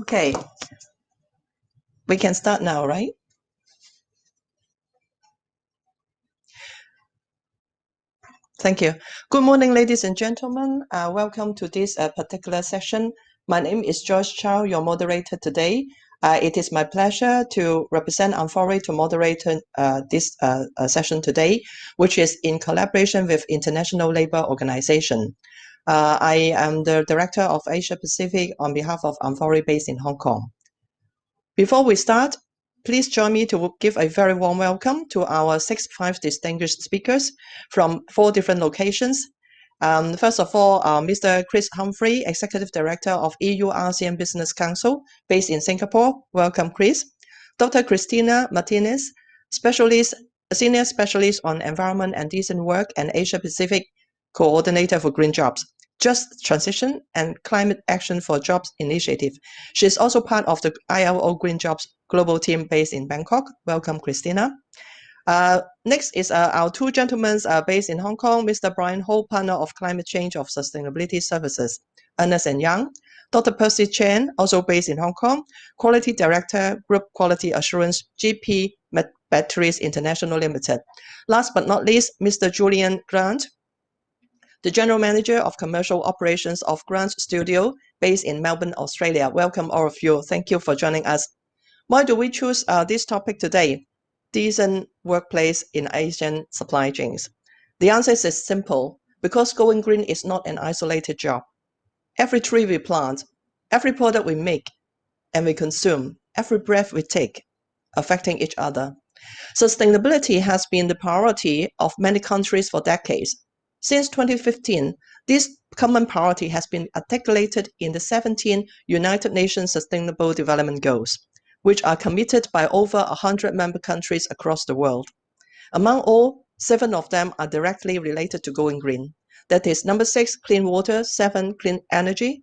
Okay, we can start now, right? Thank you. Good morning, ladies and gentlemen. Welcome to this particular session. My name is Joyce Chow, your moderator today. It is my pleasure to represent Amfori to moderate this session today, which is in collaboration with International Labour Organization. I am the Director of Asia Pacific on behalf of Amfori based in Hong Kong. Before we start, please join me to give a very warm welcome to our five distinguished speakers from 4 different locations. First of all, Mr. Chris Humphrey, Executive Director of EU-ASEAN Business Council, based in Singapore. Welcome, Chris. Dr. Cristina Martinez, Senior Specialist on Environment and Decent Work and Asia Pacific Coordinator for Green Jobs, Just Transition and Climate Action for Jobs Initiative. She is also part of the ILO Green Jobs global team based in Bangkok. Welcome, Christina. Next is our 2 gentlemen based in Hong Kong, Mr. Brian Ho, Partner of Climate Change of Sustainability Services, Ernst & Young. Dr. Percy Chen, also based in Hong Kong, Quality Director, Group Quality Assurance, GP Batteries International Limited. Last but not least, Mr. Julian Grant, the General Manager of Commercial Operations of Grant Studio, based in Melbourne, Australia. Welcome, all of you. Thank you for joining us. Why do we choose this topic today? Decent workplace in Asian supply chains. The answer is simple, because going green is not an isolated job. Every tree we plant, every product we make and we consume, every breath we take, affecting each other. Sustainability has been the priority of many countries for decades. Since 2015, this common priority has been articulated in the 17 United Nations Sustainable Development Goals, which are committed by over 100 member countries across the world. Among all, 7 of them are directly related to going green. That is number 6, clean water, 7, clean energy,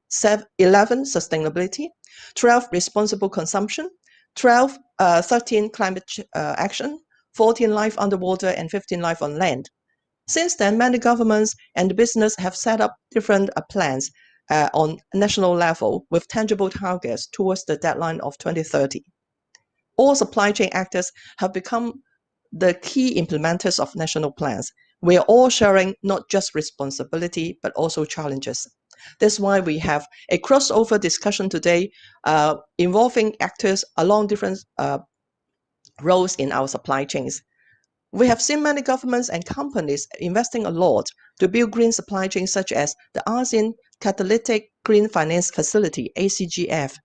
11, sustainability, 12, responsible consumption, 13, climate action, 14, life underwater, and 15, life on land. Since then, many governments and business have set up different plans on national level with tangible targets towards the deadline of 2030. All supply chain actors have become the key implementers of national plans. We are all sharing not just responsibility, but also challenges. That's why we have a crossover discussion today involving actors along different roles in our supply chains. We have seen many governments and companies investing a lot to build green supply chains, such as the ASEAN Catalytic Green Finance Facility, ACGF.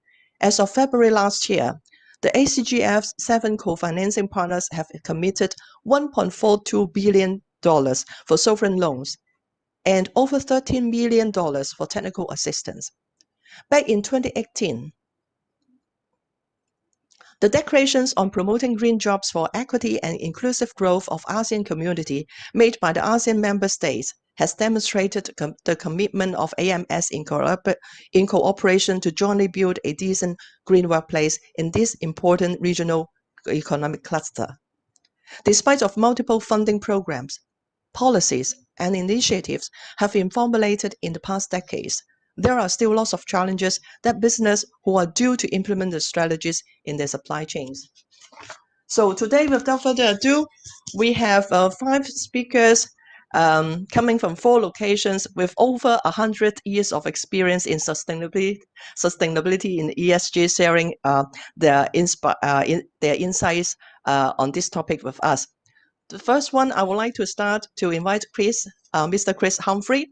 As of February last year, the ACGF's 7 co-financing partners have committed $1.42 billion for sovereign loans and over $13 million for technical assistance. Back in 2018, the declarations on promoting green jobs for equity and inclusive growth of ASEAN community made by the ASEAN member states has demonstrated the commitment of AMS in cooperation to jointly build a decent green workplace in this important regional economic cluster. Despite of multiple funding programs, policies, and initiatives have been formulated in the past decades, there are still lots of challenges that business who are due to implement the strategies in their supply chains. So today, without further ado, we have 5 speakers coming from 4 locations with over 100 years of experience in sustainability in ESG, sharing their insights on this topic with us. The first one, I would like to start to invite Chris, Mr. Chris Humphrey.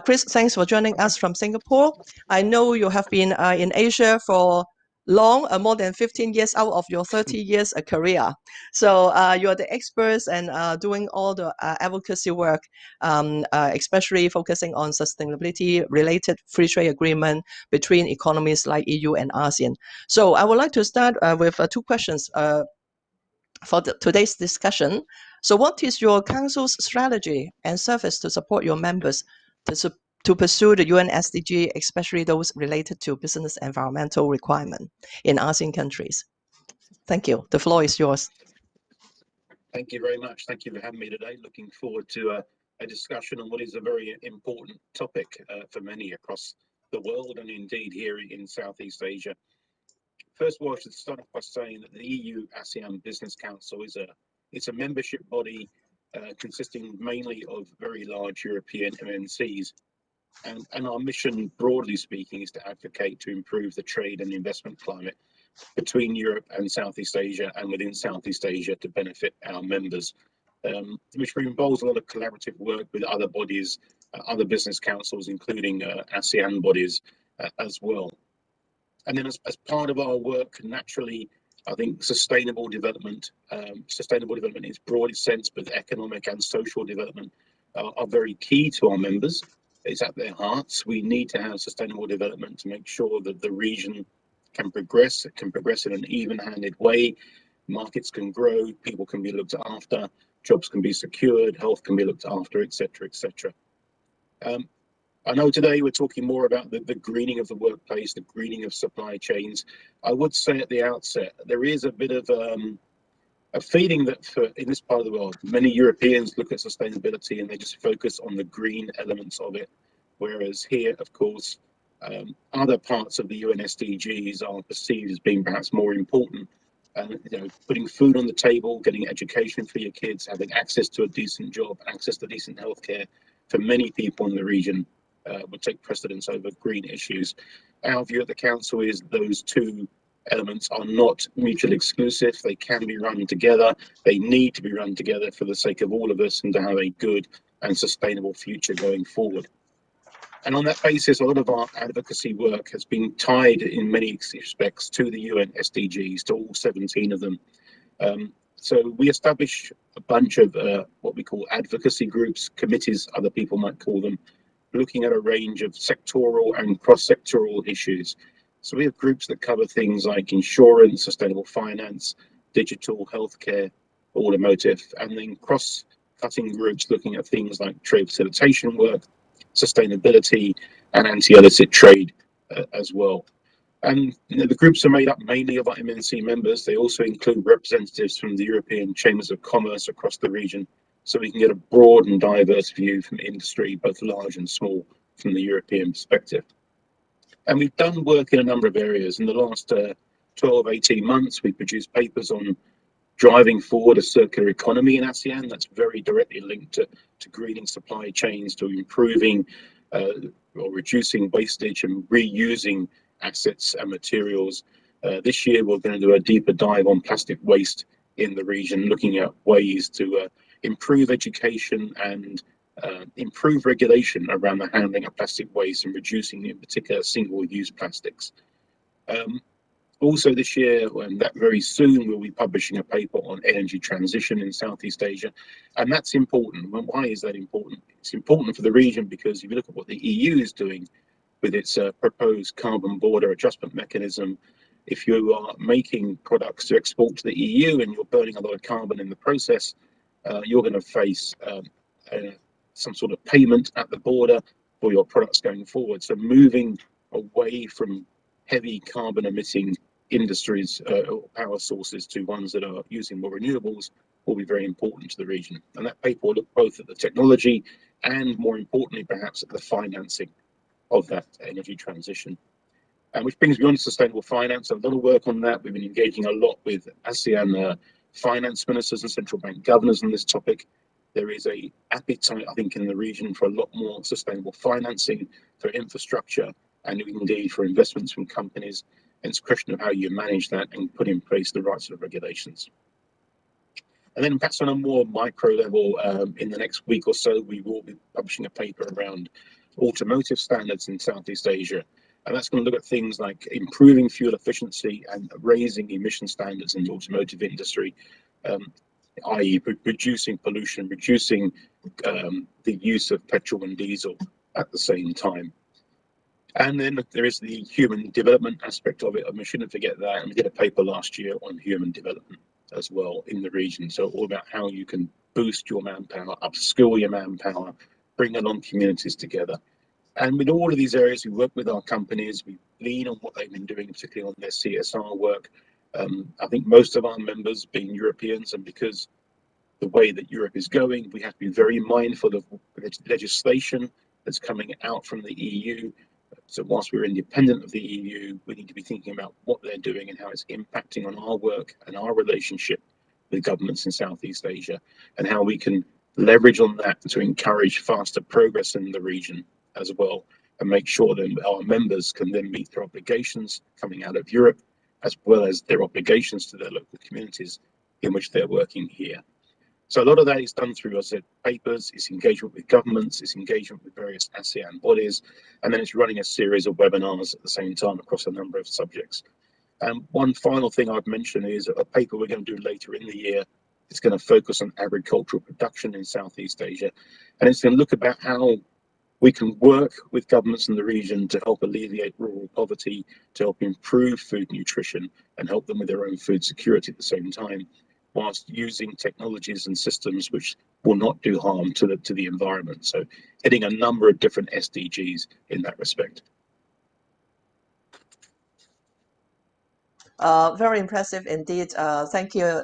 Chris, thanks for joining us from Singapore. I know you have been in Asia for long, more than 15 years out of your 30 years career. So you are the experts and doing all the advocacy work, especially focusing on sustainability-related free trade agreement between economies like EU and ASEAN. So I would like to start with 2 questions for today's discussion. So what is your council's strategy and service to support your members to pursue the UN SDG, especially those related to business environmental requirement in ASEAN countries? Thank you. The floor is yours. Thank you very much. Thank you for having me today. Looking forward to a discussion on what is a very important topic for many across the world and indeed here in Southeast Asia. First of all, I should start off by saying that the EU ASEAN Business Council it's a membership body consisting mainly of very large European MNCs. And our mission, broadly speaking, is to advocate to improve the trade and investment climate between Europe and Southeast Asia and within Southeast Asia to benefit our members, which involves a lot of collaborative work with other bodies, other business councils, including ASEAN bodies as well. And then as part of our work, naturally, I think sustainable development in its broadest sense, but economic and social development are very key to our members. It's at their hearts. We need to have sustainable development to make sure that the region can progress. It can progress in an even-handed way. Markets can grow, people can be looked after, jobs can be secured, health can be looked after, etc., etc. I know today we're talking more about the greening of the workplace, the greening of supply chains. I would say at the outset, there is a bit of a feeling that in this part of the world, many Europeans look at sustainability and they just focus on the green elements of it. Whereas here, of course, other parts of the UN SDGs are perceived as being perhaps more important. Putting food on the table, getting education for your kids, having access to a decent job, access to decent healthcare for many people in the region would take precedence over green issues. Our view at the Council is those two elements are not mutually exclusive. They can be run together. They need to be run together for the sake of all of us and to have a good and sustainable future going forward. And on that basis, a lot of our advocacy work has been tied in many respects to the UN SDGs, to all 17 of them. So we established a bunch of what we call advocacy groups, committees, other people might call them, looking at a range of sectoral and cross-sectoral issues. So we have groups that cover things like insurance, sustainable finance, digital, healthcare, automotive, and then cross-cutting groups looking at things like trade facilitation work, sustainability, and anti-illicit trade as well. And the groups are made up mainly of our MNC members. They also include representatives from the European Chambers of Commerce across the region, so we can get a broad and diverse view from industry, both large and small, from the European perspective. And we've done work in a number of areas. In the last 12, 18 months, we've produced papers on driving forward a circular economy in ASEAN. That's very directly linked to greening supply chains, to improving or reducing wastage and reusing assets and materials. This year, we're going to do a deeper dive on plastic waste in the region, looking at ways to improve education and improve regulation around the handling of plastic waste and reducing, in particular, single-use plastics. Also this year, and that very soon, we'll be publishing a paper on energy transition in Southeast Asia. And that's important. Well, why is that important? It's important for the region because if you look at what the EU is doing with its proposed carbon border adjustment mechanism, if you are making products to export to the EU and you're burning a lot of carbon in the process, you're going to face some sort of payment at the border for your products going forward. So moving away from heavy carbon emitting industries or power sources to ones that are using more renewables will be very important to the region. And that paper will look both at the technology and, more importantly, perhaps at the financing of that energy transition. And which brings me on to sustainable finance. A lot of work on that. We've been engaging a lot with ASEAN finance ministers and central bank governors on this topic. There is an appetite, I think, in the region for a lot more sustainable financing for infrastructure and indeed for investments from companies. And it's a question of how you manage that and put in place the right sort of regulations. And then perhaps on a more micro level, in the next week or so, we will be publishing a paper around automotive standards in Southeast Asia. And that's going to look at things like improving fuel efficiency and raising emission standards in the automotive industry, i.e. reducing pollution, reducing the use of petrol and diesel at the same time. And then there is the human development aspect of it, and we shouldn't forget that. And we did a paper last year on human development as well in the region. So all about how you can boost your manpower, upskill your manpower, bring along communities together. And with all of these areas, we work with our companies, we lean on what they've been doing, particularly on their CSR work. I think most of our members being Europeans, and because the way that Europe is going, we have to be very mindful of legislation that's coming out from the EU So whilst we're independent of the EU, we need to be thinking about what they're doing and how it's impacting on our work and our relationship with governments in Southeast Asia, and how we can leverage on that to encourage faster progress in the region as well, and make sure that our members can then meet their obligations coming out of Europe, as well as their obligations to their local communities in which they're working here. So a lot of that is done through, as I said, papers, it's engagement with governments, it's engagement with various ASEAN bodies, and then it's running a series of webinars at the same time across a number of subjects. And one final thing I'd mention is a paper we're going to do later in the year. It's going to focus on agricultural production in Southeast Asia, and it's going to look about how we can work with governments in the region to help alleviate rural poverty, to help improve food nutrition, and help them with their own food security at the same time, whilst using technologies and systems which will not do harm to the environment. So hitting a number of different SDGs in that respect. Very impressive indeed. Thank you,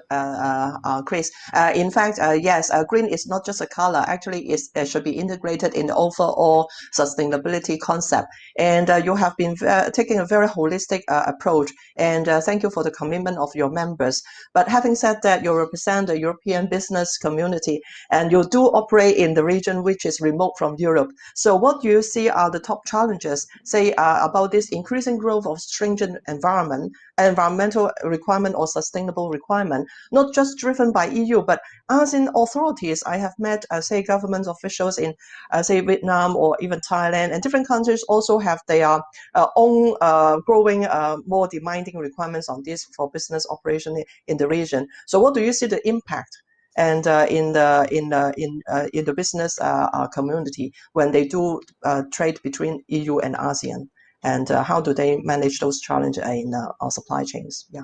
Chris. In fact, yes, green is not just a color. Actually, it should be integrated in the overall sustainability concept. And you have been taking a very holistic approach. And thank you for the commitment of your members. But having said that, you represent the European business community, and you do operate in the region which is remote from Europe. So what do you see are the top challenges, say, about this increasing growth of stringent environmental requirement or sustainable requirement, not just driven by EU, but ASEAN authorities? I have met, say, government officials in, say, Vietnam or even Thailand, and different countries also have their own growing, more demanding requirements on this for business operation in the region. So what do you see the impact and in the business community when they do trade between EU and ASEAN? And how do they manage those challenges in our supply chains? Yeah.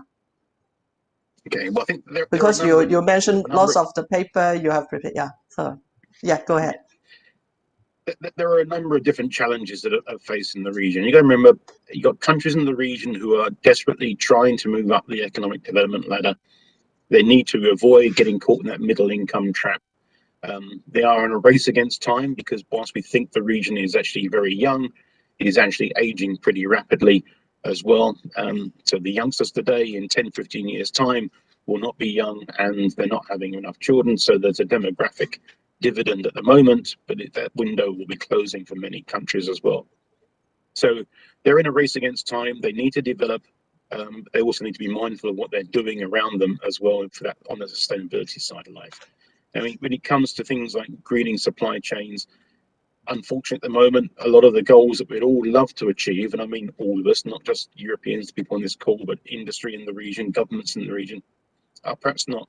Okay, well, I think because you mentioned lots of the paper you have prepared. Yeah. So, yeah, go ahead. There are a number of different challenges that are facing the region. You got to remember, you got countries in the region who are desperately trying to move up the economic development ladder. They need to avoid getting caught in that middle income trap. They are in a race against time, because whilst we think the region is actually very young, it is actually aging pretty rapidly as well. So the youngsters today in 10, 15 years time will not be young, and they're not having enough children. So there's a demographic dividend at the moment, but that window will be closing for many countries as well. So they're in a race against time. They need to develop. They also need to be mindful of what they're doing around them as well, for that on the sustainability side of life. I mean, when it comes to things like greening supply chains, unfortunately at the moment, a lot of the goals that we'd all love to achieve, and I mean all of us, not just Europeans, people on this call, but industry in the region, governments in the region, are perhaps not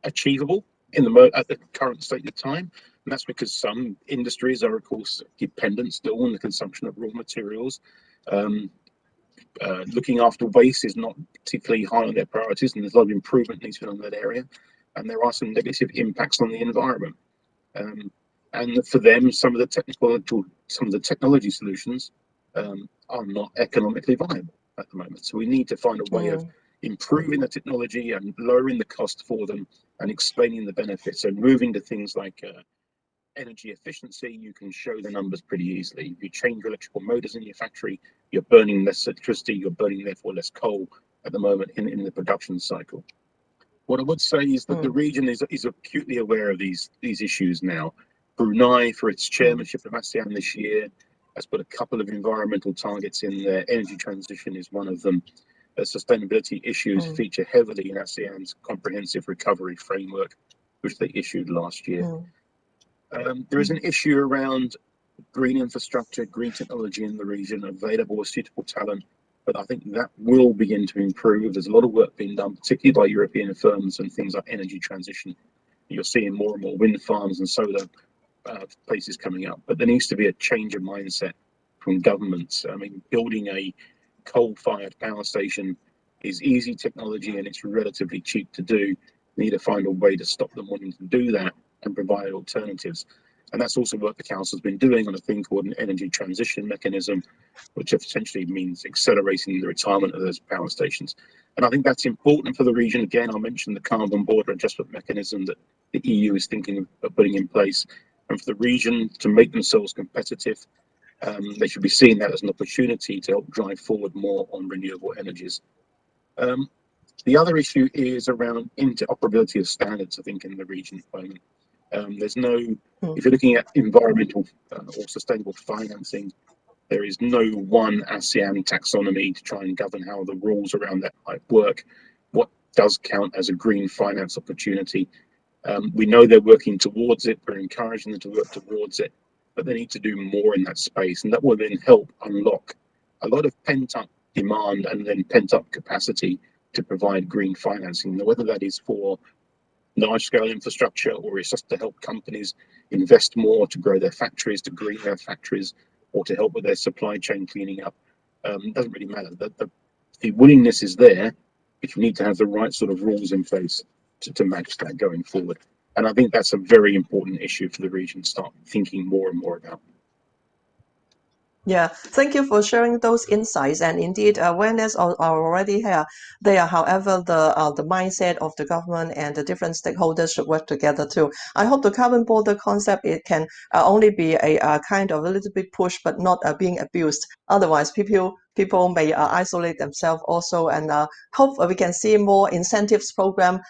achievable at the current state of time. And that's because some industries are, of course, dependent still on the consumption of raw materials. Looking after waste is not particularly high on their priorities, and there's a lot of improvement needs to be done in that area. And there are some negative impacts on the environment. And for them, some of the technology solutions are not economically viable at the moment. So we need to find a way of improving the technology and lowering the cost for them, and explaining the benefits. So moving to things like energy efficiency, you can show the numbers pretty easily. If you change your electrical motors in your factory, you're burning less electricity, you're burning therefore less coal at the moment in the production cycle. What I would say is that the region is acutely aware of these issues now. Brunei, for its chairmanship of ASEAN this year, has put a couple of environmental targets in there. Energy transition is one of them. Sustainability issues feature heavily in ASEAN's comprehensive recovery framework, which they issued last year. There is an issue around green infrastructure, green technology in the region, available with suitable talent, but I think that will begin to improve. There's a lot of work being done, particularly by European firms, and things like energy transition. You're seeing more and more wind farms and solar places coming up, but there needs to be a change of mindset from governments. I mean, building a coal-fired power station is easy technology and it's relatively cheap to do. We need to find a way to stop them wanting to do that and provide alternatives. And that's also what the council's been doing on a thing called an energy transition mechanism, which essentially means accelerating the retirement of those power stations. And I think that's important for the region. Again, I mentioned the carbon border adjustment mechanism that the EU is thinking of putting in place. And for the region to make themselves competitive, They should be seeing that as an opportunity to help drive forward more on renewable energies. The other issue is around interoperability of standards, I think, in the region at the moment. There's no, if you're looking at environmental or sustainable financing, there is no one ASEAN taxonomy to try and govern how the rules around that might work. What does count as a green finance opportunity? We know they're working towards it, we're encouraging them to work towards it, but they need to do more in that space, and that will then help unlock a lot of pent-up demand and then pent-up capacity to provide green financing. Now, whether that is for large-scale infrastructure or it's just to help companies invest more to grow their factories, to green their factories, or to help with their supply chain cleaning up, doesn't really matter. The willingness is there, but you need to have the right sort of rules in place to match that going forward. And I think that's a very important issue for the region to start thinking more and more about. Yeah, thank you for sharing those insights. And indeed, awareness are already here. They are, however, the mindset of the government and the different stakeholders should work together too. I hope the carbon border concept, it can only be a kind of a little bit push, but not being abused. Otherwise, people may isolate themselves also, and hope we can see more incentives program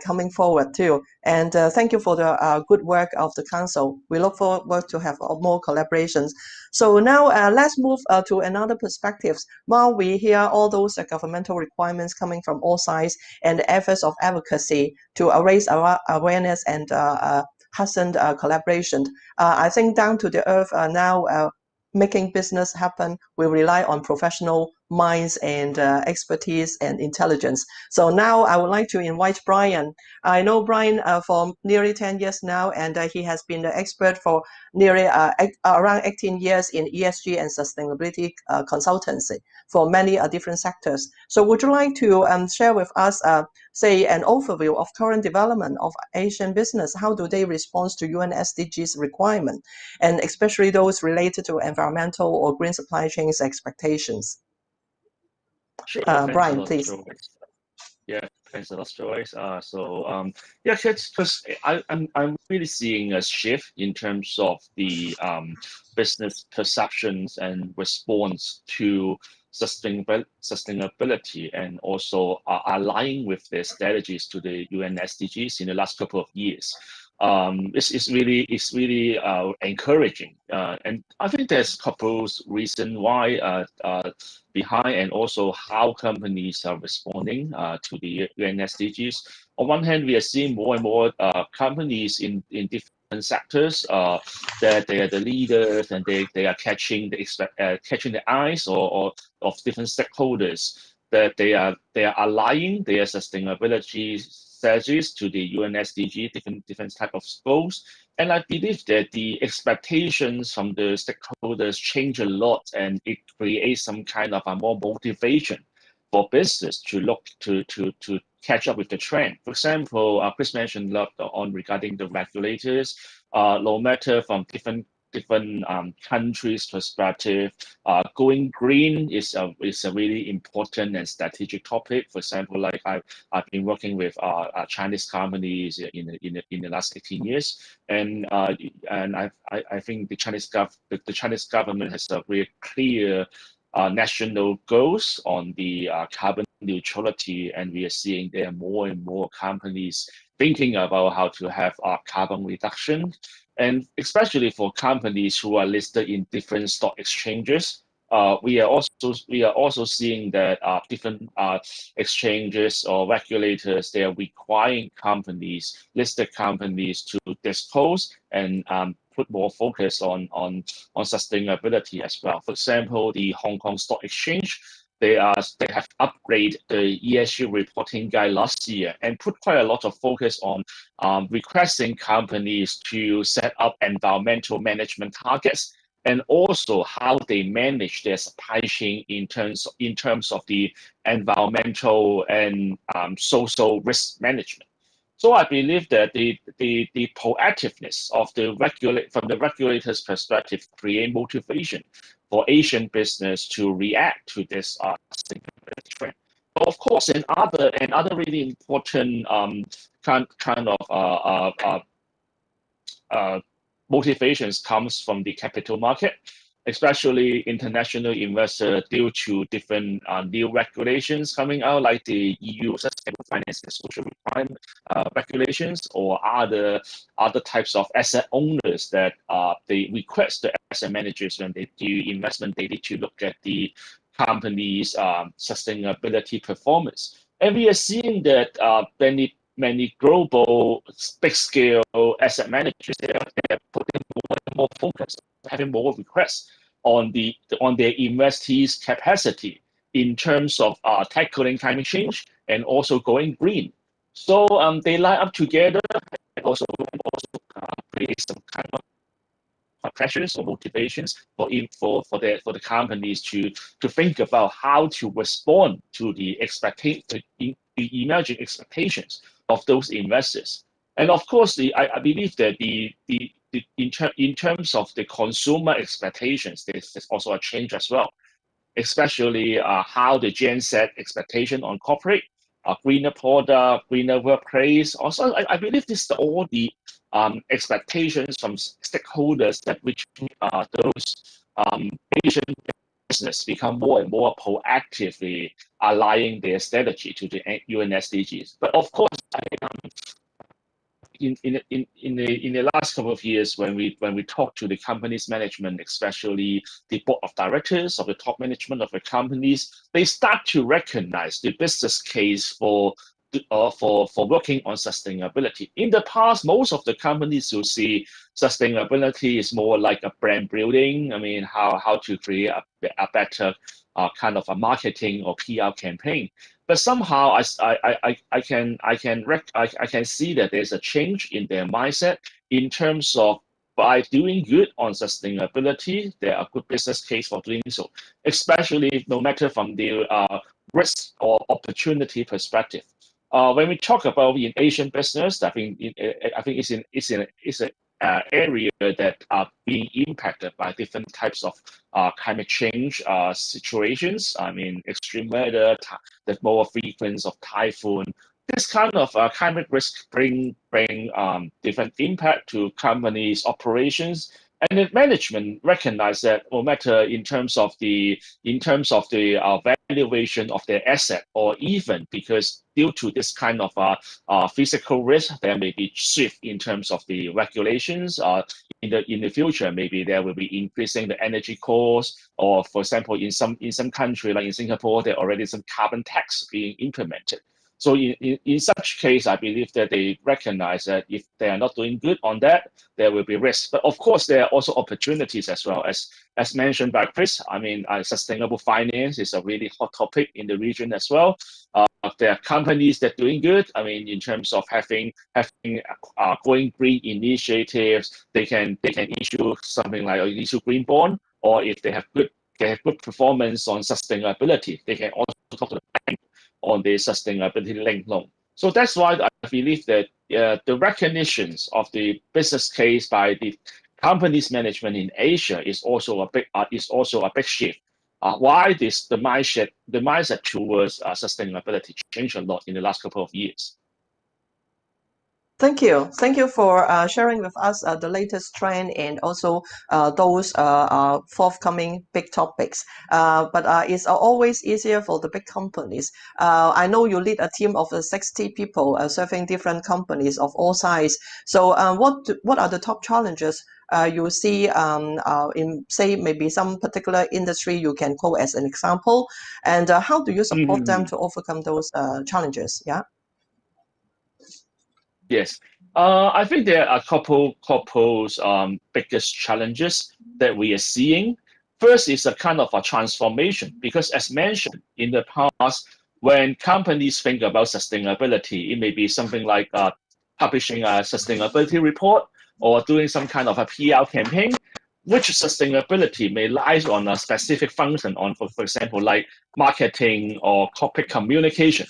coming forward too. And thank you for the good work of the council. We look forward to have more collaborations. So now let's move to another perspective. While we hear all those governmental requirements coming from all sides and the efforts of advocacy to raise awareness and hasten collaboration, I think down to the earth now, making business happen will rely on professional minds and expertise and intelligence. So now I would like to invite Brian. I know Brian for nearly 10 years now, and he has been the expert for nearly around 18 years in ESG and sustainability consultancy for many different sectors. So would you like to share with us, say, an overview of current development of Asian business? How do they respond to UN SDGs requirement, and especially those related to environmental or green supply chains expectations? Sure. Brian, please. Joyce. Yeah, thanks a lot, Joyce. Yeah, because I'm really seeing a shift in terms of the business perceptions and response to sustainability, and also aligning with their strategies to the UN SDGs in the last couple of years. It's really encouraging, and I think there's a couple reasons why behind, and also how companies are responding to the UN SDGs. On one hand, we are seeing more and more companies in different sectors that they are the leaders, and they are catching the eyes or of different stakeholders, that they are aligning their sustainability strategies to the UN SDG, different type of goals. And I believe that the expectations from the stakeholders change a lot, and it creates some kind of a more motivation for business to look to catch up with the trend. For example, Chris mentioned a lot on regarding the regulators, no matter from different countries' perspective, going green is a really important and strategic topic. For example, like I've been working with Chinese companies in the last 18 years, and I think the Chinese government has a very clear national goals on the carbon neutrality, and we are seeing there are more and more companies thinking about how to have carbon reduction. And especially for companies who are listed in different stock exchanges, we are also seeing that different exchanges or regulators, they are requiring listed companies to disclose and put more focus on sustainability as well. For example, the Hong Kong Stock Exchange, they have upgraded the ESG reporting guide last year and put quite a lot of focus on requesting companies to set up environmental management targets, and also how they manage their supply chain in terms of the environmental and social risk management. So I believe that the proactiveness of from the regulator's perspective create motivation for Asian business to react to this trend. But of course, another really important kind of motivations comes from the capital market. especially international investors due to different new regulations coming out, like the EU Sustainable Finance and Social Requirement regulations, or other types of asset owners that they request the asset managers when they do investment, they need to look at the company's sustainability performance. And we are seeing that many global big scale asset managers, they're putting more and more focus, having more requests on their investees' capacity in terms of tackling climate change and also going green. So they line up together and also create some kind of pressures or motivations for the companies to think about how to respond to the emerging expectations of those investors. And of course, I believe that in terms of the consumer expectations, there's also a change as well, especially how the Gen Z expectation on corporate, greener product, greener workplace. Also, I believe this is all the expectations from stakeholders that which those Asian business become more and more proactively aligning their strategy to the UN SDGs. But of course, in the last couple of years, when we talk to the company's management, especially the board of directors of the top management of the companies, they start to recognize the business case for working on sustainability. In the past, most of the companies will see sustainability is more like a brand building. I mean, how to create a better kind of a marketing or PR campaign. But somehow I can see that there's a change in their mindset in terms of, by doing good on sustainability, there are good business case for doing so, especially no matter from the risk or opportunity perspective. When we talk about in Asian business, I think it's an area that are being impacted by different types of climate change situations. I mean, extreme weather, the more frequency of typhoon. This kind of climate risk bring different impact to companies' operations, and the management recognize that no matter in terms of the valuation of their asset, or even because due to this kind of physical risk, there may be shift in terms of the regulations. In the future, maybe there will be increasing the energy costs, or for example, in some country like in Singapore, there already some carbon tax being implemented. So in such case, I believe that they recognize that if they are not doing good on that, there will be risks. But of course, there are also opportunities as well. As mentioned by Chris, I mean, sustainable finance is a really hot topic in the region as well. There are companies that are doing good. I mean, in terms of having going green initiatives, they can issue something like issue green bond, or if they have good performance on sustainability, they can also talk to the bank on the sustainability linked loan. So that's why I believe that the recognitions of the business case by the company's management in Asia is also a big shift. Why the mindset towards sustainability changed a lot in the last couple of years. Thank you. Thank you for sharing with us the latest trend and also those forthcoming big topics. But it's always easier for the big companies. I know you lead a team of 60 people serving different companies of all sizes. So what are the top challenges you see in, say, maybe some particular industry you can quote as an example? And how do you support them to overcome those challenges? Yeah. Yes, I think there are a couple biggest challenges that we are seeing. First is a kind of a transformation, because as mentioned in the past, when companies think about sustainability, it may be something like publishing a sustainability report or doing some kind of a PR campaign, which sustainability may lie on a specific function on, for example, like marketing or corporate communication.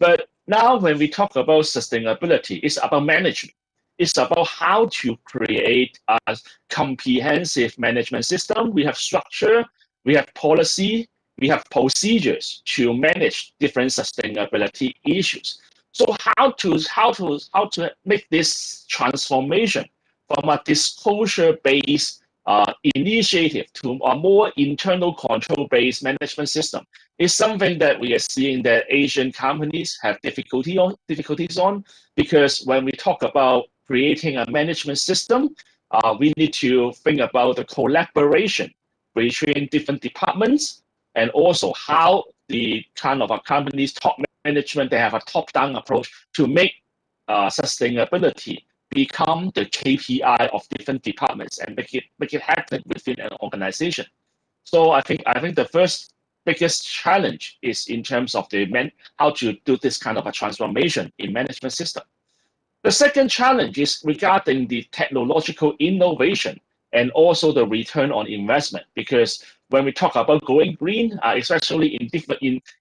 But now when we talk about sustainability, it's about management. It's about how to create a comprehensive management system. We have structure, we have policy, we have procedures to manage different sustainability issues. So how to make this transformation from a disclosure-based initiative to a more internal control-based management system is something that we are seeing that Asian companies have difficulties on, because when we talk about creating a management system, we need to think about the collaboration between different departments, and also how the kind of a company's top management, they have a top-down approach to make sustainability become the KPI of different departments and make it happen within an organization. So I think the first biggest challenge is in terms of how to do this kind of a transformation in management system. The second challenge is regarding the technological innovation and also the return on investment, because when we talk about going green, especially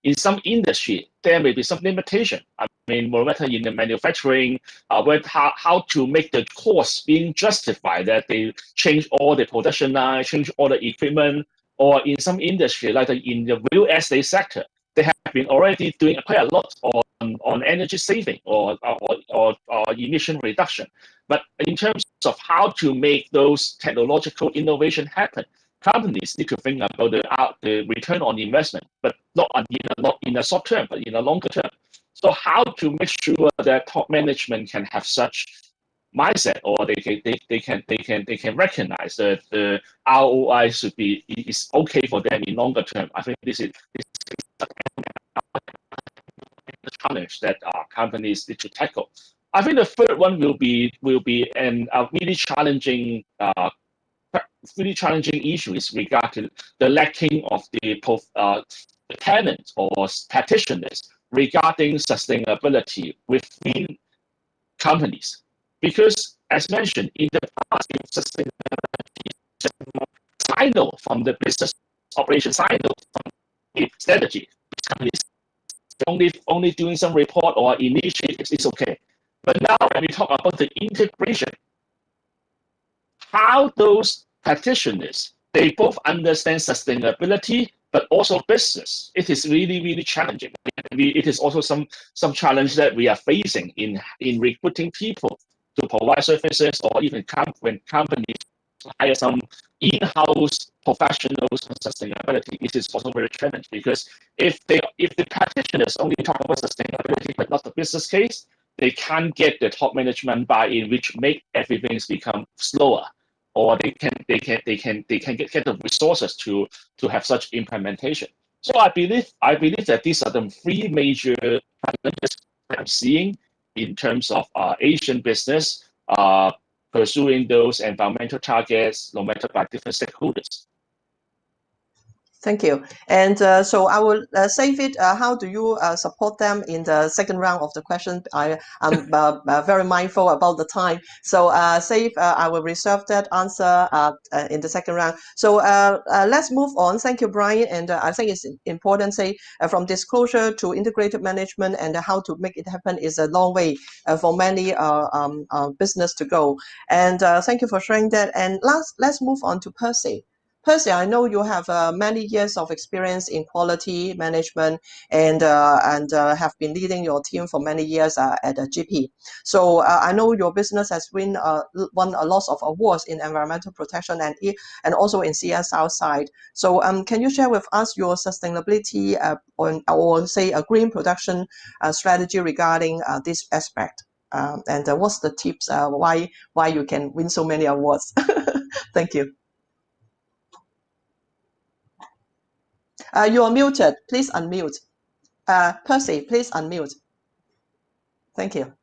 in some industry, there may be some limitation. I mean, no matter in the manufacturing, how to make the cost being justified that they change all the production line, change all the equipment, or in some industry, like in the real estate sector, they have been already doing quite a lot on energy saving or emission reduction. But in terms of how to make those technological innovation happen, companies need to think about the return on investment, but not in the short term, but in the longer term. So how to make sure that top management can have such mindset, or they can recognize that the ROI is okay for them in longer term. I think this is the challenge that companies need to tackle. I think the third one will be a really challenging issue is regarding the lacking of the tenants or practitioners regarding sustainability within companies. Because as mentioned in the past, sustainability is silo from the business operation, silo from the strategy. Companies only doing some report or initiatives is okay. But now when we talk about the integration, how those practitioners, they both understand sustainability, but also business, it is really, really challenging. It is also some challenge that we are facing in recruiting people to provide services, or even when companies hire some in-house professionals on sustainability. It is also very challenging, because if the practitioners only talk about sustainability but not the business case, they can't get the top management buy-in, which make everything become slower, or they can get the resources to have such implementation. So I believe that these are the three major challenges that I'm seeing in terms of Asian business pursuing those environmental targets, no matter by different stakeholders. Thank you. And so I will save it. How do you support them in the second round of the question? I'm very mindful about the time. So I will reserve that answer in the second round. So let's move on. Thank you, Brian. And I think it's important, from disclosure to integrated management, and how to make it happen is a long way for many business to go. And thank you for sharing that. And let's move on to Percy. Percy, I know you have many years of experience in quality management, and have been leading your team for many years at GP. So I know your business has won a lot of awards in environmental protection and also in CSR side. So can you share with us your sustainability or say a green production strategy regarding this aspect? And what's the tips why you can win so many awards? Thank you. You are muted. Please unmute. Percy, please unmute. Thank you.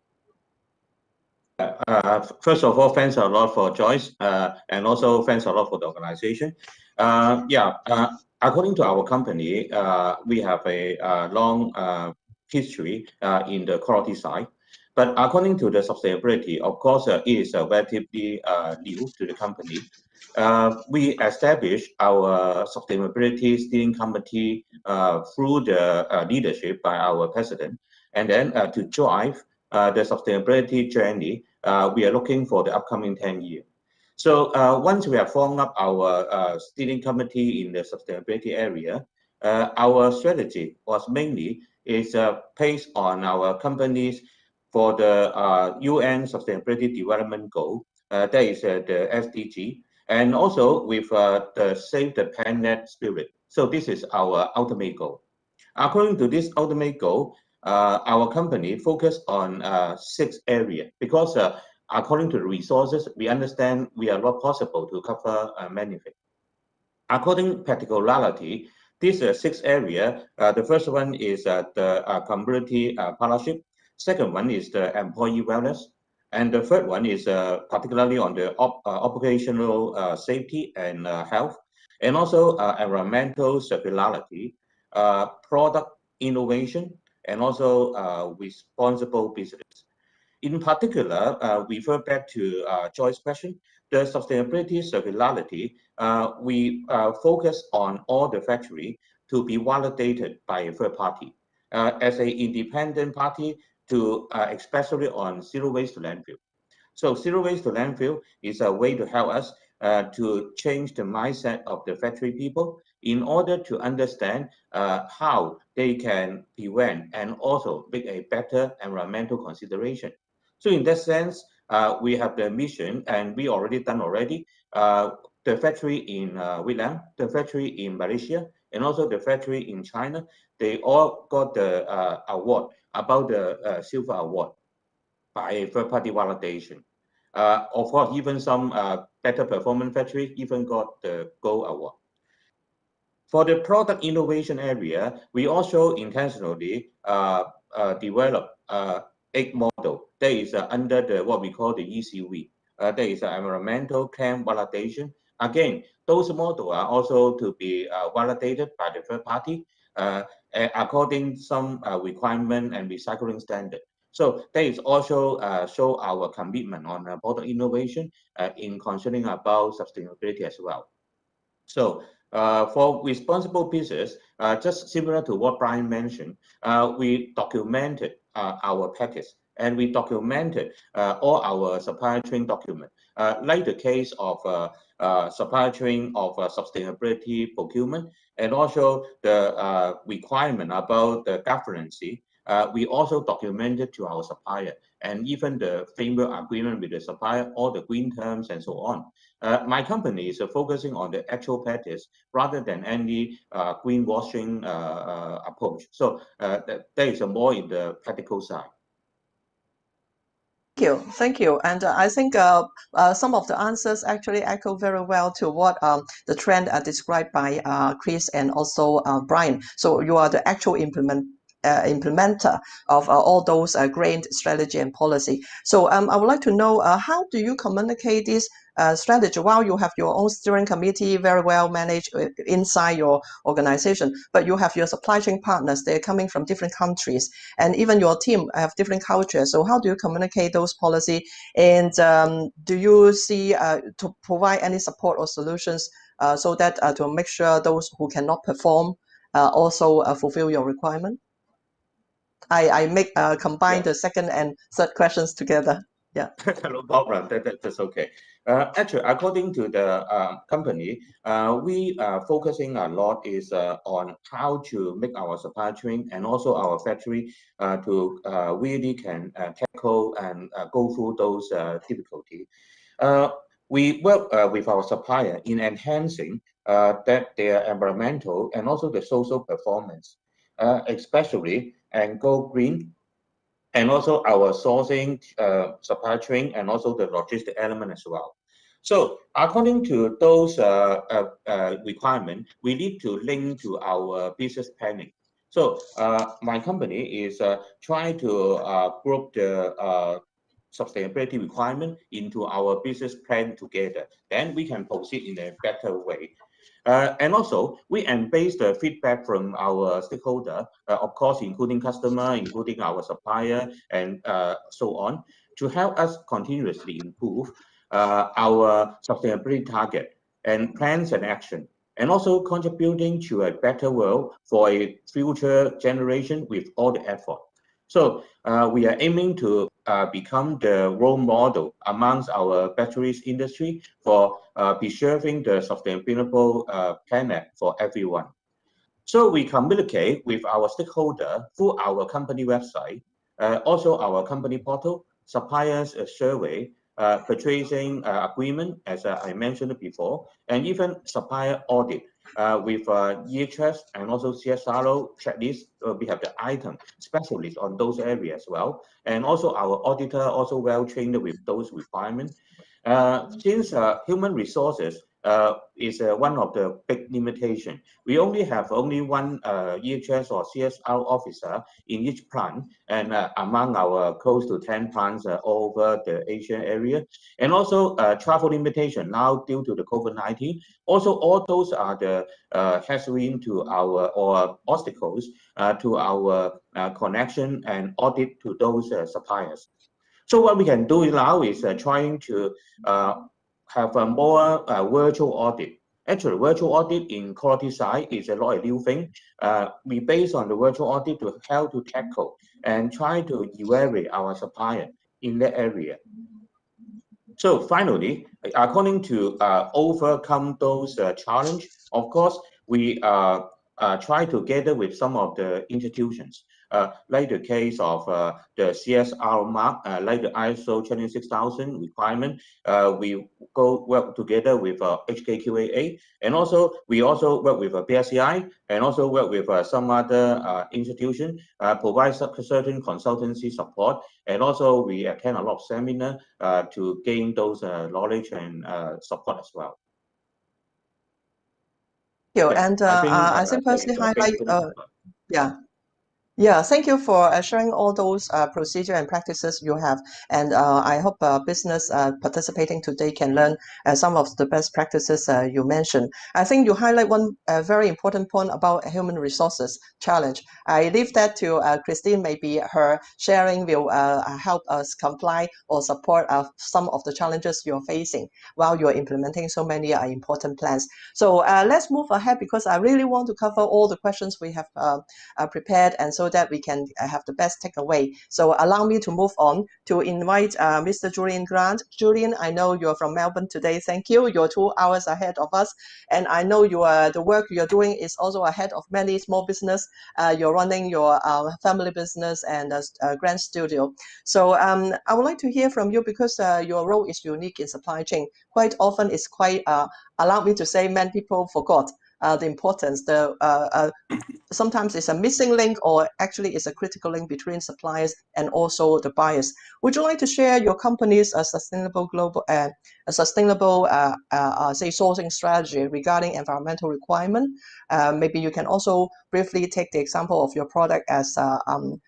First of all, thanks a lot for Joyce, and also thanks a lot for the organization. According to our company, we have a long history in the quality side. But according to the sustainability, of course, it is relatively new to the company. We established our sustainability steering committee through the leadership by our president, and then to drive the sustainability journey, we are looking for the upcoming 10 years. So once we have formed up our steering committee in the sustainability area, our strategy was mainly based on our companies for the UN Sustainability Development Goal, that is the SDG. and also with the Save the Planet spirit. So this is our ultimate goal. According to this ultimate goal, our company focus on 6 areas because according to the resources, we understand we are not possible to cover many things. According particularity, these 6 areas, the first one is the community partnership. Second one is the employee wellness. And the third one is particularly on the occupational safety and health, and also environmental circularity, product innovation, and also responsible business. In particular, refer back to Joyce's question, the sustainability circularity, we focus on all the factory to be validated by a third party. As an independent party to especially on zero waste to landfill. So zero waste to landfill is a way to help us to change the mindset of the factory people in order to understand how they can prevent and also make a better environmental consideration. So in that sense, we have the mission and we already done already. The factory in Vietnam, the factory in Malaysia, and also the factory in China, they all got the award about the silver award by a third-party validation. Of course, even some better performance factory even got the gold award. For the product innovation area, we also intentionally develop 8 model that is under the what we call the ECV. That is environmental claim validation. Again, those models are also to be validated by the third party according some requirement and recycling standard. So that is also show our commitment on product innovation in concerning about sustainability as well. So for responsible business, just similar to what Brian mentioned, we documented our package and we documented all our supply chain document, like the case of supply chain of sustainability procurement, and also the requirement about the governance. We also documented to our supplier and even the framework agreement with the supplier, all the green terms and so on. My company is focusing on the actual practice rather than any greenwashing approach. So that is more in the practical side. Thank you. And I think some of the answers actually echo very well to what the trend described by Chris and also Brian. So you are the actual implementer of all those great strategy and policy. So I would like to know how do you communicate this strategy while you have your own steering committee very well managed inside your organization, but you have your supply chain partners, they're coming from different countries, and even your team have different cultures. So how do you communicate those policy, and do you see to provide any support or solutions so that to make sure those who cannot perform also fulfill your requirement? I make combine the second and third questions together. Yeah. No problem. That's okay. Actually, according to the company, we are focusing a lot is on how to make our supply chain and also our factory to really can tackle and go through those difficulties. We work with our supplier in enhancing that their environmental and also the social performance, especially and go green, and also our sourcing, supply chain, and also the logistic element as well. So according to those requirements, we need to link to our business planning. So my company is trying to group the sustainability requirement into our business plan together. Then we can proceed in a better way. And also, we embrace the feedback from our stakeholder, of course, including customer, including our supplier, and so on, to help us continuously improve our sustainability target and plans and action, and also contributing to a better world for a future generation with all the effort. So we are aiming to become the role model amongst our batteries industry for preserving the sustainable planet for everyone. So we communicate with our stakeholder through our company website, also our company portal, suppliers survey, purchasing agreement, as I mentioned before, and even supplier audit with EHS and also CSRO checklist. We have the item specialists on those areas as well, and also our auditor also well trained with those requirements. Since human resources is one of the big limitations, we only have one EHS or CSR officer in each plant, and among our close to 10 plants over the Asian area, and also travel limitation now due to the COVID-19. Also, all those are the headwind to our or obstacles to our connection and audit to those suppliers. So what we can do now is trying to have a more virtual audit. Actually, virtual audit in quality side is a lot of new thing. We base on the virtual audit to help to tackle and try to evaluate our supplier in that area. So finally, according to overcome those challenge, of course, we try together with some of the institutions, like the case of the CSR mark, like the ISO 26000 requirement. We go work together with HKQAA, and also we also work with BSCI, and also work with some other institution, provide certain consultancy support, and also we attend a lot of seminar to gain those knowledge and support as well. Thank you. And I think personally highlight, yeah, thank you for sharing all those procedure and practices you have. And I hope business participating today can learn some of the best practices you mentioned. I think you highlight one very important point about human resources challenge. I leave that to Christine. Maybe her sharing will help us comply or support some of the challenges you're facing while you're implementing so many important plans. So let's move ahead, because I really want to cover all the questions we have prepared, and so that we can have the best takeaway. So allow me to move on to invite Mr. Julian Grant. Julian, I know you're from Melbourne today. Thank you. You're 2 hours ahead of us. And I know the work you're doing is also ahead of many small business. You're running your family business and a grand studio. So I would like to hear from you, because your role is unique in supply chain. Quite often it's quite, allow me to say, many people forgot the importance. Sometimes it's a missing link, or actually it's a critical link between suppliers and also the buyers. Would you like to share your company's sustainable say sourcing strategy regarding environmental requirement? Maybe you can also briefly take the example of your product as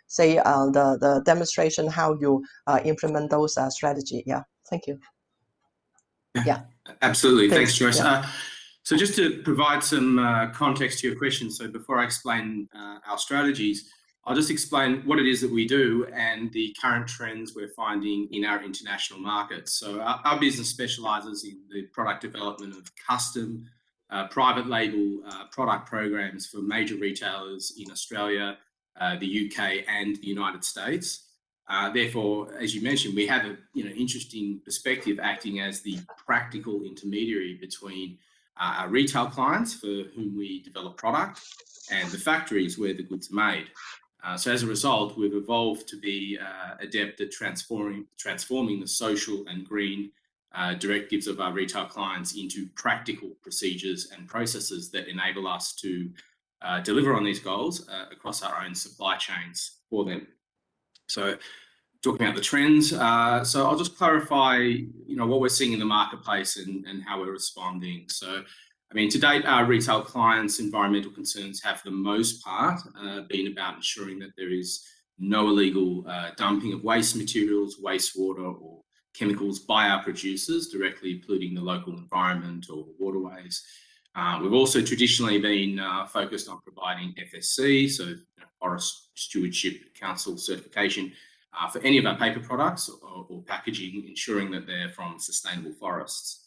say the demonstration how you implement those strategy. Yeah, thank you. Yeah, absolutely. Please. Thanks, Joyce. Yeah. So just to provide some context to your question, so before I explain our strategies, I'll just explain what it is that we do and the current trends we're finding in our international markets. So our business specialises in the product development of custom private label product programs for major retailers in Australia, the UK and the United States. Therefore, as you mentioned, we have a interesting perspective, acting as the practical intermediary between our retail clients for whom we develop product and the factories where the goods are made. So as a result, we've evolved to be adept at transforming the social and green directives of our retail clients into practical procedures and processes that enable us to deliver on these goals across our own supply chains for them. So talking about the trends, so I'll just clarify, what we're seeing in the marketplace and how we're responding. So, I mean, to date, our retail clients' environmental concerns have, for the most part, been about ensuring that there is no illegal dumping of waste materials, wastewater, or chemicals by our producers directly polluting the local environment or waterways. We've also traditionally been focused on providing FSC, so Forest Stewardship Council certification, for any of our paper products or packaging, ensuring that they're from sustainable forests.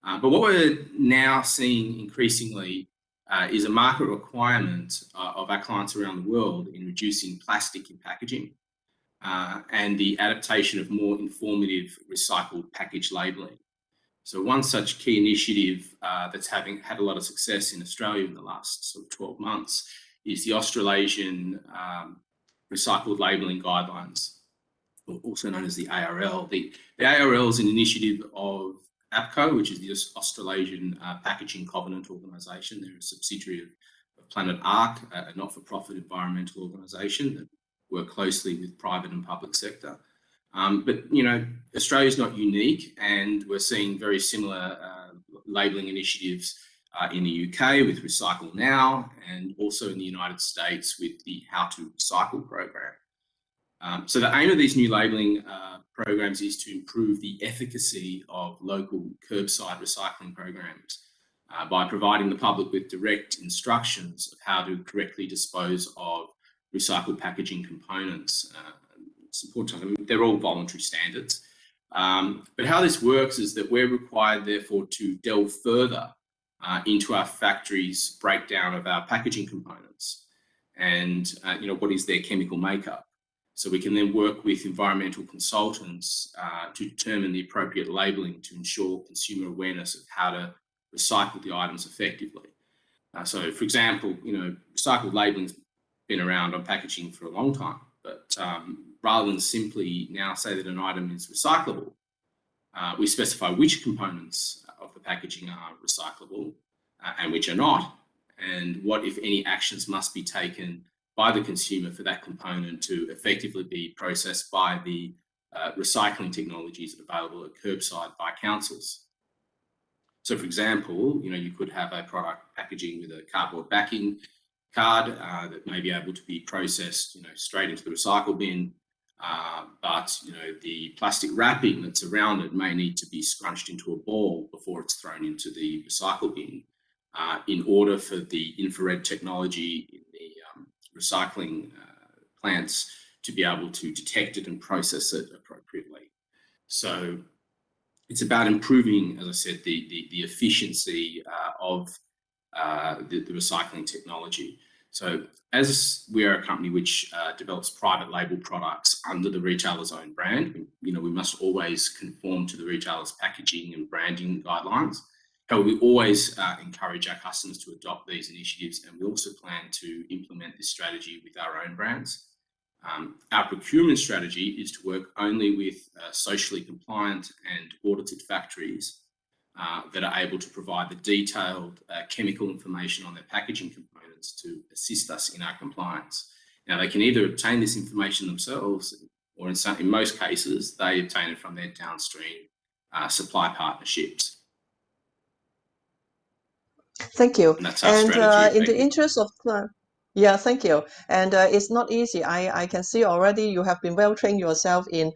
But what we're now seeing increasingly is a market requirement of our clients around the world in reducing plastic in packaging and the adaptation of more informative recycled package labelling. So one such key initiative that's had a lot of success in Australia in the last sort of 12 months is the Australasian Recycled Labelling Guidelines, also known as the ARL. The ARL is an initiative of APCO, which is the Australasian Packaging Covenant Organisation. They're a subsidiary of Planet Ark, a not-for-profit environmental organisation that work closely with private and public sector. But, you know, Australia's not unique, and we're seeing very similar labelling initiatives in the UK with Recycle Now, and also in the United States with the How to Recycle program. So the aim of these new labelling programs is to improve the efficacy of local curbside recycling programs by providing the public with direct instructions of how to correctly dispose of recycled packaging components. It's important. I mean, they're all voluntary standards. But how this works is that we're required, therefore, to delve further into our factories' breakdown of our packaging components and, you know, what is their chemical makeup. So we can then work with environmental consultants to determine the appropriate labelling to ensure consumer awareness of how to recycle the items effectively. So, for example, you know, recycled labelling's been around on packaging for a long time, but rather than simply now say that an item is recyclable, we specify which components of the packaging are recyclable and which are not, and what, if any, actions must be taken by the consumer for that component to effectively be processed by the recycling technologies available at curbside by councils. So, for example, you know, you could have a product packaging with a cardboard backing card that may be able to be processed, you know, straight into the recycle bin, but, you know, the plastic wrapping that's around it may need to be scrunched into a ball before it's thrown into the recycle bin in order for the infrared technology in the recycling plants to be able to detect it and process it appropriately. So it's about improving, as I said, the efficiency of the recycling technology. So as we are a company which develops private label products under the retailer's own brand, you know, we must always conform to the retailer's packaging and branding guidelines. However, we always encourage our customers to adopt these initiatives, and we also plan to implement this strategy with our own brands. Our procurement strategy is to work only with socially compliant and audited factories that are able to provide the detailed chemical information on their packaging components to assist us in our compliance. Now, they can either obtain this information themselves, or in most cases, they obtain it from their downstream supply partnerships. Thank you. And that's our And strategy. in the interest of time, yeah, thank you. And it's not easy. I can see already you have been well trained yourself in,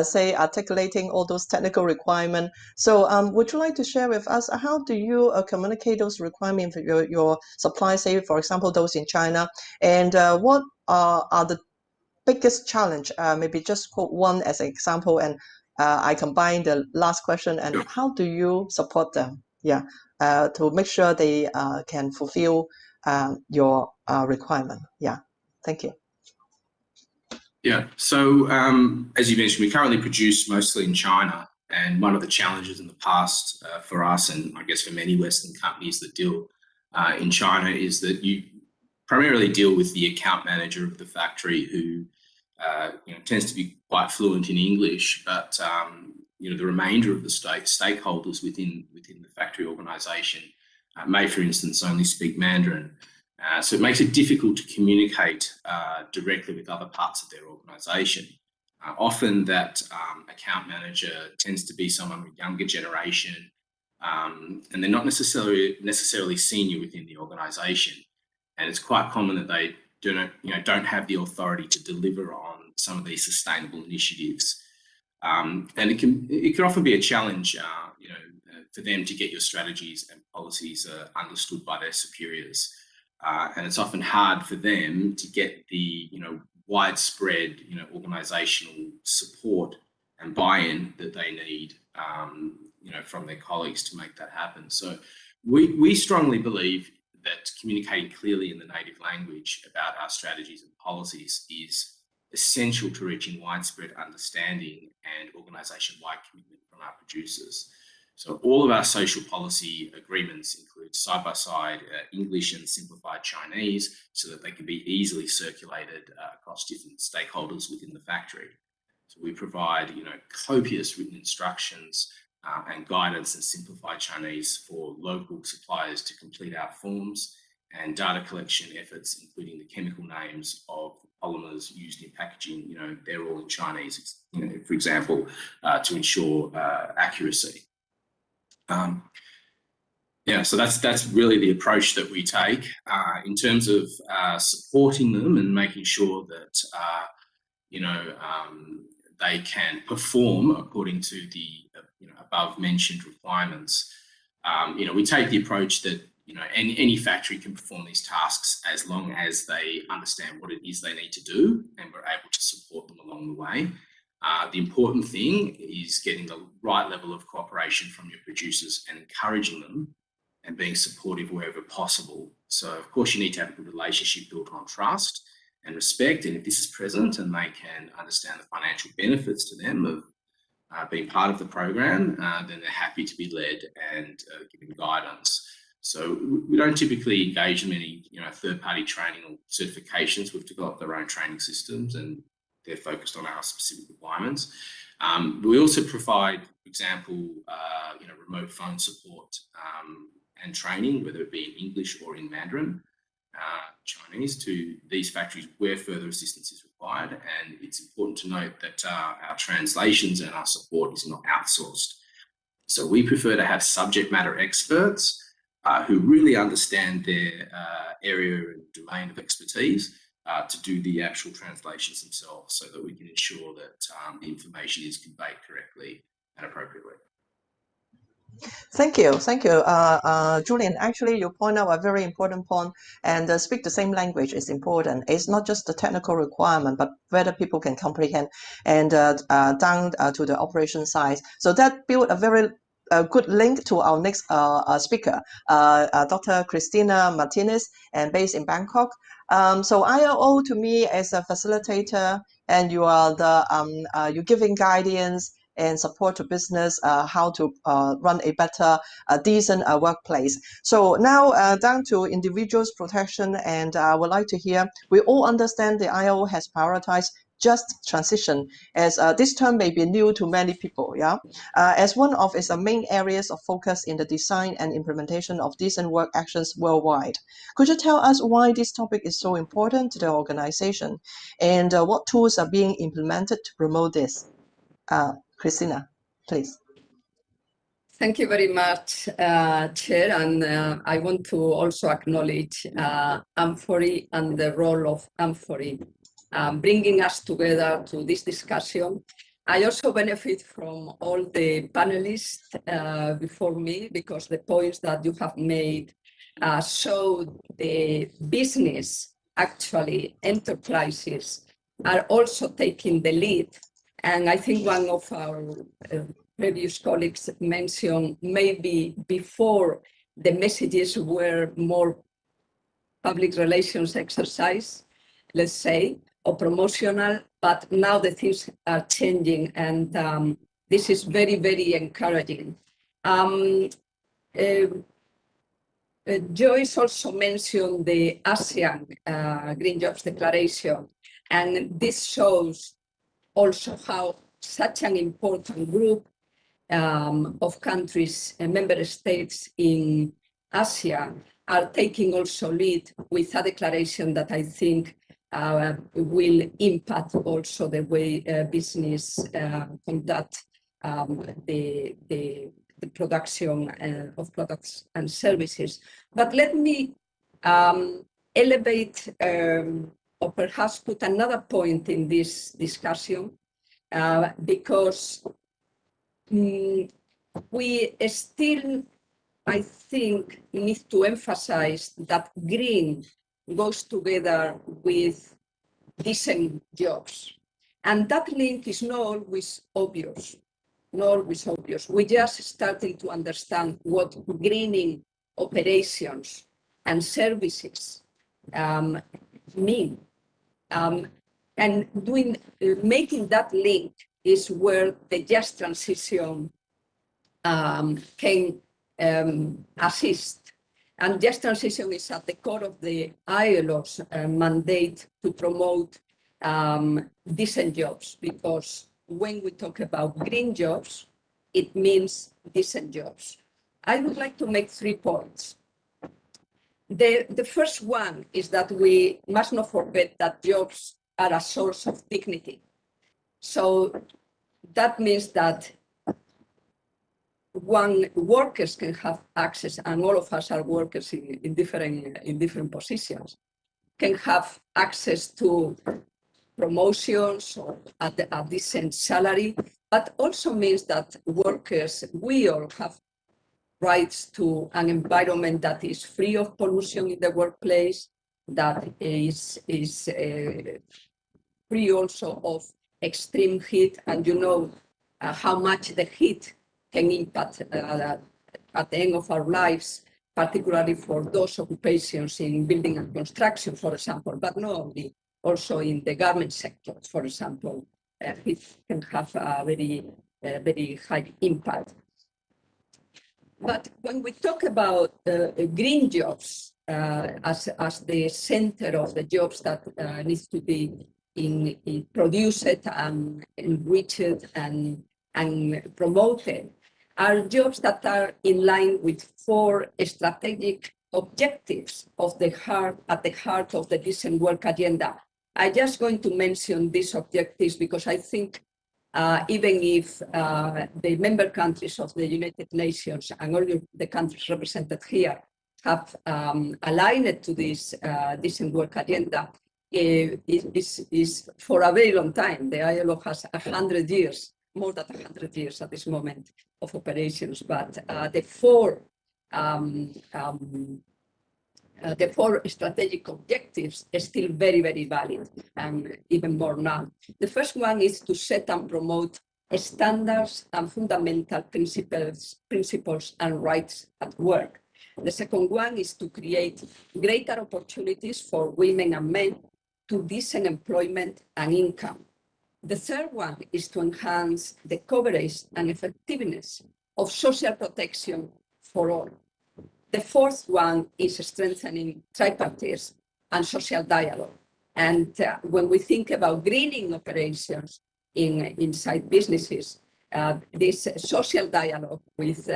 say, articulating all those technical requirements. So would you like to share with us, how do you communicate those requirements with your suppliers, say, for example, those in China? And what are the biggest challenge? Maybe just quote one as an example, and I combine the last question. And how do you support them? Yeah, to make sure they can fulfill your requirement. Yeah, thank you. Yeah, so as you mentioned, we currently produce mostly in China, and one of the challenges in the past for us, and I guess for many Western companies that deal in China, is that you primarily deal with the account manager of the factory who you know, tends to be quite fluent in English, but you know, the remainder of the stakeholders within the factory organisation may, for instance, only speak Mandarin. So it makes it difficult to communicate directly with other parts of their organisation. Often that account manager tends to be someone with younger generation, and they're not necessarily senior within the organisation. And it's quite common that they don't have the authority to deliver on some of these sustainable initiatives. And it can often be a challenge, you know, for them to get your strategies and policies understood by their superiors. And it's often hard for them to get the, you know, widespread, you know, organisational support and buy-in that they need, you know, from their colleagues to make that happen. So we strongly believe that communicating clearly in the native language about our strategies and policies is essential to reaching widespread understanding and organisation-wide commitment from our producers. So all of our social policy agreements include side-by-side English and simplified Chinese so that they can be easily circulated across different stakeholders within the factory. So we provide, copious written instructions and guidance and simplified Chinese for local suppliers to complete our forms and data collection efforts, including the chemical names of polymers used in packaging. They're all in Chinese, for example, to ensure accuracy. So that's really the approach that we take in terms of supporting them and making sure that they can perform according to the above mentioned requirements. We take the approach that any factory can perform these tasks as long as they understand what it is they need to do, and we're able to support them along the way. The important thing is getting the right level of cooperation from your producers and encouraging them and being supportive wherever possible. So, of course, you need to have a good relationship built on trust and respect. And if this is present and they can understand the financial benefits to them of being part of the program, then they're happy to be led and given guidance. So we don't typically engage in any third-party training or certifications. We've developed our own training systems and they're focused on our specific requirements. We also provide, for example, remote phone support and training, whether it be in English or in Mandarin Chinese, to these factories where further assistance is required. And it's important to note that our translations and our support is not outsourced. So we prefer to have subject matter experts who really understand their area and domain of expertise to do the actual translations themselves, so that we can ensure that the information is conveyed correctly and appropriately. Thank you, Julian. Actually, you point out a very important point, and speak the same language is important. It's not just the technical requirement, but whether people can comprehend and down to the operation side. So that built a very good link to our next speaker, Dr. Cristina Martinez, and based in Bangkok. So ILO to me is a facilitator, and you are the you're giving guidance and support to business how to run a better, decent workplace. So now down to individuals' protection, and I would like to hear, we all understand the ILO has prioritized just transition, as this term may be new to many people, as one of its main areas of focus in the design and implementation of decent work actions worldwide. Could you tell us why this topic is so important to the organization, and what tools are being implemented to promote this? Cristina, please. Thank you very much, Chair, and I want to also acknowledge AMFORI and the role of AMFORI bringing us together to this discussion. I also benefit from all the panelists before me, because the points that you have made show the business, actually enterprises, are also taking the lead. And I think one of our previous colleagues mentioned maybe before the messages were more public relations exercise, let's say, or promotional, but now the things are changing, and this is very, very encouraging. Joyce also mentioned the ASEAN Green Jobs Declaration, and this shows also how such an important group of countries and member states in Asia are taking also lead with a declaration that I think will impact also the way business conduct the production of products and services. But let me elevate or perhaps put another point in this discussion, because we still, I think, need to emphasize that green goes together with decent jobs. And that link is not always obvious, We just starting to understand what greening operations and services mean. And making that link is where the just transition can assist. And just transition is at the core of the ILO's mandate to promote decent jobs, because when we talk about green jobs, it means decent jobs. I would like to make 3 points. The first one is that we must not forget that jobs are a source of dignity. So that means that workers can have access, and all of us are workers in different positions, can have access to promotions or a decent salary, but also means that workers, we all have rights to an environment that is free of pollution in the workplace, that is free also of extreme heat, and you know how much the heat can impact at the end of our lives, particularly for those occupations in building and construction, for example, but not only, also in the garment sector, for example, it can have a very high impact. But when we talk about green jobs as the center of the jobs that needs to be produced and enriched and promoted, are jobs that are in line with 4 strategic objectives at the heart of the decent work agenda. I'm just going to mention these objectives because I think even if the member countries of the United Nations and all the countries represented here have aligned to this decent work agenda, is for a very long time. The ILO has 100 years, more than 100 years at this moment of operations, but the 4 strategic objectives are still very, very valid, and even more now. The first one is to set and promote standards and fundamental principles and rights at work. The second one is to create greater opportunities for women and men to decent employment and income. The third one is to enhance the coverage and effectiveness of social protection for all. The fourth one is strengthening tripartite and social dialogue. And when we think about greening operations inside businesses, this social dialogue with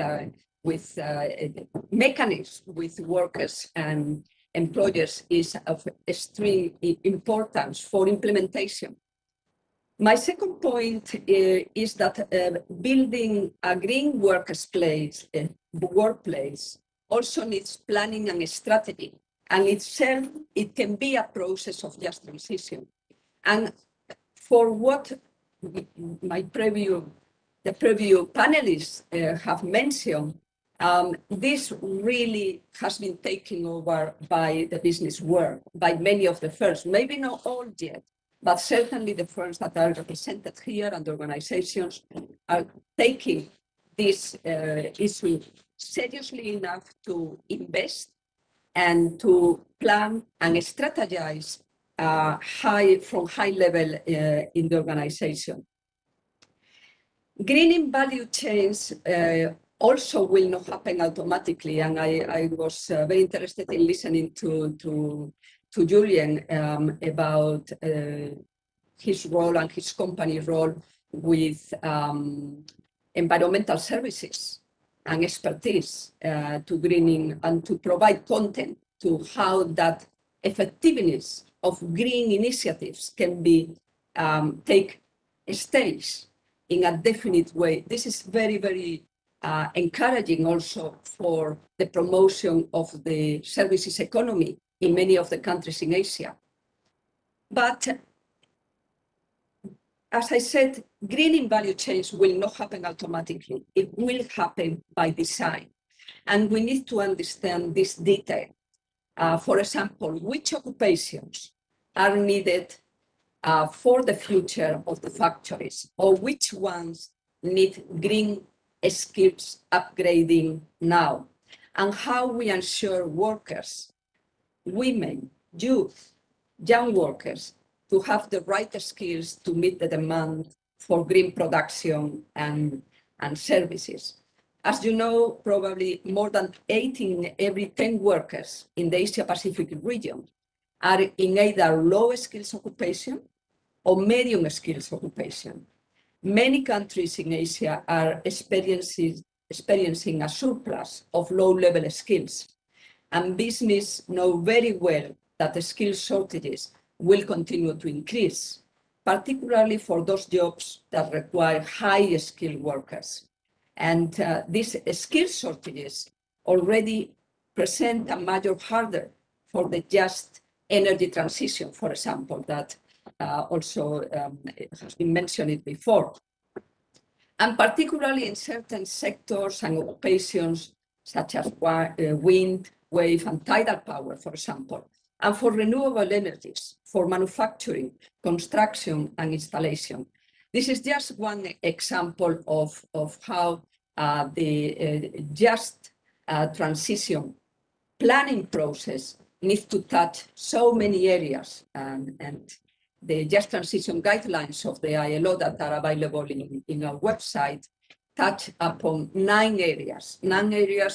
mechanisms with workers and employers is of extreme importance for implementation. My second point is that building a green workplace also needs planning and strategy, and itself it can be a process of just transition. And for what the previous panelists have mentioned, this really has been taken over by the business world, by many of the firms, maybe not all yet, but certainly the firms that are represented here and the organizations are taking this issue seriously enough to invest and to plan and strategize from high level in the organization. Greening value chains also will not happen automatically, and I was very interested in listening to Julian about his role and his company's role with environmental services and expertise to greening, and to provide content to how that effectiveness of green initiatives can be take stage in a definite way. This is very, very encouraging also for the promotion of the services economy in many of the countries in Asia. But as I said, greening value chains will not happen automatically. It will happen by design. And we need to understand this detail. For example, which occupations are needed for the future of the factories, or which ones need green skills upgrading now, and how we ensure workers, women, youth, young workers, to have the right skills to meet the demand for green production and services. As you know, probably more than 8 in every 10 workers in the Asia-Pacific region are in either low skills occupation or medium skills occupation. Many countries in Asia are experiencing a surplus of low-level skills, and business know very well that the skill shortages will continue to increase, particularly for those jobs that require high-skilled workers. And these skill shortages already present a major hurdle for the just energy transition, for example, that also has been mentioned before. And particularly in certain sectors and occupations, such as wind, wave, and tidal power, for example, and for renewable energies, for manufacturing, construction, and installation. This is just one example of how the just transition planning process needs to touch so many areas, and the just transition guidelines of the ILO that are available in our website touch upon 9 areas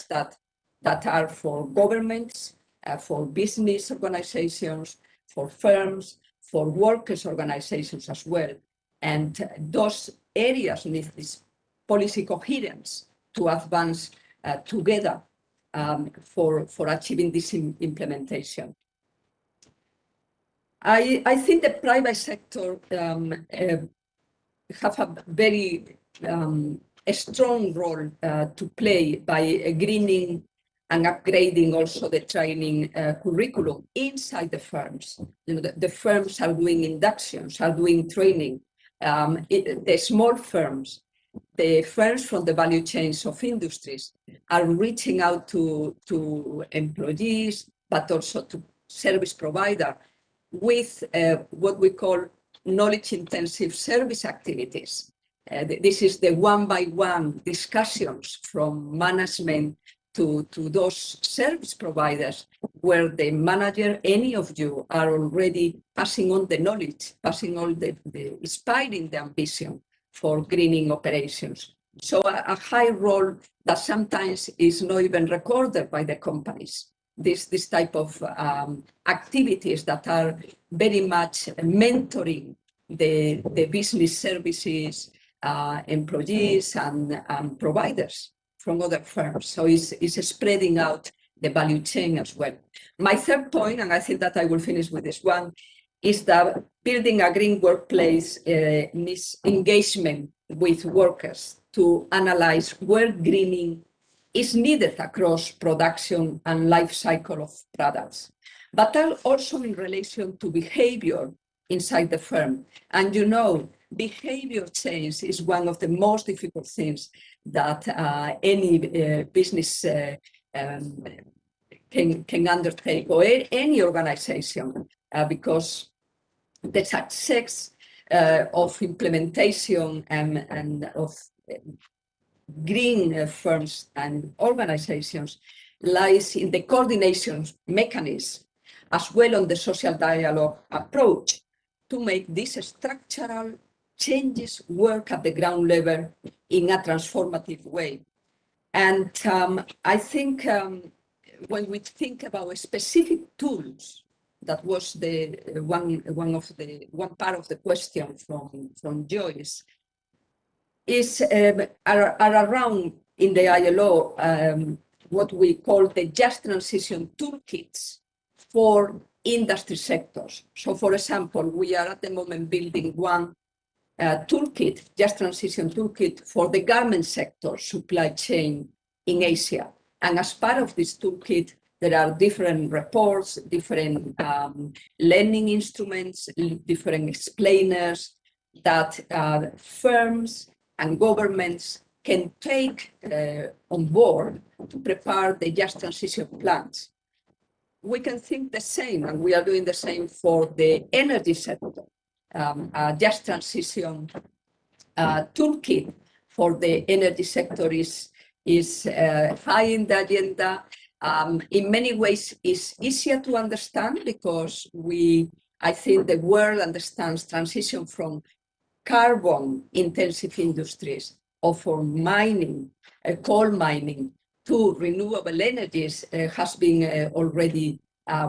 that are for governments, for business organizations, for firms, for workers' organizations as well. And those areas need this policy coherence to advance together for achieving this implementation. I think the private sector have a very strong role to play by greening and upgrading also the training curriculum inside the firms. You know, the firms are doing inductions, are doing training. The small firms, the firms from the value chains of industries are reaching out to employees, but also to service providers with what we call knowledge-intensive service activities. This is the one-by-one discussions from management to those service providers, where the manager, any of you, are already passing on the knowledge, passing on the inspiring the ambition for greening operations. So a high role that sometimes is not even recorded by the companies. This type of activities that are very much mentoring the business services, employees and providers from other firms. So it's spreading out the value chain as well. My third point, and I think that I will finish with this one, is that building a green workplace needs engagement with workers to analyze where greening is needed across production and life cycle of products, but also in relation to behavior inside the firm. And you know, behavior change is one of the most difficult things that any business can undertake, or any organization, because the success of implementation and of green firms and organizations lies in the coordination mechanism, as well on the social dialogue approach, to make these structural changes work at the ground level in a transformative way. And I think when we think about specific tools, that was the one part of the question from Joyce, is are around in the ILO what we call the just transition toolkits for industry sectors. So, for example, we are at the moment building one toolkit, just transition toolkit for the garment sector supply chain in Asia. And as part of this toolkit, there are different reports, different learning instruments, different explainers that firms and governments can take on board to prepare the just transition plans. We can think the same, and we are doing the same for the energy sector. Just transition toolkit for the energy sector is high in the agenda. In many ways, it's easier to understand because I think the world understands transition from carbon-intensive industries or from mining, coal mining, to renewable energies has been already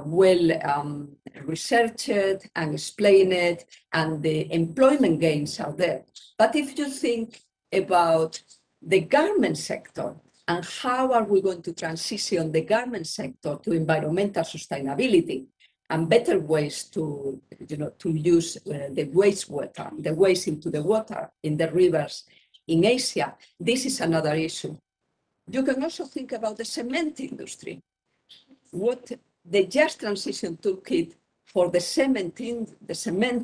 well researched and explained, and the employment gains are there. But if you think about the garment sector and how are we going to transition the garment sector to environmental sustainability and better ways to, to use the wastewater, the waste into the water in the rivers in Asia, this is another issue. You can also think about the cement industry. What the Just Transition Toolkit for the cement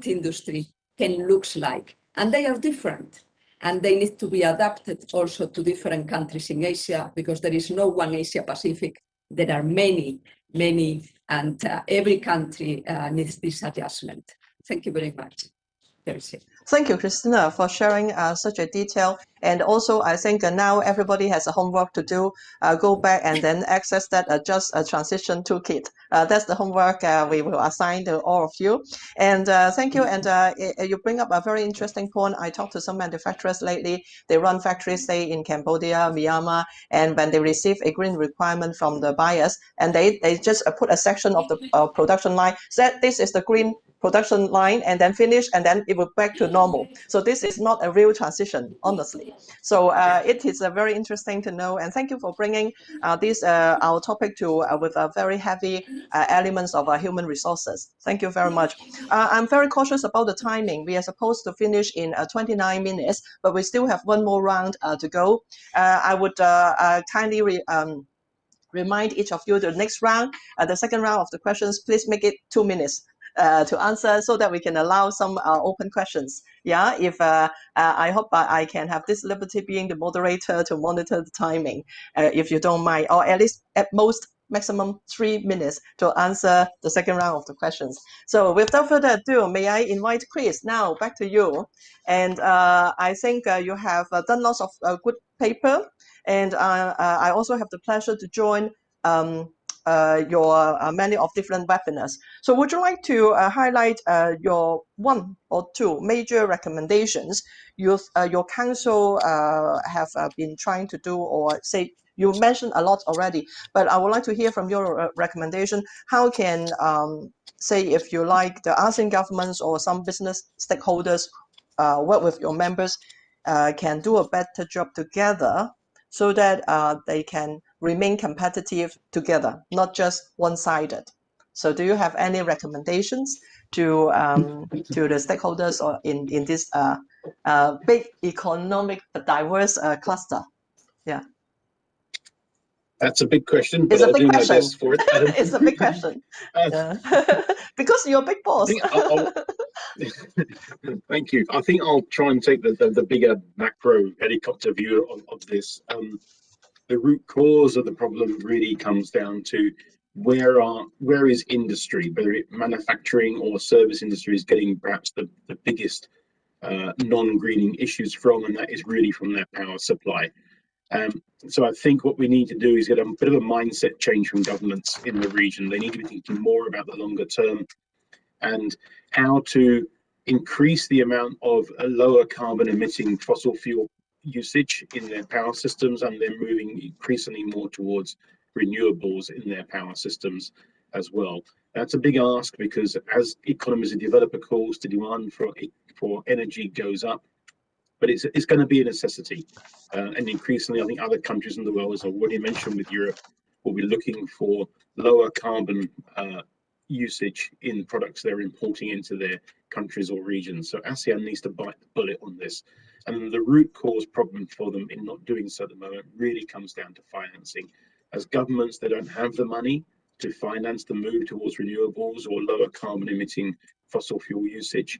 industry can look like. And they are different. And they need to be adapted also to different countries in Asia, because there is no one Asia Pacific. There are many, and every country needs this adjustment. Thank you very much. Thank you, Christina, for sharing such a detail. And also, I think now everybody has a homework to do. Go back and then access that Just Transition Toolkit. That's the homework we will assign to all of you. And thank you. And you bring up a very interesting point. I talked to some manufacturers lately. They run factories, say, in Cambodia, Myanmar, and when they receive a green requirement from the buyers, and they just put a section of the production line, said this is the green production line, and then finish, and then it will back to normal. So this is not a real transition, honestly. So it is very interesting to know, and thank you for bringing this our topic to with very heavy elements of human resources. Thank you very much. I'm very cautious about the timing. We are supposed to finish in 29 minutes, but we still have one more round to go. I would kindly remind each of you the next round, the second round of the questions, please make it 2 minutes to answer, so that we can allow some open questions. Yeah, if I hope I can have this liberty being the moderator to monitor the timing, if you don't mind, or at least at most maximum 3 minutes to answer the second round of the questions. So without further ado, may I invite Chris now back to you. And I think you have done lots of good paper, and I also have the pleasure to join your many of different webinars. So would you like to highlight your 1 or 2 major recommendations your council have been trying to do, or say, you mentioned a lot already, but I would like to hear from your recommendation. How can, say, if you like, the ASEAN governments or some business stakeholders work with your members, can do a better job together, so that they can remain competitive together, not just one-sided. So do you have any recommendations to the stakeholders or in this big economic but diverse cluster? Yeah. That's a big question. It's a big do my question. best for it. It's a big question. Because you're a big boss. Thank you. I think I'll try and take the bigger macro helicopter view of this. The root cause of the problem really comes down to where is industry, whether it manufacturing or service industry, is getting perhaps the biggest non-greening issues from, and that is really from their power supply. So I think what we need to do is get a bit of a mindset change from governments in the region. They need to be thinking more about the longer term and how to increase the amount of lower carbon emitting fossil fuel usage in their power systems, and they're moving increasingly more towards renewables in their power systems as well. That's a big ask, because as economies of developer calls, the demand for energy goes up, but it's going to be a necessity. And increasingly, I think other countries in the world, as I already mentioned with Europe, will be looking for lower carbon usage in products they're importing into their countries or regions. So ASEAN needs to bite the bullet on this. And the root cause problem for them in not doing so at the moment really comes down to financing. As governments, they don't have the money to finance the move towards renewables or lower carbon emitting fossil fuel usage.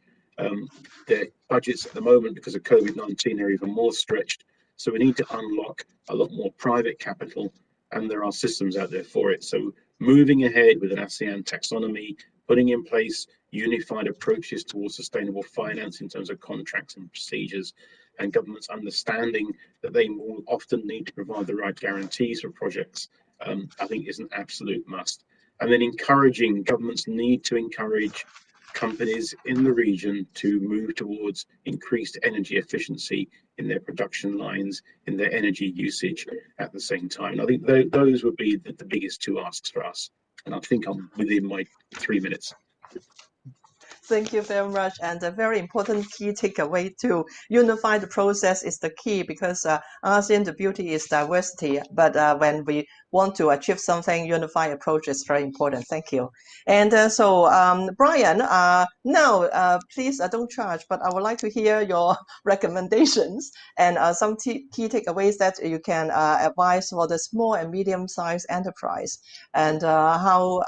Their budgets at the moment, because of COVID-19, are even more stretched. So we need to unlock a lot more private capital, and there are systems out there for it. So moving ahead with an ASEAN taxonomy, putting in place unified approaches towards sustainable finance in terms of contracts and procedures, and governments understanding that they will often need to provide the right guarantees for projects, I think is an absolute must. And then governments need to encourage companies in the region to move towards increased energy efficiency in their production lines, in their energy usage at the same time. I think those would be the biggest 2 asks for us. And I think I'm within my 3 minutes. Thank you very much. And a very important key takeaway to unify the process is the key, because ASEAN, the beauty is diversity. But when we want to achieve something, unified approach is very important. Thank you. And so, Brian, now, please don't charge, but I would like to hear your recommendations and some key takeaways that you can advise for the small and medium-sized enterprise, and how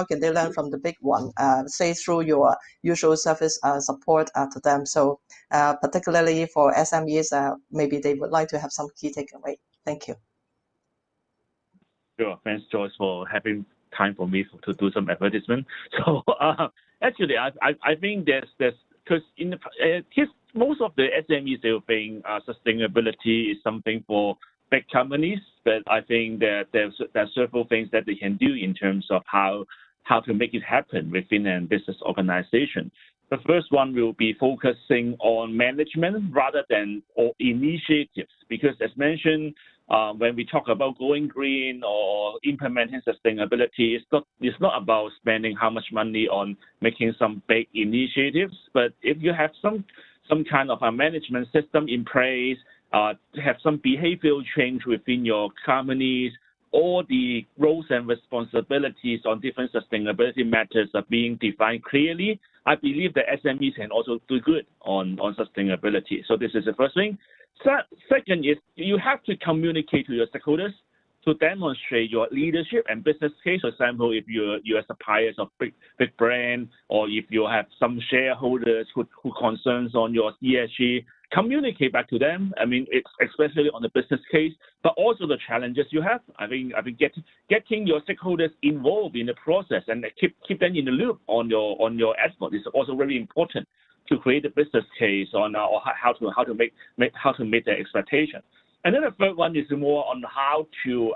can they learn from the big one, say through your usual service support to them. So particularly for SMEs, maybe they would like to have some key takeaway. Thank you. Sure. Thanks, Joyce, for having time for me to do some advertisement. So actually, I think there's because in the most of the SMEs, they will think sustainability is something for big companies, but I think that there's several things that they can do in terms of how to make it happen within a business organization. The first one will be focusing on management rather than initiatives, because as mentioned, when we talk about going green or implementing sustainability, it's not about spending how much money on making some big initiatives, but if you have some kind of a management system in place, have some behavioral change within your companies, all the roles and responsibilities on different sustainability matters are being defined clearly, I believe that SMEs can also do good on sustainability. So this is the first thing. Second is you have to communicate to your stakeholders to demonstrate your leadership and business case. For example, if you're suppliers of big brand, or if you have some shareholders who concerns on your ESG, communicate back to them. I mean, it's especially on the business case, but also the challenges you have. I think getting your stakeholders involved in the process and keep them in the loop on your effort is also very important to create a business case on how to meet their expectation. And then the third one is more on how to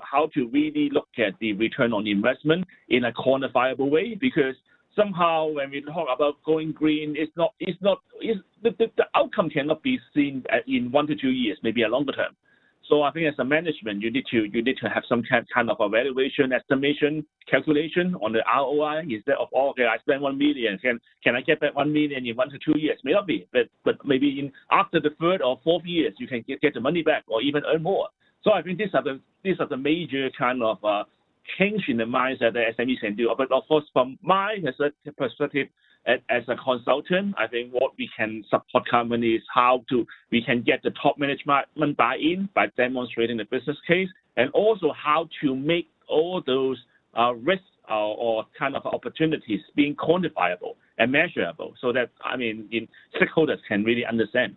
really look at the return on investment in a quantifiable way, because somehow when we talk about going green, the outcome cannot be seen in 1 to 2 years, maybe a longer term. So I think as a management, you need to have some kind of evaluation, estimation, calculation on the ROI. Instead of okay, I spent 1 million, can I get back 1 million in 1 to 2 years? May not be, but maybe after the third or fourth years, you can get the money back or even earn more. So I think these are the major kind of change in the mindset that SMEs can do. But of course, from my perspective, as a consultant, I think what we can support companies, we can get the top management buy-in by demonstrating the business case, and also how to make all those risks or kind of opportunities being quantifiable and measurable, so that stakeholders can really understand.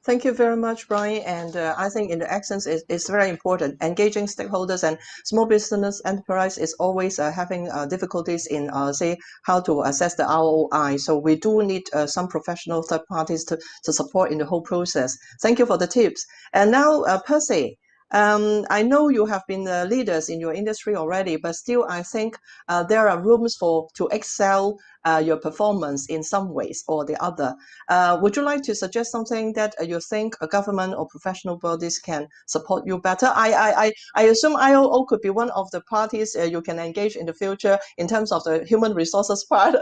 Thank you very much, Brian. And I think in the accents is very important. Engaging stakeholders and small business enterprise is always having difficulties in say how to assess the ROI. So we do need some professional third parties to support in the whole process. Thank you for the tips. And now, Percy, I know you have been leaders in your industry already, but still I think there are rooms to excel your performance in some ways or the other. Would you like to suggest something that you think a government or professional bodies can support you better? I assume IOO could be one of the parties you can engage in the future in terms of the human resources part.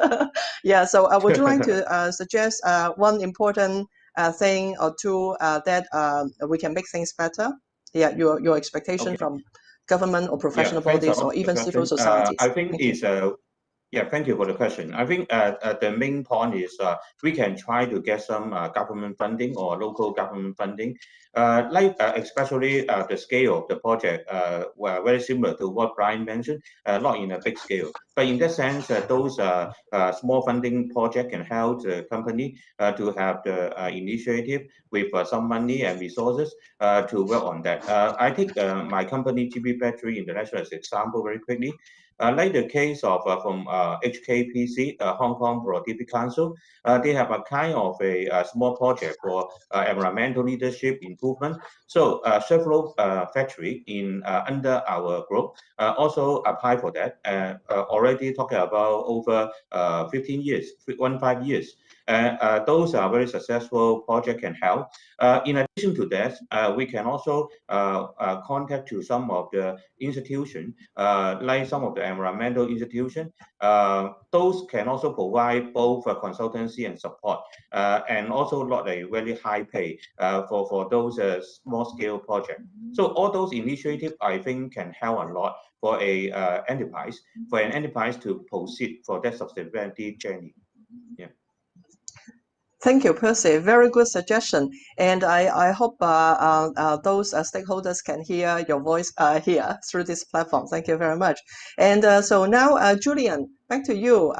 Yeah, so would you like to suggest one important thing or two that we can make things better? Yeah, your expectation from government or professional bodies or even civil societies. I think thank you for the question. I think the main point is we can try to get some government funding or local government funding, especially the scale of the project were very similar to what Brian mentioned, not in a big scale. But in that sense, those small funding project can help the company to have the initiative with some money and resources to work on that. I take my company, GB Battery International, as an example very quickly. Like the case of from HKPC, Hong Kong Productivity Council, they have a kind of a small project for environmental leadership improvement. So several factory in under our group also apply for that. Already talking about over 15 years. Those are very successful projects can help. In addition to that, we can also contact to some of the institutions, like some of the environmental institutions. Those can also provide both consultancy and support, and also not a very high pay for those small scale projects. So all those initiatives, I think, can help a lot for a enterprise, to proceed for that sustainability journey. Yeah. Thank you, Percy. Very good suggestion. And I hope those stakeholders can hear your voice here through this platform. Thank you very much. And so now, Julian, back to you.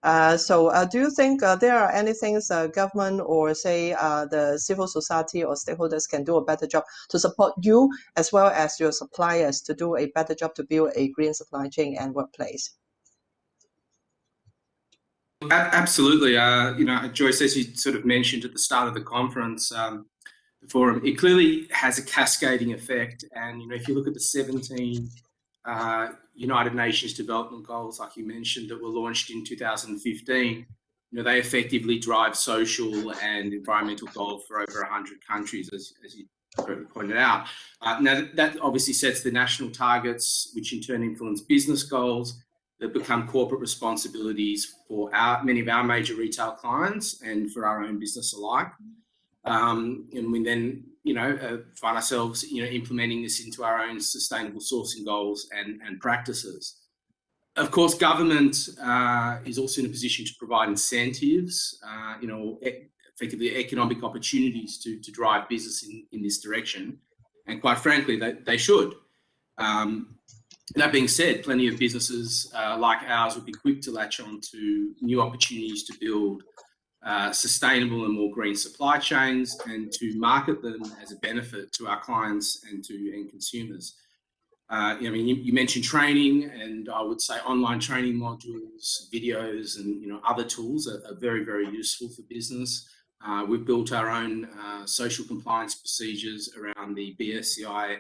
Do you think there are any things government or say the civil society or stakeholders can do a better job to support you as well as your suppliers to do a better job to build a green supply chain and workplace? Absolutely. Joyce, as you sort of mentioned at the start of the conference, the forum, it clearly has a cascading effect. And, if you look at the 17 United Nations Development Goals, like you mentioned, that were launched in 2015, they effectively drive social and environmental goals for over 100 countries, as you pointed out. Now, that obviously sets the national targets, which in turn influence business goals that become corporate responsibilities for many of our major retail clients and for our own business alike. And we then, find ourselves, implementing this into our own sustainable sourcing goals and practices. Of course, government is also in a position to provide incentives, effectively economic opportunities to drive business in this direction. And quite frankly, they should. That being said, plenty of businesses like ours would be quick to latch on to new opportunities to build sustainable and more green supply chains and to market them as a benefit to our clients and to end consumers. You mentioned training, and I would say online training modules, videos, and other tools are very, very useful for business. We've built our own social compliance procedures around the BSCI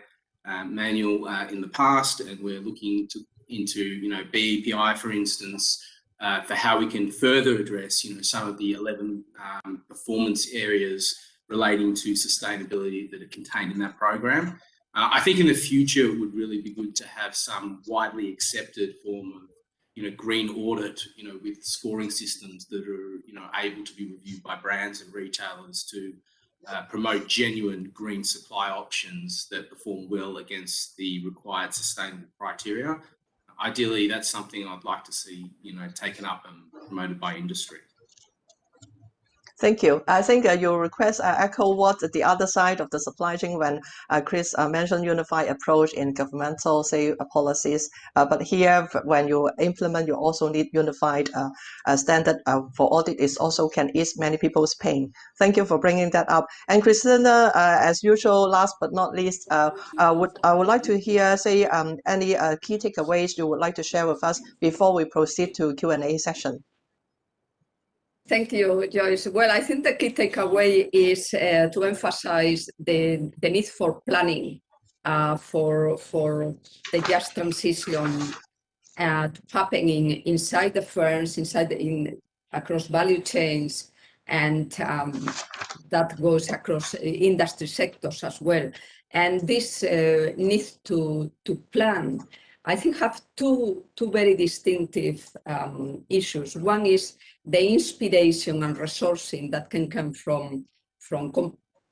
manual in the past, and we're looking into BEPI, for instance, for how we can further address some of the 11 performance areas relating to sustainability that are contained in that program. I think in the future it would really be good to have some widely accepted form of green audit, with scoring systems that are able to be reviewed by brands and retailers to promote genuine green supply options that perform well against the required sustainable criteria. Ideally, that's something I'd like to see, taken up and promoted by industry. Thank you. I think your request echo what the other side of the supply chain when Chris mentioned unified approach in governmental, say, policies. But here, when you implement, you also need unified standard for audit. It also can ease many people's pain. Thank you for bringing that up. And Christina, as usual, last but not least, I would like to hear, say, any key takeaways you would like to share with us before we proceed to Q&A session. Thank you, Joyce. Well, I think the key takeaway is to emphasize the need for planning for the just transition happening inside the firms, across value chains, and that goes across industry sectors as well. And this need to plan, I think, have two very distinctive issues. One is the inspiration and resourcing that can come from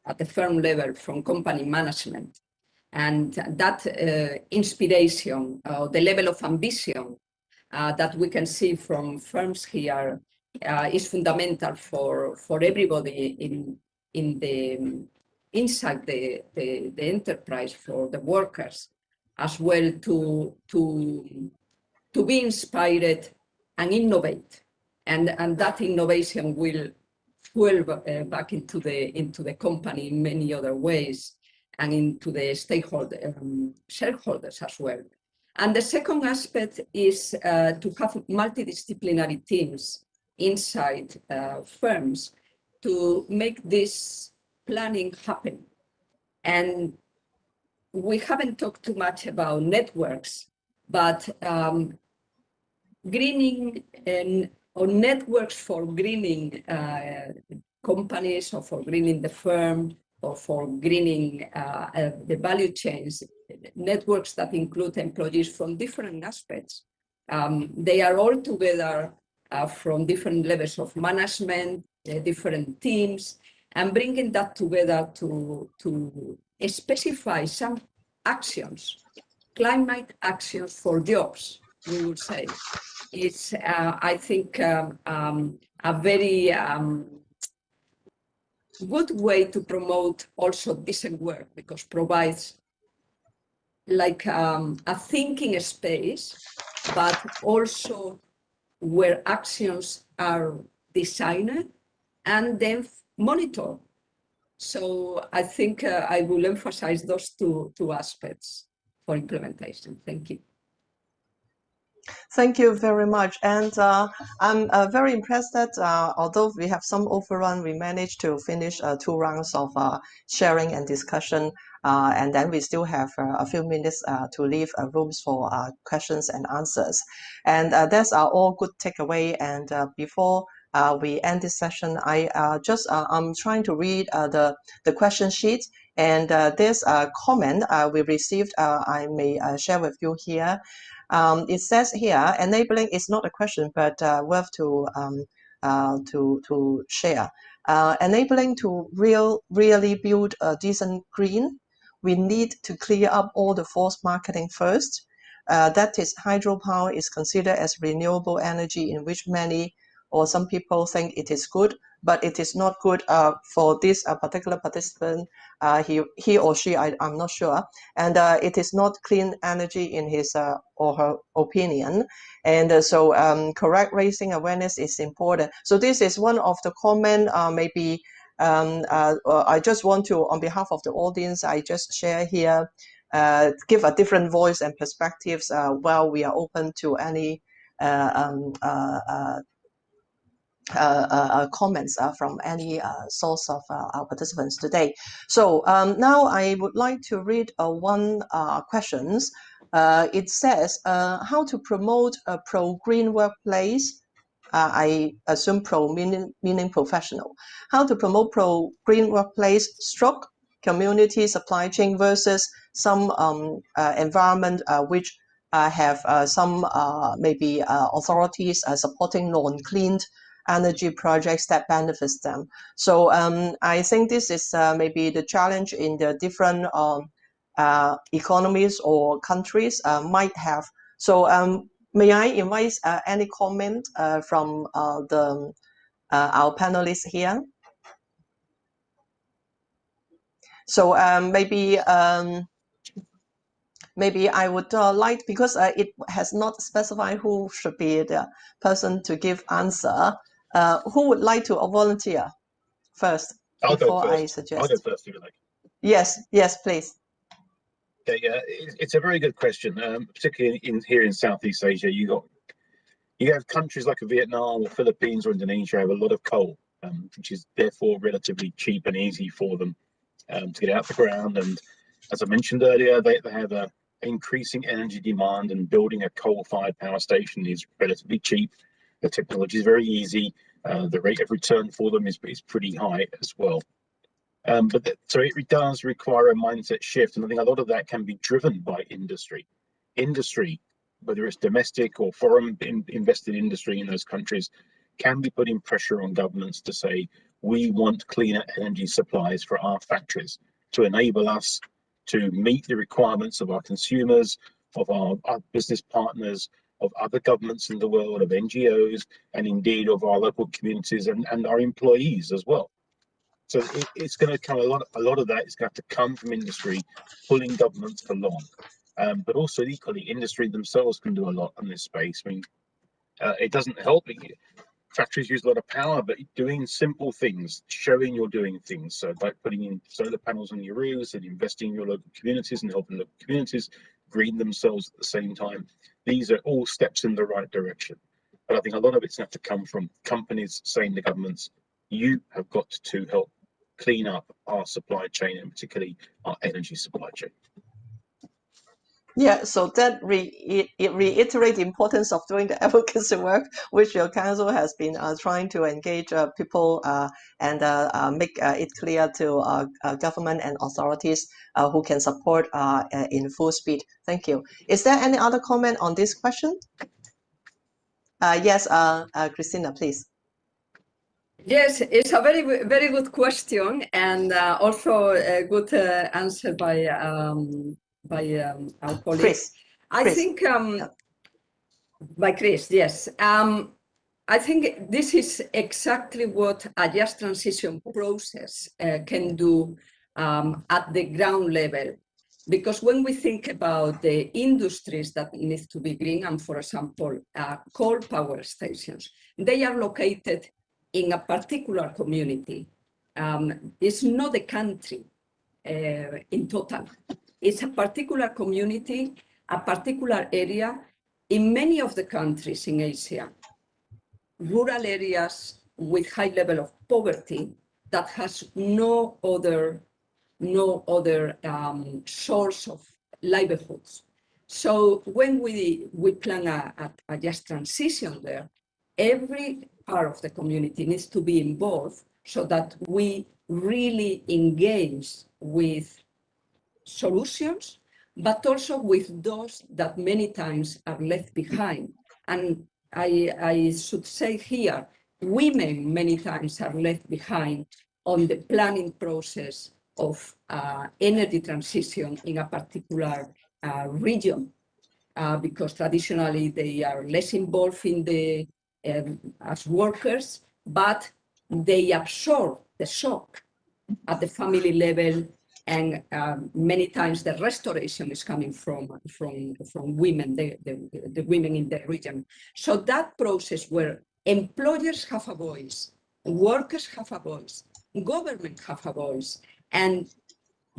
at the firm level, from company management. And that inspiration, the level of ambition that we can see from firms here is fundamental for everybody inside the enterprise, for the workers as well, to be inspired and innovate. And that innovation will fuel back into the company in many other ways, and into the shareholders as well. And the second aspect is to have multidisciplinary teams inside firms to make this planning happen. And we haven't talked too much about networks, but greening or networks for greening companies, or for greening the firm, or for greening the value chains, networks that include employees from different aspects. They are all together from different levels of management, different teams, and bringing that together to specify some actions, climate actions for jobs, we would say. It's, I think, a very good way to promote also decent work, because provides like a thinking space, but also where actions are designed and then monitored. So I think I will emphasize those two aspects for implementation. Thank you. Thank you very much. And I'm very impressed that although we have some overrun, we managed to finish 2 rounds of sharing and discussion. And then we still have a few minutes to leave rooms for questions and answers. And that's all good takeaway. And before we end this session, I'm trying to read the question sheet. And there's a comment we received. I may share with you here. It says here, enabling is not a question, but worth to share. Enabling to really build a decent green, we need to clear up all the false marketing first. That is, hydropower is considered as renewable energy, in which many or some people think it is good, but it is not good for this particular participant, he or she, I'm not sure, and it is not clean energy in his or her opinion. And so correct raising awareness is important. So this is one of the comment. Maybe I just want to, on behalf of the audience, I just share here, give a different voice and perspectives while we are open to any comments from any source of our participants today. So now I would like to read one questions. It says, how to promote a pro-green workplace? I assume pro meaning professional. How to promote pro-green workplace stroke community supply chain versus some environment which have some maybe authorities supporting non-clean energy projects that benefits them. So I think this is maybe the challenge in the different economies or countries might have. So may I invite any comment from our panelists here? So maybe I would like, because it has not specified who should be the person to give answer. Who would like to volunteer first before I suggest? I'll go first if you like. Yes, please. Okay, it's a very good question, particularly here in Southeast Asia. You have countries like Vietnam or Philippines or Indonesia have a lot of coal, which is therefore relatively cheap and easy for them to get out the ground. And as I mentioned earlier, they have a increasing energy demand, and building a coal-fired power station is relatively cheap. The technology is very easy. The rate of return for them is pretty high as well. So it does require a mindset shift, and I think a lot of that can be driven by industry. Industry, whether it's domestic or foreign invested industry in those countries, can be putting pressure on governments to say, we want cleaner energy supplies for our factories to enable us to meet the requirements of our consumers, of our business partners, of other governments in the world, of NGOs, and indeed of our local communities and our employees as well. So it's going to come a lot of that is going to have to come from industry, pulling governments along. But also equally, industry themselves can do a lot in this space. I mean, it doesn't help. Factories use a lot of power, but doing simple things, showing you're doing things. So like putting in solar panels on your roofs and investing in your local communities and helping local communities green themselves at the same time. These are all steps in the right direction. But I think a lot of it's going to have to come from companies saying to governments, you have got to help clean up our supply chain, and particularly our energy supply chain. Yeah, so that it reiterates the importance of doing the advocacy work, which your council has been trying to engage people and make it clear to government and authorities who can support in full speed. Thank you. Is there any other comment on this question? Yes, Christina, please. Yes, it's a very good question, and also a good answer by our colleague. Chris. I think by Chris, yes. I think this is exactly what a just transition process can do at the ground level. Because when we think about the industries that need to be green, and for example, coal power stations, they are located in a particular community. It's not the country in total. It's a particular community, a particular area. In many of the countries in Asia, rural areas with high level of poverty that has no other source of livelihoods. So when we plan a just transition there, every part of the community needs to be involved so that we really engage with solutions, but also with those that many times are left behind. And I should say here, women many times are left behind on the planning process of energy transition in a particular region, because traditionally they are less involved in the as workers, but they absorb the shock at the family level, and many times the restoration is coming from women, the women in the region. So that process where employers have a voice, workers have a voice, government have a voice, and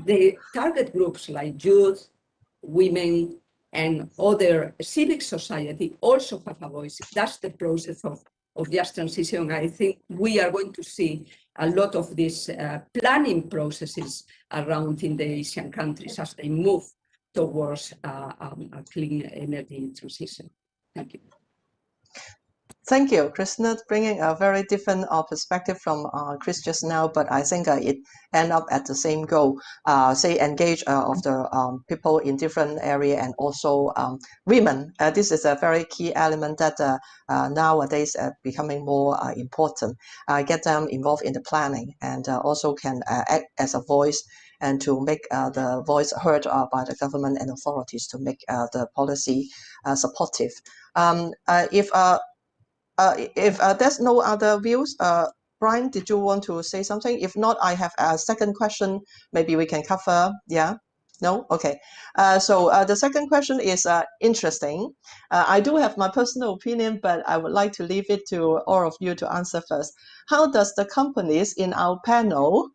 the target groups like youth, women, and other civic society also have a voice. That's the process of just transition. I think we are going to see a lot of these planning processes around in the Asian countries as they move towards a clean energy transition. Thank you. Thank you, Krishna, bringing a very different perspective from Chris just now, but I think it end up at the same goal, say engage of the people in different area and also women. This is a very key element that nowadays becoming more important. Get them involved in the planning and also can act as a voice and to make the voice heard by the government and authorities to make the policy supportive. If there's no other views, Brian, did you want to say something? If not, I have a second question. Maybe we can cover. Yeah? No? Okay. So the second question is interesting. I do have my personal opinion, but I would like to leave it to all of you to answer first. How does the companies in our panel,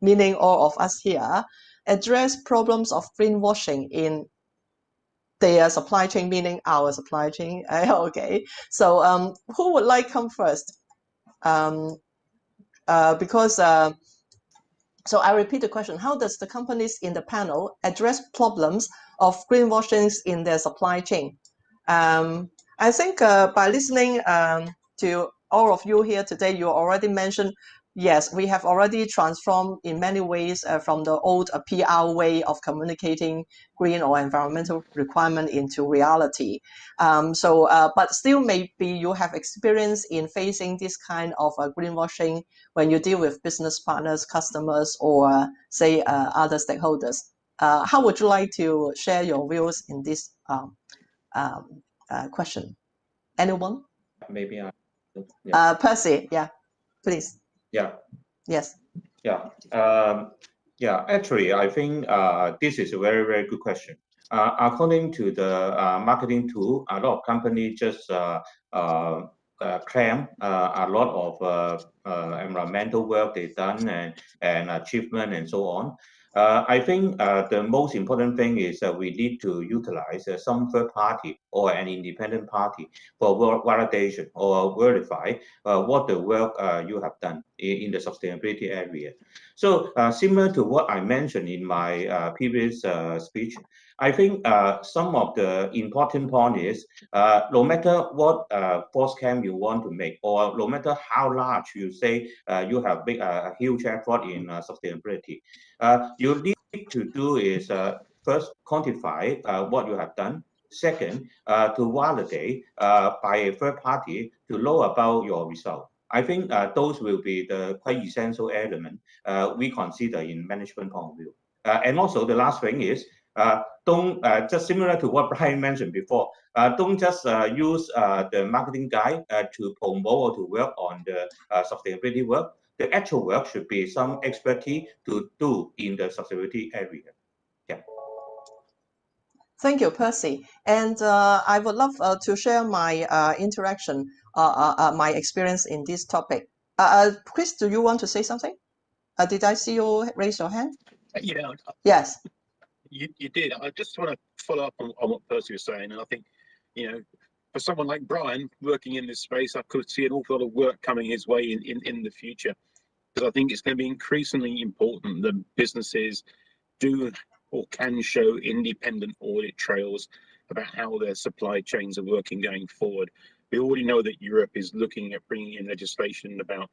meaning all of us here, address problems of greenwashing in their supply chain, meaning our supply chain? Okay, so who would like come first? So I repeat the question: how does the companies in the panel address problems of greenwashing in their supply chain? I think by listening to all of you here today, you already mentioned, yes, we have already transformed in many ways from the old PR way of communicating green or environmental requirement into reality. But still maybe you have experience in facing this kind of greenwashing when you deal with business partners, customers, or say other stakeholders. How would you like to share your views in this question? Anyone? Maybe I. Yeah. Percy, yeah, please. Yeah. Yes. Yeah. Yeah. Actually, I think this is a very, very good question. According to the marketing tool, a lot of companies just claim a lot of environmental work they've done and achievement and so on. I think the most important thing is that we need to utilize some third party or an independent party for validation or verify what the work you have done in the sustainability area. So similar to what I mentioned in my previous speech, I think some of the important point is no matter what force camp you want to make, or no matter how large you say you have a huge effort in sustainability, you need to do is first quantify what you have done. Second, to validate by a third party to know about your result. I think those will be the quite essential element we consider in management point of view. And also the last thing is don't just similar to what Brian mentioned before. Don't just use the marketing guide to promote or to work on the sustainability work. The actual work should be some expertise to do in the sustainability area. Yeah. Thank you, Percy. And I would love to share my interaction, my experience in this topic. Chris, do you want to say something? Did I see you raise your hand? Yeah. Yes. You did. I just want to follow up on what Percy was saying. And I think, for someone like Brian working in this space, I could see an awful lot of work coming his way in the future. Because I think it's going to be increasingly important that businesses do or can show independent audit trails about how their supply chains are working going forward. We already know that Europe is looking at bringing in legislation about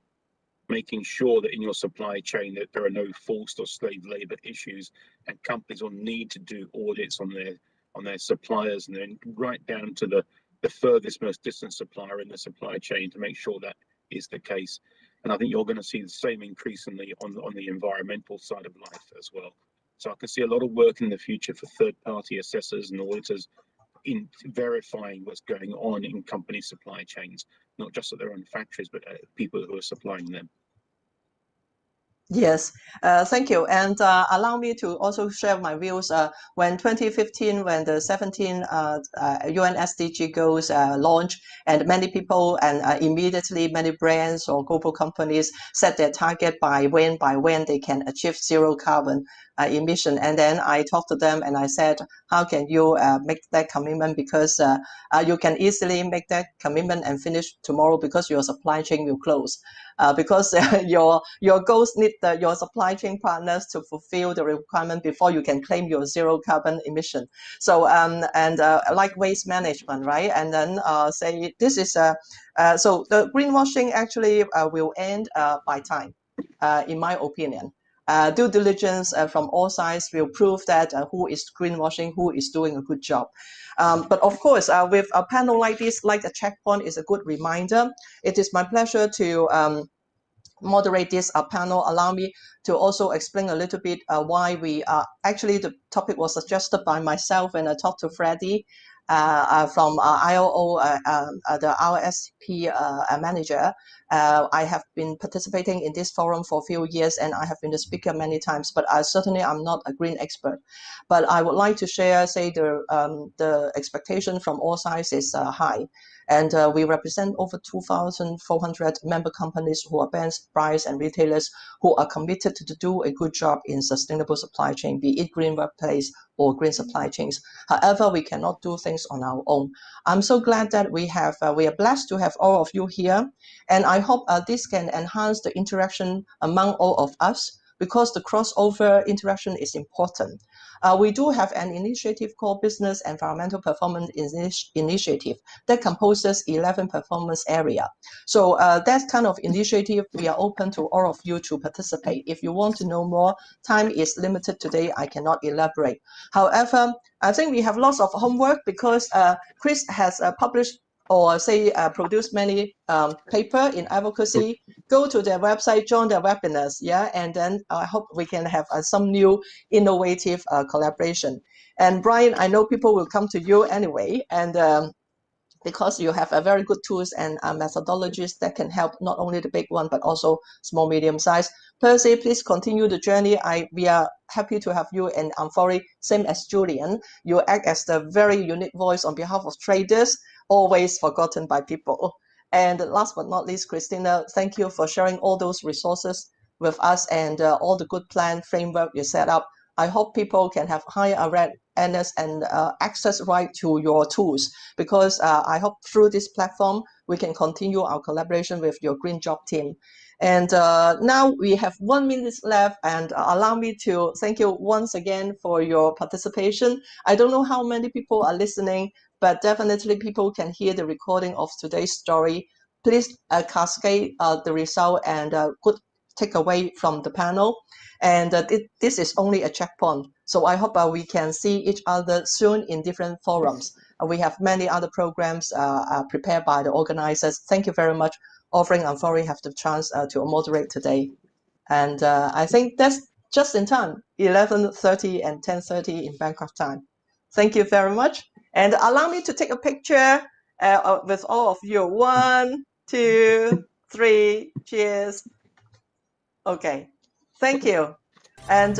making sure that in your supply chain that there are no forced or slave labor issues, and companies will need to do audits on their suppliers, and then right down to the furthest, most distant supplier in the supply chain to make sure that is the case. And I think you're going to see the same increasingly on the environmental side of life as well. So I can see a lot of work in the future for third-party assessors and auditors in verifying what's going on in company supply chains, not just at their own factories, but people who are supplying them. Yes, thank you. And allow me to also share my views. When 2015, when the 17 UN SDG goals launched, and many people and immediately many brands or global companies set their target by when they can achieve zero carbon emission. And then I talked to them and I said, how can you make that commitment? Because you can easily make that commitment and finish tomorrow because your supply chain will close. Because your goals need your supply chain partners to fulfill the requirement before you can claim your zero carbon emission. So like waste management, right? And then say this is so the greenwashing actually will end by time, in my opinion. Due diligence from all sides will prove that who is greenwashing, who is doing a good job. But of course, with a panel like this, like a checkpoint is a good reminder. It is my pleasure to moderate this panel. Allow me to also explain a little bit why we actually the topic was suggested by myself when I talked to Freddie from ILO, the RSP manager. I have been participating in this forum for a few years and I have been the speaker many times, but certainly I'm not a green expert. But I would like to share, say, the expectation from all sides is high. And we represent over 2,400 member companies who are brands, buyers, and retailers who are committed to do a good job in sustainable supply chain, be it green workplace or green supply chains. However, we cannot do things on our own. I'm so glad that we are blessed to have all of you here. And I hope this can enhance the interaction among all of us, because the crossover interaction is important. We do have an initiative called Business Environmental Performance Initiative that composes 11 performance area. So that kind of initiative, we are open to all of you to participate. If you want to know more, time is limited today. I cannot elaborate. However, I think we have lots of homework because Chris has published or say produce many paper in advocacy. Go to their website, join their webinars, yeah, and then I hope we can have some new innovative collaboration. And Brian, I know people will come to you anyway, and because you have a very good tools and methodologies that can help not only the big one, but also small, medium size. Percy, please continue the journey. We are happy to have you in Amfori, same as Julian. You act as the very unique voice on behalf of traders, always forgotten by people. And last but not least, Christina, thank you for sharing all those resources with us and all the good plan framework you set up. I hope people can have higher awareness and access right to your tools, because I hope through this platform, we can continue our collaboration with your Green Job team. And now we have 1 minute left, and allow me to thank you once again for your participation. I don't know how many people are listening, but definitely people can hear the recording of today's story. Please cascade the result and good takeaway from the panel. And this is only a checkpoint. So I hope we can see each other soon in different forums. We have many other programs prepared by the organizers. Thank you very much, offering Amfori have the chance to moderate today. And I think that's just in time, 11:30 and 10:30 in Bangkok time. Thank you very much. And allow me to take a picture with all of you. 1, 2, 3, cheers. Okay, thank you. And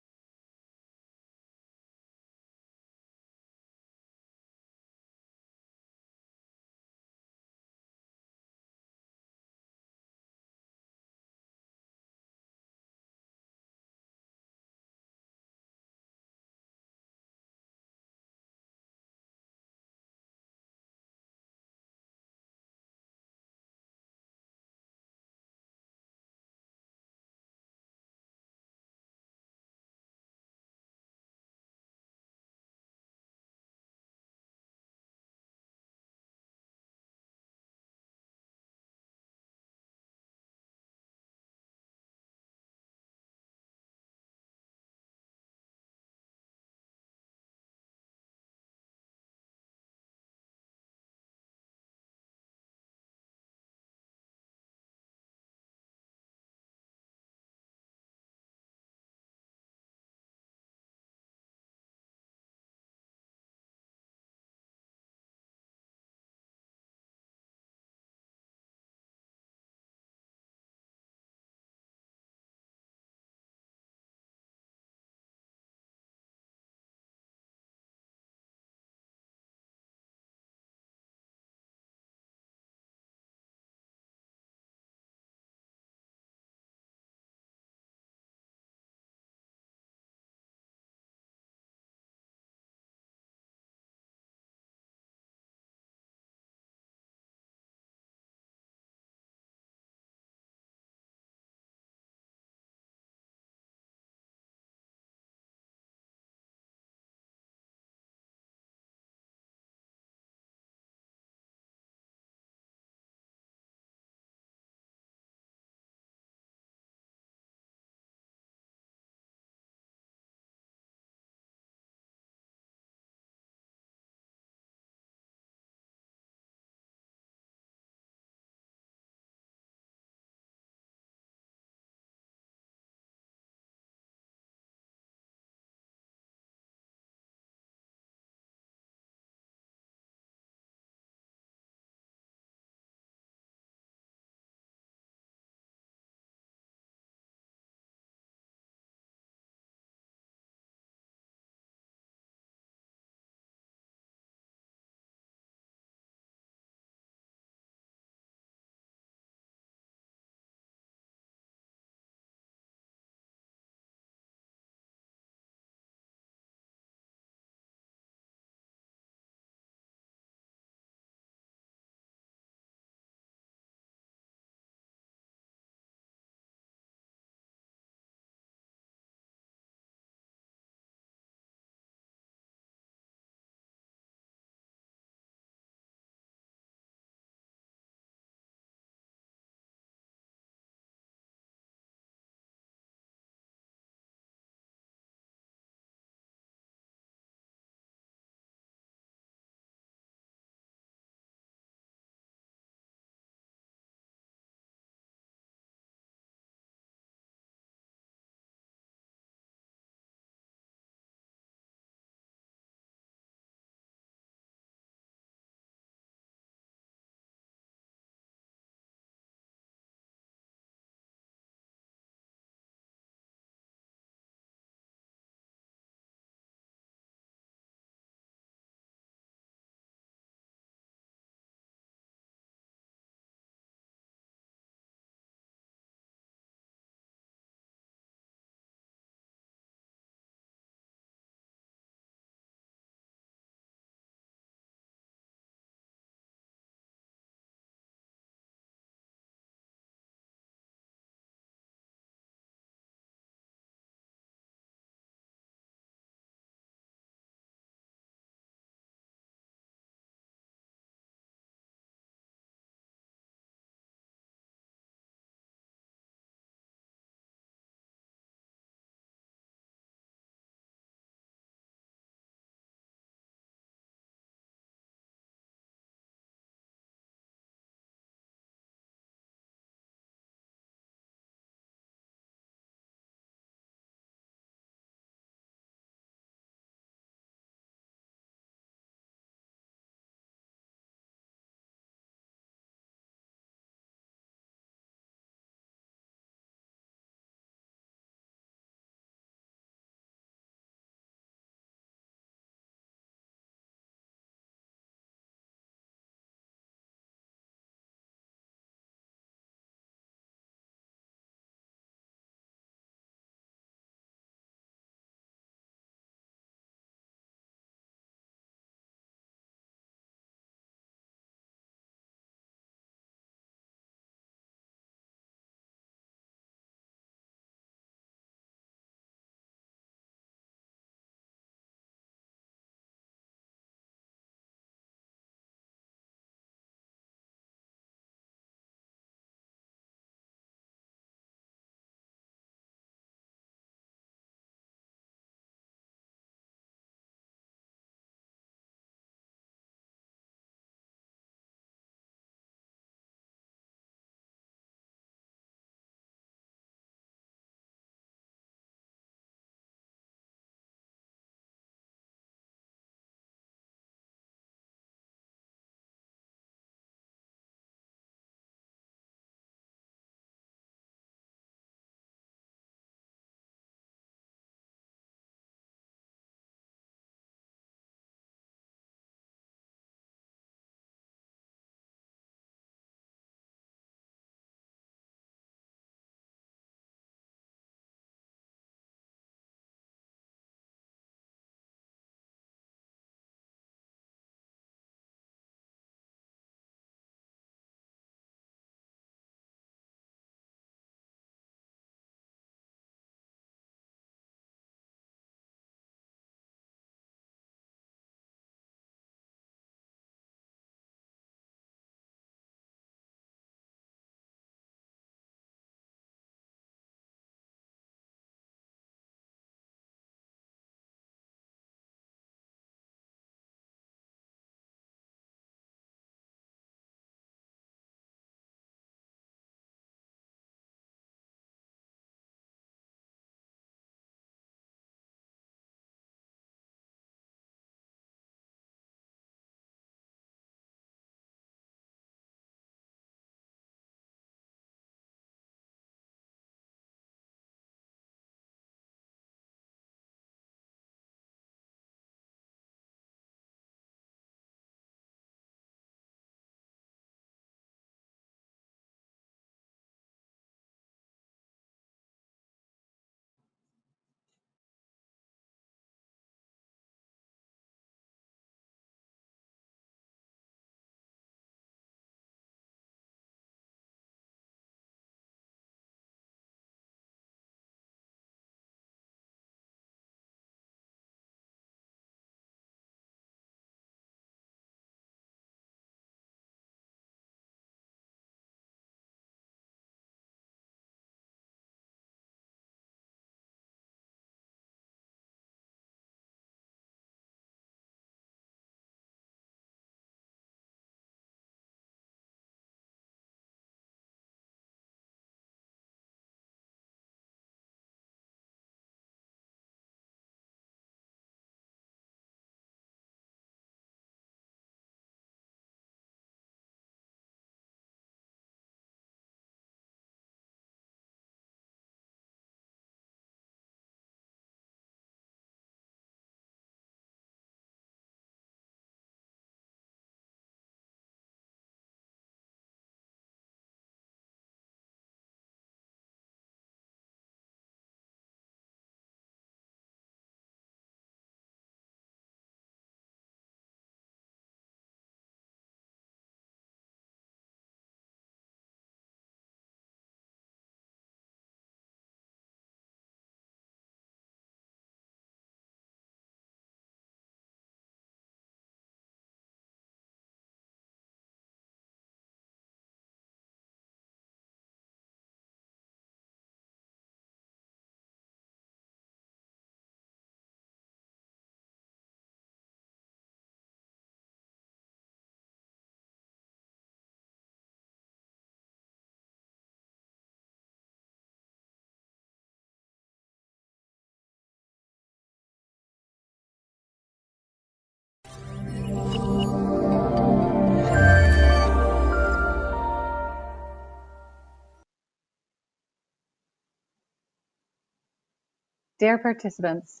Dear participants,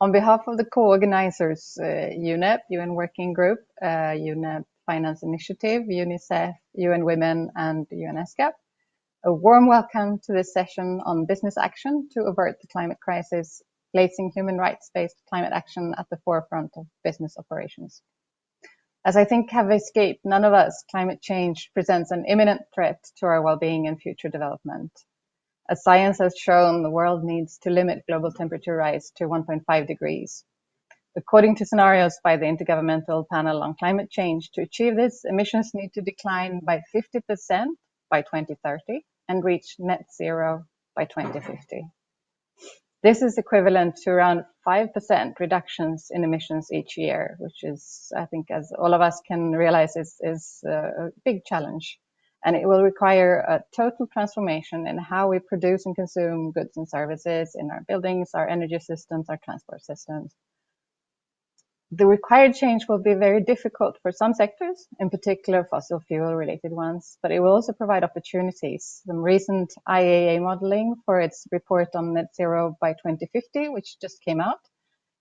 on behalf of the co-organizers, UNEP, UN Working Group, UNEP Finance Initiative, UNICEF, UN Women, and UNESCAP, a warm welcome to this session on business action to avert the climate crisis, placing human rights-based climate action at the forefront of business operations. As I think have escaped none of us, climate change presents an imminent threat to our well-being and future development. As science has shown, the world needs to limit global temperature rise to 1.5 degrees. According to scenarios by the Intergovernmental Panel on Climate Change, to achieve this, emissions need to decline by 50% by 2030 and reach net zero by 2050. This is equivalent to around 5% reductions in emissions each year, which is, I think, as all of us can realize, is a big challenge. And it will require a total transformation in how we produce and consume goods and services in our buildings, our energy systems, our transport systems. The required change will be very difficult for some sectors, in particular fossil fuel related ones, but it will also provide opportunities. Some recent IEA modeling for its report on net zero by 2050, which just came out,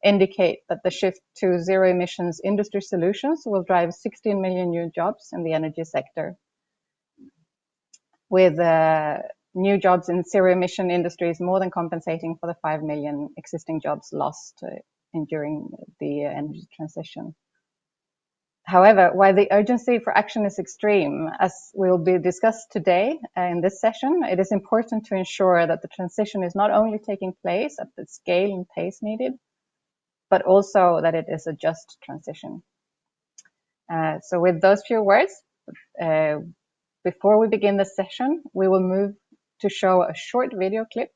indicate that the shift to zero emissions industry solutions will drive 16 million new jobs in the energy sector, with new jobs in zero-emission industries more than compensating for the 5 million existing jobs lost during the energy transition. However, while the urgency for action is extreme, as will be discussed today in this session, it is important to ensure that the transition is not only taking place at the scale and pace needed, but also that it is a just transition. So with those few words, before we begin the session, we will move to show a short video clip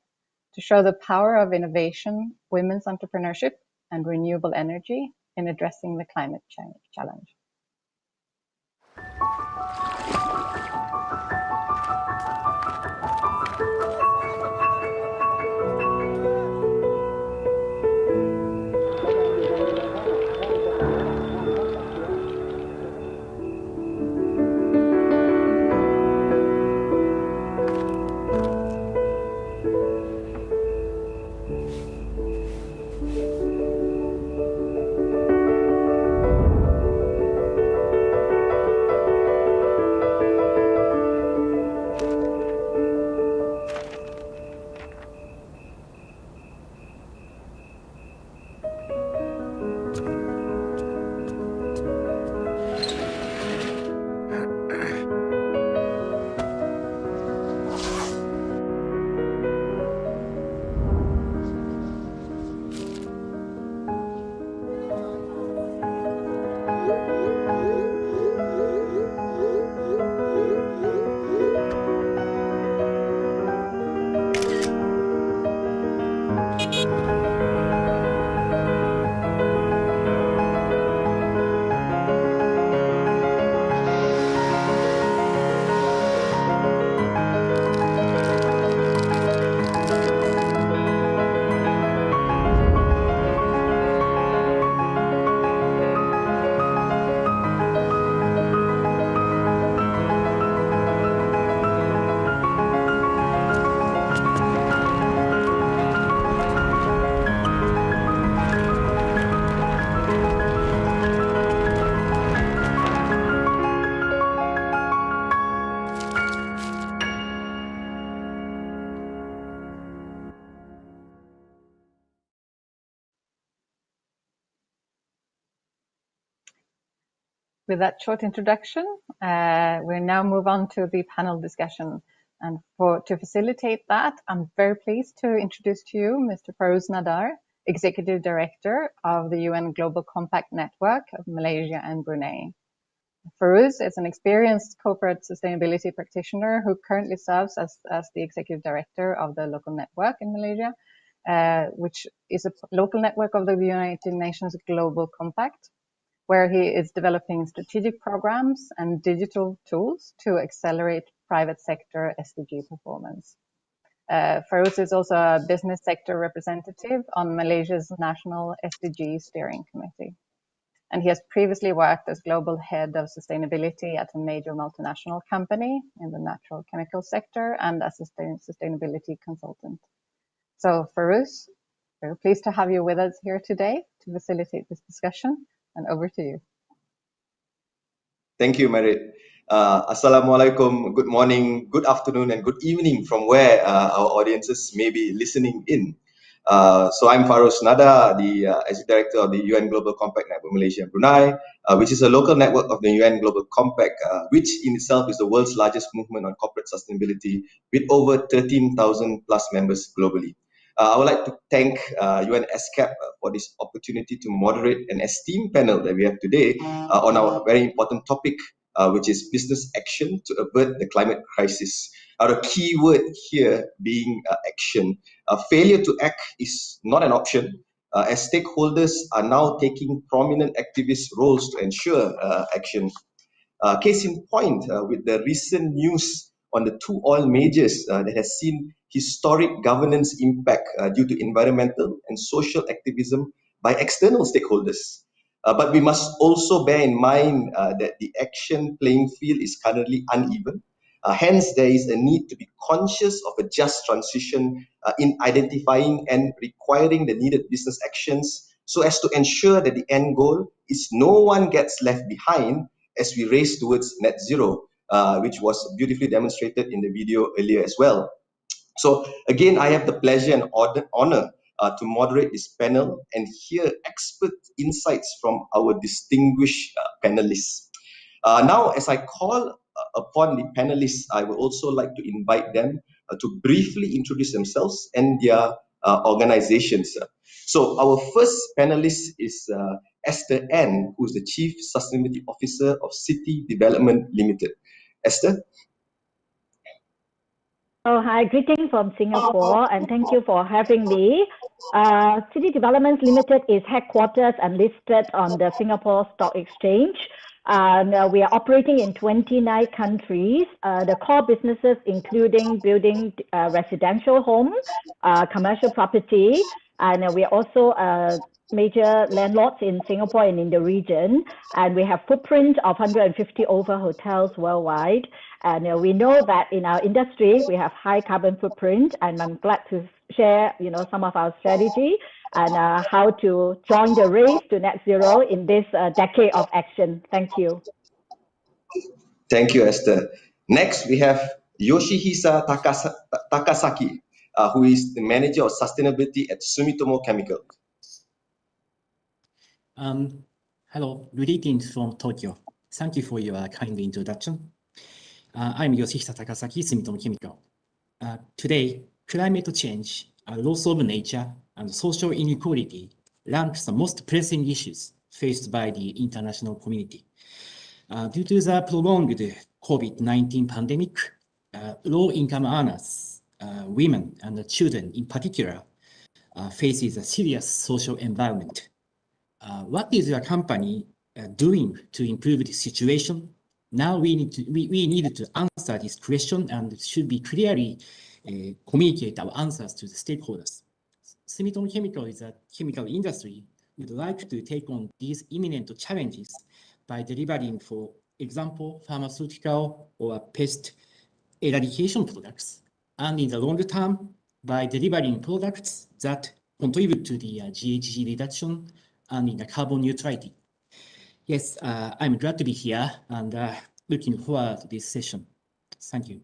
to show the power of innovation, women's entrepreneurship, and renewable energy in addressing the climate change challenge. With that short introduction, we'll now move on to the panel discussion. And to facilitate that, I'm very pleased to introduce to you Mr. Farouz Nadar, Executive Director of the UN Global Compact Network of Malaysia and Brunei. Farouz is an experienced corporate sustainability practitioner who currently serves as the Executive Director of the local network in Malaysia, which is a local network of the United Nations Global Compact, where he is developing strategic programs and digital tools to accelerate private sector SDG performance. Farouz is also a business sector representative on Malaysia's National SDG Steering Committee. And he has previously worked as global head of sustainability at a major multinational company in the natural chemical sector and as a sustainability consultant. So Farouz, We're pleased to have you with us here today to facilitate this discussion, and over to you. Thank you, Merit. Assalamualaikum, good morning, good afternoon, and good evening from where our audiences may be listening in. So I'm Farouz Nada, the Executive Director of the UN Global Compact Network Malaysia and Brunei, which is a local network of the UN Global Compact, which in itself is the world's largest movement on corporate sustainability with over 13,000 plus members globally. I would like to thank UN ESCAP for this opportunity to moderate an esteemed panel that we have today on our very important topic, which is business action to avert the climate crisis. The key word here being action. Failure to act is not an option, as stakeholders are now taking prominent activist roles to ensure action. Case in point, with the recent news on the two oil majors that has seen historic governance impact due to environmental and social activism by external stakeholders. But we must also bear in mind that the action playing field is currently uneven. Hence, there is a need to be conscious of a just transition in identifying and requiring the needed business actions so as to ensure that the end goal is no one gets left behind as we race towards net zero, which was beautifully demonstrated in the video earlier as well. So again, I have the pleasure and honor to moderate this panel and hear expert insights from our distinguished panelists. Now, as I call upon the panelists, I would also like to invite them to briefly introduce themselves and their organizations. So our first panelist is Esther N, who is the Chief Sustainability Officer of City Development Limited. Esther? Oh, hi, greetings from Singapore, and thank you for having me. City Development Limited is headquartered and listed on the Singapore Stock Exchange. We are operating in 29 countries. The core businesses including building residential homes, commercial property, and we are also major landlords in Singapore and in the region. And we have footprint of 150 over hotels worldwide. And we know that in our industry, we have high carbon footprint, and I'm glad to share, some of our strategy and how to join the race to net zero in this decade of action. Thank you. Thank you, Esther. Next, we have Yoshihisa Takasaki, who is the Manager of Sustainability at Sumitomo Chemical. Hello, greetings from Tokyo. Thank you for your kind introduction. I'm Yoshihisa Takasaki, Sumitomo Chemical. Today, climate change, loss of nature, and social inequality ranks the most pressing issues faced by the international community. Due to the prolonged COVID-19 pandemic, low-income earners, women and children in particular, faces a serious social environment. What is your company doing to improve the situation? Now we need to answer this question and should be clearly communicate our answers to the stakeholders. Sumitomo Chemical is a chemical industry. We'd like to take on these imminent challenges by delivering, for example, pharmaceutical or pest eradication products, and in the longer term, by delivering products that contribute to the GHG reduction and in the carbon neutrality. Yes, I'm glad to be here and looking forward to this session. Thank you.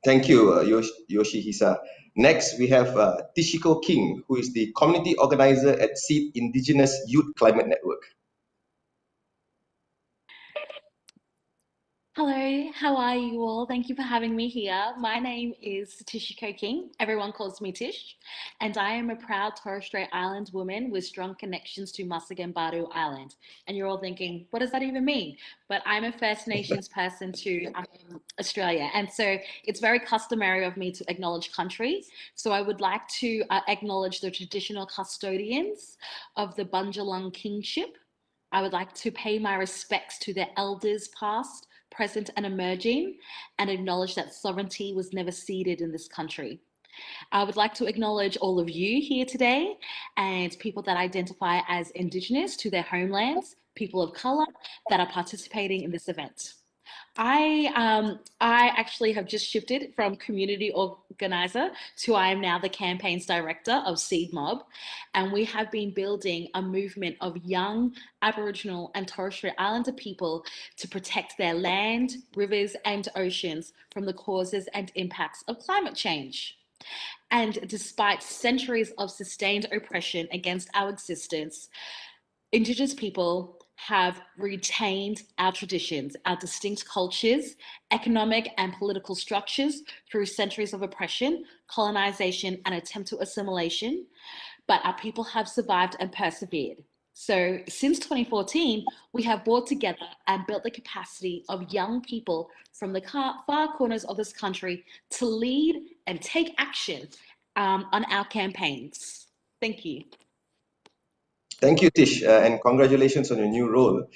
Thank you, Yoshihisa. Next, we have Tishiko King, who is the Community Organizer at SEED Indigenous Youth Climate Network. Hello, how are you all? Thank you for having me here. My name is Tishiko King. Everyone calls me Tish, and I am a proud Torres Strait Island woman with strong connections to Masagembaru Island. And you're all thinking, what does that even mean? But I'm a First Nations person to Australia, and so it's very customary of me to acknowledge country. So I would like to acknowledge the traditional custodians of the Bundjalung Kingship. I would like to pay my respects to their elders past, present and emerging, and acknowledge that sovereignty was never ceded in this country. I would like to acknowledge all of you here today and people that identify as Indigenous to their homelands, people of colour that are participating in this event. I actually have just shifted from community organizer to I am now the campaigns director of Seed Mob, and we have been building a movement of young Aboriginal and Torres Strait Islander people to protect their land, rivers, and oceans from the causes and impacts of climate change. And despite centuries of sustained oppression against our existence, Indigenous people have retained our traditions, our distinct cultures, economic and political structures through centuries of oppression, colonization, and attempt to assimilation, but our people have survived and persevered. So since 2014, we have brought together and built the capacity of young people from the far corners of this country to lead and take action on our campaigns. Thank you. Thank you, Tish, and congratulations on your new role.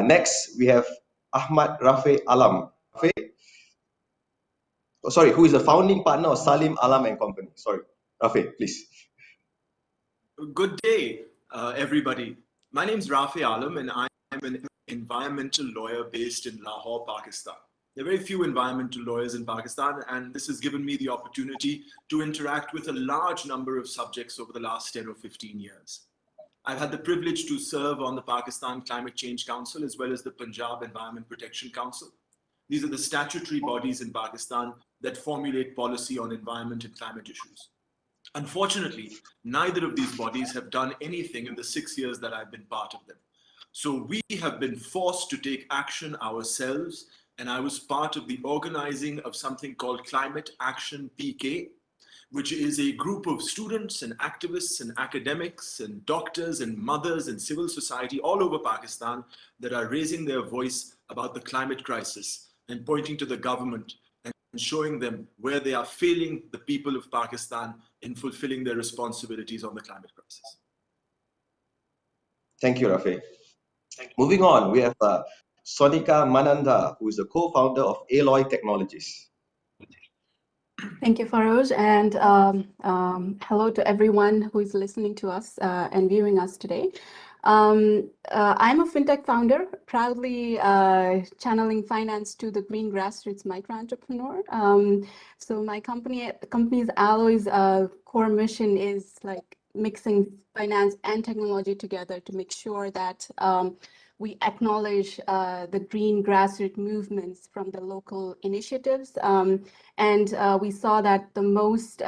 Next, we have Ahmad Rafe Alam. Who is the founding partner of Salim Alam and Company. Sorry, Rafe, please. Good day, everybody. My name is Rafe Alam, and I'm an environmental lawyer based in Lahore, Pakistan. There are very few environmental lawyers in Pakistan, and this has given me the opportunity to interact with a large number of subjects over the last 10 or 15 years. I've had the privilege to serve on the Pakistan Climate Change Council as well as the Punjab Environment Protection Council. These are the statutory bodies in Pakistan that formulate policy on environment and climate issues. Unfortunately, neither of these bodies have done anything in the 6 years that I've been part of them. So we have been forced to take action ourselves, and I was part of the organizing of something called Climate Action PK, which is a group of students and activists and academics and doctors and mothers and civil society all over Pakistan that are raising their voice about the climate crisis and pointing to the government and showing them where they are failing the people of Pakistan in fulfilling their responsibilities on the climate crisis. Thank you, Rafe. Moving on, we have Sonika Mananda, who is the co-founder of Aloy Technologies. Thank you, Farouz, and hello to everyone who is listening to us and viewing us today. I'm a fintech founder, proudly channeling finance to the green grassroots micro-entrepreneur. So my company's Aloy's core mission is like mixing finance and technology together to make sure that we acknowledge the green grassroots movements from the local initiatives. And we saw that the most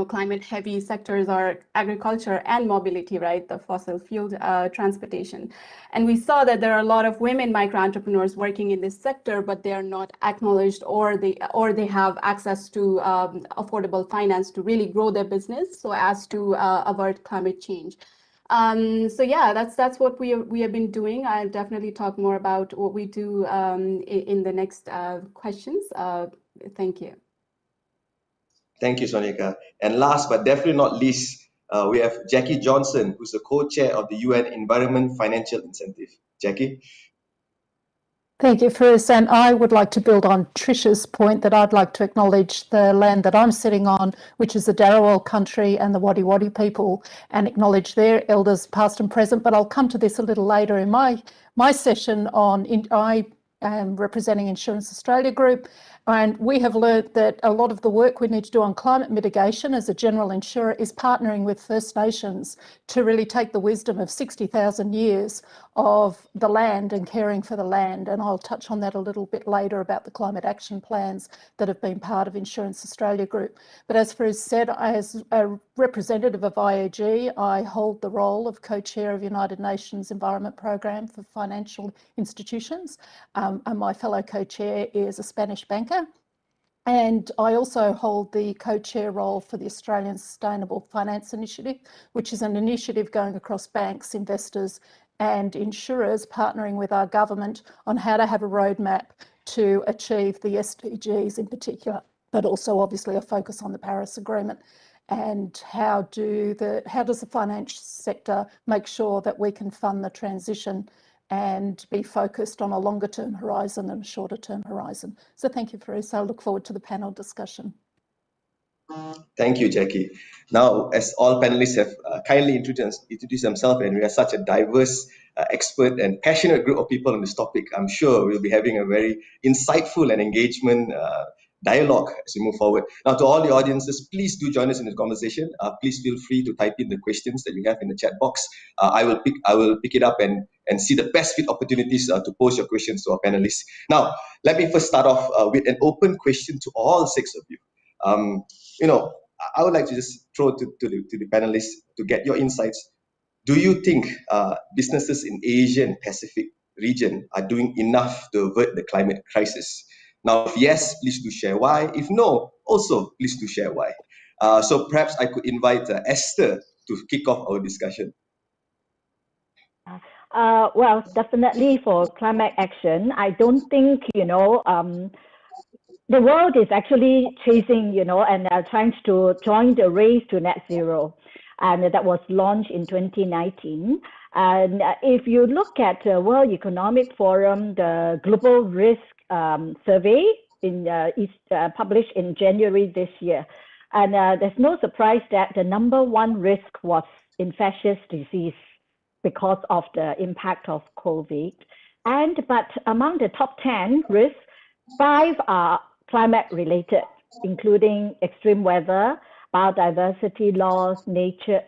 climate heavy sectors are agriculture and mobility, right? The fossil fuel transportation. And we saw that there are a lot of women micro-entrepreneurs working in this sector, but they are not acknowledged, or they have access to affordable finance to really grow their business so as to avert climate change. So yeah, that's what we have been doing. I'll definitely talk more about what we do in the next questions. Thank you. Thank you, Sonika. And last but definitely not least, we have Jackie Johnson, who's the co-chair of the UN Environment Financial Incentive. Jackie? Thank you, Farouz. And I would like to build on Trisha's point that I'd like to acknowledge the land that I'm sitting on, which is the Darawal country and the Wadi Wadi people, and acknowledge their elders past and present. But I'll come to this a little later in my session on, I am representing Insurance Australia Group, and we have learnt that a lot of the work we need to do on climate mitigation as a general insurer is partnering with First Nations to really take the wisdom of 60,000 years of the land and caring for the land. And I'll touch on that a little bit later about the climate action plans that have been part of Insurance Australia Group. But as Farouz said, as a representative of IAG, I hold the role of co-chair of United Nations Environment Programme for Financial Institutions. And my fellow co-chair is a Spanish banker. And I also hold the co-chair role for the Australian Sustainable Finance Initiative, which is an initiative going across banks, investors and insurers, partnering with our government on how to have a roadmap to achieve the SDGs in particular, but also obviously a focus on the Paris Agreement. And how does the financial sector make sure that we can fund the transition and be focused on a longer term horizon and a shorter term horizon. So thank you, Farouz. I look forward to the panel discussion. Thank you, Jackie. Now, as all panelists have kindly introduced themselves, and we are such a diverse expert and passionate group of people on this topic. I'm sure we'll be having a very insightful and engagement dialogue as we move forward. Now, to all the audiences, please do join us in this conversation. Please feel free to type in the questions that you have in the chat box. I will pick it up and see the best fit opportunities to pose your questions to our panelists. Now, let me first start off with an open question to all 6 of you. I would like to just throw to the panelists to get your insights. Do you think businesses in Asia and Pacific region are doing enough to avert the climate crisis? Now, if yes, please do share why. If no, also please do share why. So perhaps I could invite Esther to kick off our discussion. Well, definitely for climate action, I don't think, the world is actually chasing, and trying to join the race to net zero. And that was launched in 2019. And if you look at the World Economic Forum, the Global Risk Survey is published in January this year. And there's no surprise that the #1 risk was infectious disease because of the impact of COVID. But among the top 10 risks, 5 are climate related, including extreme weather, biodiversity loss, nature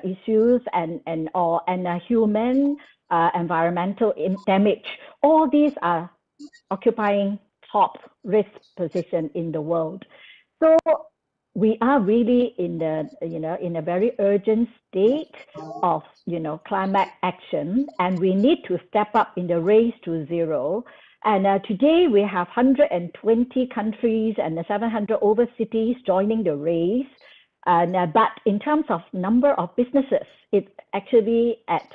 issues, and human environmental damage. All these are occupying top risk position in the world. So we are really in a very urgent state of climate action, and we need to step up in the race to zero. And today we have 120 countries and 700 over cities joining the race. But in terms of number of businesses, it's actually at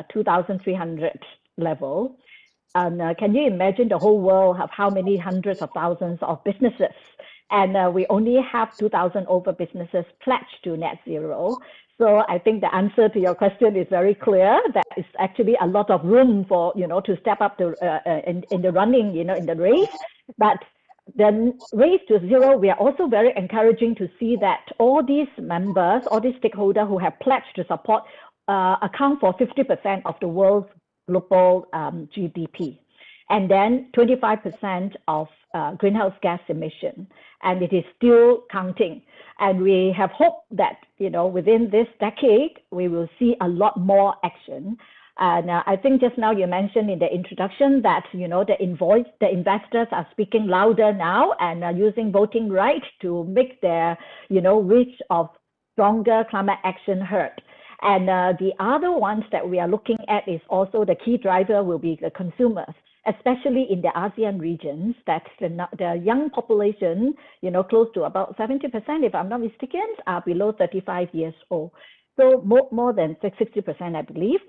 2,300 level. And can you imagine the whole world have how many hundreds of thousands of businesses? And we only have 2,000 over businesses pledged to net zero. So I think the answer to your question is very clear. That is actually a lot of room for, to step up in the running, in the race. But the race to zero, we are also very encouraging to see that all these members, all these stakeholders who have pledged to support account for 50% of the world's global GDP. And then 25% of greenhouse gas emission. And it is still counting. And we have hope that, within this decade, we will see a lot more action. And I think just now you mentioned in the introduction that, the investors are speaking louder now and are using voting rights to make their, reach of stronger climate action heard. And the other ones that we are looking at is also the key driver will be the consumers, especially in the ASEAN regions, that the young population, close to about 70%, if I'm not mistaken, are below 35 years old. So more than 60%, I believe.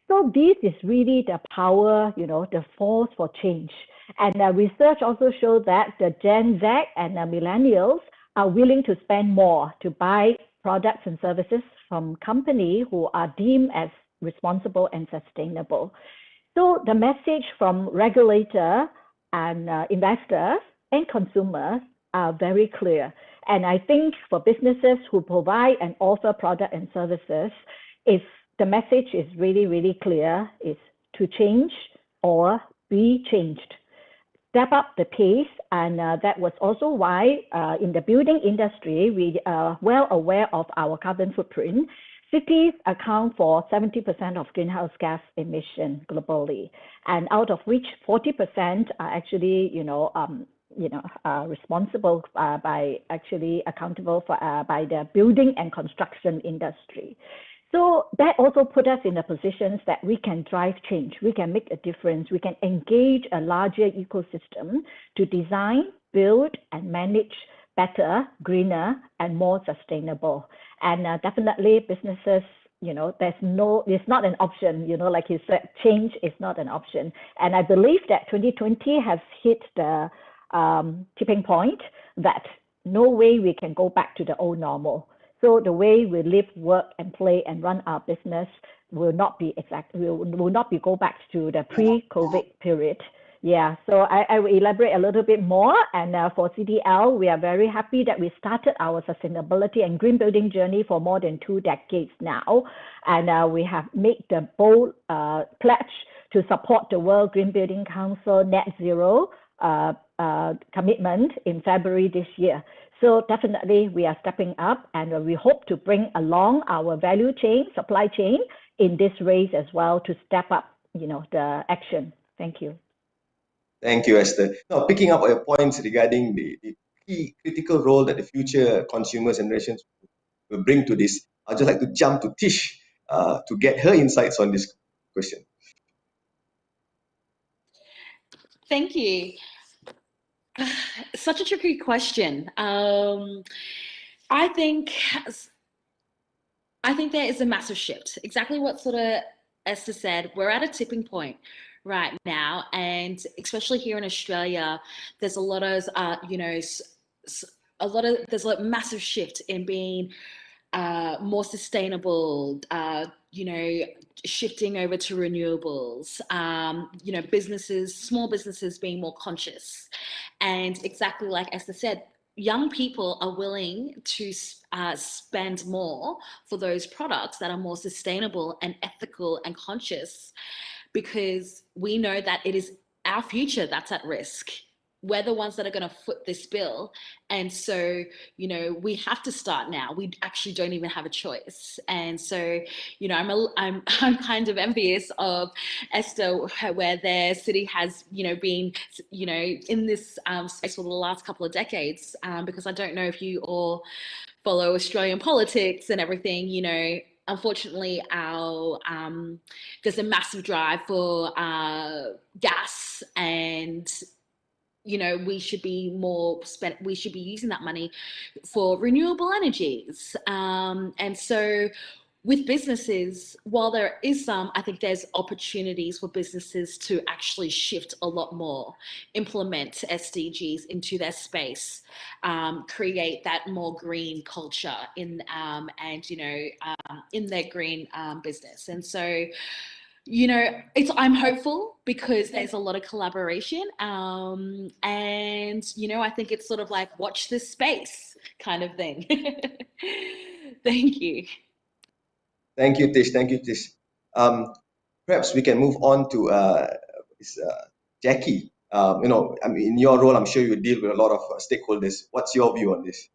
So this is really the power, the force for change. And research also shows that the Gen Z and the millennials are willing to spend more to buy products and services from companies who are deemed as responsible and sustainable. So the message from regulator and investors and consumers are very clear. And I think for businesses who provide and offer product and services, the message is really, really clear, is to change or be changed. Step up the pace, and that was also why in the building industry, we are well aware of our carbon footprint. Cities account for 70% of greenhouse gas emission globally, and out of which 40% are actually, responsible by actually accountable for by the building and construction industry. So that also put us in a position that we can drive change, we can make a difference, we can engage a larger ecosystem to design, build, and manage better, greener, and more sustainable. And definitely businesses, it's not an option, like you said, change is not an option. And I believe that 2020 has hit the tipping point that no way we can go back to the old normal. So the way we live, work, and play and run our business will not be go back to the pre-COVID period. Yeah, so I will elaborate a little bit more. And for CDL, we are very happy that we started our sustainability and green building journey for more than 2 decades now. And we have made the bold pledge to support the World Green Building Council Net Zero commitment in February this year. So definitely we are stepping up, and we hope to bring along our value chain, supply chain in this race as well to step up, the action. Thank you. Thank you, Esther. Now, picking up on your points regarding the key critical role that the future consumers and generations will bring to this, I'd just like to jump to Tish to get her insights on this question. Thank you. Such a tricky question. I think there is a massive shift. Exactly what sort of Esther said. We're at a tipping point right now, and especially here in Australia, there's a lot of there's a massive shift in being more sustainable, shifting over to renewables, small businesses being more conscious. And exactly like Esther said, young people are willing to spend more for those products that are more sustainable and ethical and conscious, because we know that it is our future that's at risk. We're the ones that are going to foot this bill. And so, we have to start now. We actually don't even have a choice. And so, I'm kind of envious of Esther, where their city has, been, in this space for the last couple of decades, because I don't know if you all follow Australian politics and everything, unfortunately, there's a massive drive for gas, and we should be using that money for renewable energies. And so with businesses, while there is I think there's opportunities for businesses to actually shift a lot more, implement SDGs into their space, create that more green culture in their green business. And so, I'm hopeful because there's a lot of collaboration, and I think it's sort of like watch this space kind of thing. Thank you. Thank you, Tish. Thank you, Tish. Perhaps we can move on to Jackie. In your role, I'm sure you deal with a lot of stakeholders. What's your view on this?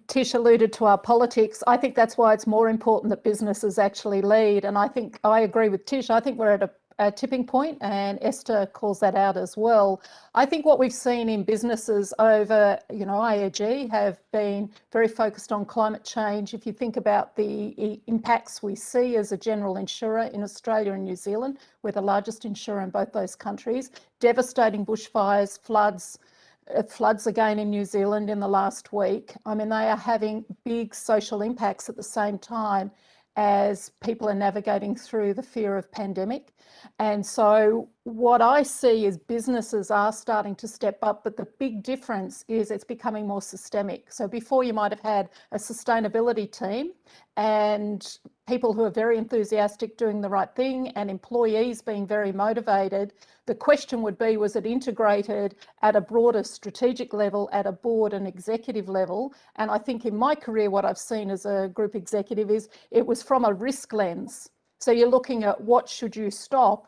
Tish alluded to our politics. I think that's why it's more important that businesses actually lead. And I think I agree with Tish. I think we're at a tipping point, and Esther calls that out as well. I think what we've seen in businesses over, IAG have been very focused on climate change. If you think about the impacts we see as a general insurer in Australia and New Zealand, we're the largest insurer in both those countries, devastating bushfires, floods again in New Zealand in the last week. They are having big social impacts at the same time as people are navigating through the fear of pandemic. And so what I see is businesses are starting to step up, but the big difference is it's becoming more systemic. So before you might have had a sustainability team and people who are very enthusiastic doing the right thing and employees being very motivated. The question would be, was it integrated at a broader strategic level, at a board and executive level? And I think in my career, what I've seen as a group executive is it was from a risk lens. So you're looking at what should you stop,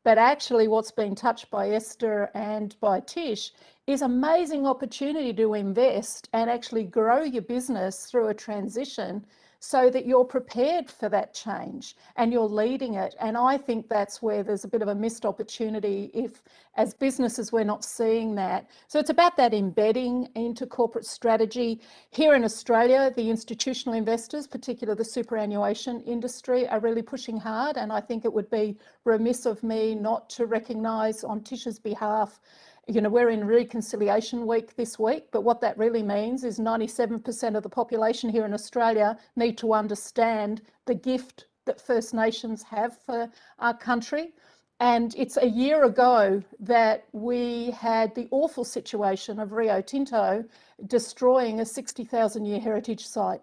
but actually what's been touched by Esther and by Tish is amazing opportunity to invest and actually grow your business through a transition so that you're prepared for that change and you're leading it. And I think that's where there's a bit of a missed opportunity if, as businesses, we're not seeing that. So it's about that embedding into corporate strategy. Here in Australia, the institutional investors, particularly the superannuation industry, are really pushing hard. And I think it would be remiss of me not to recognise on Tish's behalf, we're in Reconciliation Week this week, but what that really means is 97% of the population here in Australia need to understand the gift that First Nations have for our country. And it's a year ago that we had the awful situation of Rio Tinto destroying a 60,000-year heritage site.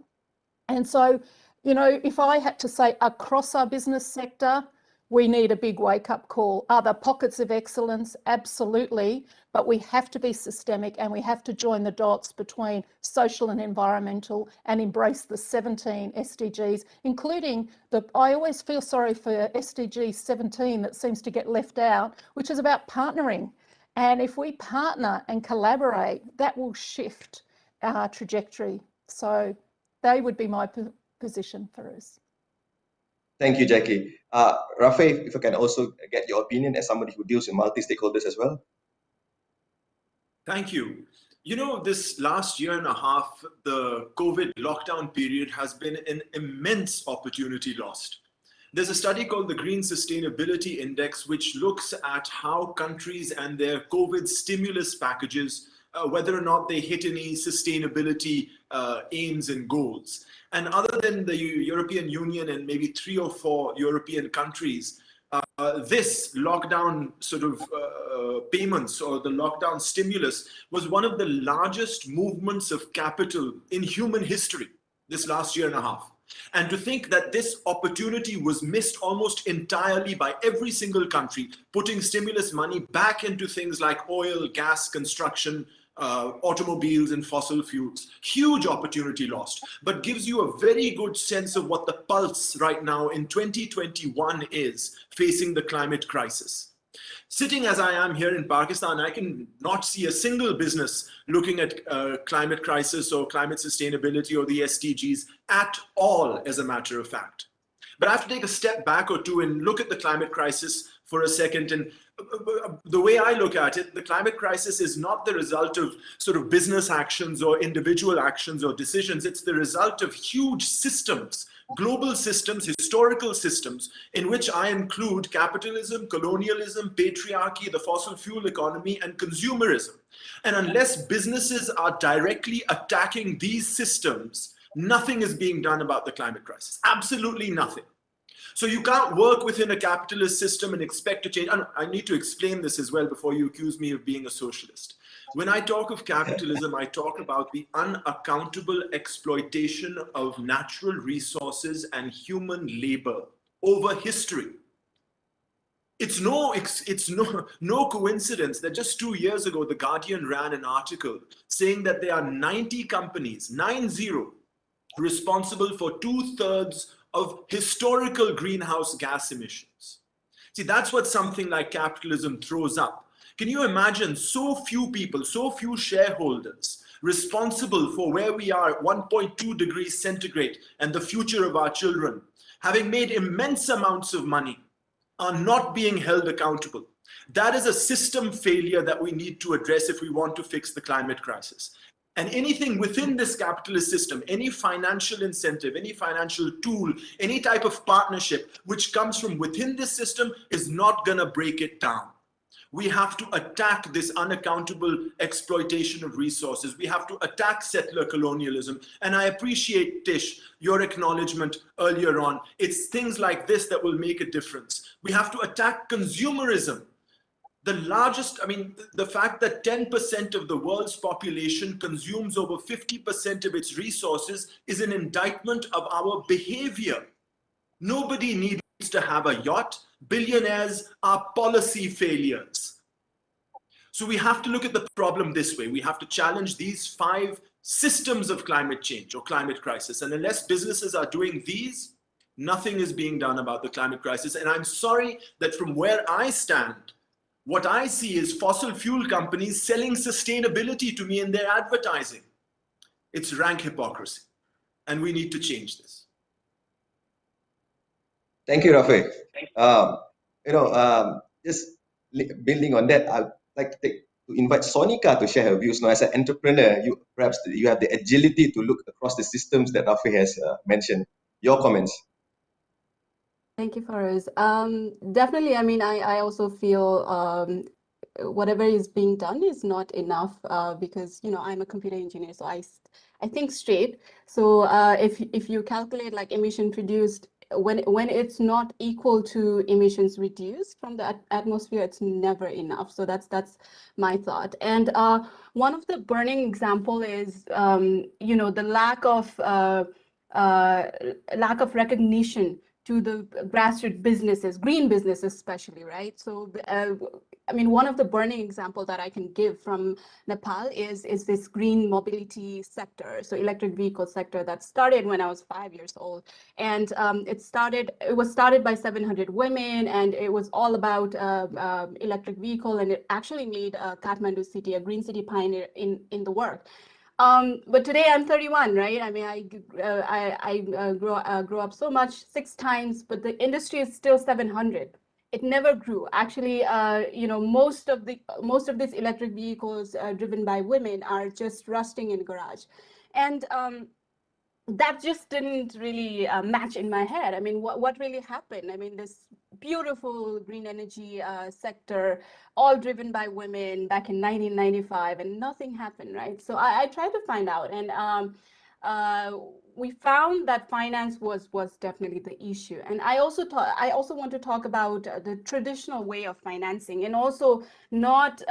And so, if I had to say across our business sector, we need a big wake-up call. Are there pockets of excellence? Absolutely, but we have to be systemic and we have to join the dots between social and environmental and embrace the 17 SDGs, including I always feel sorry for SDG 17 that seems to get left out, which is about partnering. And if we partner and collaborate, that will shift our trajectory. So they would be my position for us. Thank you, Jackie. Rafe, if I can also get your opinion as somebody who deals with multi-stakeholders as well. Thank you. You know, this last year and a half, the COVID lockdown period has been an immense opportunity lost. There's a study called the Green Sustainability Index, which looks at how countries and their COVID stimulus packages, whether or not they hit any sustainability aims and goals. And other than the European Union and maybe 3 or 4 European countries, this lockdown sort of payments or the lockdown stimulus was one of the largest movements of capital in human history this last year and a half. And to think that this opportunity was missed almost entirely by every single country, putting stimulus money back into things like oil, gas, construction, automobiles and fossil fuels. Huge opportunity lost, but gives you a very good sense of what the pulse right now in 2021 is facing the climate crisis. Sitting as I am here in Pakistan, I can not see a single business looking at climate crisis or climate sustainability or the SDGs at all, as a matter of fact. But I have to take a step back or two and look at the climate crisis for a second. And the way I look at it, the climate crisis is not the result of sort of business actions or individual actions or decisions. It's the result of huge systems, global systems, historical systems, in which I include capitalism, colonialism, patriarchy, the fossil fuel economy, and consumerism. And unless businesses are directly attacking these systems, nothing is being done about the climate crisis. Absolutely nothing. So you can't work within a capitalist system and expect to change. I need to explain this as well before you accuse me of being a socialist. When I talk of capitalism, I talk about the unaccountable exploitation of natural resources and human labor over history. It's no coincidence that just 2 years ago, The Guardian ran an article saying that there are 90 companies, 90, responsible for 2/3 of historical greenhouse gas emissions. See, that's what something like capitalism throws up. Can you imagine so few people, so few shareholders responsible for where we are at 1.2 degrees centigrade and the future of our children, having made immense amounts of money, are not being held accountable? That is a system failure that we need to address if we want to fix the climate crisis. And anything within this capitalist system, any financial incentive, any financial tool, any type of partnership which comes from within this system is not going to break it down. We have to attack this unaccountable exploitation of resources. We have to attack settler colonialism. And I appreciate, Tish, your acknowledgement earlier on. It's things like this that will make a difference. We have to attack consumerism. The fact that 10% of the world's population consumes over 50% of its resources is an indictment of our behavior. Nobody needs to have a yacht. Billionaires are policy failures. So we have to look at the problem this way. We have to challenge these 5 systems of climate change or climate crisis. And unless businesses are doing these, nothing is being done about the climate crisis. And I'm sorry that from where I stand, what I see is fossil fuel companies selling sustainability to me in their advertising. It's rank hypocrisy, and we need to change this. Thank you, Rafe. Just building on that, I'd like to invite Sonika to share her views. Now, as an entrepreneur, you have the agility to look across the systems that Rafe has mentioned. Your comments. Thank you, Farouz. Definitely, I also feel whatever is being done is not enough because, I'm a computer engineer, so I think straight. So if you calculate like emission produced, when it's not equal to emissions reduced from the atmosphere, it's never enough. So that's my thought. And one of the burning example is, the lack of recognition to the grassroots businesses, green businesses especially, right? So, I mean, one of the burning example that I can give from Nepal is this green mobility sector, so electric vehicle sector that started when I was 5 years old, and it was started by 700 women, and it was all about electric vehicle, and it actually made Kathmandu city a green city pioneer in the work. But today I'm 31, right? I mean, I grew up so much, 6 times, but the industry is still 700. It never grew. Actually, you know, most of these electric vehicles driven by women are just rusting in garage, and that just didn't really match in my head. I mean, what really happened? I mean, this beautiful green energy sector, all driven by women back in 1995, and nothing happened, right? So I tried to find out, and we found that finance was definitely the issue. And I also want to talk about the traditional way of financing, and also not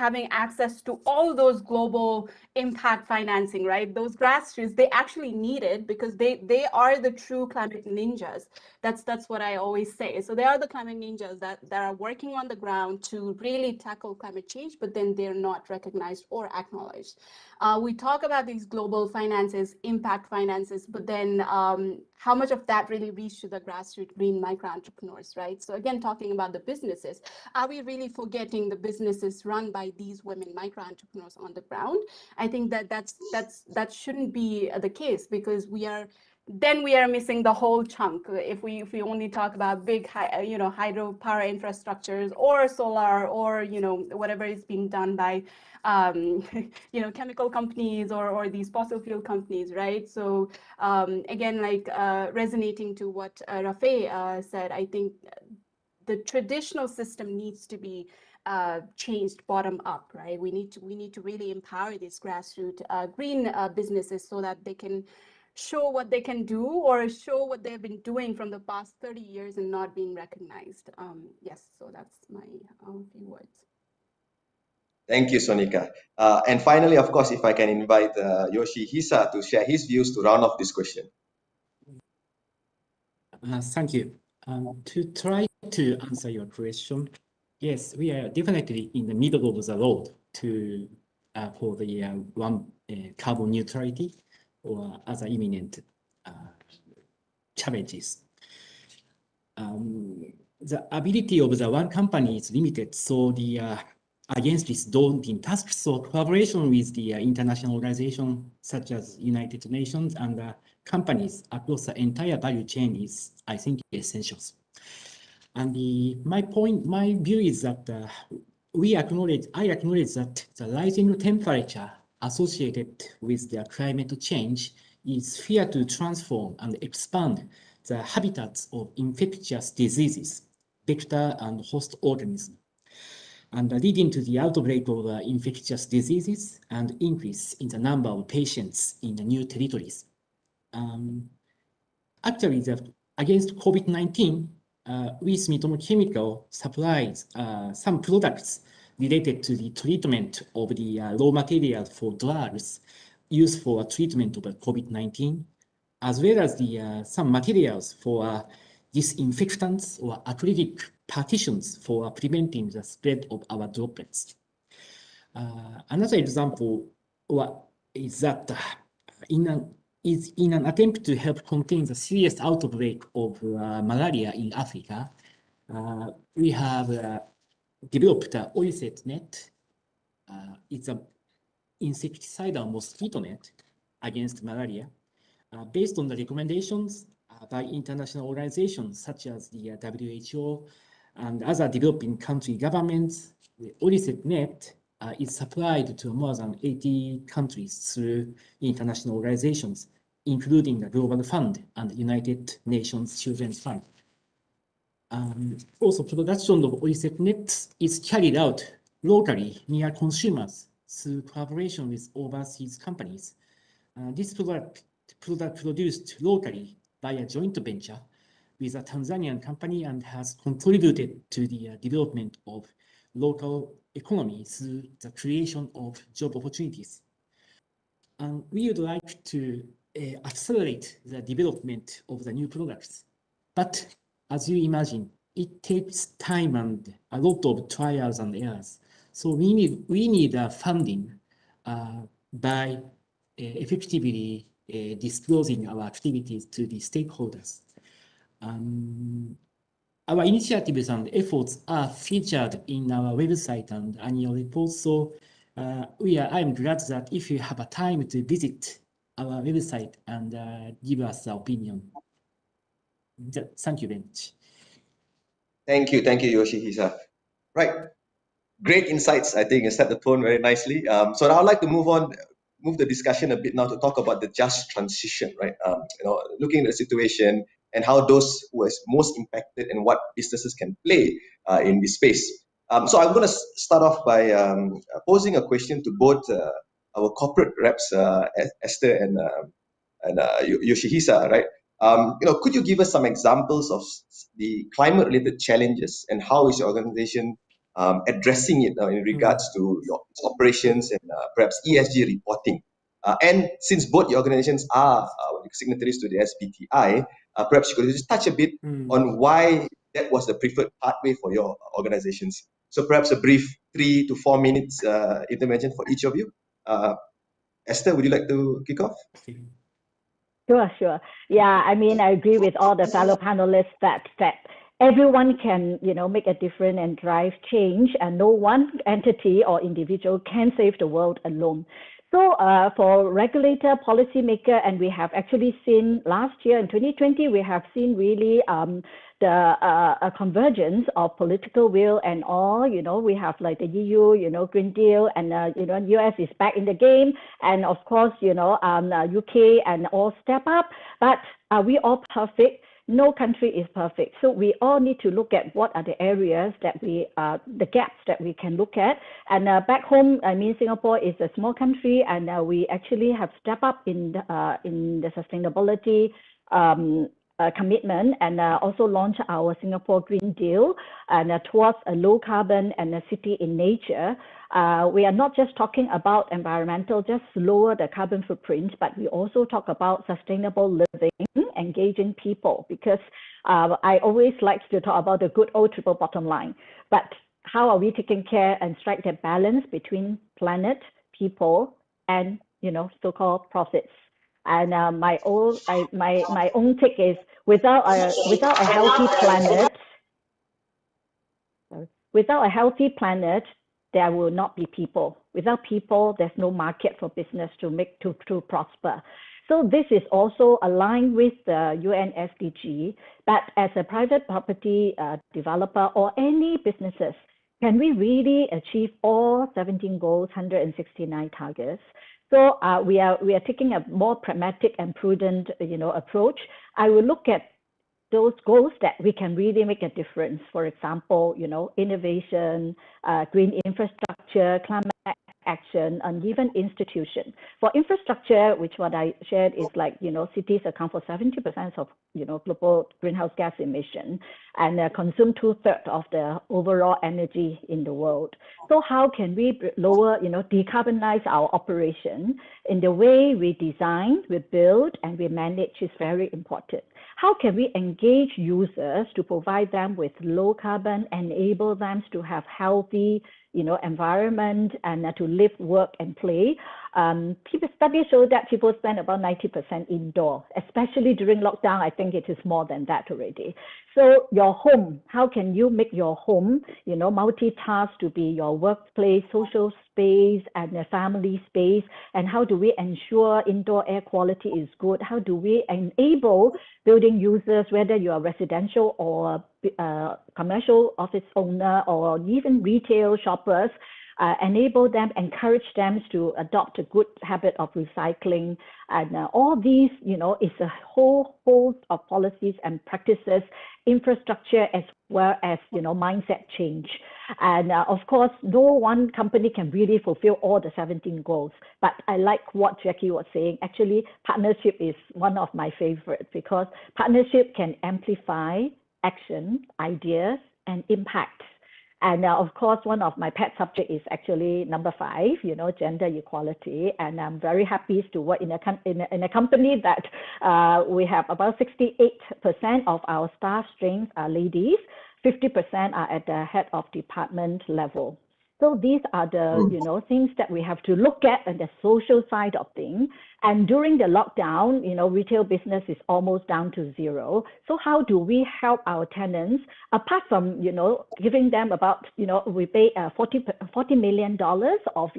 having access to all those global impact financing, right? Those grassroots, they actually need it because they are the true climate ninjas. That's what I always say. So they are the climate ninjas that are working on the ground to really tackle climate change, but then they're not recognized or acknowledged. We talk about these global finances, impact finances, but then how much of that really reach to the grassroots green micro entrepreneurs, right? So again, talking about the businesses, are we really forgetting the businesses run by these women micro entrepreneurs on the ground? I think that shouldn't be the case, because we are missing the whole chunk if we only talk about big hydropower infrastructures or solar, or whatever is being done by chemical companies or these fossil fuel companies, right? So again, like resonating to what Rafe said, I think the traditional system needs to be changed bottom up, right? We need to really empower these grassroots green businesses so that they can show what they can do, or show what they've been doing from the past 30 years and not being recognized. Yes, so that's my few words. Thank you, Sonika. And finally, of course, if I can invite Yoshihisa to share his views to round off this question. Thank you. To try to answer your question, yes, we are definitely in the middle of the road to for the carbon neutrality or other imminent challenges. The ability of the one company is limited, so the against this daunting task, so collaboration with the international organizations such as United Nations and companies across the entire value chain is, I think, essential. And my view is that I acknowledge that the rising temperature associated with the climate change is feared to transform and expand the habitats of infectious diseases, vector and host organisms, and leading to the outbreak of infectious diseases and increase in the number of patients in the new territories. Actually, against COVID-19, we Sumitomo Chemical supplies some products related to the treatment of the raw materials for drugs used for treatment of COVID-19, as well as the some materials for disinfectants or acrylic partitions for preventing the spread of our droplets. Another example is that in an attempt to help contain the serious outbreak of malaria in Africa, we have developed an OISET net. It's an insecticidal mosquito net against malaria, based on the recommendations by international organizations such as the WHO and other developing country governments. The OISET net is supplied to more than 80 countries through international organizations, including the Global Fund and the United Nations Children's Fund. Also, production of OISET nets is carried out locally near consumers through collaboration with overseas companies. This product produced locally by a joint venture with a Tanzanian company and has contributed to the development of local economy through the creation of job opportunities. And we would like to accelerate the development of the new products But as you imagine, it takes time and a lot of trials and errors. So we need funding by effectively disclosing our activities to the stakeholders. Our initiatives and efforts are featured in our website and annual reports. So I'm glad that if you have a time to visit our website and give us the opinion. Thank you very much. Thank you, Yoshihisa. Right, great insights. I think you set the tone very nicely. So now I'd like to move the discussion a bit now to talk about the just transition, right? Looking at the situation and how those who are most impacted and what businesses can play in this space. So I'm going to start off by posing a question to both our corporate reps, Esther and Yoshihisa, right? Could you give us some examples of the climate-related challenges and how is your organization addressing it in regards to your operations and perhaps ESG reporting? And since both your organizations are signatories to the SBTi, perhaps you could just touch a bit on why that was the preferred pathway for your organizations. So perhaps a brief 3 to 4 minutes intervention for each of you. Esther, would you like to kick off? Sure. Yeah, I mean, I agree with all the fellow panelists that everyone can, make a difference and drive change, and no one entity or individual can save the world alone. So for regulator, policymaker, and we have actually seen last year in 2020, we have seen really the convergence of political will and all. We have like the EU, Green Deal, and US is back in the game, and of course, UK and all step up. But are we all perfect? No country is perfect. So we all need to look at what are the areas that the gaps that we can look at. And back home, I mean, Singapore is a small country, and we actually have stepped up in the sustainability commitment, and also launch our Singapore Green Deal and towards a low carbon and a city in nature. We are not just talking about environmental, just lower the carbon footprint, but we also talk about sustainable living, engaging people, because I always like to talk about the good old triple bottom line. But how are we taking care and strike that balance between planet, people, and so-called profits? And my own take is without a healthy planet, there will not be people. Without people, there's no market for business to prosper. So this is also aligned with the UN SDG, but as a private property developer or any businesses, can we really achieve all 17 goals, 169 targets? So we are taking a more pragmatic and prudent, approach. I will look at those goals that we can really make a difference. For example, innovation, green infrastructure, climate action, and even institution. For infrastructure, which what I shared is like, cities account for 70% of, global greenhouse gas emission and consume 2/3 of the overall energy in the world. So how can we lower, decarbonize our operation in the way we design, we build, and we manage is very important. How can we engage users to provide them with low carbon, enable them to have healthy, environment and to live, work, and play? Studies show that people spend about 90% indoor, especially during lockdown. I think it is more than that already. So your home, how can you make your home, multitask to be your workplace, social space, and a family space? And how do we ensure indoor air quality is good? How do we enable building users, whether you are residential or commercial office owner or even retail shoppers, enable them, encourage them to adopt a good habit of recycling, and all these, is a whole host of policies and practices, infrastructure, as well as mindset change. And of course, no one company can really fulfill all the 17 goals. But I like what Jackie was saying. Actually, partnership is one of my favorites, because partnership can amplify action, ideas, and impact. And of course, one of my pet subject is actually number 5, gender equality. And I'm very happy to work in a company that we have about 68% of our staff strength are ladies, 50% are at the head of department level. So these are the things that we have to look at and the social side of things. And during the lockdown, retail business is almost down to 0. So how do we help our tenants, apart from giving them about we pay $40 million of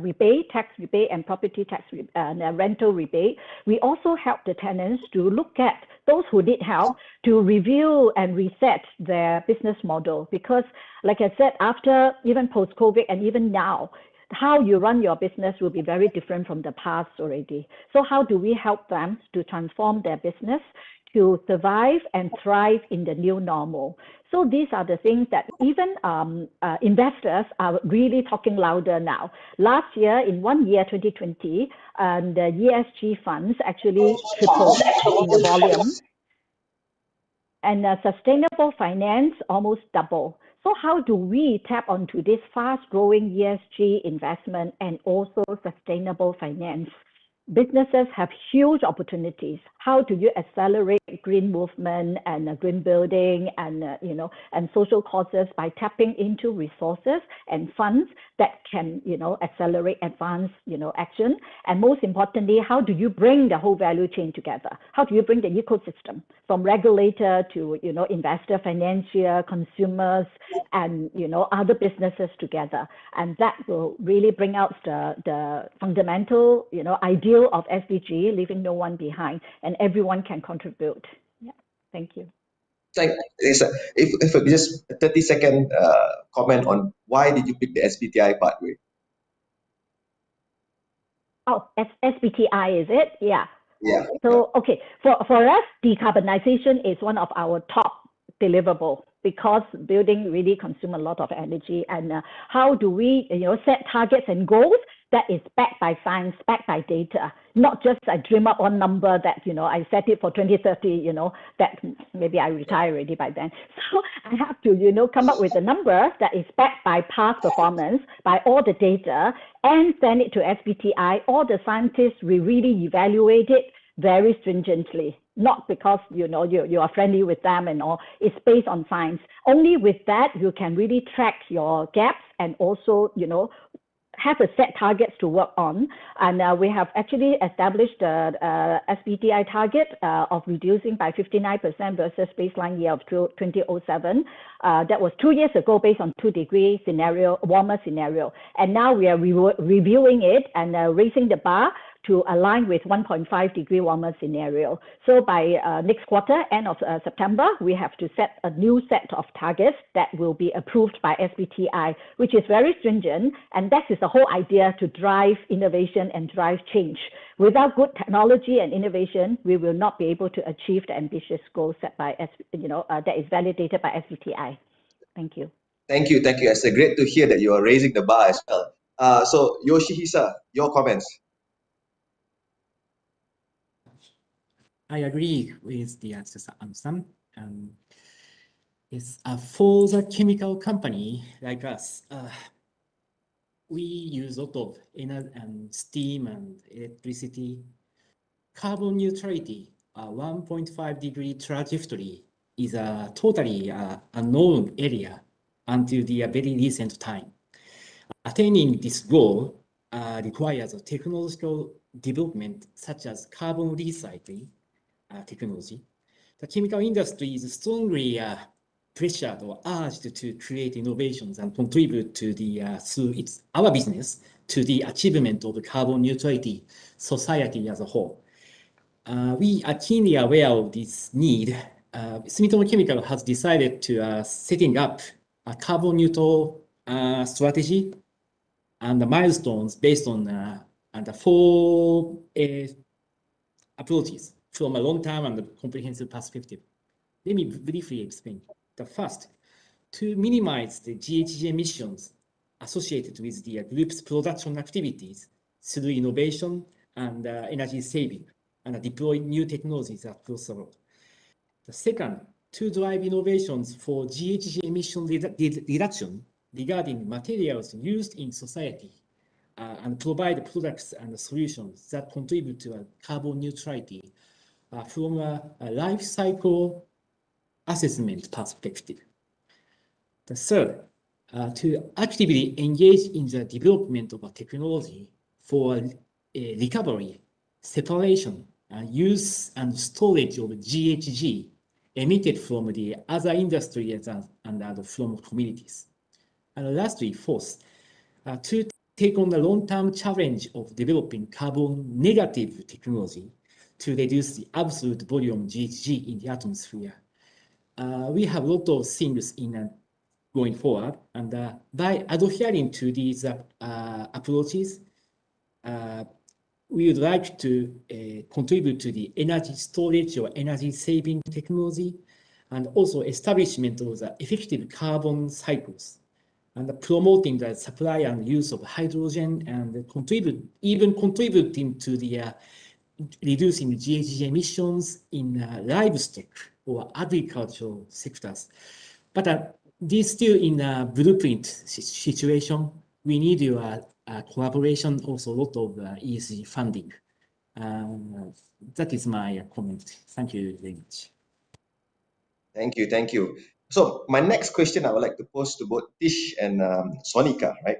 rebate, tax rebate, and property tax and rental rebate. We also help the tenants to look at those who need help to review and reset their business model. Because like I said, after even post-COVID and even now, how you run your business will be very different from the past already. So how do we help them to transform their business to survive and thrive in the new normal? So these are the things that even investors are really talking louder now. Last year, in 1 year, 2020, the ESG funds actually tripled in the volume. And sustainable finance almost double. So how do we tap onto this fast-growing ESG investment and also sustainable finance? Businesses have huge opportunities. How do you accelerate green movement and green building and and social causes by tapping into resources and funds that can accelerate advanced action? And most importantly, how do you bring the whole value chain together? How do you bring the ecosystem from regulator to investor, financier, consumers, and other businesses together? And that will really bring out the fundamental idea of SDG, leaving no one behind, and everyone can contribute. Yeah, thank you. If just a 30-second comment on why did you pick the SBTI pathway? Oh, SBTI, is it? Yeah. Yeah. So, okay, for us, decarbonization is one of our top deliverables because building really consumes a lot of energy. And how do we set targets and goals that is backed by science, backed by data, not just I dream up one number that, I set it for 2030, that maybe I retire already by then. So I have to, come up with a number that is backed by past performance, by all the data, and send it to SBTI. All the scientists will really evaluate it very stringently, not because, you are friendly with them and all. It's based on science. Only with that, you can really track your gaps and also, have a set targets to work on. And we have actually established the SBTI target of reducing by 59% versus baseline year of 2007. That was 2 years ago based on 2-degree scenario, warmer scenario. And now we are reviewing it and raising the bar to align with 1.5-degree warmer scenario. So by next quarter, end of September, we have to set a new set of targets that will be approved by SBTI, which is very stringent. And that is the whole idea to drive innovation and drive change. Without good technology and innovation, we will not be able to achieve the ambitious goals set by, that is validated by SBTI. Thank you. Thank you, Esther. Great to hear that you are raising the bar as well. So Yoshihisa, your comments. I agree with the answer, Sam. For the chemical company like us, we use a lot of energy and steam and electricity. Carbon neutrality, 1.5-degree trajectory is a totally unknown area until the very recent time. Attaining this goal requires a technological development such as carbon recycling technology. The chemical industry is strongly pressured or urged to create innovations and contribute to through our business to the achievement of the carbon neutrality society as a whole. We are keenly aware of this need. Sumitomo Chemical has decided to setting up a carbon neutral strategy and the milestones based on the 4 approaches from a long-term and comprehensive perspective. Let me briefly explain. The first, to minimize the GHG emissions associated with the group's production activities through innovation and energy saving and deploy new technologies across the world. The second, to drive innovations for GHG emission reduction regarding materials used in society and provide products and solutions that contribute to carbon neutrality from a life cycle assessment perspective. The third, to actively engage in the development of a technology for recovery, separation, use and storage of GHG emitted from the other industries and from communities. And lastly, fourth, to take on the long-term challenge of developing carbon negative technology to reduce the absolute volume GHG in the atmosphere. We have a lot of things in going forward, and by adhering to these approaches, we would like to contribute to the energy storage or energy saving technology, and also establishment of the effective carbon cycles, and promoting the supply and use of hydrogen, and contributing to the reducing GHG emissions in livestock or agricultural sectors. But this still in a blueprint situation. We need your collaboration, also a lot of easy funding. That is my comment. Thank you very much. Thank you, thank you. So my next question I would like to pose to both Tish and Sonika, right?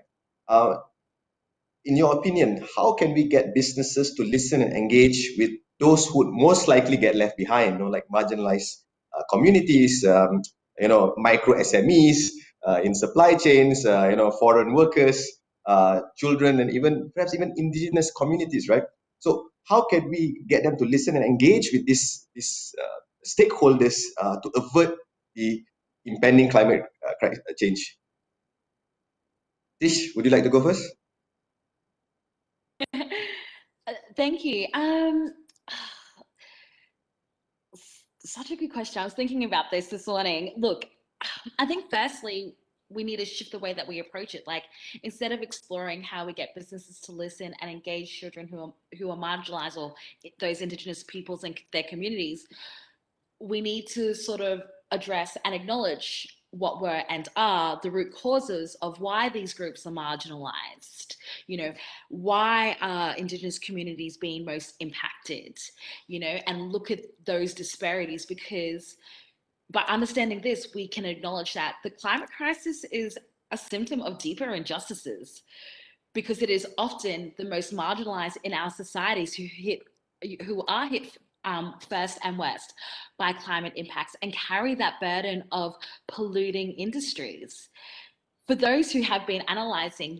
In your opinion, how can we get businesses to listen and engage with those who would most likely get left behind, like marginalized communities, micro SMEs in supply chains, foreign workers, children, and perhaps even indigenous communities, right? So how can we get them to listen and engage with these stakeholders to avert the impending climate change? Tish, would you like to go first? Thank you. Such a good question. I was thinking about this morning. Look, I think firstly, we need to shift the way that we approach it. Like, instead of exploring how we get businesses to listen and engage children who are marginalized, or those indigenous peoples and their communities, we need to sort of address and acknowledge what were and are the root causes of why these groups are marginalized. Why are indigenous communities being most impacted, and look at those disparities, because by understanding this, we can acknowledge that the climate crisis is a symptom of deeper injustices, because it is often the most marginalized in our societies who are hit first and worst by climate impacts and carry that burden of polluting industries. For those who have been analyzing,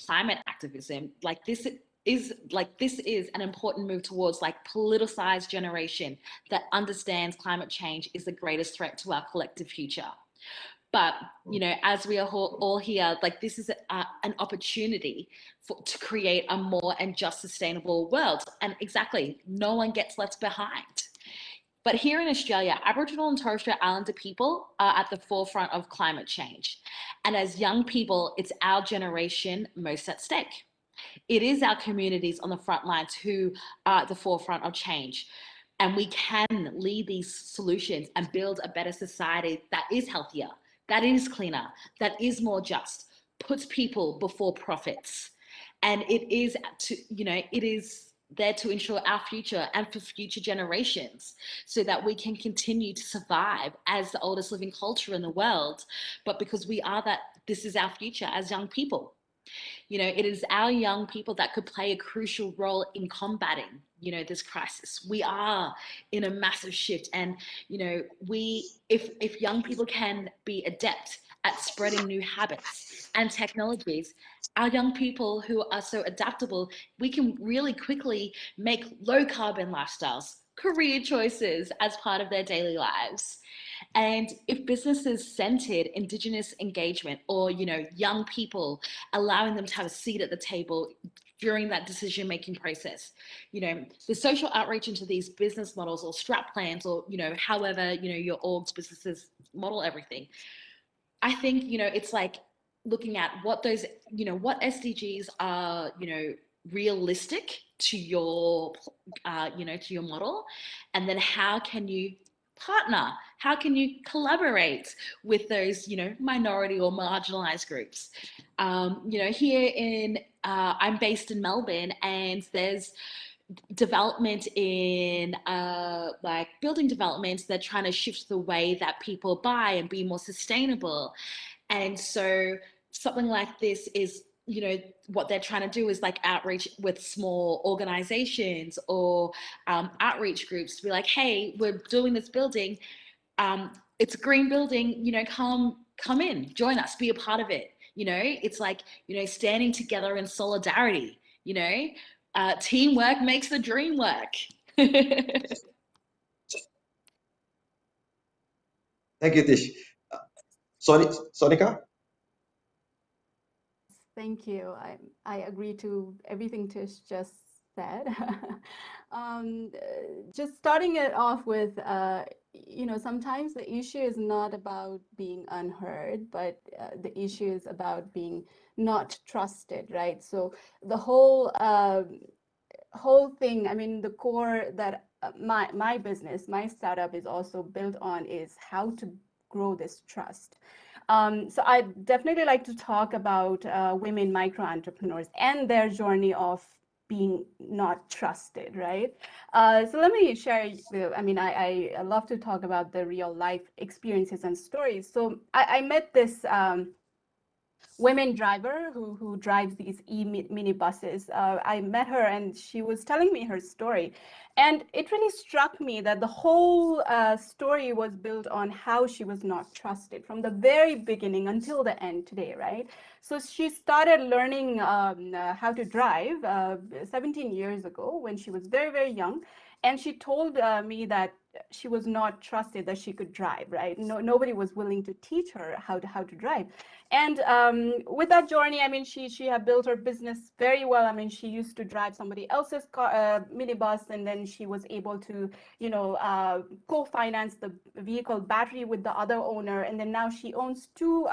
climate activism, this is an important move towards politicized generation that understands climate change is the greatest threat to our collective future. But, as we are all here, this is an opportunity to create a more and just sustainable world. And exactly, no one gets left behind. But here in Australia, Aboriginal and Torres Strait Islander people are at the forefront of climate change. And as young people, it's our generation most at stake. It is our communities on the front lines who are at the forefront of change. And we can lead these solutions and build a better society that is healthier, that is cleaner, that is more just, puts people before profits. And it is there to ensure our future and for future generations, so that we can continue to survive as the oldest living culture in the world. But because this is our future as young people. It is our young people that could play a crucial role in combating, this crisis. We are in a massive shift, and, if young people can be adept at spreading new habits and technologies, our young people who are so adaptable, we can really quickly make low carbon lifestyles, career choices as part of their daily lives. And if businesses centered Indigenous engagement, or, young people, allowing them to have a seat at the table during that decision-making process, the social outreach into these business models or strap plans, or, however, your orgs, businesses model everything. I think, it's like looking at what those, what SDGs are, realistic to your, to your model, and then how can you partner? How can you collaborate with those, minority or marginalized groups? Here I'm based in Melbourne, and there's development in like building developments. They're trying to shift the way that people buy and be more sustainable. And so something like this is, what they're trying to do is like outreach with small organizations or outreach groups to be like, hey, we're doing this building. It's a green building, come in, join us, be a part of it. It's like, standing together in solidarity, teamwork makes the dream work. Thank you, Tish. Sonika? Thank you. I agree to everything Tish just said. Just starting it off with, sometimes the issue is not about being unheard, but the issue is about being not trusted, right? So the whole thing, I mean, the core that my business, my startup is also built on is how to grow this trust. So I'd definitely like to talk about women micro entrepreneurs and their journey of being not trusted, right? So let me share, I love to talk about the real life experiences and stories. So I met this women driver who drives these minibuses. I met her and she was telling me her story. And it really struck me that the whole story was built on how she was not trusted from the very beginning until the end today, right? So she started learning how to drive 17 years ago when she was very, very young. And she told me that she was not trusted that she could drive, right? Nobody was willing to teach her how to drive. And with that journey, I mean, she had built her business very well. I mean, she used to drive somebody else's car, minibus, and then she was able to, co-finance the vehicle battery with the other owner. And then now she owns 2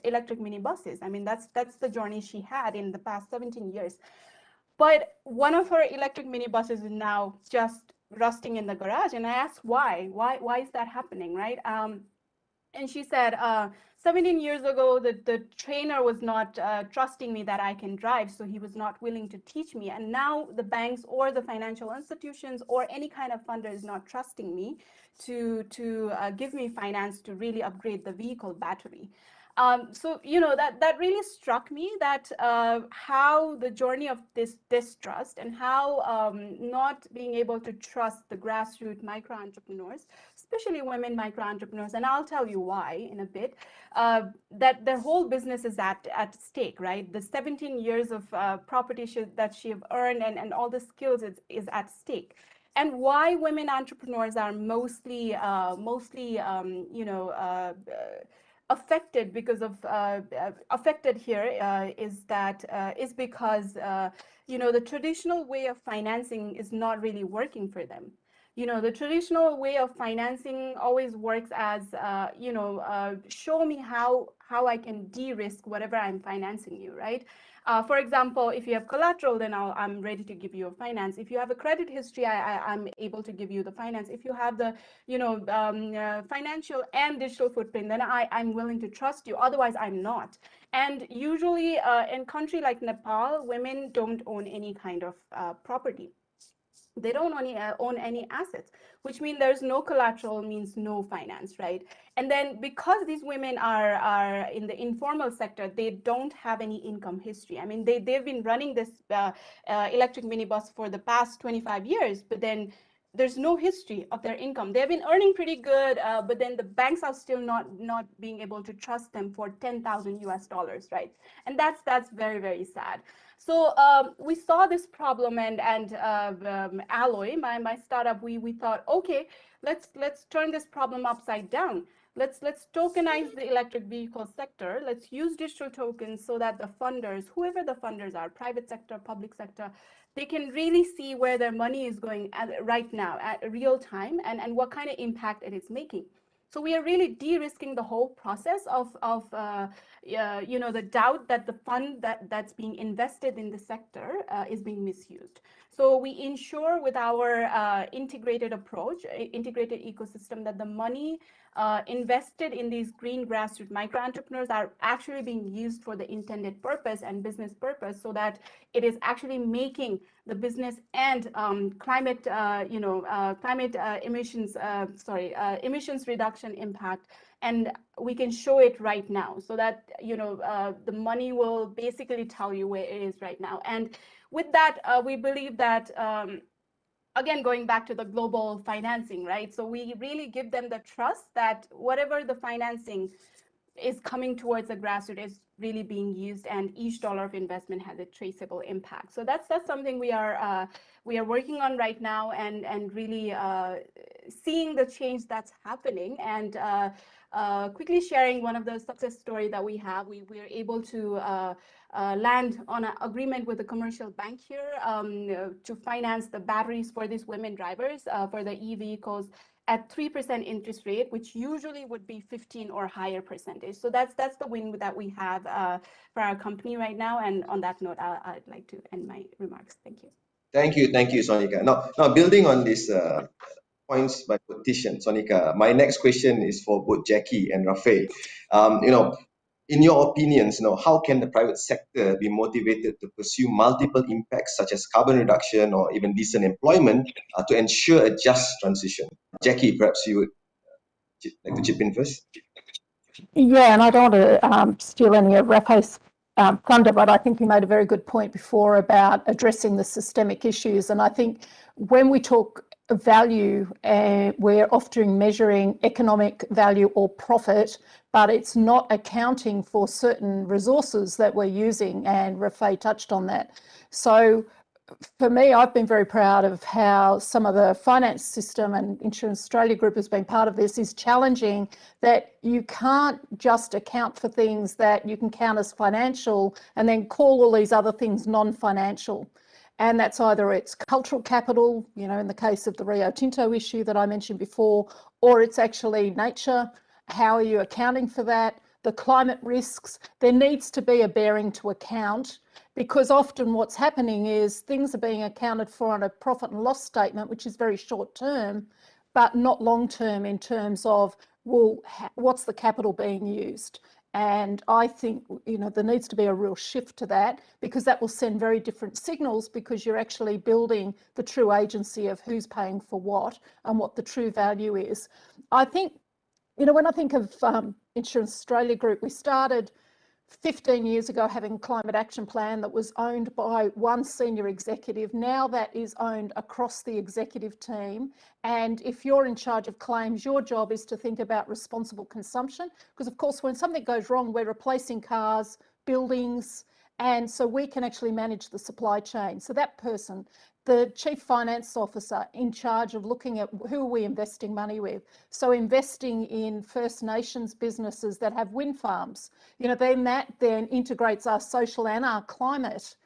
electric minibuses. I mean, that's the journey she had in the past 17 years. But one of her electric minibuses is now just rusting in the garage. And I asked why is that happening, right? And she said, 17 years ago, the trainer was not trusting me that I can drive, so he was not willing to teach me. And now the banks or the financial institutions or any kind of funder is not trusting me to give me finance to really upgrade the vehicle battery. So, that really struck me, that how the journey of this distrust and how not being able to trust the grassroots micro entrepreneurs, especially women micro entrepreneurs, and I'll tell you why in a bit, that their whole business is at stake, right? The 17 years of property that she have earned and all the skills is at stake. And why women entrepreneurs are mostly affected because of affected here is because the traditional way of financing is not really working for them. The traditional way of financing always works as show me how I can de-risk whatever I'm financing you, right? For example, if you have collateral, then I'm ready to give you a finance. If you have a credit history, I'm able to give you the finance. If you have the financial and digital footprint, then I'm willing to trust you. Otherwise, I'm not. And usually in a country like Nepal, women don't own any kind of property. They don't own any assets, which means there's no collateral, means no finance, right? And then because these women are in the informal sector, they don't have any income history. I mean, they've been running this electric minibus for the past 25 years, but then there's no history of their income. They've been earning pretty good, but then the banks are still not being able to trust them for $10,000 US, right? And that's very, very sad. So we saw this problem, and Alloy, my startup, we thought, okay, let's turn this problem upside down. Let's tokenize the electric vehicle sector. Let's use digital tokens so that the funders, whoever the funders are, private sector, public sector, they can really see where their money is going right now at real time and what kind of impact it is making. So we are really de-risking the whole process of the doubt that the fund that's being invested in the sector is being misused. So we ensure with our integrated approach, integrated ecosystem, that the money invested in these green grassroots micro entrepreneurs are actually being used for the intended purpose and business purpose, so that it is actually making the business and climate emissions reduction impact, and we can show it right now, so that the money will basically tell you where it is right now. And with that, we believe that again, going back to the global financing, right? So we really give them the trust that whatever the financing is coming towards the grassroots is really being used, and each dollar of investment has a traceable impact. So that's something we are working on right now, and really seeing the change that's happening. And quickly sharing one of the success story that we have, we were able to land on an agreement with a commercial bank here to finance the batteries for these women drivers for the e-vehicles at 3% interest rate, which usually would be 15 or higher percentage. So that's the win that we have for our company right now. And on that note, I'd like to end my remarks. Thank you. Thank you, Sonika. Now building on this points by petition, Sonika, my next question is for both Jackie and Rafe. In your opinions, how can the private sector be motivated to pursue multiple impacts such as carbon reduction or even decent employment to ensure a just transition? Jackie, perhaps you would like to chip in first? Yeah, and I don't want to steal any of Rafe's thunder, but I think he made a very good point before about addressing the systemic issues. And I think when we talk value, we're often measuring economic value or profit, but it's not accounting for certain resources that we're using, and Rafe touched on that. So for me, I've been very proud of how some of the finance system, and Insurance Australia Group has been part of this, is challenging that you can't just account for things that you can count as financial and then call all these other things non-financial. And that's either it's cultural capital, in the case of the Rio Tinto issue that I mentioned before, or it's actually nature. How are you accounting for that? The climate risks, there needs to be a bearing to account, because often what's happening is things are being accounted for on a profit and loss statement, which is very short term, but not long term in terms of, well, what's the capital being used? And I think, there needs to be a real shift to that, because that will send very different signals, because you're actually building the true agency of who's paying for what and what the true value is. I think, when I think of Insurance Australia Group, we started 15 years ago having a climate action plan that was owned by one senior executive. Now that is owned across the executive team. And if you're in charge of claims, your job is to think about responsible consumption, because of course, when something goes wrong, we're replacing cars, buildings, and so we can actually manage the supply chain. So that person, the chief finance officer in charge of looking at who are we investing money with. So investing in First Nations businesses that have wind farms, then that then integrates our social and our climate,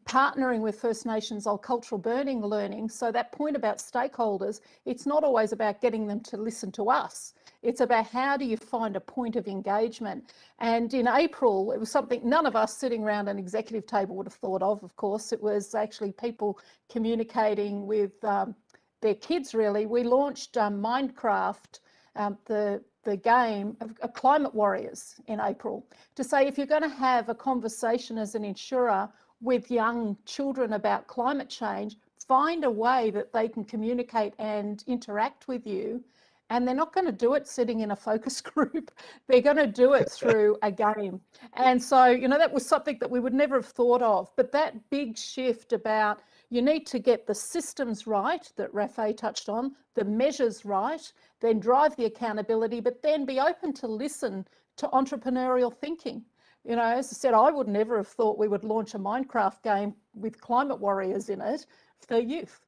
partnering with First Nations on cultural burning learning. So that point about stakeholders, it's not always about getting them to listen to us. It's about how do you find a point of engagement. And in April, it was something none of us sitting around an executive table would have thought of course. It was actually people communicating with their kids, really. We launched Minecraft, the game of Climate Warriors in April, to say if you're going to have a conversation as an insurer with young children about climate change, find a way that they can communicate and interact with you. And they're not going to do it sitting in a focus group. They're going to do it through a game. And so, that was something that we would never have thought of. But that big shift about you need to get the systems right that Rafe touched on, the measures right, then drive the accountability, but then be open to listen to entrepreneurial thinking. As I said, I would never have thought we would launch a Minecraft game with climate warriors in it for youth.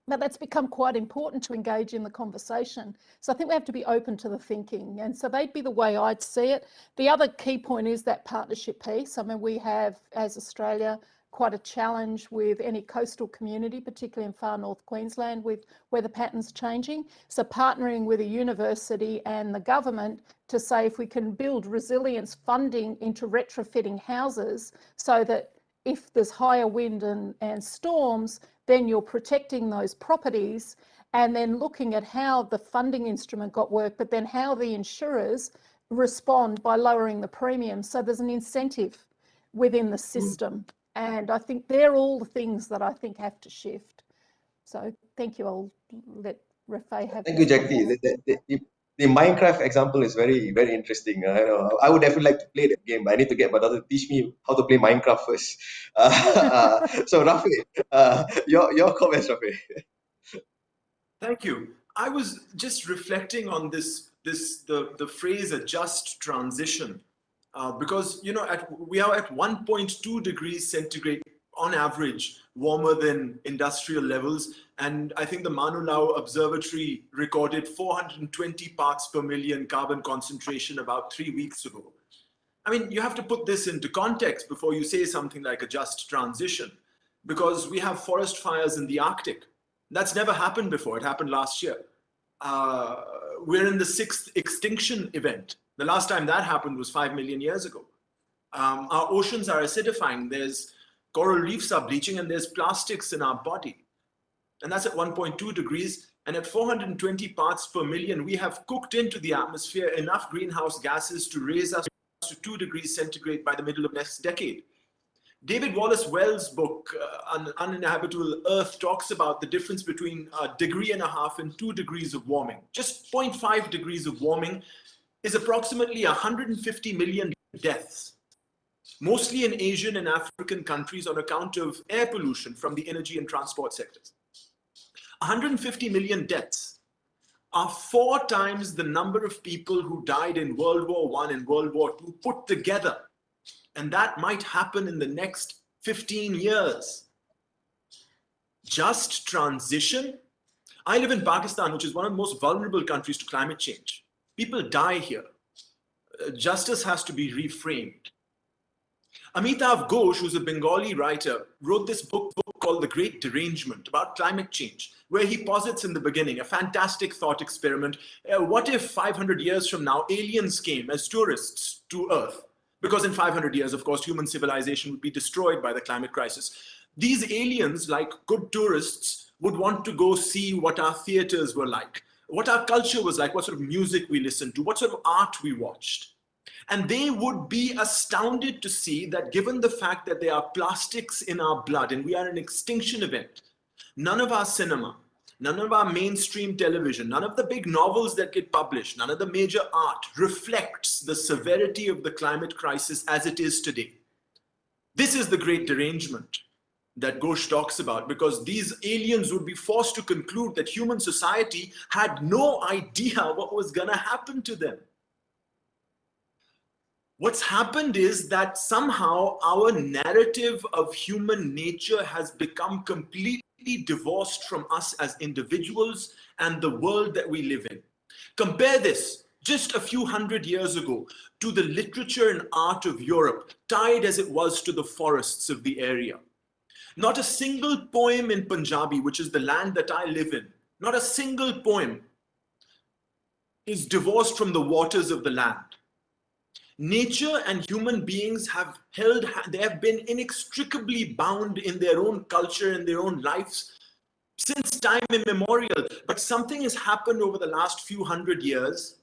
But that's become quite important to engage in the conversation. So I think we have to be open to the thinking. And so they'd be the way I'd see it. The other key point is that partnership piece. I mean, we have, as Australia, quite a challenge with any coastal community, particularly in far north Queensland, with weather patterns changing. So partnering with a university and the government to say if we can build resilience funding into retrofitting houses so that if there's higher wind and storms, then you're protecting those properties, and then looking at how the funding instrument got work, but then how the insurers respond by lowering the premium. So there's an incentive within the system. And I think they're all the things that I think have to shift. So thank you. I'll let Rafay have. Thank you, Jackie. The Minecraft example is very, very interesting. I would definitely like to play that game, but I need to get my daughter to teach me how to play Minecraft first. So Rafay, your comments, Rafay. Thank you. I was just reflecting on the phrase "a just transition," because we are at 1.2 degrees centigrade on average warmer than industrial levels, and I think the Manu Lao Observatory recorded 420 parts per million carbon concentration about 3 weeks ago. I mean, you have to put this into context before you say something like a just transition, because we have forest fires in the Arctic. That's never happened before. It happened last year. We're in the 6th extinction event. The last time that happened was 5 million years ago. Our oceans are acidifying. There's coral reefs are bleaching, and there's plastics in our body. And that's at 1.2 degrees. And at 420 parts per million, we have cooked into the atmosphere enough greenhouse gases to raise us to 2 degrees centigrade by the middle of next decade. David Wallace Wells' book, Uninhabitable Earth, talks about the difference between 1.5 degrees and 2 degrees of warming. Just 0.5 degrees of warming is approximately 150 million deaths, mostly in Asian and African countries on account of air pollution from the energy and transport sectors. 150 million deaths are 4 times the number of people who died in World War I and World War II put together. And that might happen in the next 15 years. Just transition? I live in Pakistan, which is one of the most vulnerable countries to climate change. People die here. Justice has to be reframed. Amitav Ghosh, who's a Bengali writer, wrote this book called The Great Derangement about climate change, where he posits in the beginning a fantastic thought experiment. What if 500 years from now, aliens came as tourists to Earth? Because in 500 years, of course, human civilization would be destroyed by the climate crisis. These aliens, like good tourists, would want to go see what our theaters were like, what our culture was like, what sort of music we listened to, what sort of art we watched. And they would be astounded to see that given the fact that there are plastics in our blood and we are an extinction event, none of our cinema, none of our mainstream television, none of the big novels that get published, none of the major art reflects the severity of the climate crisis as it is today. This is the great derangement that Ghosh talks about, because these aliens would be forced to conclude that human society had no idea what was going to happen to them. What's happened is that somehow our narrative of human nature has become completely divorced from us as individuals and the world that we live in. Compare this just a few hundred years ago to the literature and art of Europe, tied as it was to the forests of the area. Not a single poem in Punjabi, which is the land that I live in, not a single poem is divorced from the waters of the land. Nature and human beings they have been inextricably bound in their own culture and their own lives since time immemorial. But something has happened over the last few hundred years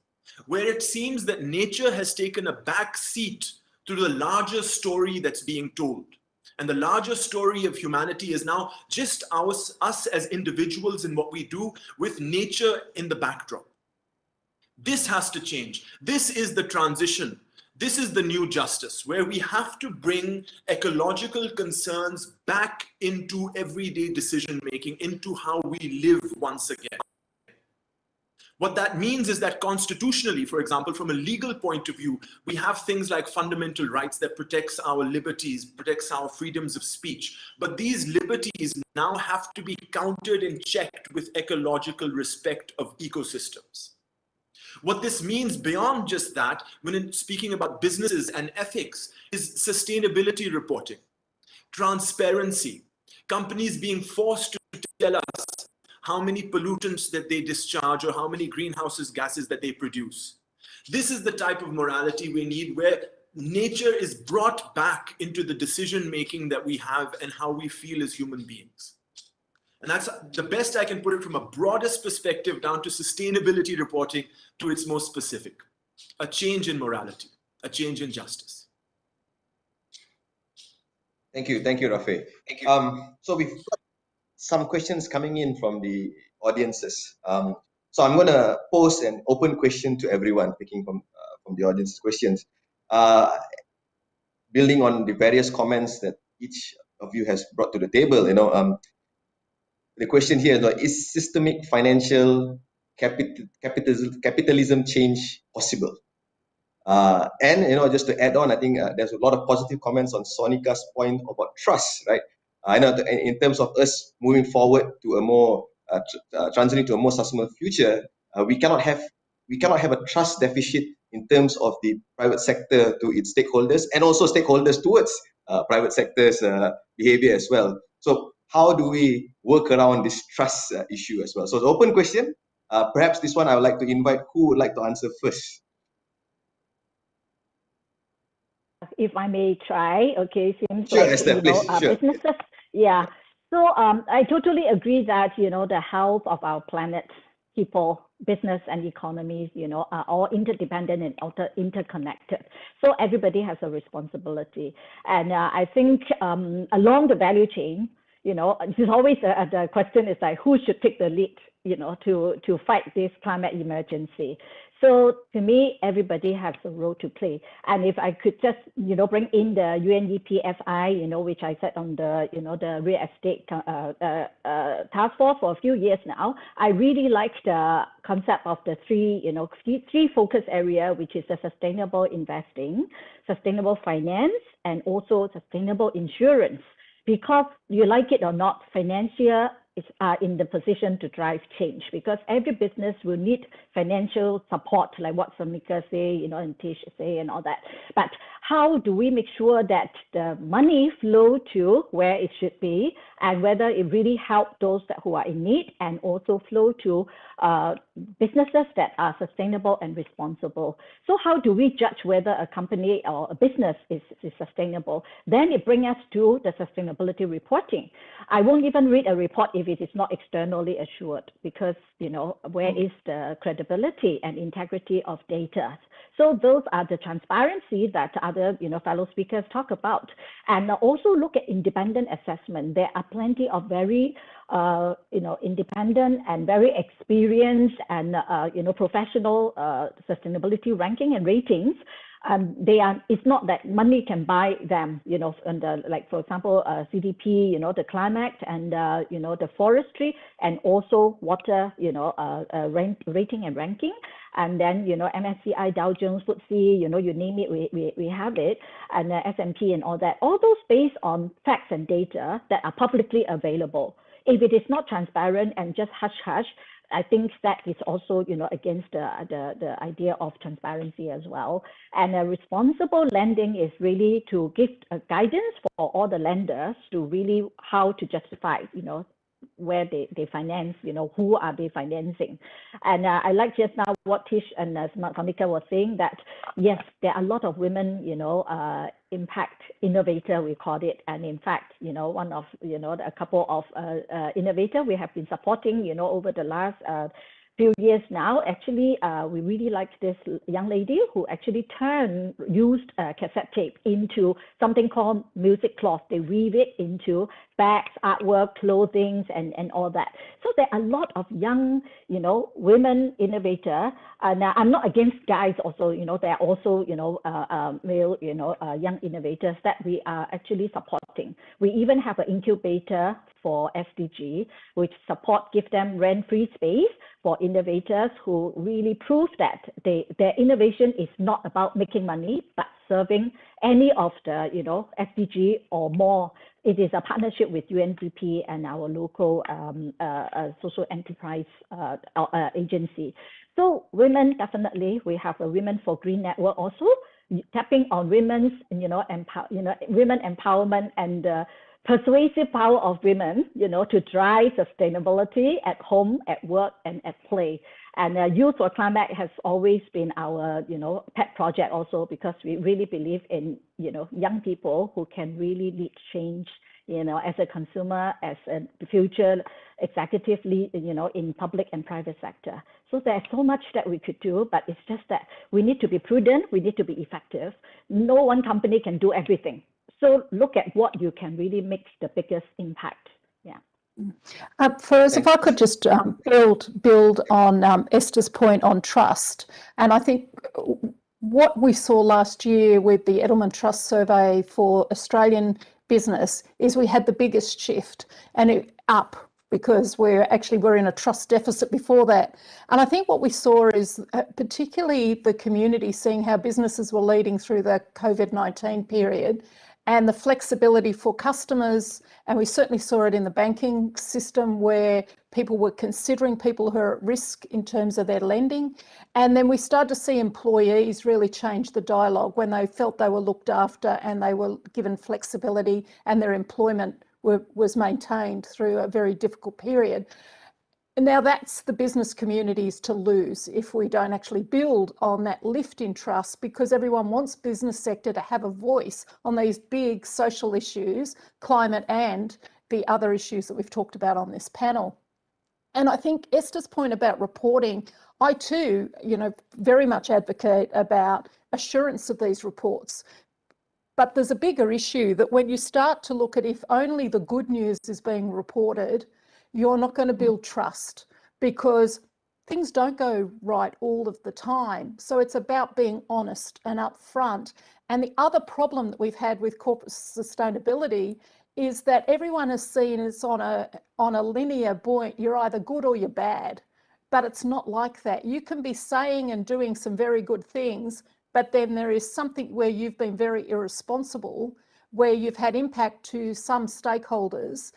where it seems that nature has taken a back seat to the larger story that's being told. And the larger story of humanity is now just us as individuals in what we do, with nature in the backdrop. This has to change. This is the transition. This is the new justice, where we have to bring ecological concerns back into everyday decision-making, into how we live once again. What that means is that constitutionally, for example, from a legal point of view, we have things like fundamental rights that protects our liberties, protects our freedoms of speech. But these liberties now have to be countered and checked with ecological respect of ecosystems. What this means beyond just that, when speaking about businesses and ethics, is sustainability reporting. Transparency, companies being forced to tell us how many pollutants that they discharge or how many greenhouse gases that they produce. This is the type of morality we need, where nature is brought back into the decision-making that we have and how we feel as human beings. And that's the best I can put it, from a broadest perspective down to sustainability reporting to its most specific. A change in morality, a change in justice. Thank you, Rafi. Thank you. So we've got some questions coming in from the audiences. So I'm going to pose an open question to everyone, picking from the audience's questions, building on the various comments that each of you has brought to the table. The question here is systemic financial capitalism change possible? And just to add on, I think there's a lot of positive comments on Sonika's point about trust, right? I know in terms of us moving forward to a more transitioning to a more sustainable future, we cannot have a trust deficit in terms of the private sector to its stakeholders, and also stakeholders towards private sector's behavior as well. So how do we work around this trust issue as well? So the open question, perhaps this one I would like to invite who would like to answer first. If I may try, okay, seems sure, like, Esther, please, sure. Businesses, yeah. So I totally agree that, the health of our planet, people, business and economies, are all interdependent and interconnected. So everybody has a responsibility. And I think along the value chain, there's always the question is like, who should take the lead, to fight this climate emergency. So to me, everybody has a role to play. And if I could just, bring in the UNEP-FI, which I said on the, the real estate task force for a few years now, I really like the concept of the three focus area, which is the sustainable investing, sustainable finance, and also sustainable insurance. Because you like it or not, financial are in the position to drive change, because every business will need financial support, like what Sonika say, and Tish say and all that. But how do we make sure that the money flow to where it should be, and whether it really helps those who are in need, and also flow to businesses that are sustainable and responsible? So how do we judge whether a company or a business is sustainable? Then it brings us to the sustainability reporting. I won't even read a report if it is not externally assured, because where is the credibility and integrity of data? So those are the transparency that other fellow speakers talk about. And also look at independent assessment. There are plenty of very independent and very experienced and professional sustainability ranking and ratings. It's not that money can buy them, and like, for example, CDP, the climate and the forestry, and also water, rating and ranking. And then, MSCI, Dow Jones, FTSE, you name it, we have it, and S&P and all that. All those based on facts and data that are publicly available. If it is not transparent and just hush-hush, I think that is also, against the idea of transparency as well. And responsible lending is really to give guidance for all the lenders to really how to justify, where they finance, who are they financing. And I like just now what Tish and Sonika was saying, that yes, there are a lot of women, impact innovator, we call it. And in fact, one of, a couple of innovator we have been supporting, over the last few years now. Actually, we really like this young lady who actually used cassette tape into something called music cloth. They weave it into bags, artwork, clothing, and all that. So there are a lot of young, women innovator. Now I'm not against guys also, there are also, male, young innovators that we are actually supporting. We even have an incubator for SDG, which give them rent-free space for innovators who really prove that their innovation is not about making money, but serving any of the, SDG or more. It is a partnership with UNDP and our local social enterprise agency. So women, definitely, we have a Women for Green Network also. tapping on women's, women empowerment and the persuasive power of women, to drive sustainability at home, at work, and at play. And Youth for Climate has always been our, pet project also, because we really believe in, young people who can really lead change, as a consumer, as a future executive lead, in public and private sector. So there's so much that we could do, but it's just that we need to be prudent, we need to be effective. No one company can do everything. So look at what you can really make the biggest impact. Yeah. Feroz, if I could just build on Esther's point on trust. And I think what we saw last year with the Edelman Trust Survey for Australian business is we had the biggest shift, and it up because we're in a trust deficit before that. And I think what we saw is particularly the community seeing how businesses were leading through the COVID-19 period and the flexibility for customers. And we certainly saw it in the banking system where people were considering people who are at risk in terms of their lending. And then we started to see employees really change the dialogue when they felt they were looked after and they were given flexibility and their employment was maintained through a very difficult period. And now that's the business communities to lose if we don't actually build on that lift in trust, because everyone wants business sector to have a voice on these big social issues, climate and the other issues that we've talked about on this panel. And I think Esther's point about reporting, I too, very much advocate about assurance of these reports. But there's a bigger issue that when you start to look at if only the good news is being reported, you're not going to build trust, because things don't go right all of the time. So it's about being honest and upfront. And the other problem that we've had with corporate sustainability is that everyone is seen as on a linear point. You're either good or you're bad, but it's not like that. You can be saying and doing some very good things, but then there is something where you've been very irresponsible, where you've had impact to some stakeholders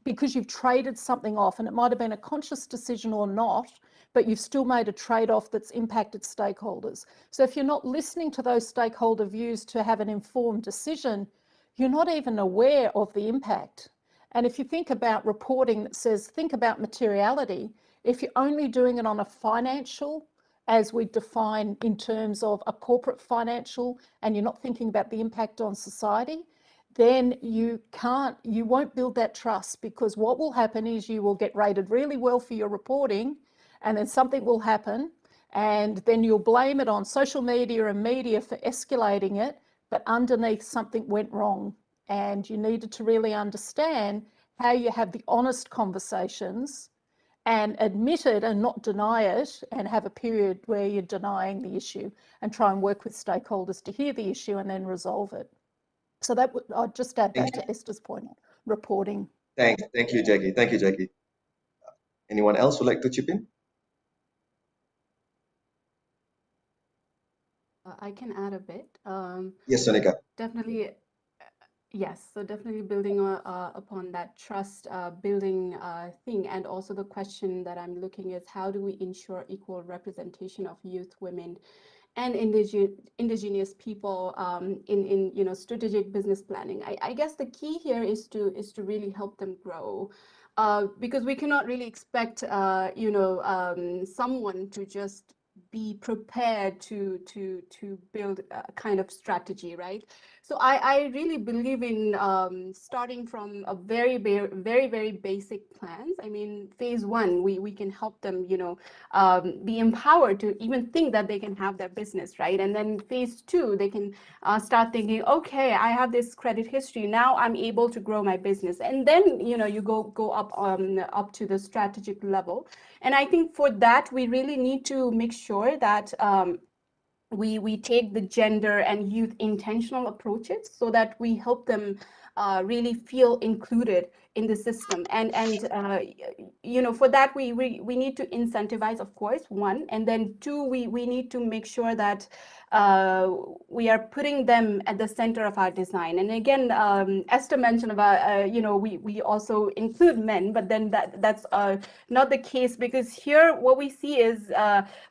because you've traded something off, and it might have been a conscious decision or not, but you've still made a trade-off that's impacted stakeholders. So if you're not listening to those stakeholder views to have an informed decision, you're not even aware of the impact. And if you think about reporting that says, think about materiality, if you're only doing it on a financial, as we define in terms of a corporate financial, and you're not thinking about the impact on society, then you won't build that trust, because what will happen is you will get rated really well for your reporting, and then something will happen, and then you'll blame it on social media and media for escalating it, but underneath something went wrong. And you needed to really understand how you have the honest conversations and admit it and not deny it, and have a period where you're denying the issue and try and work with stakeholders to hear the issue and then resolve it. So that I'd just add that to Esther's point on reporting. Thank you, Jackie. Thank you, Jackie. Anyone else would like to chip in? I can add a bit. Yes, Sonika. Definitely. Yes, so definitely building upon that trust building thing, and also the question that I'm looking is how do we ensure equal representation of youth, women, and indigenous people in strategic business planning. I guess the key here is to really help them grow, because we cannot really expect someone to just be prepared to build a kind of strategy, right? So I really believe in starting from a very basic plans. I mean, phase one, we can help them, be empowered to even think that they can have their business, right? And then phase two, they can start thinking, okay, I have this credit history. Now I'm able to grow my business. And then, you go up to the strategic level. And I think for that, we really need to make sure that we take the gender and youth intentional approaches so that we help them really feel included in the system. And for that, we need to incentivize, of course, one, and then two, we need to make sure that we are putting them at the center of our design. And again, Esther mentioned about, we also include men, but then that's not the case, because here what we see is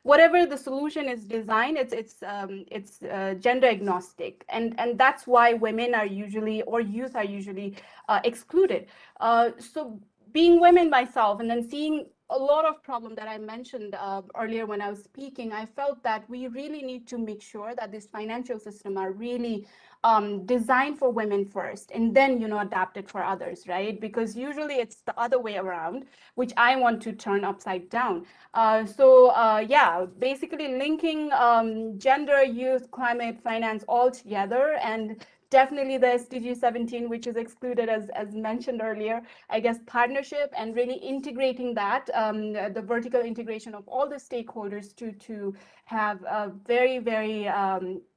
whatever the solution is designed, it's gender agnostic, and that's why women are usually, or youth are usually excluded. So being women myself, and then seeing a lot of problem that I mentioned earlier when I was speaking, I felt that we really need to make sure that this financial system are really designed for women first, and then, adapted for others, right? Because usually it's the other way around, which I want to turn upside down. Yeah, basically linking gender, youth, climate, finance all together, and definitely the SDG 17, which is excluded as mentioned earlier, I guess partnership and really integrating that, the vertical integration of all the stakeholders to have a very, very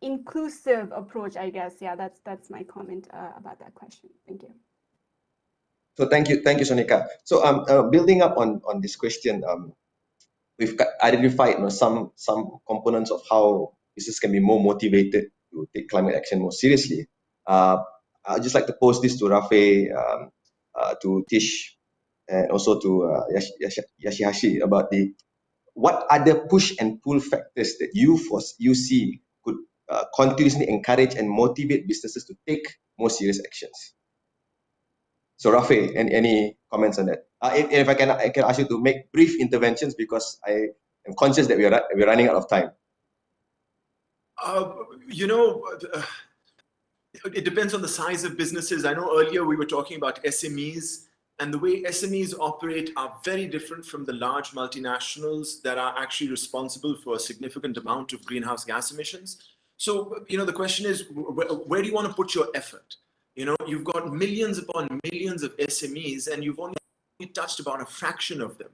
inclusive approach, I guess. Yeah, that's my comment about that question. Thank you. So thank you, Sonika. So building up on this question, we've identified some components of how business can be more motivated to take climate action more seriously. I'd just like to pose this to Rafe, to Tish, and also to Yashihashi about what other push and pull factors that you see could continuously encourage and motivate businesses to take more serious actions. So Rafe, any comments on that? If I can ask you to make brief interventions, because I am conscious that we're running out of time. It depends on the size of businesses. I know earlier we were talking about SMEs, and the way SMEs operate are very different from the large multinationals that are actually responsible for a significant amount of greenhouse gas emissions. So, the question is, where do you want to put your effort? You've got millions upon millions of SMEs, and you've only touched about a fraction of them.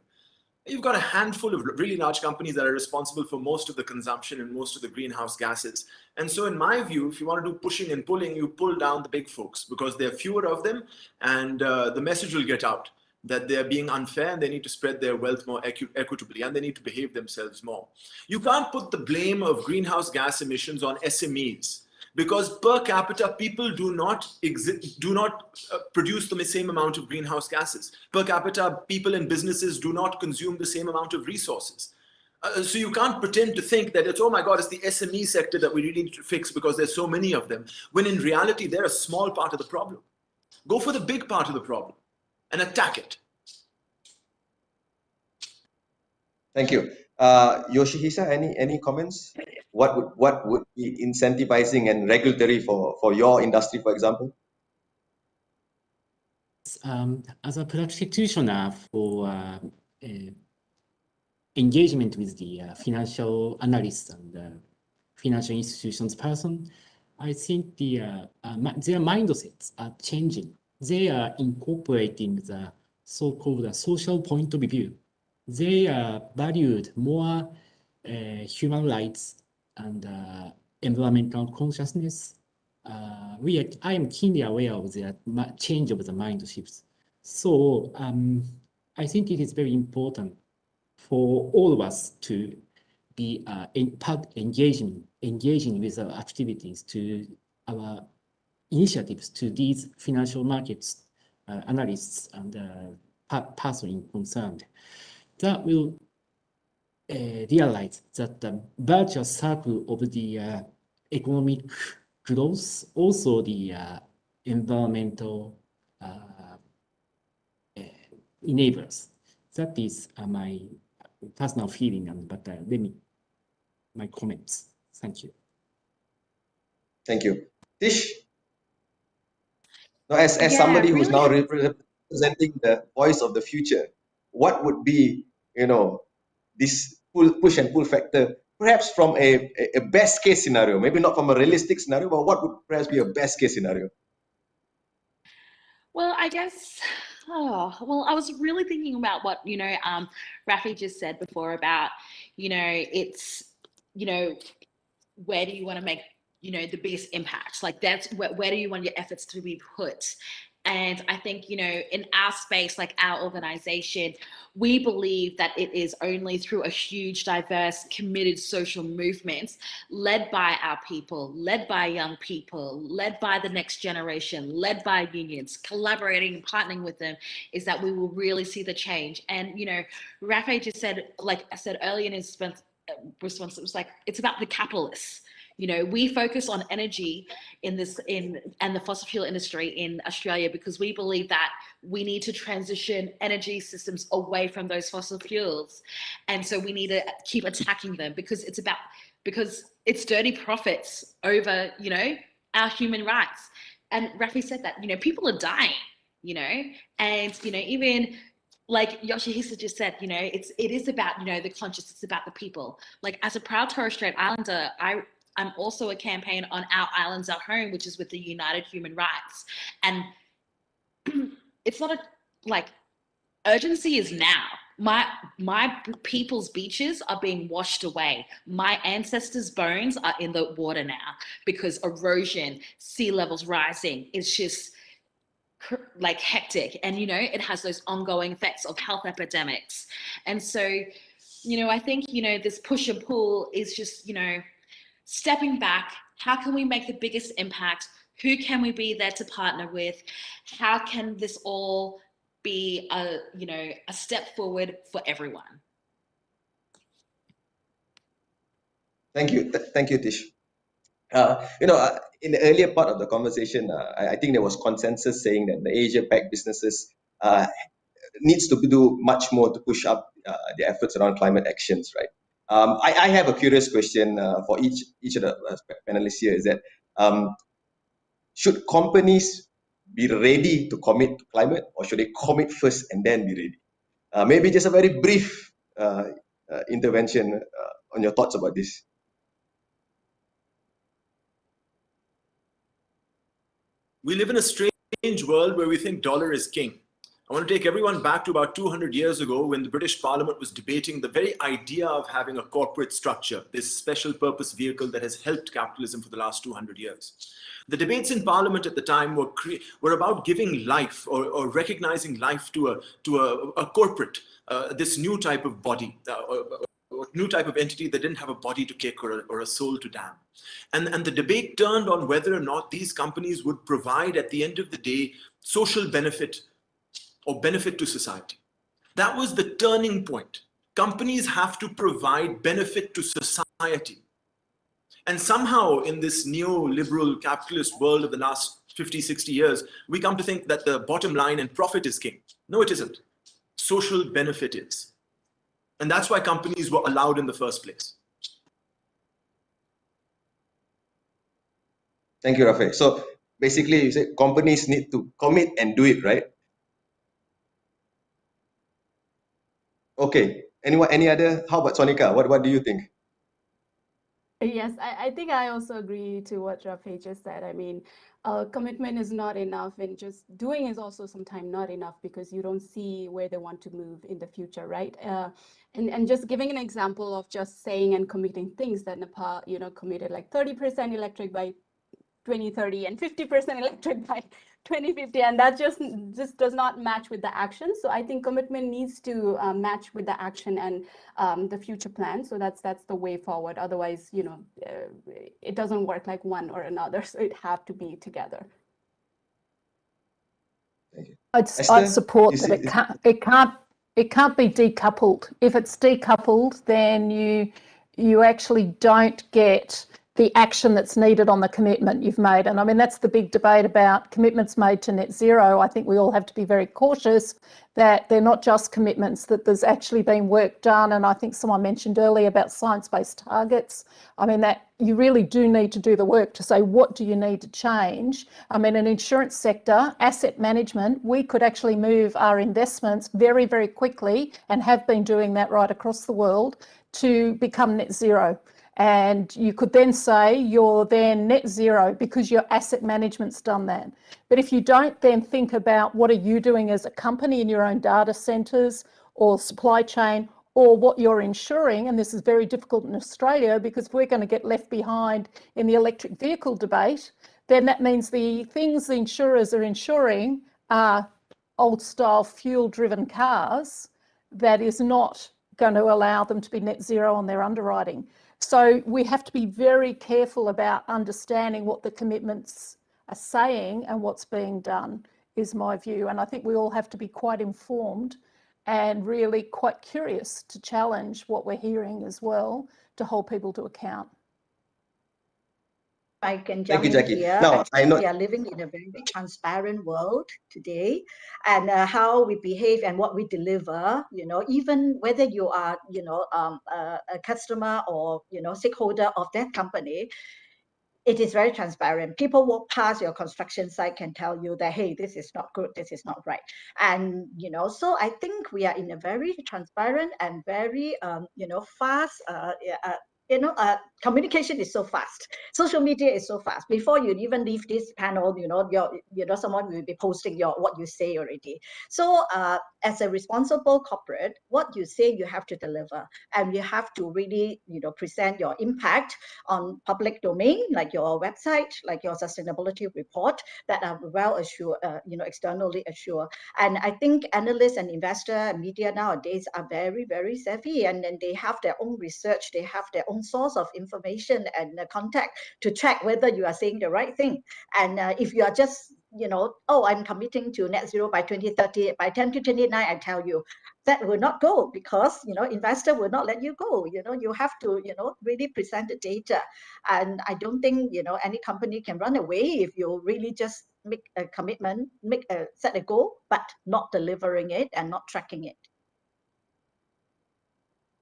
You've got a handful of really large companies that are responsible for most of the consumption and most of the greenhouse gases. And so in my view, if you want to do pushing and pulling, you pull down the big folks, because there are fewer of them, and the message will get out that they're being unfair and they need to spread their wealth more equitably, and they need to behave themselves more. You can't put the blame of greenhouse gas emissions on SMEs, because per capita, people do not produce the same amount of greenhouse gases. Per capita, people and businesses do not consume the same amount of resources. So you can't pretend to think that it's, oh my God, it's the SME sector that we really need to fix because there's so many of them, when in reality, they're a small part of the problem. Go for the big part of the problem and attack it. Thank you. Yoshihisa, any comments? What would be incentivizing and regulatory for your industry, for example? As a practitioner for engagement with the financial analysts and financial institutions person, I think their mindsets are changing. They are incorporating the so-called social point of view. They valued more human rights and environmental consciousness. I am keenly aware of the change of the mind shifts. So I think it is very important for all of us to be engaging with our activities, to our initiatives, to these financial markets analysts and person concerned, that will realize that the virtuous circle of the economic growth, also the environmental enablers. That is my personal feeling, but my comments. Thank you. Thank you. Tish, now, as somebody who's now representing the voice of the future, what would be, this push and pull factor, perhaps from a best case scenario, maybe not from a realistic scenario, but what would perhaps be a best case scenario? Well, I guess, I was really thinking about what, Rafi just said before about, it's, where do you want to make, the biggest impact? Like that's, where do you want your efforts to be put? And I think, you know, in our space, like our organization, we believe that it is only through a huge, diverse, committed social movement led by our people, led by young people, led by the next generation, led by unions, collaborating and partnering with them, is that we will really see the change. And, you know, Rafe just said, like I said earlier in his response, it was like, it's about the capitalists. You know, we focus on energy and the fossil fuel industry in Australia because we believe that we need to transition energy systems away from those fossil fuels. And so we need to keep attacking them because it's dirty profits over, you know, our human rights. And Rafi said that, you know, people are dying, you know, and, you know, even like Yoshihisa just said, you know, it is about, you know, the conscious, it's about the people. Like as a proud Torres Strait Islander, I'm also a campaign on Our Islands, Our Home, which is with the United Human Rights. And it's not urgency is now. My people's beaches are being washed away. My ancestors' bones are in the water now because erosion, sea levels rising. It's just like hectic. And, you know, it has those ongoing effects of health epidemics. And so, you know, I think, you know, this push and pull is just, you know, stepping back, how can we make the biggest impact? Who can we be there to partner with? How can this all be a step forward for everyone? Thank you. Thank you, Tish. In the earlier part of the conversation, I think there was consensus saying that the Asia-Pac businesses needs to do much more to push up the efforts around climate actions, right? I have a curious question for each of the panelists here, is that should companies be ready to commit to climate, or should they commit first and then be ready? Maybe just a very brief intervention on your thoughts about this. We live in a strange world where we think dollar is king. I want to take everyone back to about 200 years ago when the British Parliament was debating the very idea of having a corporate structure, this special purpose vehicle that has helped capitalism for the last 200 years. The debates in Parliament at the time were about giving life or recognizing life to a corporate, this new type of body, new type of entity that didn't have a body to kick or a soul to damn. And the debate turned on whether or not these companies would provide, at the end of the day, social benefit or benefit to society. That was the turning point. Companies have to provide benefit to society. And somehow in this neoliberal capitalist world of the last 50, 60 years, we come to think that the bottom line and profit is king. No, it isn't. Social benefit is. And that's why companies were allowed in the first place. Thank you, Rafe. So basically you say companies need to commit and do it, right? Okay. Any other? How about Sonika? What do you think? Yes, I think I also agree to what Rafe just said. I mean, commitment is not enough, and just doing is also sometimes not enough because you don't see where they want to move in the future, right? And just giving an example of just saying and committing things that Nepal, you know, committed like 30% electric by 2030 and 50% electric by 2050, and that just does not match with the action. So I think commitment needs to match with the action and the future plan. So that's the way forward. Otherwise, you know, it doesn't work like one or another. So it have to be together. Thank you. I'd support that it can't be decoupled. If it's decoupled, then you actually don't get the action that's needed on the commitment you've made. And I mean, that's the big debate about commitments made to net zero. I think we all have to be very cautious that they're not just commitments, that there's actually been work done. And I think someone mentioned earlier about science-based targets. I mean, that you really do need to do the work to say, what do you need to change? I mean, an insurance sector, asset management, we could actually move our investments very, very quickly and have been doing that right across the world to become net zero. And you could then say you're then net zero because your asset management's done that. But if you don't then think about what are you doing as a company in your own data centres or supply chain, or what you're insuring, and this is very difficult in Australia because if we're going to get left behind in the electric vehicle debate, then that means the things the insurers are insuring are old style fuel driven cars, that is not going to allow them to be net zero on their underwriting. So we have to be very careful about understanding what the commitments are saying and what's being done, is my view. And I think we all have to be quite informed and really quite curious to challenge what we're hearing as well, to hold people to account. I can Thank jump you, in Jackie. here. Now, I I know. think we are living in a very transparent world today, and how we behave and what we deliver, you know, even whether you are, you know, a customer or, you know, stakeholder of that company, it is very transparent. People walk past your construction site can tell you that, hey, this is not good, this is not right. And, you know, so I think we are in a very transparent and very, you know, fast, communication is so fast. Social media is so fast. Before you even leave this panel, you know, someone will be posting what you say already. So as a responsible corporate, what you say you have to deliver, and you have to really, you know, present your impact on public domain, like your website, like your sustainability report, that are well assured, you know, externally assured. And I think analysts and investor and media nowadays are very, very savvy, and then they have their own research, they have their own source of information and contact to check whether you are saying the right thing. And if you are just, you know, oh, I'm committing to net zero by 2030, by 2029, I tell you, that will not go, because, you know, investor will not let you go. You know, you have to, you know, really present the data. And I don't think, you know, any company can run away if you really just make a commitment, set a goal, but not delivering it and not tracking it.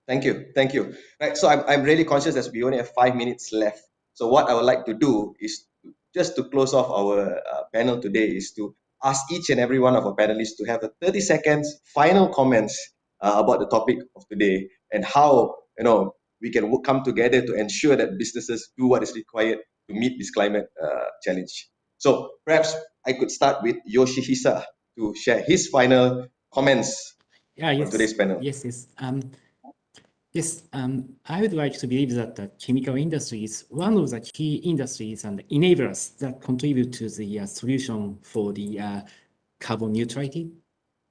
Thank you. Thank you. Right. So I'm really conscious that we only have 5 minutes left. So what I would like to do is just to close off our panel today is to ask each and every one of our panelists to have a 30 seconds final comments about the topic of today, and how, you know, we can come together to ensure that businesses do what is required to meet this climate challenge. So perhaps I could start with Yoshihisa to share his final comments on today's panel. Yes, I would like to believe that the chemical industry is one of the key industries and enablers that contribute to the solution for the carbon neutrality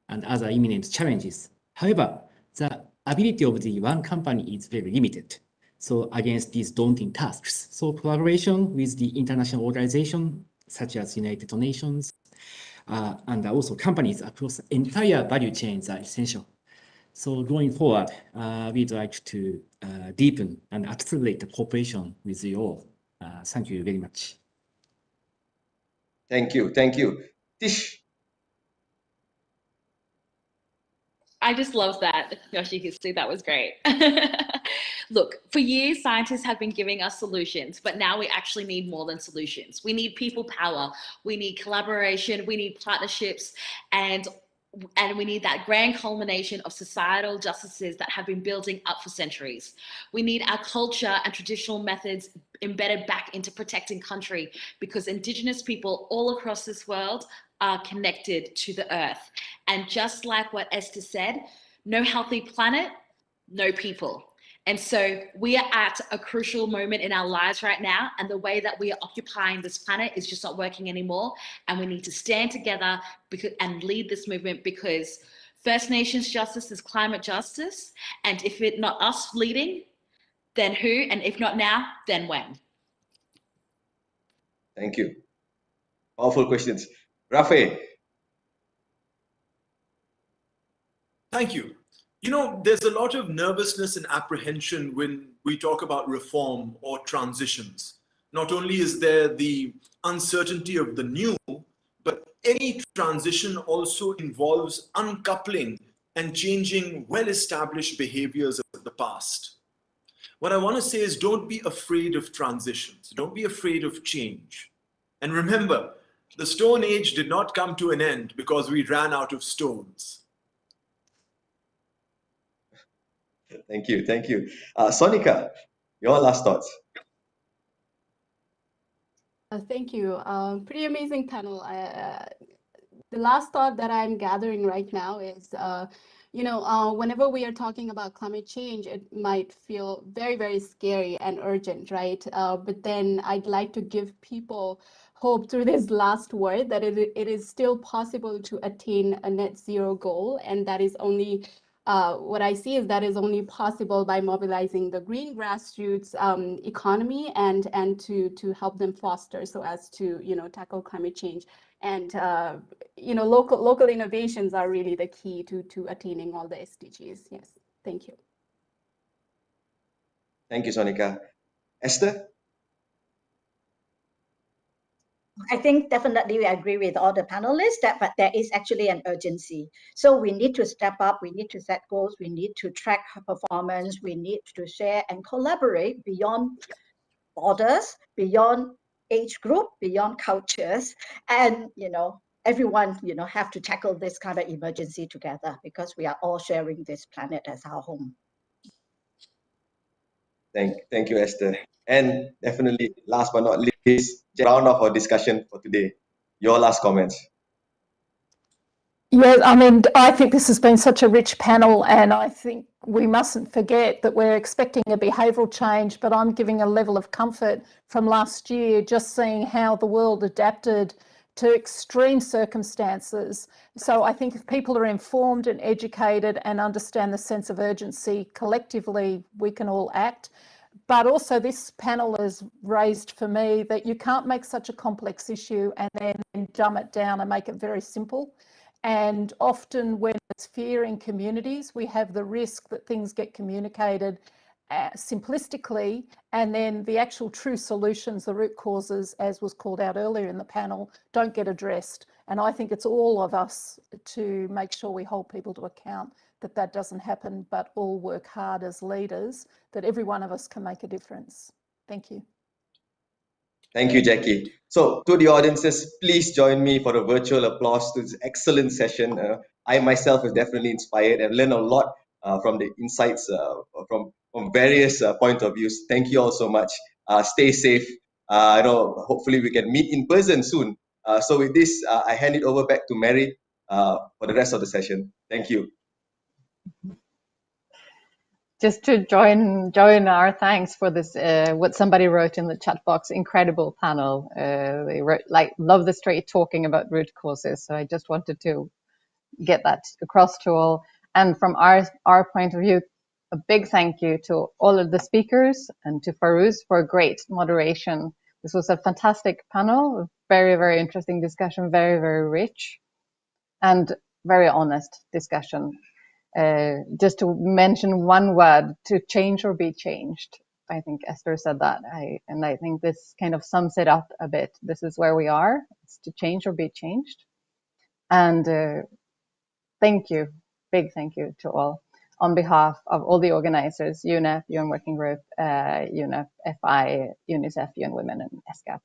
and other imminent challenges. However, the ability of the one company is very limited. So against these daunting tasks, so collaboration with the international organizations such as United Nations and also companies across the entire value chains are essential. So going forward, we'd like to deepen and accelerate the cooperation with you all. Thank you very much. Thank you. Thank you. Tish. I just love that, Yoshihisa. That was great. Look, for years, scientists have been giving us solutions, but now we actually need more than solutions. We need people power. We need collaboration. We need partnerships, and we need that grand culmination of societal justices that have been building up for centuries. We need our culture and traditional methods embedded back into protecting country, because Indigenous people all across this world are connected to the earth. And just like what Esther said, no healthy planet, no people. And so we are at a crucial moment in our lives right now, and the way that we are occupying this planet is just not working anymore. And we need to stand together and lead this movement, because First Nations justice is climate justice. And if it's not us leading, then who? And if not now, then when? Thank you. Powerful questions. Rafe. Thank you. You know, there's a lot of nervousness and apprehension when we talk about reform or transitions. Not only is there the uncertainty of the new, but any transition also involves uncoupling and changing well-established behaviors of the past. What I want to say is, don't be afraid of transitions. Don't be afraid of change. And remember, the Stone Age did not come to an end because we ran out of stones. Thank you. Thank you. Sonika, your last thoughts. Thank you. Pretty amazing panel. The last thought that I'm gathering right now is, whenever we are talking about climate change, it might feel very, very scary and urgent, right? But then I'd like to give people hope through this last word that it is still possible to attain a net zero goal, and that is only what I see is that is only possible by mobilizing the green grassroots economy and to help them foster so as to tackle climate change. And local innovations are really the key to attaining all the SDGs. Yes, thank you. Thank you, Sonika. Esther? I think definitely we agree with all the panelists but there is actually an urgency. So we need to step up, we need to set goals, we need to track performance, we need to share and collaborate beyond borders, beyond age group, beyond cultures, and everyone have to tackle this kind of emergency together because we are all sharing this planet as our home. Thank you, Esther. And definitely, last but not least, round off our discussion for today. Your last comments. Yeah, I mean, I think this has been such a rich panel, and I think we mustn't forget that we're expecting a behavioural change, but I'm giving a level of comfort from last year, just seeing how the world adapted to extreme circumstances. So I think if people are informed and educated and understand the sense of urgency, collectively we can all act. But also this panel has raised for me that you can't make such a complex issue and then dumb it down and make it very simple. And often when there's fear in communities, we have the risk that things get communicated simplistically, and then the actual true solutions, the root causes, as was called out earlier in the panel, don't get addressed. And I think it's all of us to make sure we hold people to account that that doesn't happen, but all work hard as leaders, that every one of us can make a difference. Thank you. Thank you, Jackie. So to the audiences, please join me for the virtual applause to this excellent session. I myself was definitely inspired and learned a lot from the insights from various points of views. Thank you all so much. Stay safe. Hopefully we can meet in person soon. So with this, I hand it over back to Mary for the rest of the session. Thank you. Just to join our thanks for this, what somebody wrote in the chat box, incredible panel. They wrote, love the straight talking about root causes. So I just wanted to get that across to all. And from our point of view, a big thank you to all of the speakers and to Farouz for great moderation. This was a fantastic panel, very, very interesting discussion, very, very rich and very honest discussion. Just to mention one word, to change or be changed. I think Esther said that, and I think this kind of sums it up a bit. This is where we are. It's to change or be changed. And thank you, big thank you to all on behalf of all the organizers, UNEP, UN Working Group, UNEP, FI, UNICEF, UN Women, and ESCAP.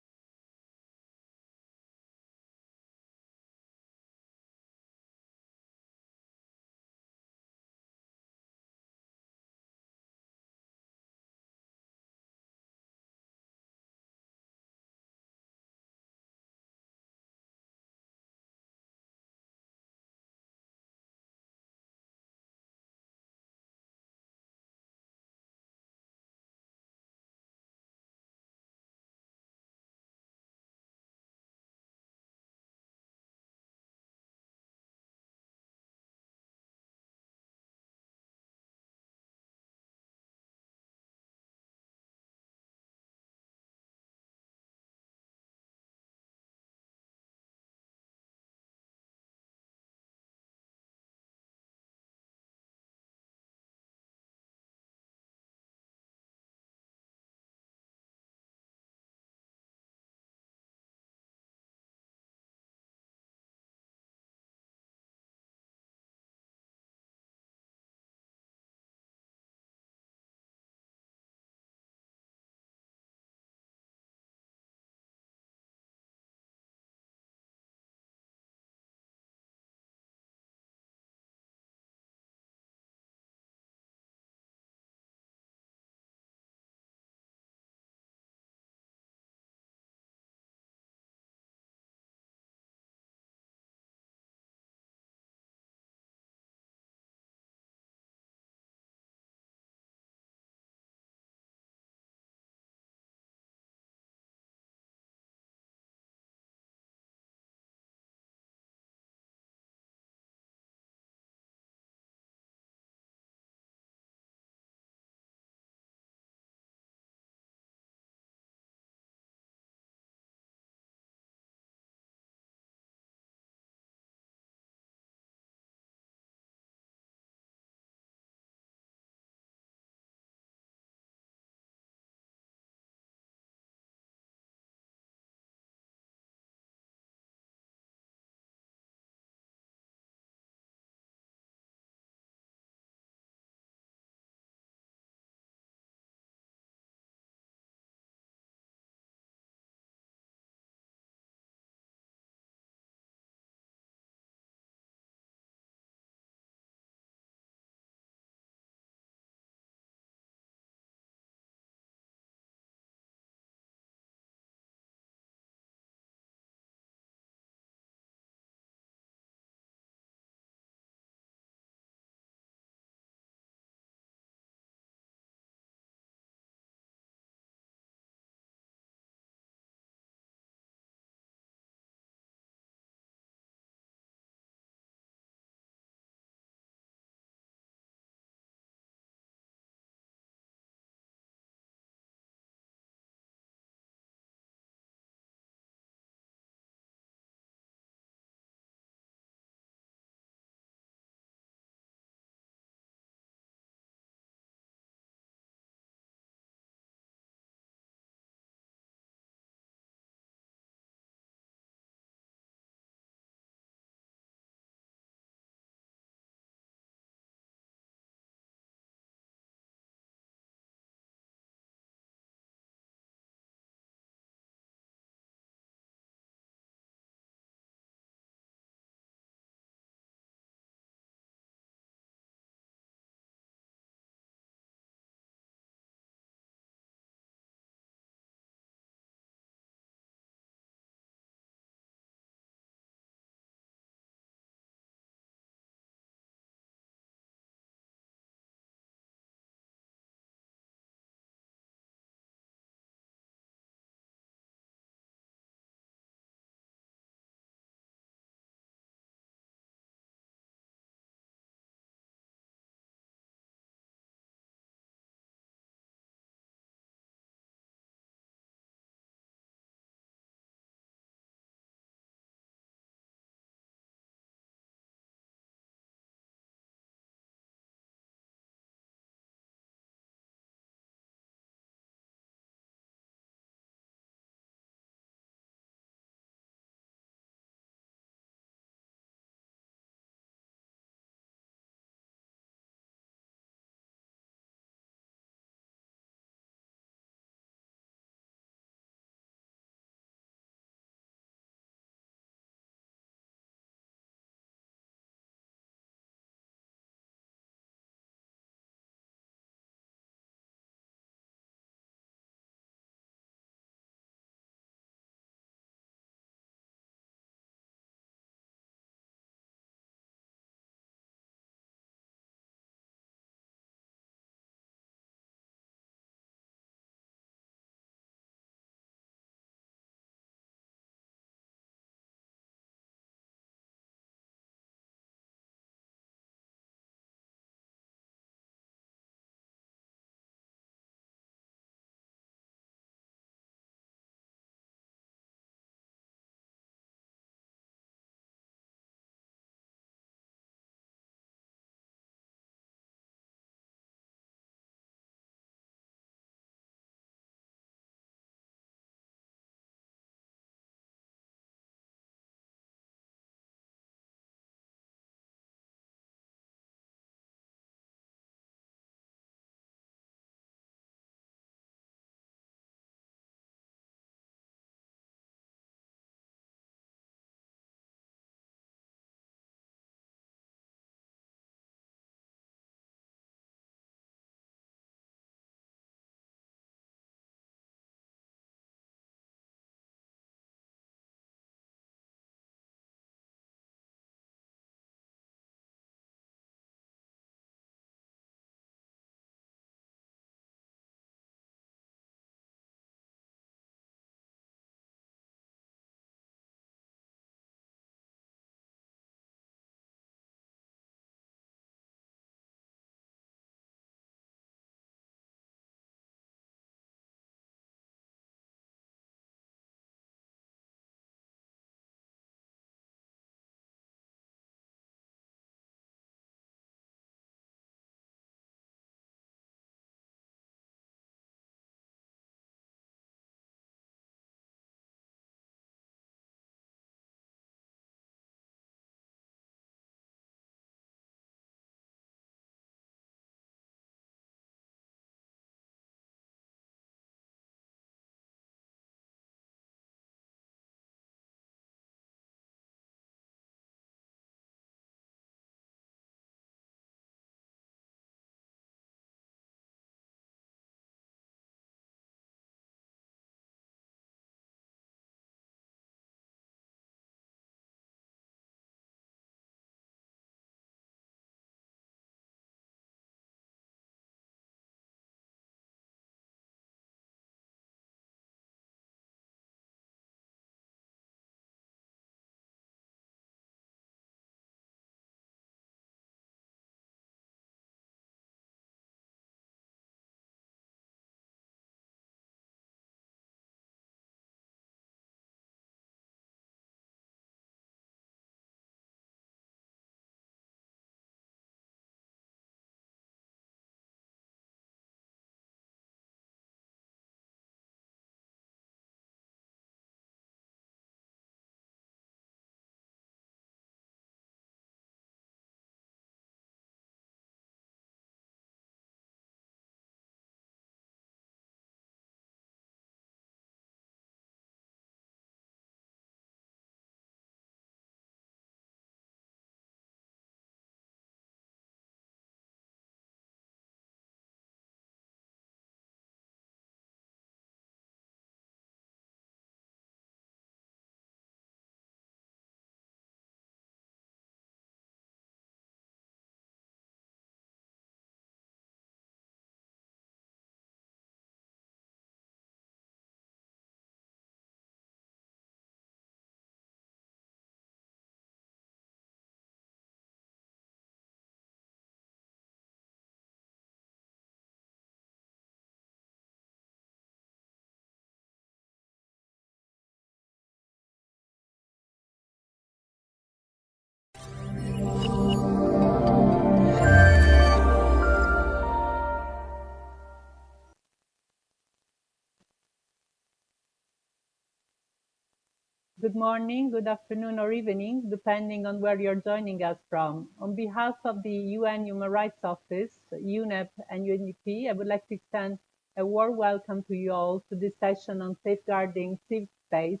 good morning, good afternoon, or evening, depending on where you're joining us from. On behalf of the UN Human Rights Office, UNEP, and UNDP, I would like to extend a warm welcome to you all to this session on safeguarding civic space,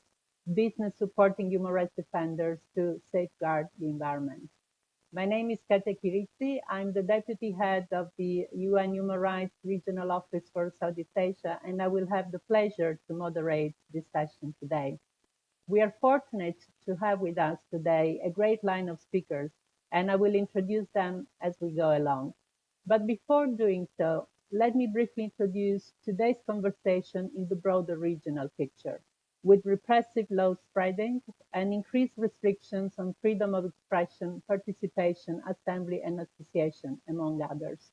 business supporting human rights defenders to safeguard the environment. My name is Katia Kiritsi. I'm the Deputy Head of the UN Human Rights Regional Office for Southeast Asia, and I will have the pleasure to moderate this session today. We are fortunate to have with us today a great line of speakers, and I will introduce them as we go along. But before doing so, let me briefly introduce today's conversation in the broader regional picture, with repressive laws spreading and increased restrictions on freedom of expression, participation, assembly, and association, among others.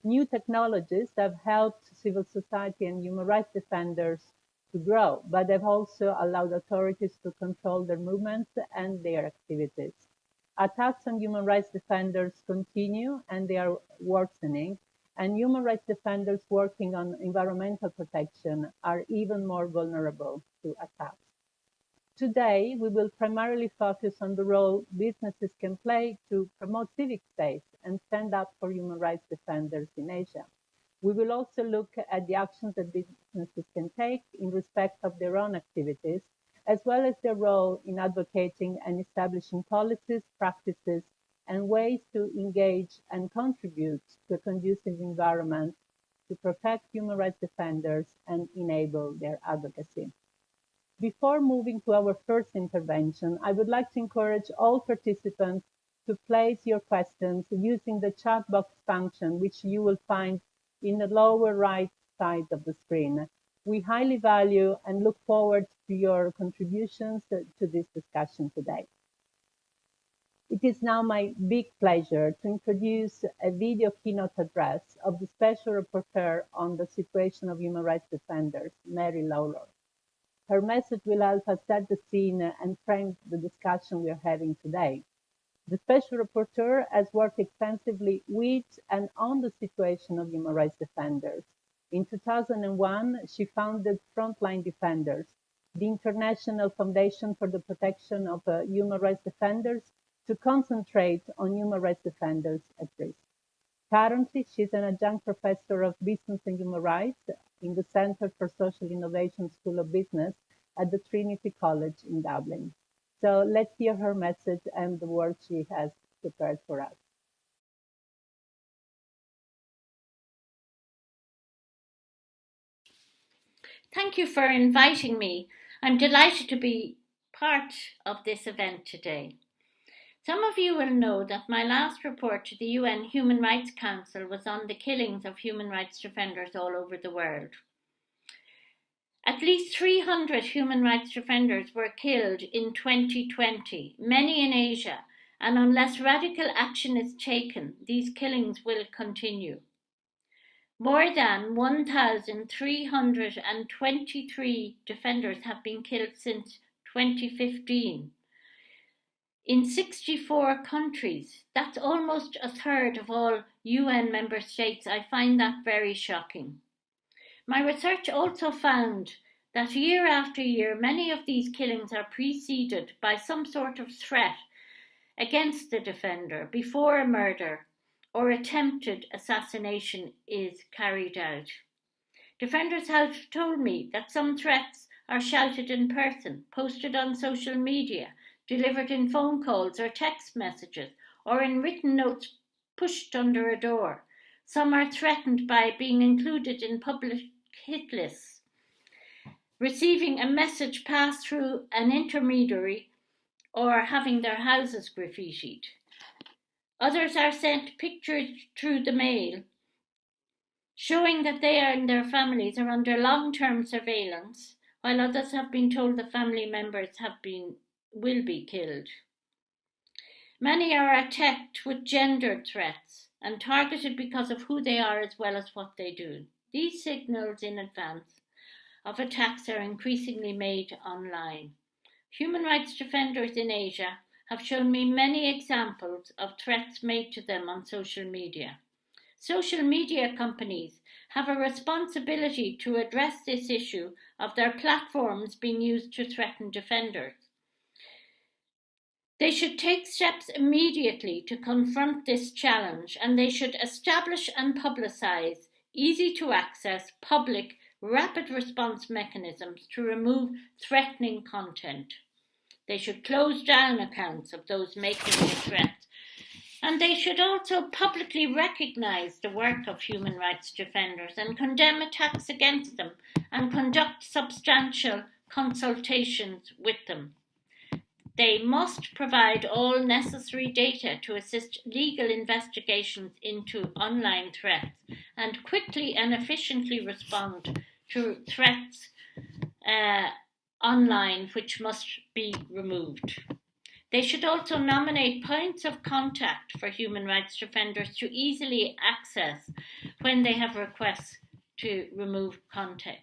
New technologies have helped civil society and human rights defenders to grow, but they've also allowed authorities to control their movements and their activities. Attacks on human rights defenders continue and they are worsening, and human rights defenders working on environmental protection are even more vulnerable to attacks. Today, we will primarily focus on the role businesses can play to promote civic space and stand up for human rights defenders in Asia. We will also look at the actions that businesses can take in respect of their own activities, as well as their role in advocating and establishing policies, practices, and ways to engage and contribute to a conducive environment to protect human rights defenders and enable their advocacy. Before moving to our first intervention, I would like to encourage all participants to place your questions using the chat box function, which you will find in the lower right side of the screen. We highly value and look forward to your contributions to this discussion today. It is now my big pleasure to introduce a video keynote address of the Special Rapporteur on the situation of human rights defenders, Mary Lawlor. Her message will help us set the scene and frame the discussion we are having today. The Special Rapporteur has worked extensively with and on the situation of human rights defenders. In 2001, she founded Frontline Defenders, the International Foundation for the Protection of Human Rights Defenders, to concentrate on human rights defenders at risk. Currently, she's an adjunct professor of business and human rights in the Centre for Social Innovation School of Business at the Trinity College in Dublin. So let's hear her message and the work she has prepared for us. Thank you for inviting me. I'm delighted to be part of this event today. Some of you will know that my last report to the UN Human Rights Council was on the killings of human rights defenders all over the world. At least 300 human rights defenders were killed in 2020, many in Asia, and unless radical action is taken, these killings will continue. More than 1,323 defenders have been killed since 2015. In 64 countries, that's almost a third of all UN member states. I find that very shocking. My research also found that year after year, many of these killings are preceded by some sort of threat against the defender before a murder or attempted assassination is carried out. Defenders have told me that some threats are shouted in person, posted on social media, delivered in phone calls or text messages, or in written notes pushed under a door. Some are threatened by being included in public hit lists, receiving a message passed through an intermediary, or having their houses graffitied. Others are sent pictures through the mail, showing that they and their families are under long-term surveillance, while others have been told the family members will be killed. Many are attacked with gendered threats and targeted because of who they are as well as what they do. These signals in advance of attacks are increasingly made online. Human rights defenders in Asia have shown me many examples of threats made to them on social media. Social media companies have a responsibility to address this issue of their platforms being used to threaten defenders. They should take steps immediately to confront this challenge, and they should establish and publicise easy to access, public, rapid response mechanisms to remove threatening content. They should close down accounts of those making the threat. And they should also publicly recognise the work of human rights defenders and condemn attacks against them and conduct substantial consultations with them. They must provide all necessary data to assist legal investigations into online threats and quickly and efficiently respond to threats online which must be removed. They should also nominate points of contact for human rights defenders to easily access when they have requests to remove content.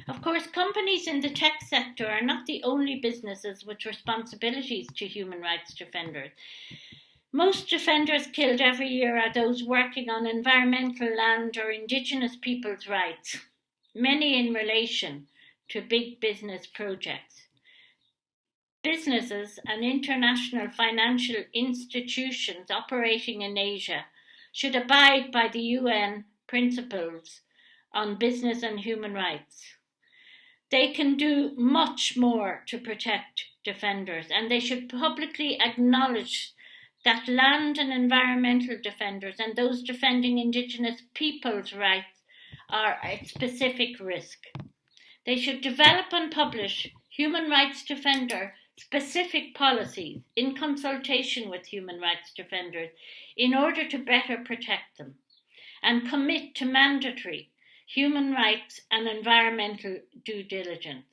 Of course, companies in the tech sector are not the only businesses with responsibilities to human rights defenders. Most defenders killed every year are those working on environmental, land, or indigenous people's rights, many in relation to big business projects. Businesses and international financial institutions operating in Asia should abide by the UN principles on business and human rights. They can do much more to protect defenders, and they should publicly acknowledge that land and environmental defenders and those defending indigenous people's rights are at specific risk. They should develop and publish human rights defender specific policies in consultation with human rights defenders in order to better protect them, and commit to mandatory human rights and environmental due diligence.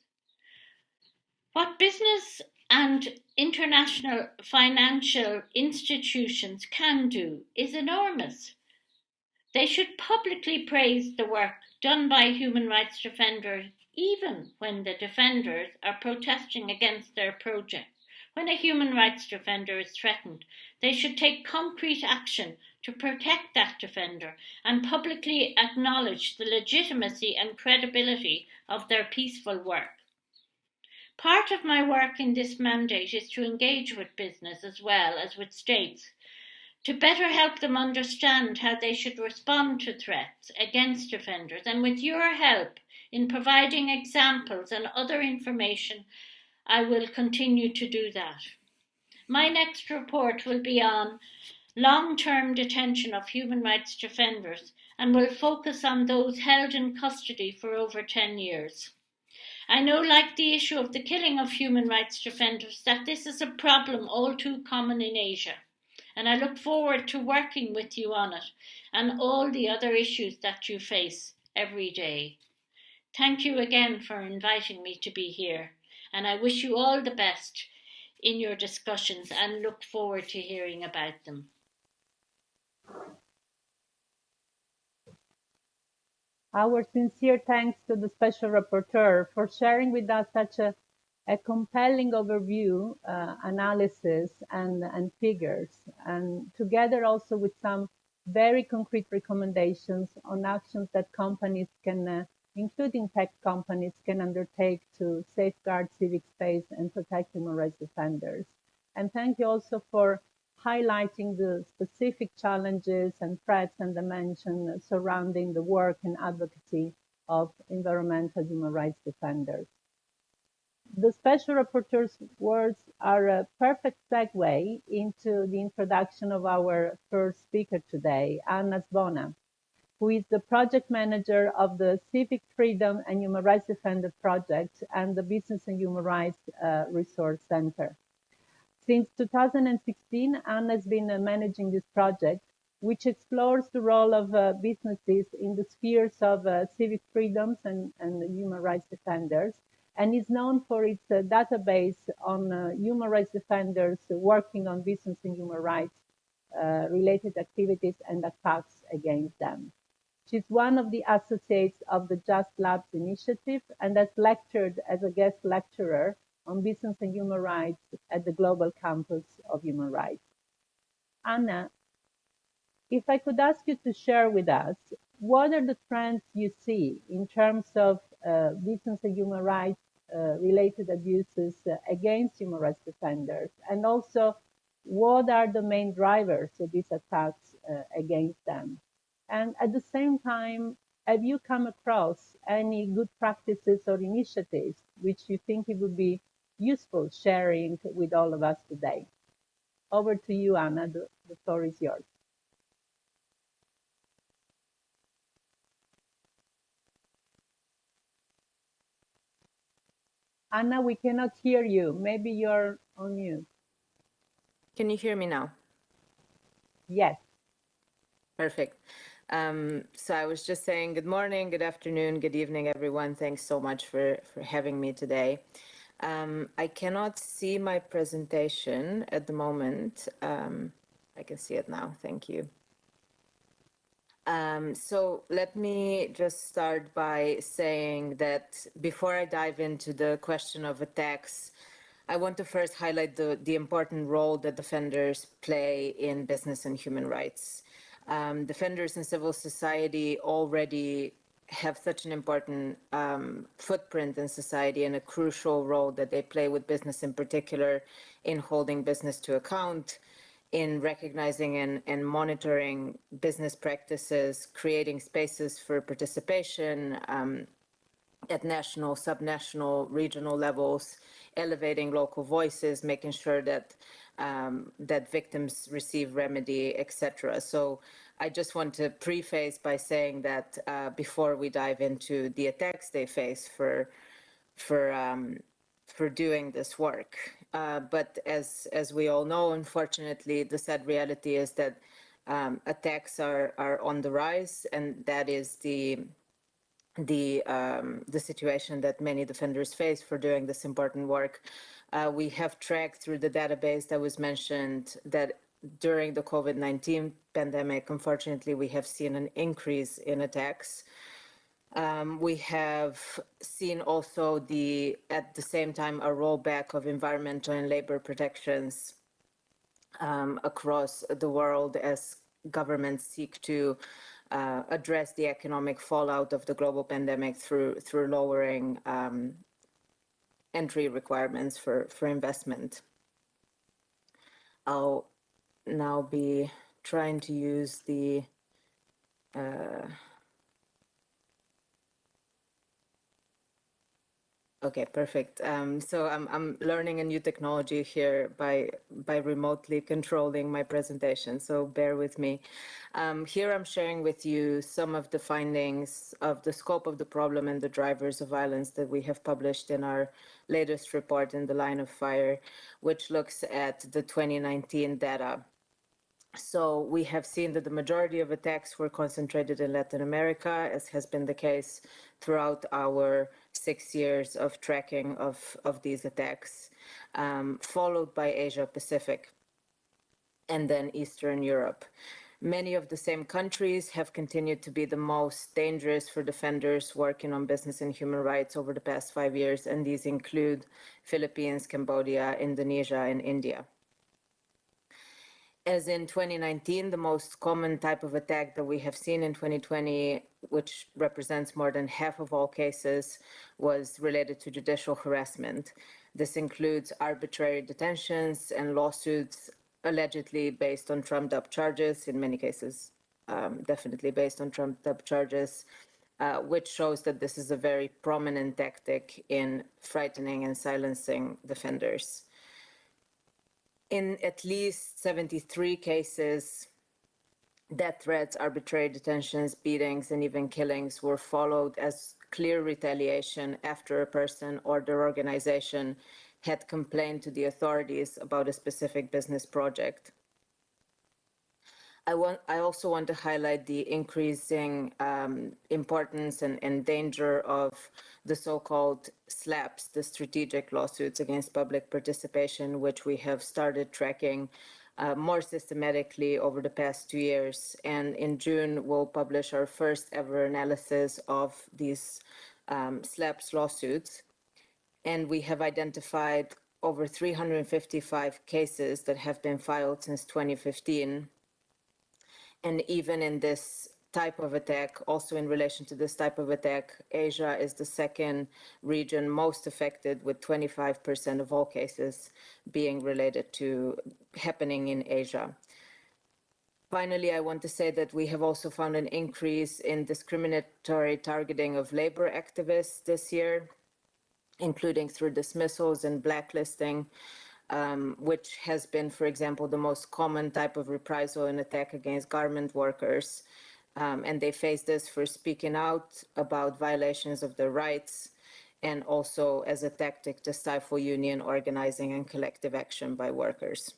What business and international financial institutions can do is enormous. They should publicly praise the work done by human rights defenders, even when the defenders are protesting against their project. When a human rights defender is threatened, they should take concrete action to protect that defender and publicly acknowledge the legitimacy and credibility of their peaceful work. Part of my work in this mandate is to engage with business as well as with states to better help them understand how they should respond to threats against defenders, and with your help in providing examples and other information, I will continue to do that. My next report will be on long-term detention of human rights defenders and will focus on those held in custody for over 10 years. I know, like the issue of the killing of human rights defenders, that this is a problem all too common in Asia, and I look forward to working with you on it and all the other issues that you face every day. Thank you again for inviting me to be here, and I wish you all the best in your discussions and look forward to hearing about them. Our sincere thanks to the Special Rapporteur for sharing with us such a compelling overview, analysis, and figures, and together also with some very concrete recommendations on actions that companies can, including tech companies, can undertake to safeguard civic space and protect human rights defenders. And thank you also for highlighting the specific challenges and threats and dimensions surrounding the work and advocacy of environmental human rights defenders. The Special Rapporteur's words are a perfect segue into the introduction of our first speaker today, Anna Zvona, who is the project manager of the Civic Freedom and Human Rights Defender Project and the Business and Human Rights Resource Center. Since 2016, Anna has been managing this project, which explores the role of businesses in the spheres of civic freedoms and human rights defenders, and is known for its database on human rights defenders working on business and human rights related activities and attacks against them. She's one of the associates of the Just Labs initiative and has lectured as a guest lecturer on business and human rights at the Global Campus of Human Rights. Anna, if I could ask you to share with us, what are the trends you see in terms of business and human rights related abuses against human rights defenders? And also, what are the main drivers of these attacks against them? And at the same time, have you come across any good practices or initiatives which you think it would be useful sharing with all of us today? Over to you, Anna. The floor is yours. Anna, we cannot hear you. Maybe you're on mute. Can you hear me now? Yes. Perfect. So I was just saying good morning, good afternoon, good evening, everyone. Thanks so much for having me today. I cannot see my presentation at the moment. I can see it now. Thank you. So let me just start by saying that before I dive into the question of attacks, I want to first highlight the important role that defenders play in business and human rights. Defenders in civil society already have such an important footprint in society and a crucial role that they play with business in particular in holding business to account, in recognizing and monitoring business practices, creating spaces for participation at national, subnational, regional levels, elevating local voices, making sure that that victims receive remedy, etc. So I just want to preface by saying that before we dive into the attacks they face for doing this work. But as we all know, unfortunately, the sad reality is that attacks are on the rise, and that is the situation that many defenders face for doing this important work. We have tracked through the database that was mentioned that during the COVID-19 pandemic, unfortunately, we have seen an increase in attacks. We have seen also at the same time a rollback of environmental and labor protections across the world as governments seek to address the economic fallout of the global pandemic through lowering entry requirements for investment. I'll now be trying to use the Okay, perfect. So I'm learning a new technology here by remotely controlling my presentation, so bear with me. Here I'm sharing with you some of the findings of the scope of the problem and the drivers of violence that we have published in our latest report, In the Line of Fire, which looks at the 2019 data. So we have seen that the majority of attacks were concentrated in Latin America, as has been the case throughout our 6 years of tracking of these attacks, followed by Asia Pacific, and then Eastern Europe. Many of the same countries have continued to be the most dangerous for defenders working on business and human rights over the past 5 years, and these include Philippines, Cambodia, Indonesia, and India. As in 2019, the most common type of attack that we have seen in 2020, which represents more than half of all cases, was related to judicial harassment. This includes arbitrary detentions and lawsuits allegedly based on trumped-up charges, in many cases definitely based on trumped-up charges, which shows that this is a very prominent tactic in frightening and silencing defenders. In at least 73 cases, death threats, arbitrary detentions, beatings, and even killings were followed as clear retaliation after a person or their organization had complained to the authorities about a specific business project. I also want to highlight the increasing importance and danger of the so-called SLAPs, the strategic lawsuits against public participation, which we have started tracking more systematically over the past 2 years. And in June, we'll publish our first ever analysis of these SLAPs lawsuits. And we have identified over 355 cases that have been filed since 2015. And even in this type of attack, also in relation to this type of attack, Asia is the second region most affected, with 25% of all cases being related to happening in Asia. Finally, I want to say that we have also found an increase in discriminatory targeting of labor activists this year, including through dismissals and blacklisting, which has been, for example, the most common type of reprisal and attack against garment workers. And they face this for speaking out about violations of their rights, and also as a tactic to stifle union organizing and collective action by workers.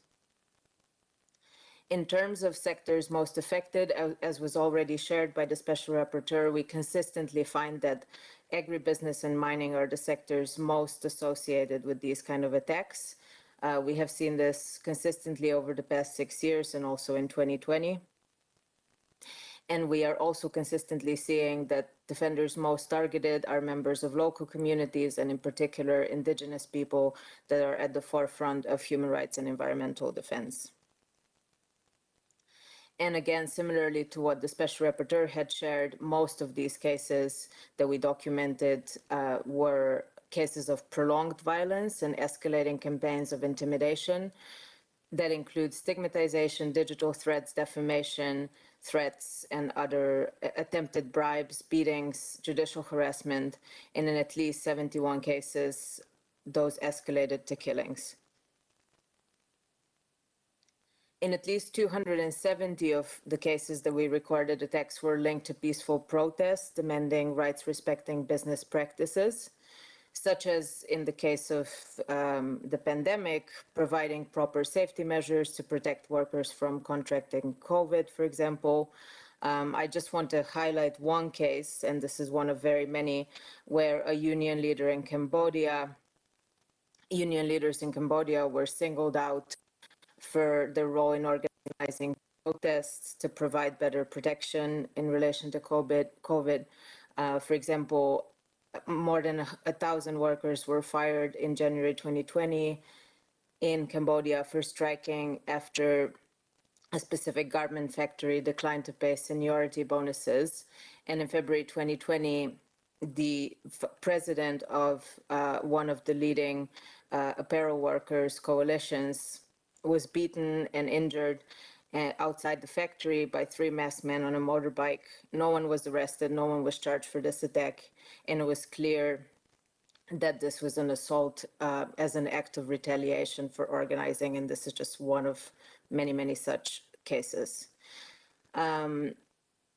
In terms of sectors most affected, as was already shared by the Special Rapporteur, we consistently find that agribusiness and mining are the sectors most associated with these kind of attacks. We have seen this consistently over the past 6 years and also in 2020. And we are also consistently seeing that defenders most targeted are members of local communities, and in particular indigenous people that are at the forefront of human rights and environmental defense. And again, similarly to what the Special Rapporteur had shared, most of these cases that we documented were cases of prolonged violence and escalating campaigns of intimidation. That includes stigmatization, digital threats, defamation, threats, and other attempted bribes, beatings, judicial harassment, and in at least 71 cases, those escalated to killings. In at least 270 of the cases that we recorded, attacks were linked to peaceful protests demanding rights-respecting business practices, such as in the case of the pandemic, providing proper safety measures to protect workers from contracting COVID, for example. I just want to highlight one case, and this is one of very many, where a union leader in Cambodia, union leaders in Cambodia were singled out for their role in organizing protests to provide better protection in relation to COVID. For example, more than 1,000 workers were fired in January 2020 in Cambodia for striking after a specific garment factory declined to pay seniority bonuses. And in February 2020, the president of one of the leading apparel workers coalitions was beaten and injured outside the factory by 3 masked men on a motorbike. No one was arrested, no one was charged for this attack, and it was clear that this was an assault as an act of retaliation for organizing, and this is just one of many, many such cases.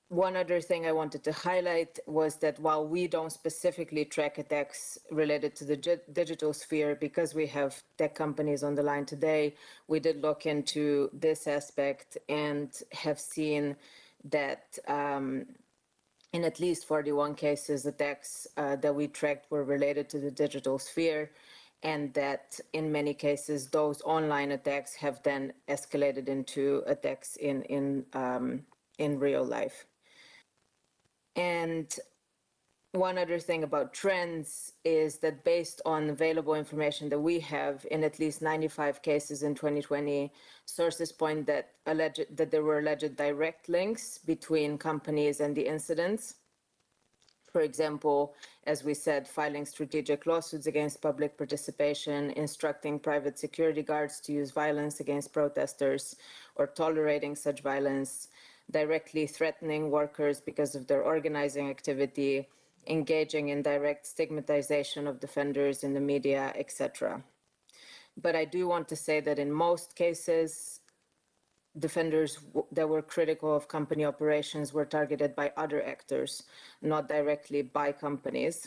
One other thing I wanted to highlight was that while we don't specifically track attacks related to the digital sphere, because we have tech companies on the line today, we did look into this aspect and have seen that in at least 41 cases, attacks that we tracked were related to the digital sphere, and that in many cases, those online attacks have then escalated into attacks in real life. And one other thing about trends is that based on available information that we have, in at least 95 cases in 2020, sources point that there were alleged direct links between companies and the incidents. For example, as we said, filing strategic lawsuits against public participation, instructing private security guards to use violence against protesters, or tolerating such violence, directly threatening workers because of their organizing activity, engaging in direct stigmatization of defenders in the media, etc. But I do want to say that in most cases, defenders that were critical of company operations were targeted by other actors, not directly by companies.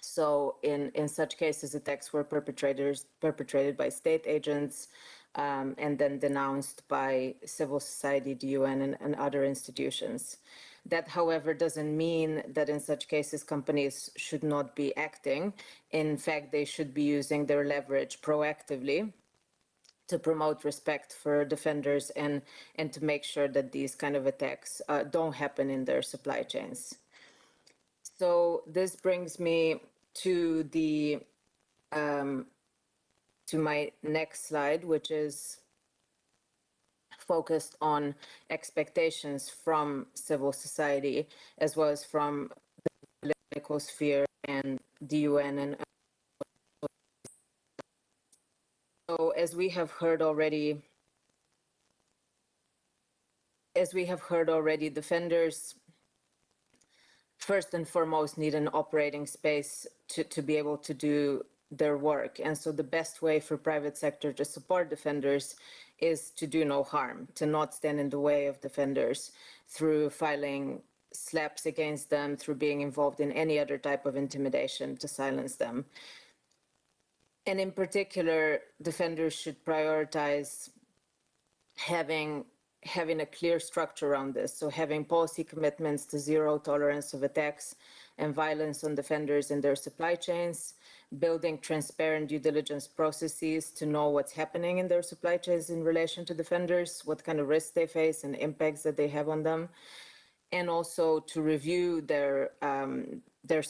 So in such cases, attacks were perpetrated by state agents, and then denounced by civil society, the UN, and other institutions. That, however, doesn't mean that in such cases companies should not be acting. In fact, they should be using their leverage proactively to promote respect for defenders and to make sure that these kind of attacks don't happen in their supply chains. So this brings me to the to my next slide, which is focused on expectations from civil society, as well as from the political sphere and the UN. And so, as we have heard already, defenders first and foremost need an operating space to be able to do their work. And so the best way for private sector to support defenders is to do no harm, to not stand in the way of defenders through filing slaps against them, through being involved in any other type of intimidation to silence them. And in particular, defenders should prioritize having a clear structure around this. So having policy commitments to zero tolerance of attacks and violence on defenders in their supply chains, building transparent due diligence processes to know what's happening in their supply chains in relation to defenders, what kind of risks they face and impacts that they have on them, and also to review their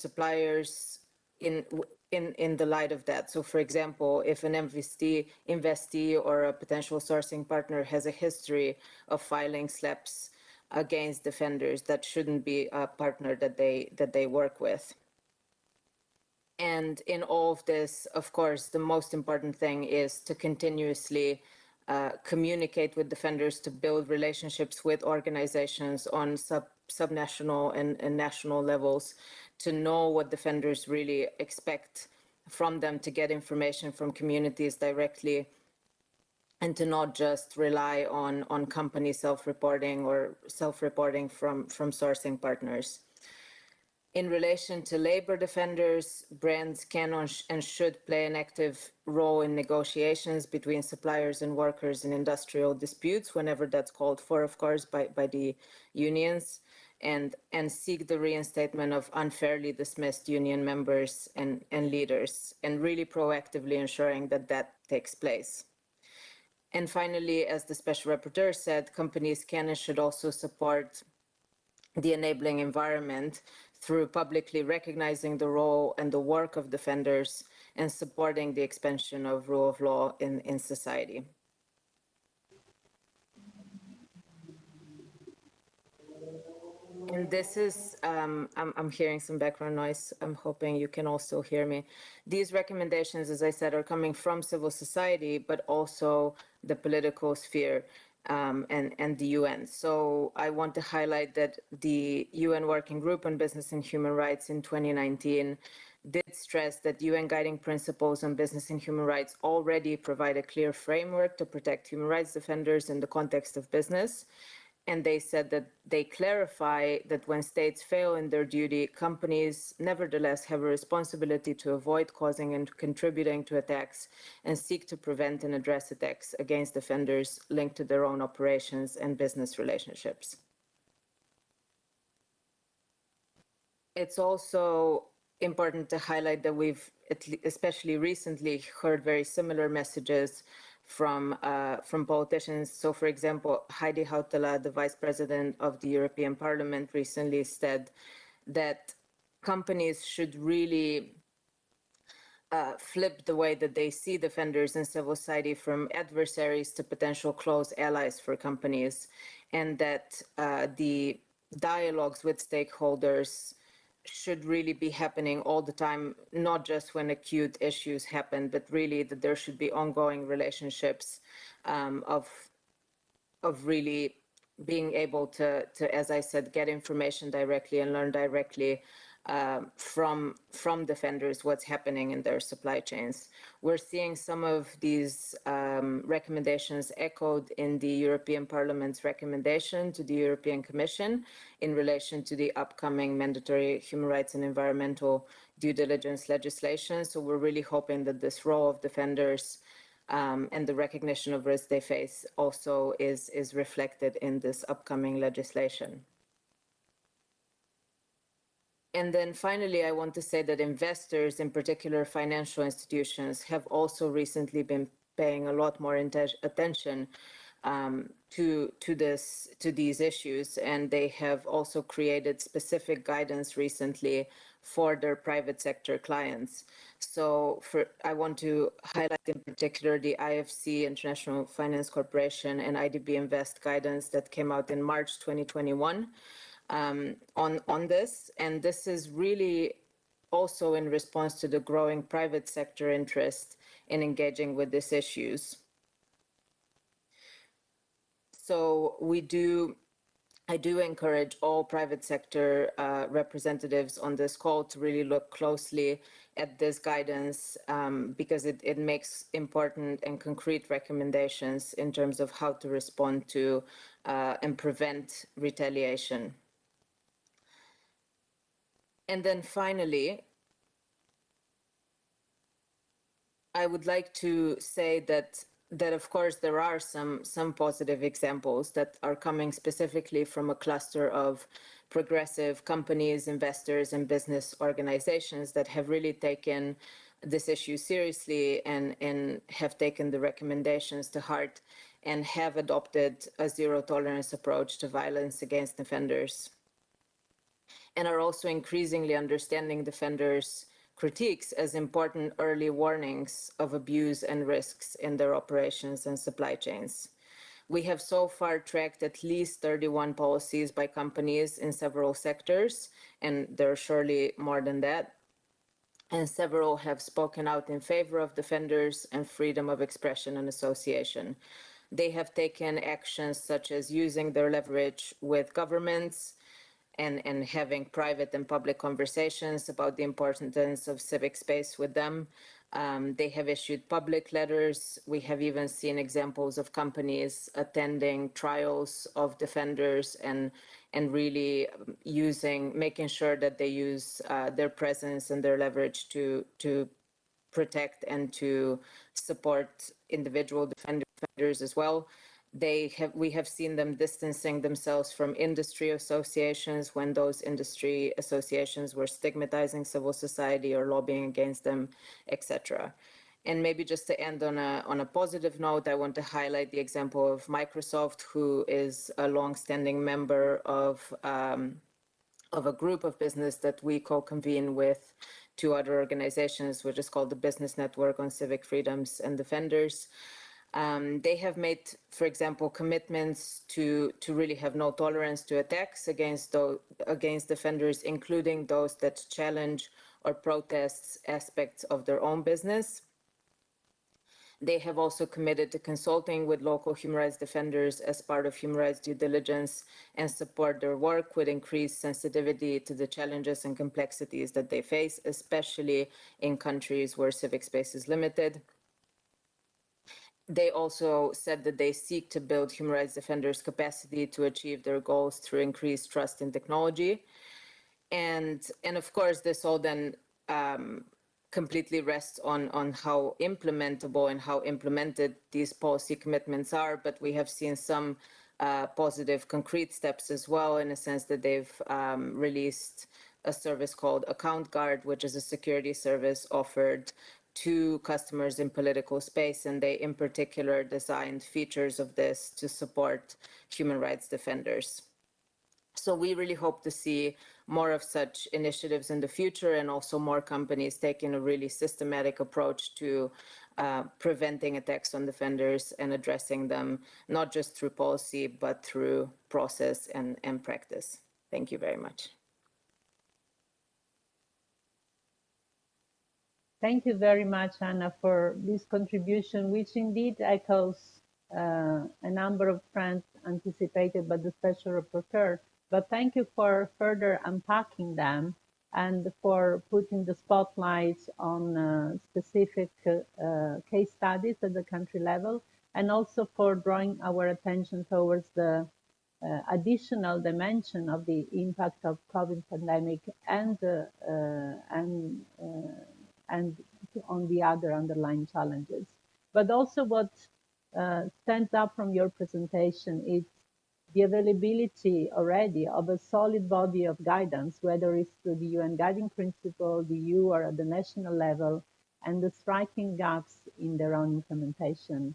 suppliers in the light of that. So for example, if an investee or a potential sourcing partner has a history of filing slaps against defenders, that shouldn't be a partner that they work with. And in all of this, of course, the most important thing is to continuously communicate with defenders, to build relationships with organizations on subnational and national levels, to know what defenders really expect from them, to get information from communities directly, and to not just rely on company self-reporting or self-reporting from sourcing partners. In relation to labor defenders, brands can and should play an active role in negotiations between suppliers and workers in industrial disputes, whenever that's called for, of course, by the unions, and seek the reinstatement of unfairly dismissed union members and leaders, and really proactively ensuring that that takes place. And finally, as the Special Rapporteur said, companies can and should also support the enabling environment through publicly recognizing the role and the work of defenders and supporting the expansion of rule of law in society. And this is, I'm hearing some background noise. I'm hoping you can also hear me. These recommendations, as I said, are coming from civil society, but also the political sphere. And the UN. So I want to highlight that the UN Working Group on Business and Human Rights in 2019 did stress that UN guiding principles on business and human rights already provide a clear framework to protect human rights defenders in the context of business. And they said that they clarify that when states fail in their duty, companies nevertheless have a responsibility to avoid causing and contributing to attacks and seek to prevent and address attacks against defenders linked to their own operations and business relationships. It's also important to highlight that we've, especially recently, heard very similar messages from politicians. So, for example, Heidi Hautala, the Vice President of the European Parliament, recently said that companies should really flip the way that they see defenders in civil society from adversaries to potential close allies for companies, and that the dialogues with stakeholders should really be happening all the time, not just when acute issues happen, but really that there should be ongoing relationships of really being able to, as I said, get information directly and learn directly from defenders what's happening in their supply chains. We're seeing some of these recommendations echoed in the European Parliament's recommendation to the European Commission in relation to the upcoming mandatory human rights and environmental due diligence legislation. So we're really hoping that this role of defenders and the recognition of risks they face also is reflected in this upcoming legislation. And then finally, I want to say that investors, in particular financial institutions, have also recently been paying a lot more attention to these issues, and they have also created specific guidance recently for their private sector clients. So I want to highlight in particular the IFC, International Finance Corporation, and IDB Invest guidance that came out in March 2021 on this. And this is really also in response to the growing private sector interest in engaging with these issues. So I do encourage all private sector representatives on this call to really look closely at this guidance because it makes important and concrete recommendations in terms of how to respond to and prevent retaliation. And then finally, I would like to say that of course there are some positive examples that are coming specifically from a cluster of progressive companies, investors, and business organizations that have really taken this issue seriously and have taken the recommendations to heart and have adopted a zero-tolerance approach to violence against offenders, and are also increasingly understanding defenders' critiques as important early warnings of abuse and risks in their operations and supply chains. We have so far tracked at least 31 policies by companies in several sectors, and there are surely more than that. And several have spoken out in favor of defenders and freedom of expression and association. They have taken actions such as using their leverage with governments, and having private and public conversations about the importance of civic space with them. They have issued public letters. We have even seen examples of companies attending trials of defenders and really making sure that they use their presence and their leverage to protect and to support individual defenders as well. We have seen them distancing themselves from industry associations when those industry associations were stigmatizing civil society or lobbying against them, etc. And maybe just to end on a positive note, I want to highlight the example of Microsoft, who is a long-standing member of a group of business that we co-convene with two other organizations, which is called the Business Network on Civic Freedoms and Defenders. They have made, for example, commitments to really have no tolerance to attacks against defenders, including those that challenge or protest aspects of their own business. They have also committed to consulting with local human rights defenders as part of human rights due diligence and support their work with increased sensitivity to the challenges and complexities that they face, especially in countries where civic space is limited. They also said that they seek to build human rights defenders' capacity to achieve their goals through increased trust in technology. And of course, this all then completely rests on how implementable and how implemented these policy commitments are. But we have seen some positive concrete steps as well, in a sense that they've released a service called Account Guard, which is a security service offered to customers in political space, and they in particular designed features of this to support human rights defenders. So we really hope to see more of such initiatives in the future, and also more companies taking a really systematic approach to preventing attacks on defenders and addressing them, not just through policy, but through process and practice. Thank you very much. Thank you very much, Anna, for this contribution, which indeed echoes a number of trends anticipated by the Special Rapporteur. But thank you for further unpacking them and for putting the spotlight on specific case studies at the country level, and also for drawing our attention towards the additional dimension of the impact of COVID pandemic and on the other underlying challenges. But also what stands out from your presentation is the availability already of a solid body of guidance, whether it's through the UN Guiding Principle, the EU, or at the national level, and the striking gaps in their own implementation.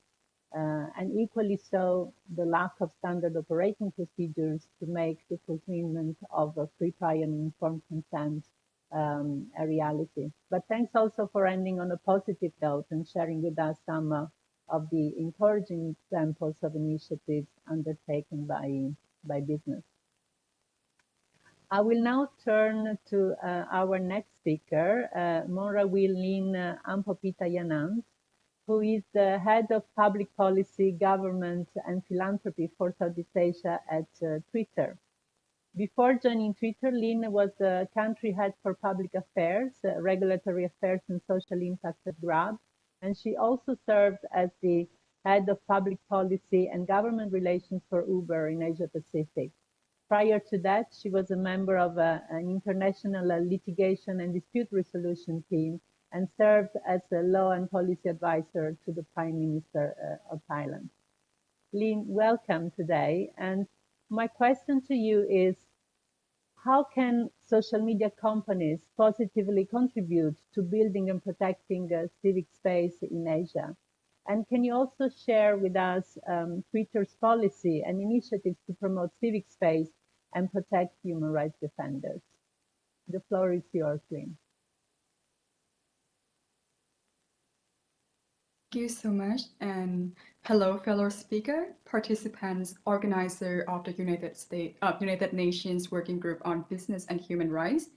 and equally so, the lack of standard operating procedures to make the fulfillment of a free, prior, and informed consent a reality. But thanks also for ending on a positive note and sharing with us some of the encouraging examples of initiatives undertaken by business. I will now turn to our next speaker, Monrawil Ampopita-Yanant, who is the head of public policy, government, and philanthropy for Southeast Asia at Twitter. Before joining Twitter, Lynn was the country head for public affairs, regulatory affairs, and social impact at Grab, and she also served as the head of public policy and government relations for Uber in Asia Pacific. Prior to that, she was a member of an international litigation and dispute resolution team and served as a law and policy advisor to the Prime Minister of Thailand. Lynn, welcome today. And my question to you is, how can social media companies positively contribute to building and protecting civic space in Asia? And can you also share with us Twitter's policy and initiatives to promote civic space and protect human rights defenders? The floor is yours, Lynn. Thank you so much, and hello, fellow speaker, participants, organizer of the United Nations Working Group on Business and Human Rights.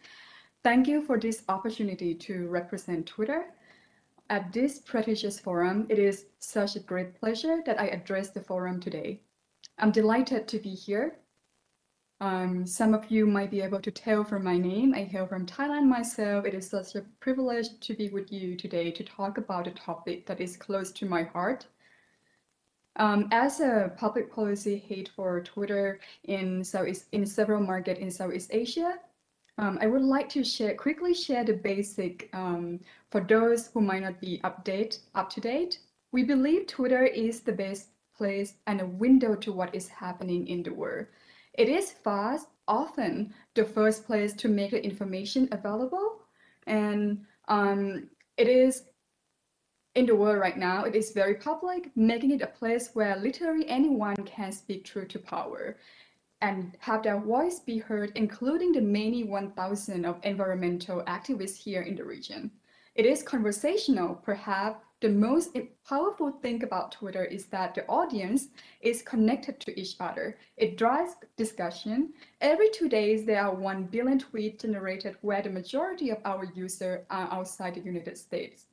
Thank you for this opportunity to represent Twitter. At this prestigious forum, it is such a great pleasure that I address the forum today. I'm delighted to be here. Some of you might be able to tell from my name, I hail from Thailand myself. It is such a privilege to be with you today to talk about a topic that is close to my heart. As a public policy head for Twitter in several markets in Southeast Asia, I would like to quickly share the basic for those who might not be up to date. We believe Twitter is the best place and a window to what is happening in the world. It is fast, often the first place to make the information available, and it is in the world right now. It is very public, making it a place where literally anyone can speak truth to power and have their voice be heard, including the many 1,000 of environmental activists here in the region. It is conversational. Perhaps the most powerful thing about Twitter is that the audience is connected to each other. It drives discussion. Every 2 days, there are 1 billion tweets generated where the majority of our users are outside the United States.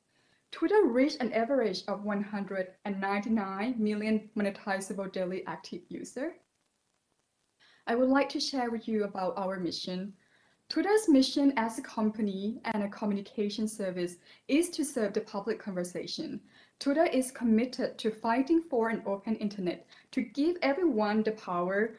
Twitter reached an average of 199 million monetizable daily active users. I would like to share with you about our mission. Twitter's mission as a company and a communication service is to serve the public conversation. Twitter is committed to fighting for an open internet, to give everyone the power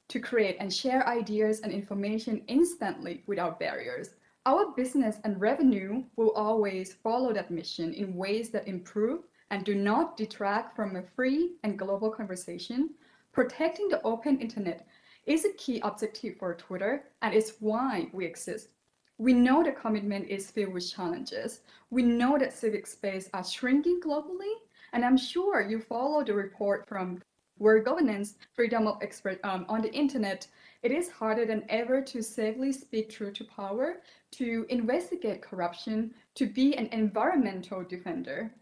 to create and share ideas and information instantly without barriers. Our business and revenue will always follow that mission in ways that improve and do not detract from a free and global conversation. Protecting the open internet is a key objective for Twitter, and it's why we exist. We know the commitment is filled with challenges. We know that civic space are shrinking globally, and I'm sure you follow the report from World Governance, Freedom of Expression on the internet. It is harder than ever to safely speak truth to power, to investigate corruption, to be an environmental defender.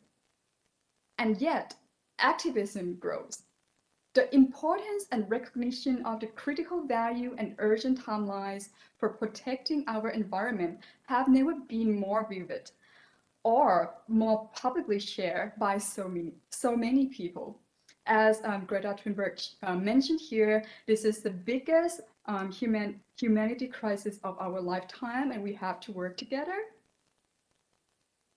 And yet, activism grows. The importance and recognition of the critical value and urgent timelines for protecting our environment have never been more vivid or more publicly shared by so many people. As Greta Thunberg mentioned here, this is the biggest humanity crisis of our lifetime, and we have to work together.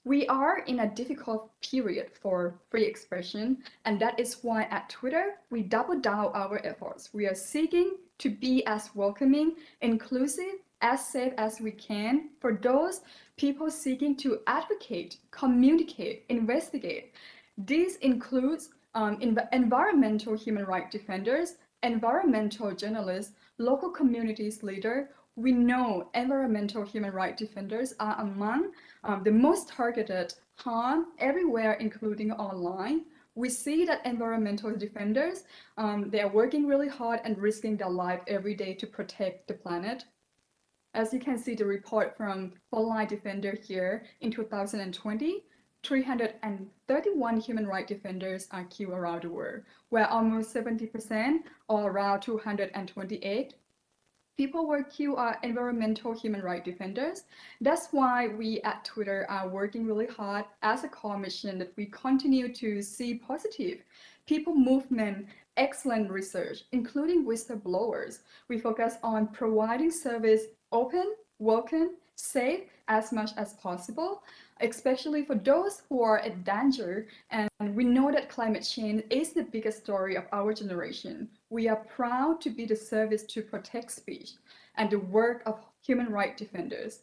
We are in a difficult period for free expression, and that is why at Twitter, we double down our efforts. We are seeking to be as welcoming, inclusive, as safe as we can for those people seeking to advocate, communicate, investigate. This includes environmental human rights defenders, environmental journalists, local communities leaders. We know environmental human rights defenders are among the most targeted harm everywhere, including online. we see that environmental defenders, they are working really hard and risking their life every day to protect the planet. As you can see the report from Frontline Defender here, in 2020, 331 human rights defenders are killed around the world, where almost 70%, or around 228, people were killed are environmental human rights defenders. That's why we at Twitter are working really hard as a core mission that we continue to see positive people movement, excellent research, including whistleblowers. We focus on providing service open, welcome, safe as much as possible, especially for those who are at danger. And we know that climate change is the biggest story of our generation. We are proud to be the service to protect speech and the work of human rights defenders.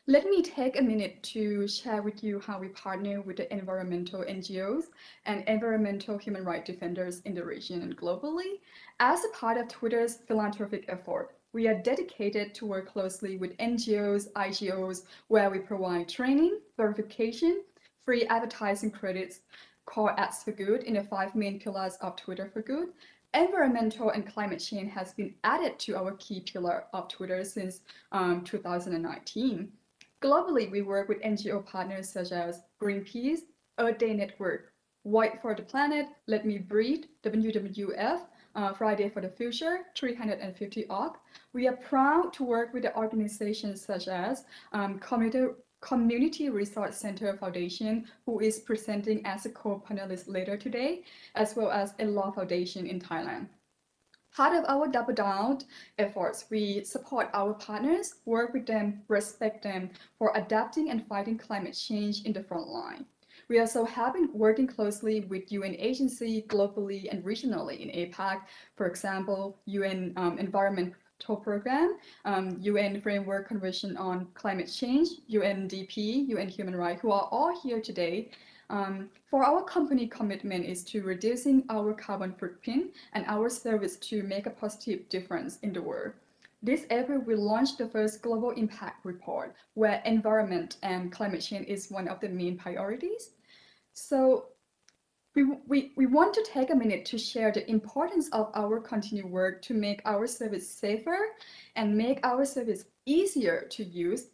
Let me take a minute to share with you how we partner with the environmental NGOs and environmental human rights defenders in the region and globally. As a part of Twitter's philanthropic effort, we are dedicated to work closely with NGOs, IGOs, where we provide training, verification, free advertising credits, core ads for good in the 5 main pillars of Twitter for Good. Environmental and climate change has been added to our key pillar of Twitter since 2019. Globally, we work with NGO partners such as Greenpeace, Earth Day Network, White for the Planet, Let Me Breathe, WWF, Friday for the Future, 350org. We are proud to work with the organizations such as Community Resource Center Foundation, who is presenting as a co-panelist later today, as well as Law Foundation in Thailand. Part of our Double Down efforts, we support our partners, work with them, respect them for adapting and fighting climate change in the front line. We also have been working closely with UN agencies globally and regionally in APAC, for example, UN Environmental Program, UN Framework Convention on Climate Change, UNDP, UN Human Rights, who are all here today. For our company commitment is to reducing our carbon footprint and our service to make a positive difference in the world. This April, we launched the first Global Impact Report, where environment and climate change is one of the main priorities. So we want to take a minute to share the importance of our continued work to make our service safer and make our service easier to use.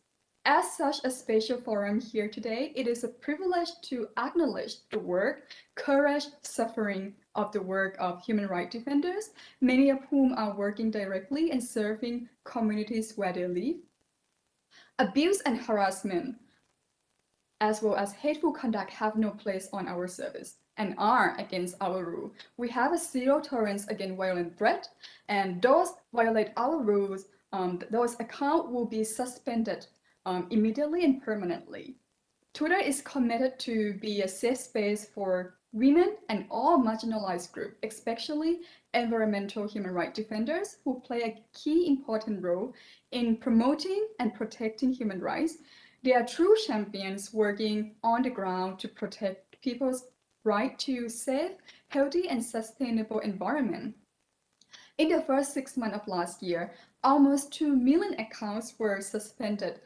As such a special forum here today, it is a privilege to acknowledge the work, courage, suffering of the work of human rights defenders, many of whom are working directly and serving communities where they live. Abuse and harassment, as well as hateful conduct, have no place on our service and are against our rule. We have a zero tolerance against violent threat, and those violate our rules, those accounts will be suspended immediately and permanently. Twitter is committed to be a safe space for women and all marginalized groups, especially environmental human rights defenders who play a key important role in promoting and protecting human rights. They are true champions working on the ground to protect people's right to safe, healthy, and sustainable environment. In the first 6 months of last year, almost 2 million accounts were suspended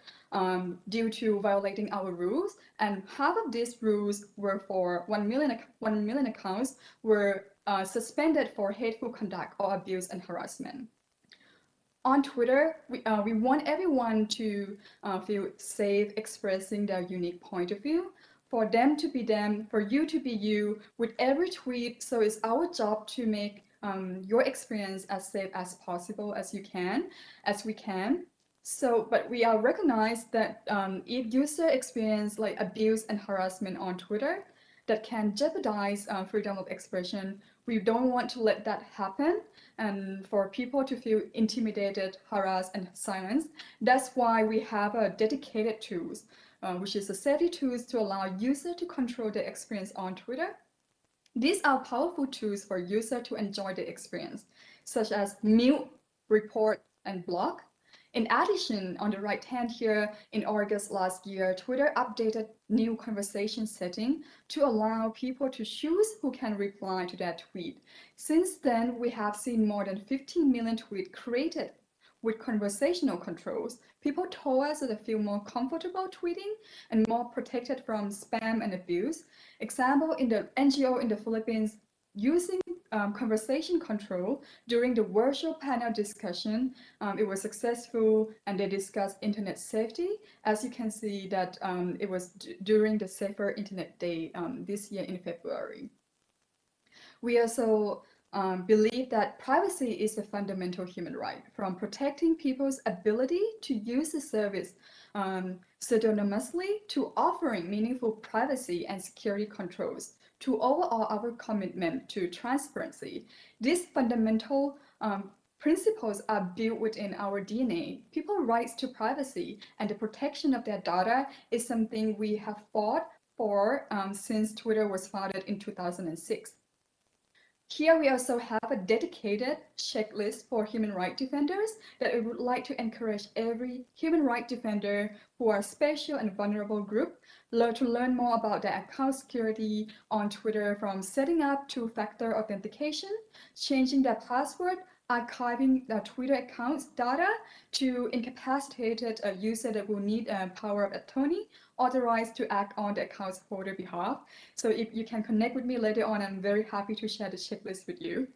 due to violating our rules, and half of these rules were for 1 million accounts were suspended for hateful conduct or abuse and harassment. On Twitter, we want everyone to feel safe expressing their unique point of view, for them to be them, for you to be you with every tweet. So it's our job to make your experience as safe as possible as we can. So, but we are recognized that if user experience like abuse and harassment on Twitter, that can jeopardize freedom of expression. We don't want to let that happen, and for people to feel intimidated, harassed, and silenced. That's why we have a dedicated tools, which is a safety tools to allow users to control their experience on Twitter. These are powerful tools for users to enjoy the experience, such as mute, report, and block. In addition, on the right hand here, in August last year, Twitter updated new conversation setting to allow people to choose who can reply to that tweet. Since then, we have seen more than 15 million tweets created with conversational controls. People told us that they feel more comfortable tweeting and more protected from spam and abuse. Example, in the NGO in the Philippines, using conversation control during the virtual panel discussion, it was successful, and they discussed internet safety. As you can see that it was during the Safer Internet Day this year in February. We also believe that privacy is a fundamental human right, from protecting people's ability to use the service pseudonymously to offering meaningful privacy and security controls, to overall our commitment to transparency. These fundamental principles are built within our DNA. People's rights to privacy and the protection of their data is something we have fought for since Twitter was founded in 2006. Here we also have a dedicated checklist for human rights defenders that we would like to encourage every human rights defender who are special and vulnerable group to learn more about their account security on Twitter, from setting up two-factor authentication, changing their password, archiving their Twitter accounts data to incapacitated user that will need a power of attorney authorized to act on the account's holder behalf. So if you can connect with me later on, I'm very happy to share the checklist with you.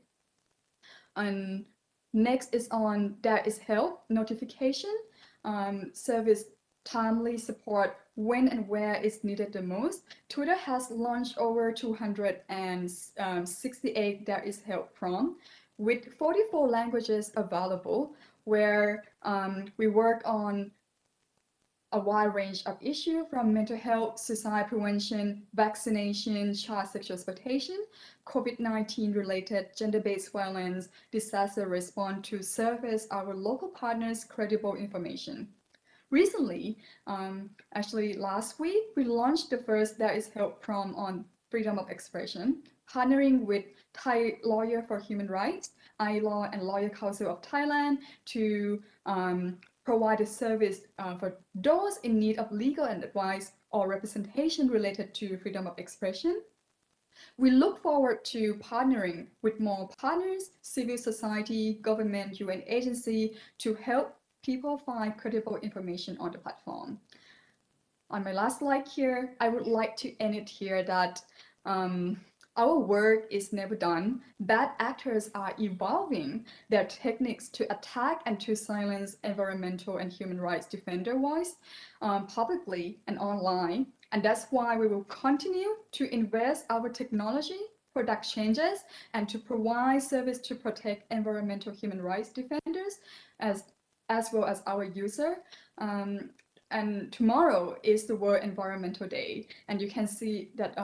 And next is on There Is Help notification. Service timely support when and where it's needed the most. Twitter has launched over 268 There Is Help prompts with 44 languages available, where we work on a wide range of issues from mental health, suicide prevention, vaccination, child sexual exploitation, COVID-19 related gender-based violence, disaster response, to surface our local partners' credible information. Recently, actually last week, we launched the first There Is Help prompt on freedom of expression, partnering with Thai Lawyer for Human Rights, iLaw, and Lawyer Council of Thailand to provide a service for those in need of legal advice or representation related to freedom of expression. We look forward to partnering with more partners, civil society, government, UN agency to help people find credible information on the platform. On my last slide here, I would like to end it here that our work is never done. Bad actors are evolving their techniques to attack and to silence environmental and human rights defender voice publicly and online. And that's why we will continue to invest our technology, product changes, and to provide service to protect environmental human rights defenders as well as our user. And tomorrow is the World Environmental Day. And you can see that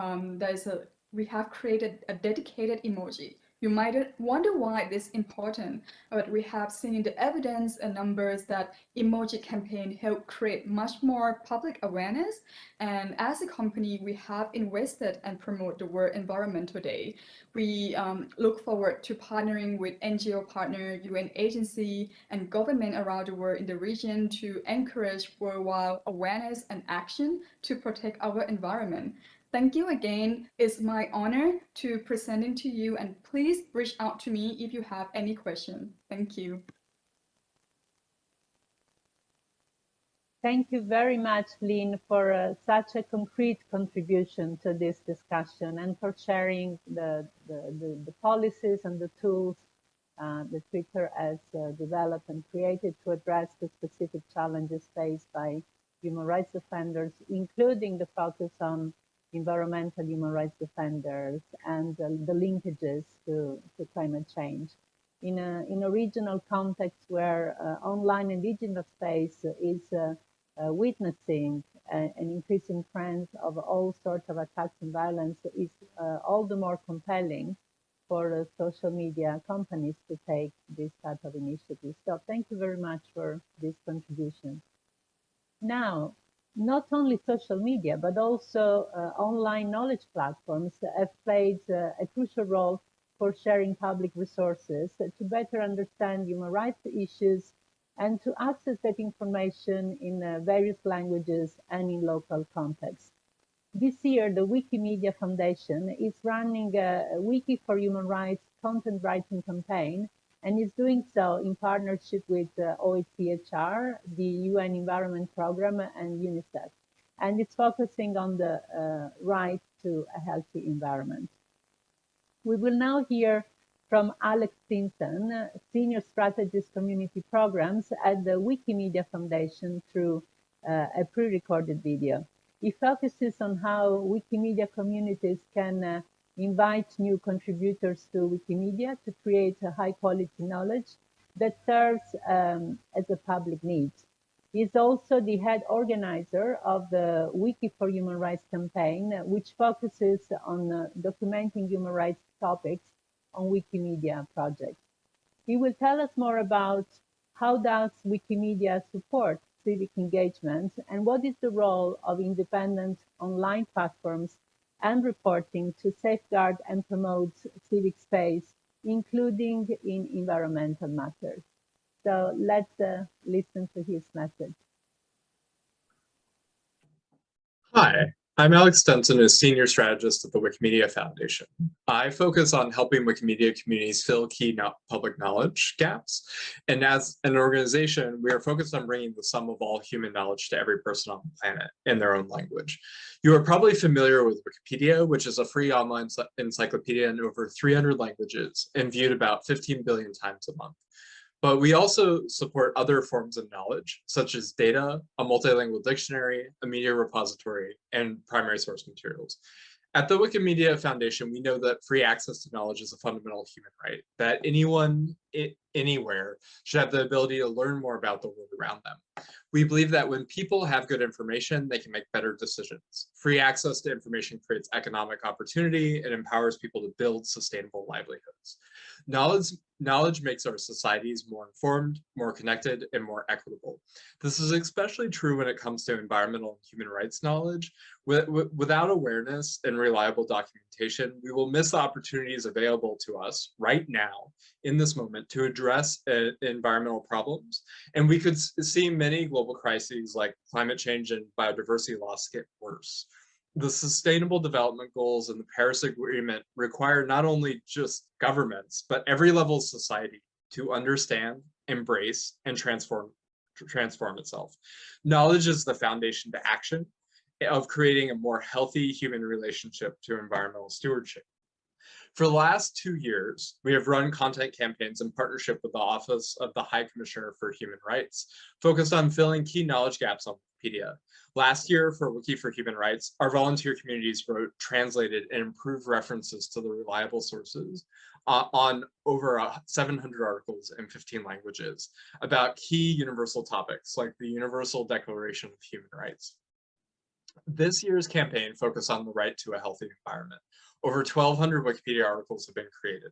we have created a dedicated emoji. You might wonder why this is important, but we have seen the evidence and numbers that emoji campaign help create much more public awareness. And as a company, we have invested and promote the World Environmental Day. We look forward to partnering with NGO partner, UN agency, and government around the world in the region to encourage worldwide awareness and action to protect our environment. Thank you again. It's my honor to presenting to you, and please reach out to me if you have any question. Thank you. Thank you very much, Lynn, for such a concrete contribution to this discussion and for sharing the policies and the tools that Twitter has developed and created to address the specific challenges faced by human rights defenders, including the focus on environmental human rights defenders and the linkages to climate change. In a regional context where online and digital space is witnessing an increasing trend of all sorts of attacks and violence, is all the more compelling for social media companies to take this type of initiatives. So thank you very much for this contribution. Now, not only social media, but also online knowledge platforms have played a crucial role for sharing public resources to better understand human rights issues and to access that information in various languages and in local contexts. This year, the Wikimedia Foundation is running a Wiki for Human Rights content writing campaign, and is doing so in partnership with OHCHR, the UN Environment Programme, and UNICEF. And it's focusing on the right to a healthy environment. We will now hear from Alex Stinson, Senior Strategist Community Programs at the Wikimedia Foundation, through a pre-recorded video. He focuses on how Wikimedia communities can invite new contributors to Wikimedia to create a high-quality knowledge that serves as a public need. He's also the head organizer of the Wiki for Human Rights campaign, which focuses on documenting human rights topics on Wikimedia projects. He will tell us more about how does Wikimedia support civic engagement and what is the role of independent online platforms and reporting to safeguard and promote civic space, including in environmental matters. So let's listen to his message. Hi, I'm Alex Stinson, a senior strategist at the Wikimedia Foundation. I focus on helping Wikimedia communities fill key public knowledge gaps. And as an organization, we are focused on bringing the sum of all human knowledge to every person on the planet in their own language. You are probably familiar with Wikipedia, which is a free online encyclopedia in over 300 languages and viewed about 15 billion times a month. But we also support other forms of knowledge, such as data, a multilingual dictionary, a media repository, and primary source materials. At the Wikimedia Foundation, we know that free access to knowledge is a fundamental human right, that anyone, anywhere, should have the ability to learn more about the world around them. We believe that when people have good information, they can make better decisions. Free access to information creates economic opportunity and empowers people to build sustainable livelihoods. Knowledge makes our societies more informed, more connected, and more equitable. This is especially true when it comes to environmental and human rights knowledge. Without awareness and reliable documentation, we will miss the opportunities available to us right now, in this moment, to address environmental problems. And we could see many global crises like climate change and biodiversity loss get worse. The Sustainable Development Goals and the Paris Agreement require not only just governments, but every level of society to understand, embrace, and transform itself. Knowledge is the foundation to action, of creating a more healthy human relationship to environmental stewardship. For the last 2 years, we have run content campaigns in partnership with the Office of the High Commissioner for Human Rights, focused on filling key knowledge gaps on Wikipedia. Last year, for Wiki for Human Rights, our volunteer communities wrote, translated, and improved references to the reliable sources on over 700 articles in 15 languages about key universal topics like the Universal Declaration of Human Rights. This year's campaign focused on the right to a healthy environment. Over 1,200 Wikipedia articles have been created.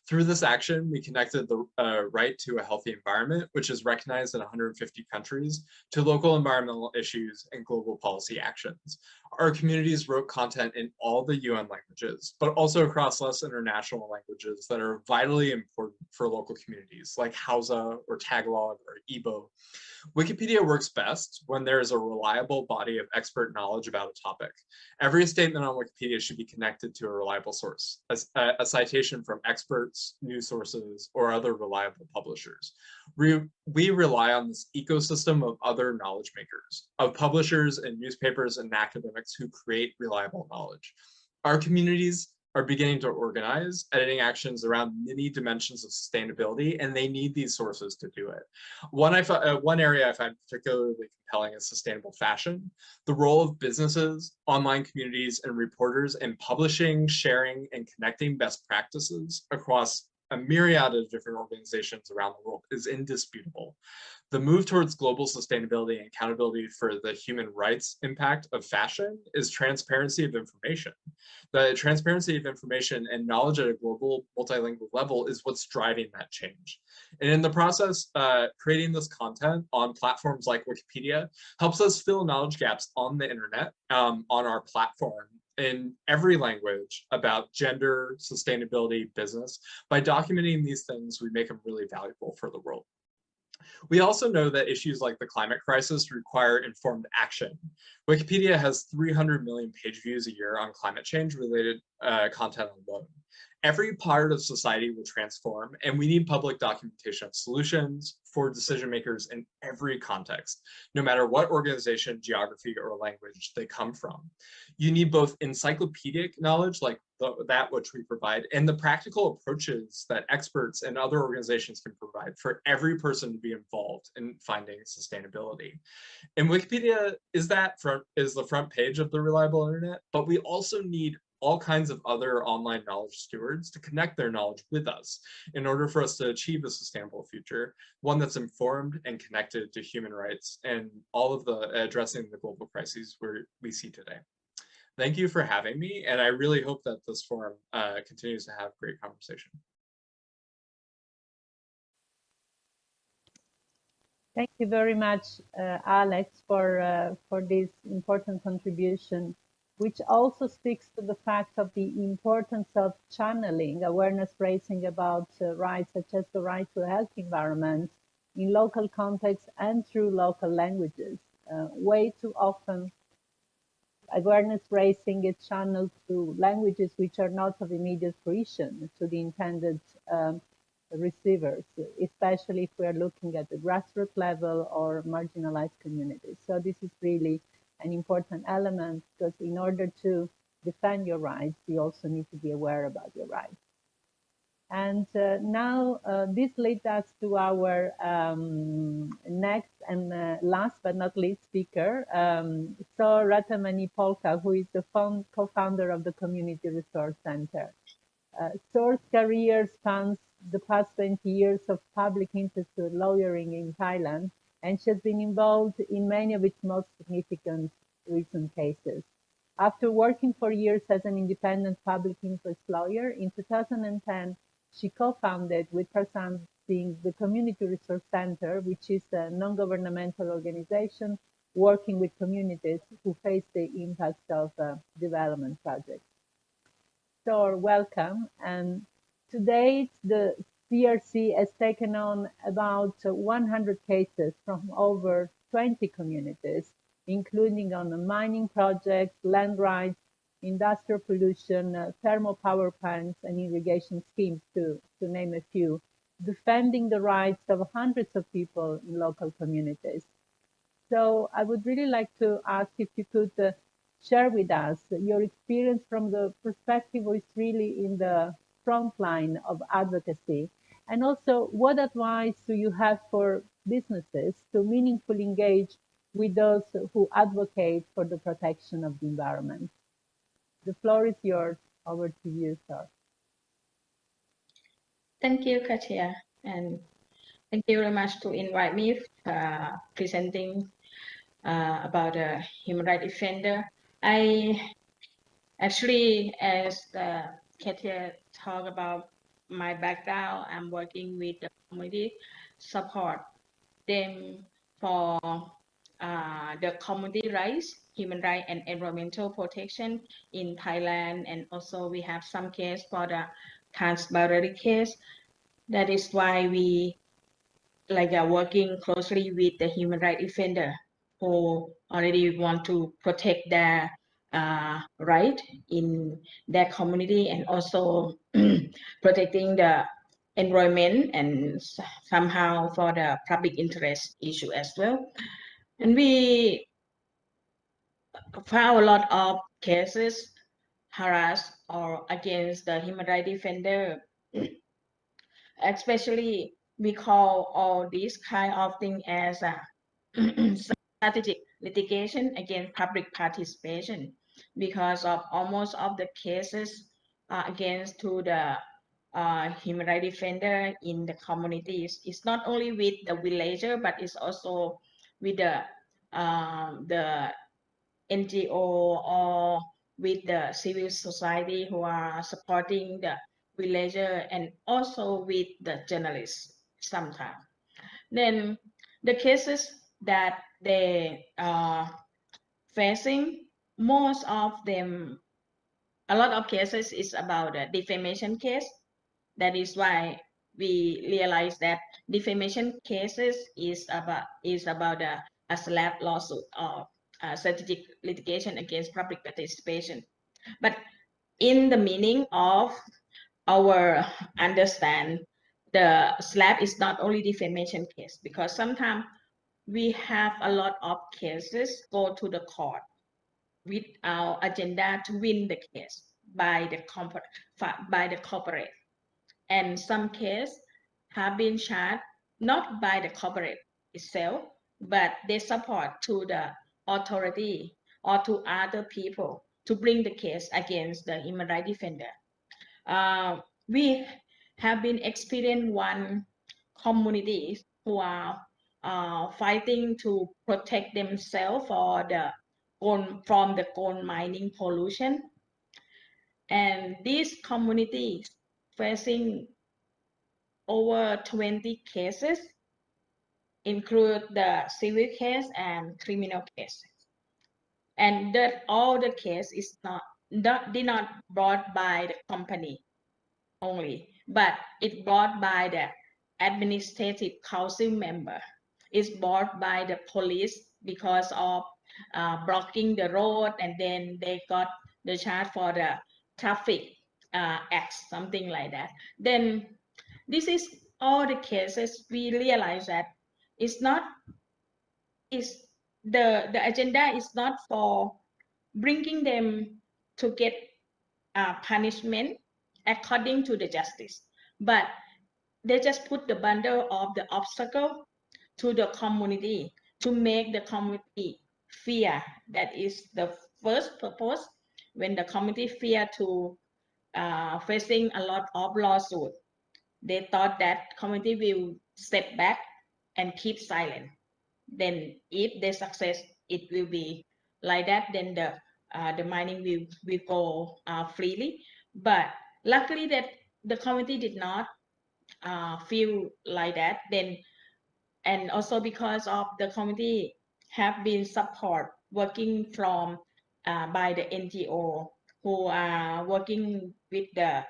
Through this action, we connected the right to a healthy environment, which is recognized in 150 countries, to local environmental issues and global policy actions. Our communities wrote content in all the UN languages, but also across less international languages that are vitally important for local communities, like Hausa or Tagalog or Igbo. Wikipedia works best when there is a reliable body of expert knowledge about a topic. Every statement on Wikipedia should be connected to a reliable source, a citation from experts, news sources, or other reliable publishers. We rely on this ecosystem of other knowledge makers, of publishers and newspapers and academics who create reliable knowledge. Our communities are beginning to organize editing actions around many dimensions of sustainability, and they need these sources to do it. One area I find particularly compelling is sustainable fashion. The role of businesses, online communities, and reporters in publishing, sharing, and connecting best practices across a myriad of different organizations around the world is indisputable. The move towards global sustainability and accountability for the human rights impact of fashion is transparency of information. The transparency of information and knowledge at a global multilingual level is what's driving that change. And in the process, creating this content on platforms like Wikipedia helps us fill knowledge gaps on the internet, on our platform, in every language about gender, sustainability, business. By documenting these things, we make them really valuable for the world. We also know that issues like the climate crisis require informed action. Wikipedia has 300 million page views a year on climate change related content alone. Every part of society will transform, and we need public documentation of solutions for decision makers in every context, no matter what organization, geography, or language they come from. You need both encyclopedic knowledge, like that which we provide, and the practical approaches that experts and other organizations can provide for every person to be involved in finding sustainability. And Wikipedia is the front page of the reliable internet, but we also need all kinds of other online knowledge stewards to connect their knowledge with us in order for us to achieve a sustainable future, one that's informed and connected to human rights and all of the addressing the global crises we see today. Thank you for having me, and I really hope that this forum continues to have great conversation. Thank you very much, Alex, for this important contribution, which also speaks to the fact of the importance of channeling awareness raising about rights such as the right to a healthy environment in local contexts and through local languages. Way too often, awareness raising is channeled through languages which are not of immediate fruition to the intended receivers, especially if we are looking at the grassroots level or marginalized communities. So this is really an important element, because in order to defend your rights, you also need to be aware about your rights. And now this leads us to our next and last but not least speaker, Sor Ratamani Polka, who is the co-founder of the Community Resource Center. Sor's career spans the past 20 years of public interest lawyering in Thailand, and she has been involved in many of its most significant recent cases. After working for years as an independent public interest lawyer, in 2010, she co-founded with Prasad Singh the Community Resource Center, which is a non-governmental organization working with communities who face the impact of development projects. So welcome. And to date, the CRC has taken on about 100 cases from over 20 communities, including on the mining projects, land rights, industrial pollution, thermal power plants, and irrigation schemes, to name a few, defending the rights of hundreds of people in local communities. So I would really like to ask if you could share with us your experience from the perspective who is really in the front line of advocacy, and also what advice do you have for businesses to meaningfully engage with those who advocate for the protection of the environment. The floor is yours. Over to you, sir. Thank you, Katia, and thank you very much to invite me presenting about a human rights defender. I actually, as Katia talked about my background, I'm working with the community, support them for the community rights, human rights, and environmental protection in Thailand. And also we have some case for the transboundary case. That is why we are working closely with the human rights defender who already want to protect their right in their community, and also protecting the environment and somehow for the public interest issue as well. And we found a lot of cases harassed or against the human rights defender. Especially we call all these kind of things as strategic litigation against public participation, because of almost of the cases against to the human rights defender in the communities. It's not only with the villager, but it's also with the NGO or with the civil society who are supporting the villager, and also with the journalists sometimes. Then the cases that they are facing, most of them, a lot of cases is about a defamation case. That is why we realize that defamation cases is about a SLAPP lawsuit or strategic litigation against public participation. But in the meaning of our understand the SLAPP is not only defamation case, because sometimes we have a lot of cases go to the court with our agenda to win the case by the corporate, and some cases have been charged not by the corporate itself, but they support to the authority or to other people to bring the case against the human rights defender. We have been experiencing one community who are fighting to protect themselves from the gold mining pollution, and these communities facing over 20 cases, include the civil case and criminal cases, and that all the case is did not brought by the company only, but it brought by the administrative council member. It's brought by the police because of blocking the road, and then they got the charge for the traffic acts, something like that. Then this is all the cases we realize that it's not is the agenda is not for bringing them to get punishment according to the justice, but they just put the bundle of the obstacle to the community to make the community fear. That is the first purpose. When the community fear to facing a lot of lawsuit, they thought that community will step back and keep silent. Then if they success, it will be like that. Then the mining will go freely. But luckily that the community did not feel like that. Then, and also because of the community have been support working from by the NGO who are working with the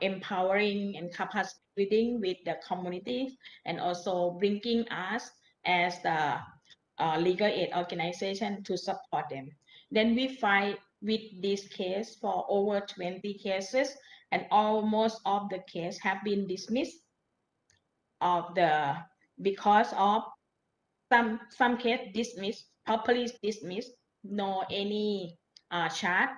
empowering and capacity building with the communities, and also bringing us as the legal aid organization to support them. Then we fight with this case for over 20 cases, and almost all the cases have been dismissed because of some case dismissed, properly dismissed, no any charge,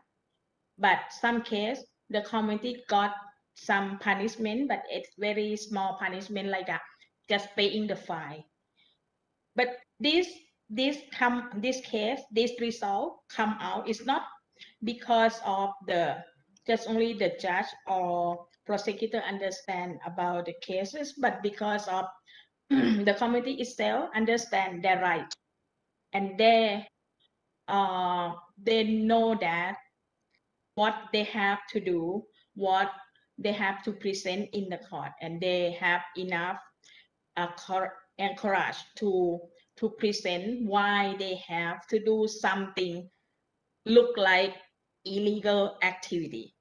but some case the community got some punishment, but it's very small punishment, like just paying the fine. But this case, this result come out is not because of just only the judge or prosecutor understand about the cases, but because of the community itself understand their right, and they know that what they have to do, what they have to present in the court, and they have enough courage to present why they have to do something look like illegal activity.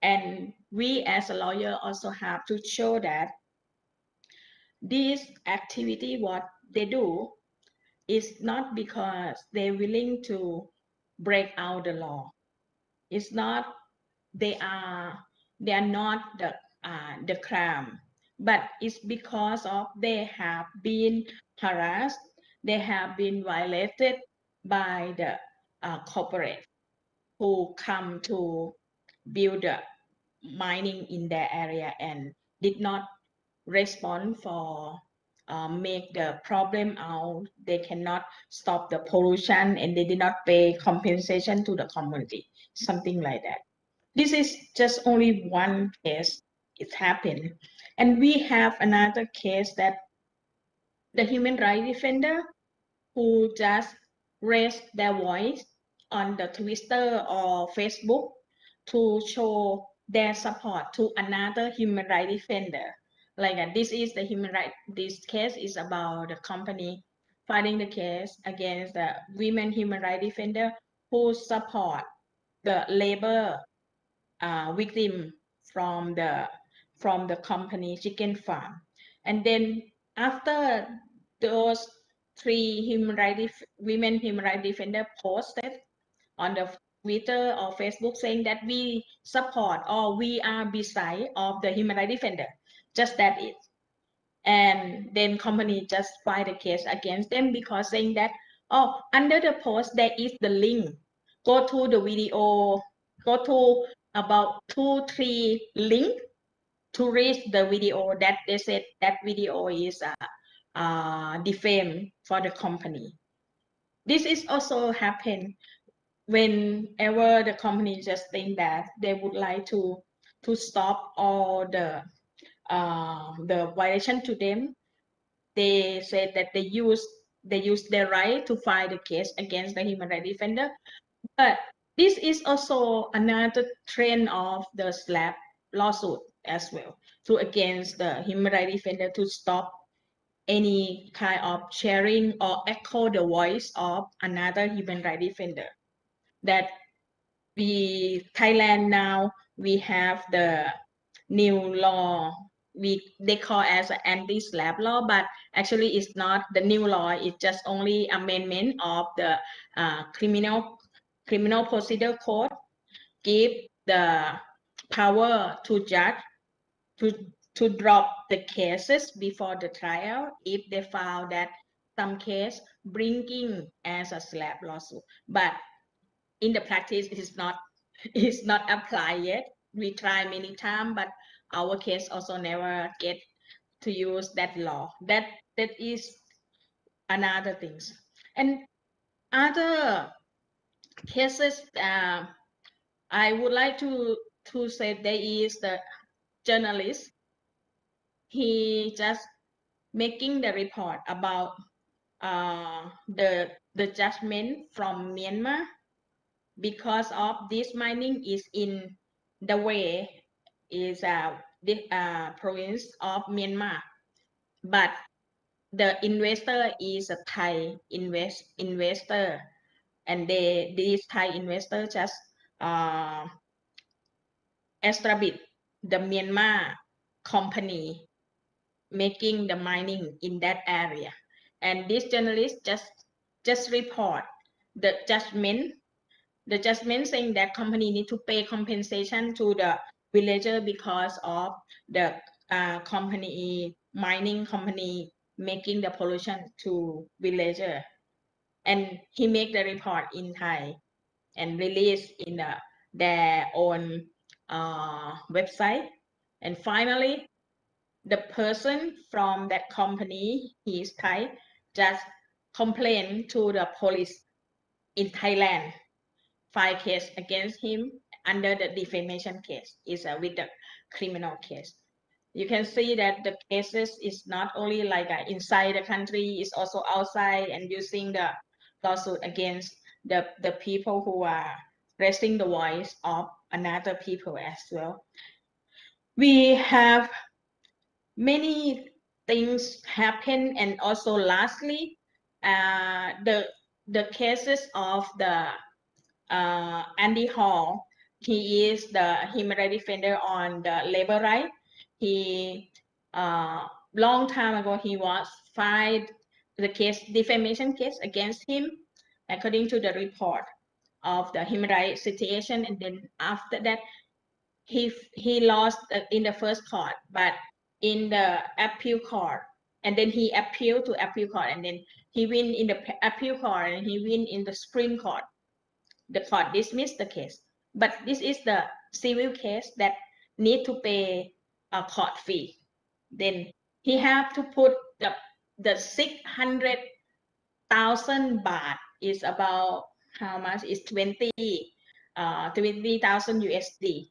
And we as a lawyer also have to show that this activity, what they do, is not because they're willing to break out the law. It's not they are not the crime, but it's because of they have been harassed, they have been violated by the corporate who come to build the mining in their area and did not respond for make the problem out. They cannot stop the pollution, and they did not pay compensation to the community, something like that. This is just only one case. It happened. And we have another case that the human rights defender who just raised their voice on the Twitter or Facebook to show their support to another human rights defender. Like this is the human right. This case is about the company fighting the case against the women human rights defender who support the labor victim from the company chicken farm. And then after those three women human rights defender posted on the Twitter or Facebook saying that we support or we are beside of the human rights defender. Just that it. And then company just file the case against them because saying that, oh, under the post there is the link. Go to the video, go to about 2-3 link to reach the video that they said that video is defame for the company. This is also happen whenever the company just think that they would like to stop all the violation to them. They said that they use their right to file the case against the human rights defender. But this is also another trend of the SLAPP lawsuit as well, to against the human rights defender to stop any kind of sharing or echo the voice of another human rights defender. That Thailand now we have the new law they call as an anti-SLAPP law, but actually it's not the new law. It's just only amendment of the criminal procedure code, give the power to judge to drop the cases before the trial if they found that some case bringing as a SLAPP lawsuit. But in the practice, it's not applied yet. We try many times, but our case also never get to use that law. That is another things. And other cases, I would like to say there is the journalist. He just making the report about the judgment from Myanmar, because of this mining is in the way is the province of Myanmar, but the investor is a Thai investor, and this Thai investor just establish the Myanmar company making the mining in that area. And this journalist just report the judgment saying that company need to pay compensation to the villager because of the mining company making the pollution to villager. And he make the report in Thai and release in their own website. And finally, the person from that company, he is Thai, just complained to the police in Thailand, file case against him under the defamation case, is with the criminal case. You can see that the cases is not only like inside the country, it's also outside, and using the lawsuit against the people who are raising the voice of another people as well. We have many things happen, and also lastly, the cases of the Andy Hall. He is the human rights defender on the labor right. He long time ago he was filed the case, defamation case against him, according to the report of the human rights situation. And then after that, he lost in the first court, but in the appeal court, and then he appealed to appeal court, and then he win in the appeal court, and he win in the Supreme Court. The court dismissed the case, but this is the civil case that need to pay a court fee. Then he have to put the 600,000 baht, is about how much is 20,000 USD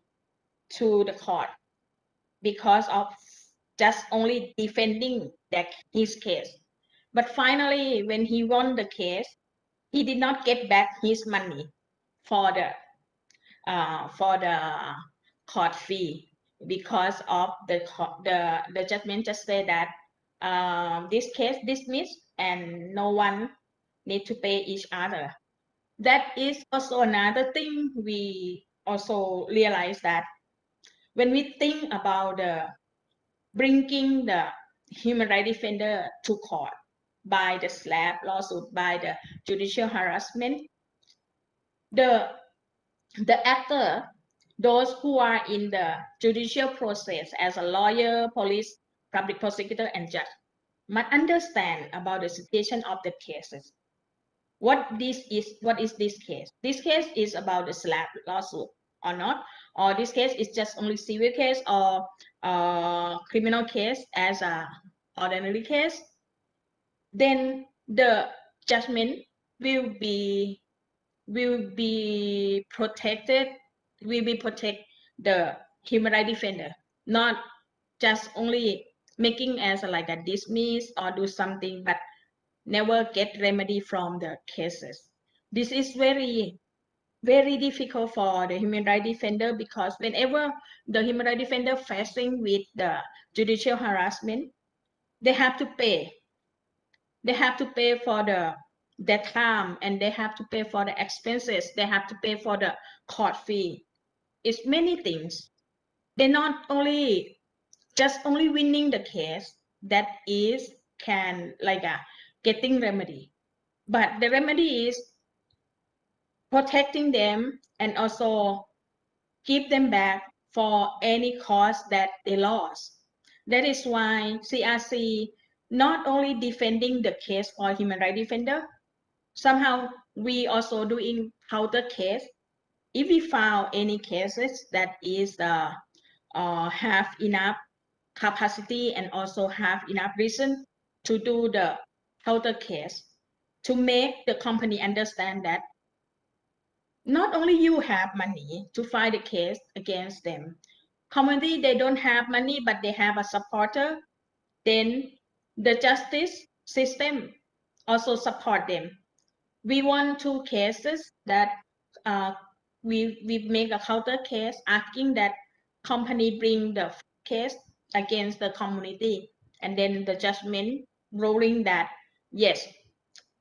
to the court, because of just only defending his case. But finally, when he won the case, he did not get back his money for the court fee, because of the judgment just say that this case dismissed and no one need to pay each other. That is also another thing we also realize, that when we think about bringing the human rights defender to court by the SLAPP lawsuit, by the judicial harassment, the the actor, those who are in the judicial process as a lawyer, police, public prosecutor, and judge, must understand about the situation of the cases. What is this case? This case is about a slap lawsuit or not, or this case is just only civil case or criminal case as a ordinary case. Then the judgment will be protected, will be protect the human rights defender, not just only making as like a dismiss or do something, but never get remedy from the cases. This is very, very difficult for the human rights defender, because whenever the human rights defender facing with the judicial harassment, they have to pay. They have to pay for their time, and they have to pay for the expenses. They have to pay for the court fee. It's many things. They're not only just only winning the case that is can like getting remedy, but the remedy is protecting them and also keep them back for any cost that they lost. That is why CRC not only defending the case for human rights defender, somehow we also doing counter case. If we found any cases that is have enough capacity and also have enough reason to do the counter case, to make the company understand that not only you have money to fight a case against them, community they don't have money but they have a supporter, then the justice system also support them. We want two cases that we make a counter case asking that company bring the case against the community, and then the judgment ruling that yes,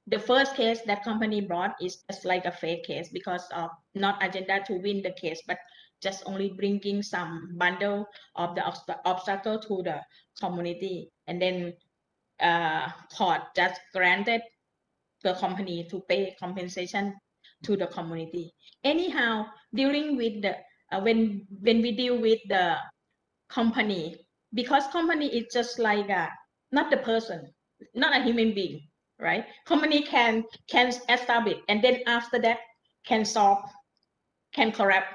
the first case that company brought is just like a fake case because of not agenda to win the case, but just only bringing some bundle of the obstacle to the community, and then court just granted the company to pay compensation to the community. Anyhow, dealing with the when we deal with the company, because company is just like not the person, not a human being, right? Company can establish, and then after that can solve, can corrupt.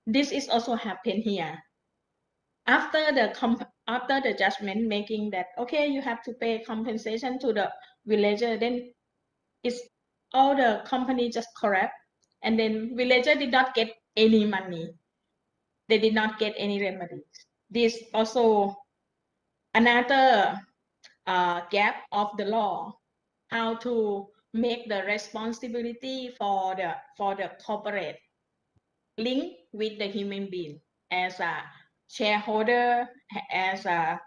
This is also happen here. After the judgment making that okay, you have to pay compensation to the villager, then it's all the company just corrupt, and then villager did not get any money. They did not get any remedies. This also another gap of the law, how to make the responsibility for the corporate link with the human being as a shareholder, as a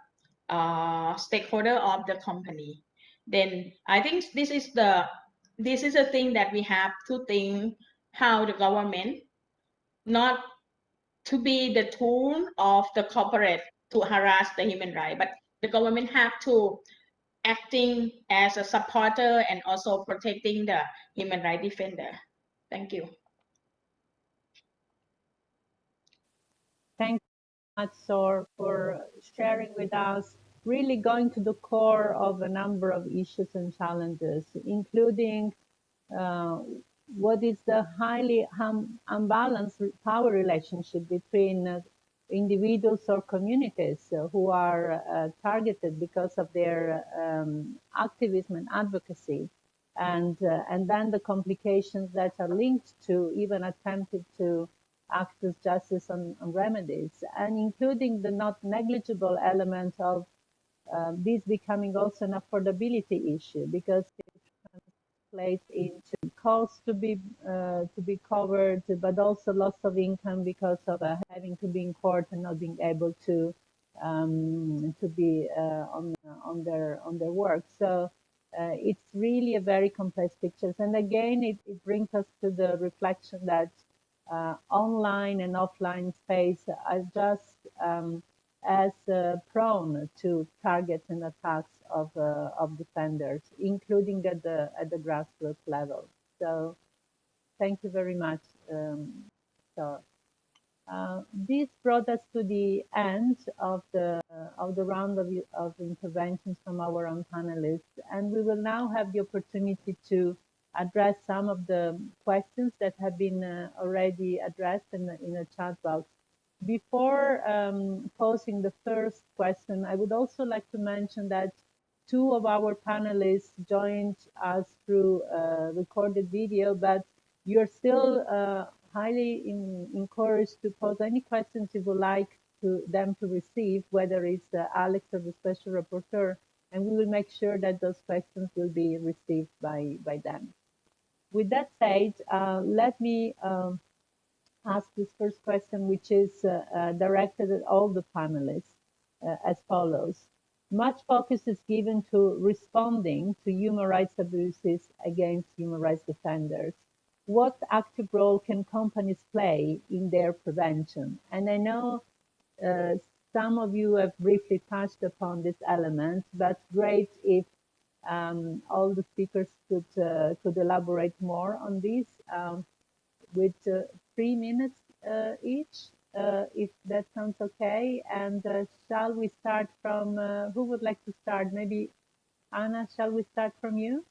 stakeholder of the company. Then I think this is a thing that we have to think how the government not to be the tool of the corporate to harass the human right, but the government have to acting as a supporter and also protecting the human right defender. Thank you. Thank you much, Sor, for sharing with us, really going to the core of a number of issues and challenges, including what is the highly unbalanced power relationship between individuals or communities who are targeted because of their activism and advocacy, and then the complications that are linked to even attempted to access justice and remedies, and including the not negligible element of this becoming also an affordability issue, because it translates into costs to be covered, but also loss of income because of having to be in court and not being able to be on their work. So it's really a very complex picture. And again, it brings us to the reflection that online and offline space are just as prone to targets and attacks of defenders, including at the grassroots level. So thank you very much start. This brought us to the end of the round of interventions from our own panelists, and we will now have the opportunity to address some of the questions that have been already addressed in a chat box. Before posing the first question, I would also like to mention that two of our panelists joined us through recorded video, but you're still highly encouraged to pose any questions you would like them to receive, whether it's Alex or the special rapporteur, and we will make sure that those questions will be received by them. With that said, let me ask this first question, which is directed at all the panelists as follows. Much focus is given to responding to human rights abuses against human rights defenders. What active role can companies play in their prevention? And I know some of you have briefly touched upon this element, but great if all the speakers could elaborate more on this with 3 minutes each, if that sounds okay. And shall we start from, who would like to start? Maybe Anna, shall we start from you?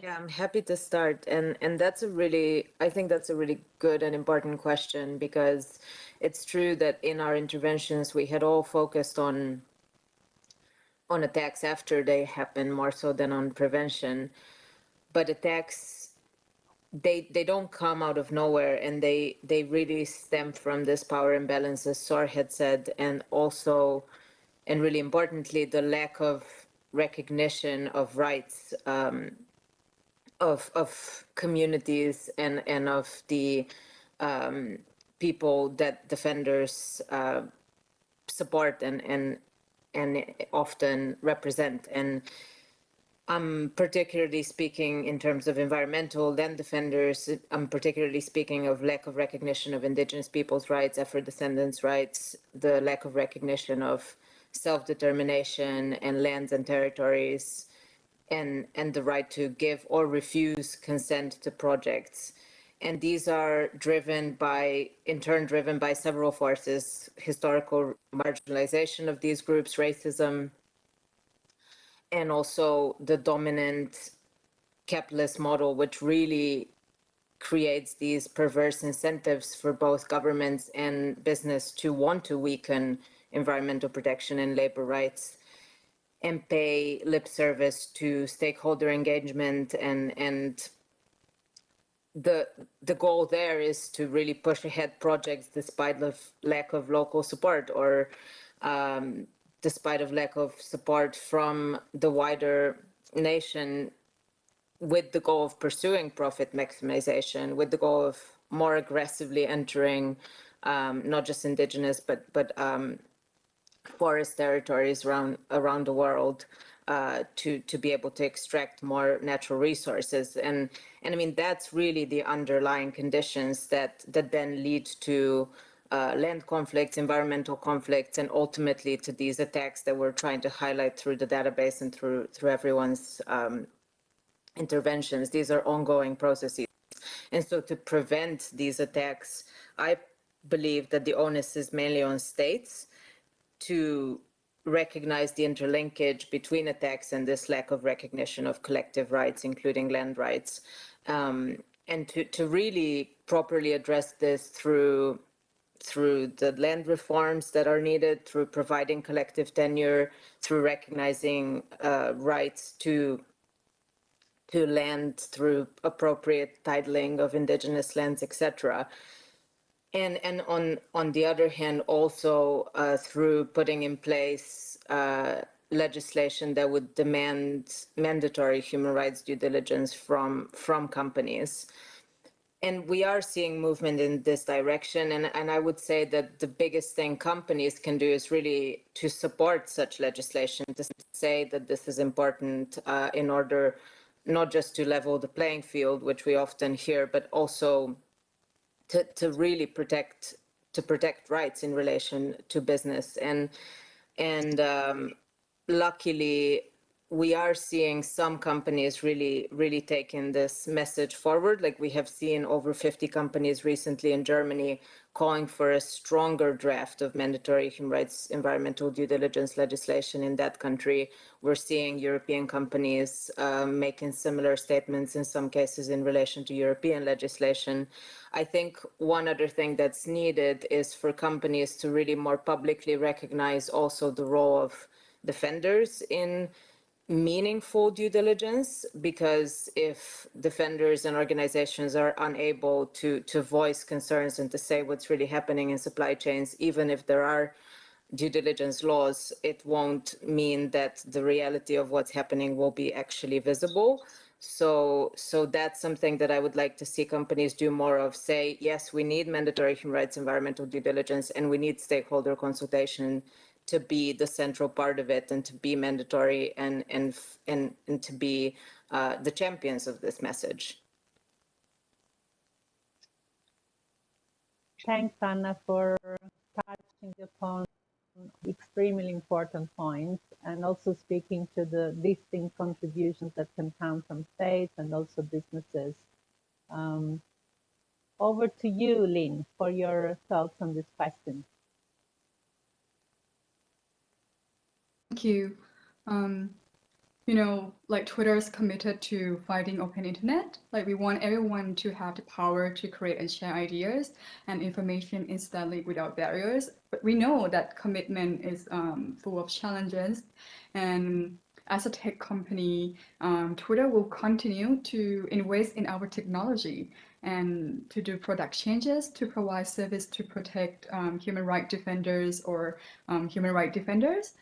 Yeah, I'm happy to start. And that's I think that's a really good and important question, because it's true that in our interventions, we had all focused on attacks after they happen more so than on prevention. But attacks, they don't come out of nowhere, and they really stem from this power imbalance, as Sor had said, and also, and really importantly, the lack of recognition of rights of communities and of the people that defenders support and often represent. And I'm particularly speaking in terms of environmental land defenders. I'm particularly speaking of lack of recognition of indigenous peoples' rights, Afro-descendants' rights, the lack of recognition of self-determination and lands and territories, and the right to give or refuse consent to projects. And these are in turn driven by several forces: historical marginalization of these groups, racism, and also the dominant capitalist model, which really creates these perverse incentives for both governments and business to want to weaken environmental protection and labor rights, and pay lip service to stakeholder engagement. And the goal there is to really push ahead projects despite the lack of local support, or despite of lack of support from the wider nation, with the goal of pursuing profit maximization, with the goal of more aggressively entering not just indigenous but forest territories around the world to be able to extract more natural resources. And I mean, that's really the underlying conditions that then lead to land conflicts, environmental conflicts, and ultimately to these attacks that we're trying to highlight through the database and through everyone's interventions. These are ongoing processes. And so to prevent these attacks, I believe that the onus is mainly on states to recognize the interlinkage between attacks and this lack of recognition of collective rights, including land rights, and to really properly address this through the land reforms that are needed, through providing collective tenure, through recognizing rights to land, through appropriate titling of indigenous lands, etc. And on the other hand, also through putting in place legislation that would demand mandatory human rights due diligence from companies. And we are seeing movement in this direction. And I would say that the biggest thing companies can do is really to support such legislation, to say that this is important in order not just to level the playing field, which we often hear, but also to really protect rights in relation to business. And luckily, we are seeing some companies really taking this message forward. Like we have seen over 50 companies recently in Germany calling for a stronger draft of mandatory human rights environmental due diligence legislation in that country. We're seeing European companies making similar statements in some cases in relation to European legislation. I think one other thing that's needed is for companies to really more publicly recognize also the role of defenders in meaningful due diligence, because if defenders and organizations are unable to voice concerns and to say what's really happening in supply chains, even if there are due diligence laws, it won't mean that the reality of what's happening will be actually visible. So that's something that I would like to see companies do more of. Say, yes, we need mandatory human rights environmental due diligence, and we need stakeholder consultation to be the central part of it, and to be mandatory, and to be the champions of this message. Thanks, Anna, for touching upon extremely important points, and also speaking to the distinct contributions that can come from states and also businesses. Over to you, Lynn, for your thoughts on this question. Thank you. You know, like Twitter is committed to fighting open internet. Like we want everyone to have the power to create and share ideas and information instantly without barriers. But we know that commitment is full of challenges. And as a tech company, Twitter will continue to invest in our technology and to do product changes, to provide service to protect human rights defenders or human rights defenders.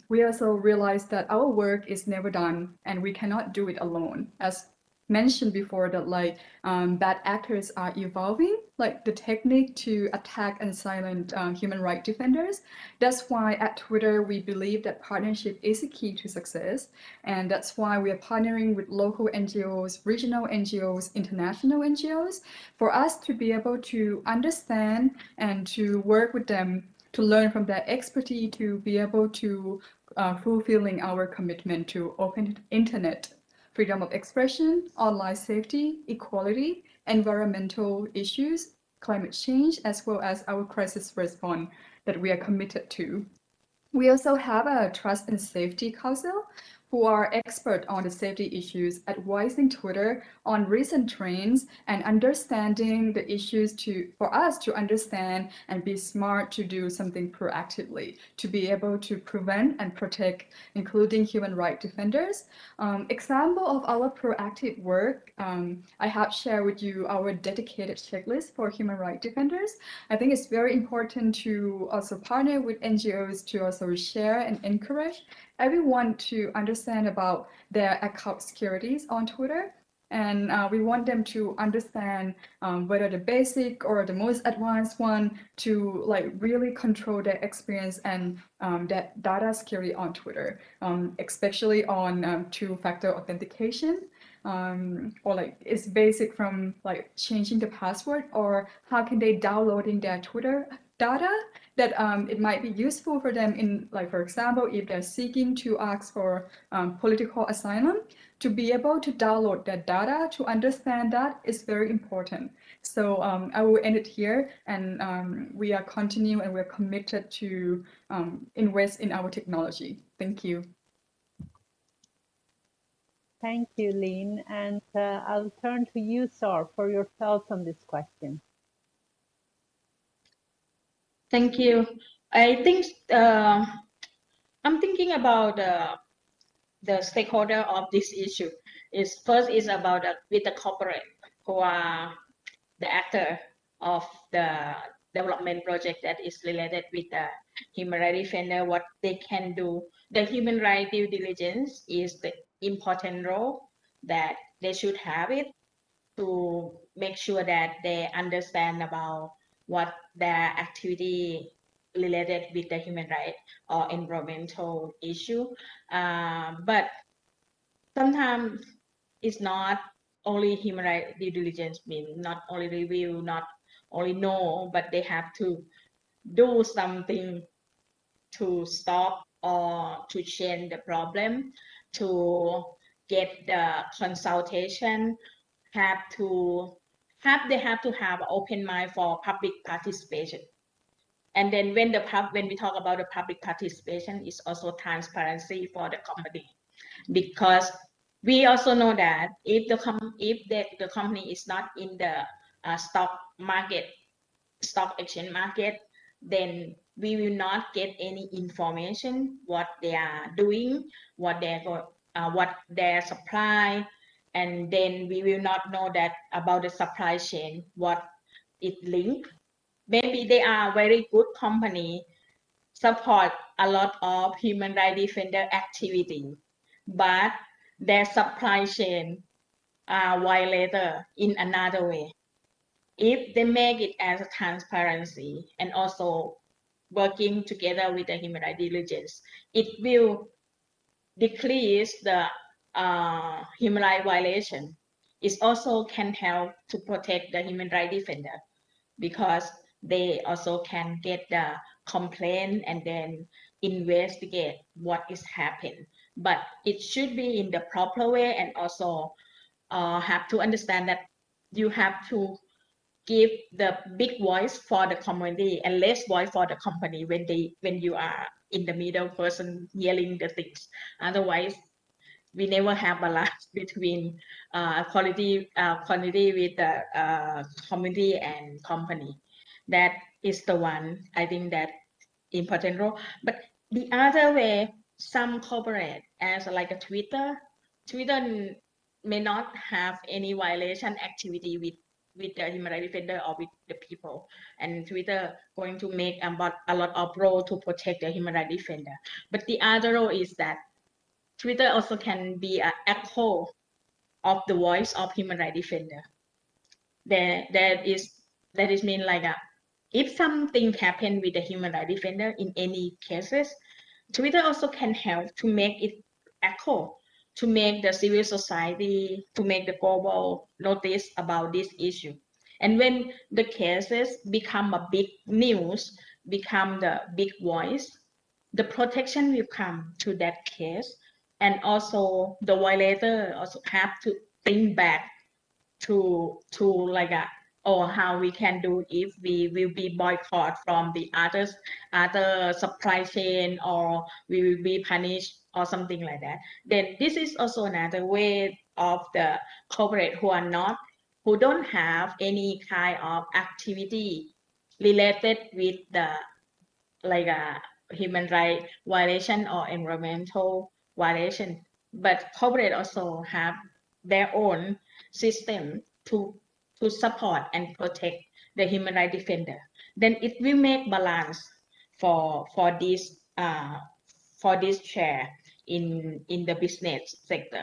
We also realize that our work is never done and we cannot do it alone. As mentioned before, that like bad actors are evolving, like the technique to attack and silence human rights defenders. That's why at Twitter, we believe that partnership is a key to success. And that's why we are partnering with local NGOs, regional NGOs, international NGOs, for us to be able to understand and to work with them, to learn from their expertise, to be able to fulfilling our commitment to open internet, freedom of expression, online safety, equality, environmental issues, climate change, as well as our crisis response that we are committed to. We also have a Trust and Safety Council who are expert on the safety issues, advising Twitter on recent trends and understanding the issues for us to understand and be smart to do something proactively, to be able to prevent and protect, including human rights defenders. Example of our proactive work, I have shared with you our dedicated checklist for human rights defenders. I think it's very important to also partner with NGOs to also share and encourage everyone to understand about their account securities on Twitter. And we want them to understand whether the basic or the most advanced one, to like really control their experience and that data security on Twitter, especially on two-factor authentication. Or like it's basic from like changing the password, or how can they downloading their Twitter data that it might be useful for them in, like, for example, if they're seeking to ask for political asylum, to be able to download that data, to understand that is very important. So I will end it here, and we are continue and we're committed to invest in our technology. Thank you. Thank you, Lynn. And I'll turn to you, Sor, for your thoughts on this question. Thank you. I think I'm thinking about the stakeholder of this issue. First is about with the corporate who are the actor of the development project that is related with the human rights defender, what they can do. The human rights due diligence is the important role that they should have it to make sure that they understand about what their activity related with the human rights or environmental issue. But sometimes it's not only human rights due diligence, mean not only review, not only know, but they have to do something to stop or to change the problem. to get the consultation, they have to have open mind for public participation. And then when we talk about the public participation, it's also transparency for the company, because we also know that if the company is not in the stock exchange market, then we will not get any information what they are doing, what their supply, and then we will not know that about the supply chain, what it linked. Maybe they are very good company, support a lot of human rights defender activity, but their supply chain are violated in another way. If they make it as a transparency and also working together with the human rights diligence, it will decrease the human rights violation. It also can help to protect the human rights defender, because they also can get the complaint and then investigate what is happening. But it should be in the proper way, and also have to understand that you have to give the big voice for the community and less voice for the company when you are in the middle person yelling the things. Otherwise, we never have balance between quality with the community and company. That is the one I think that important role. But the other way, some corporate as like a Twitter may not have any violation activity with the human rights defender or with the people, and Twitter going to make a lot of role to protect the human rights defender. But the other role is that Twitter also can be an echo of the voice of human rights defender. That is mean like if something happened with the human rights defender in any cases, Twitter also can help to make it echo, to make the civil society, to make the global notice about this issue. And when the cases become a big news, become the big voice, the protection will come to that case. And also the violator also have to think back to like or how we can do if we will be boycott from the other supply chain, or we will be punished or something like that. Then this is also another way of the corporate who don't have any kind of activity related with the like human rights violation or environmental violation, but corporate also have their own system to support and protect the human rights defender. Then it will make balance for this share in the business sector.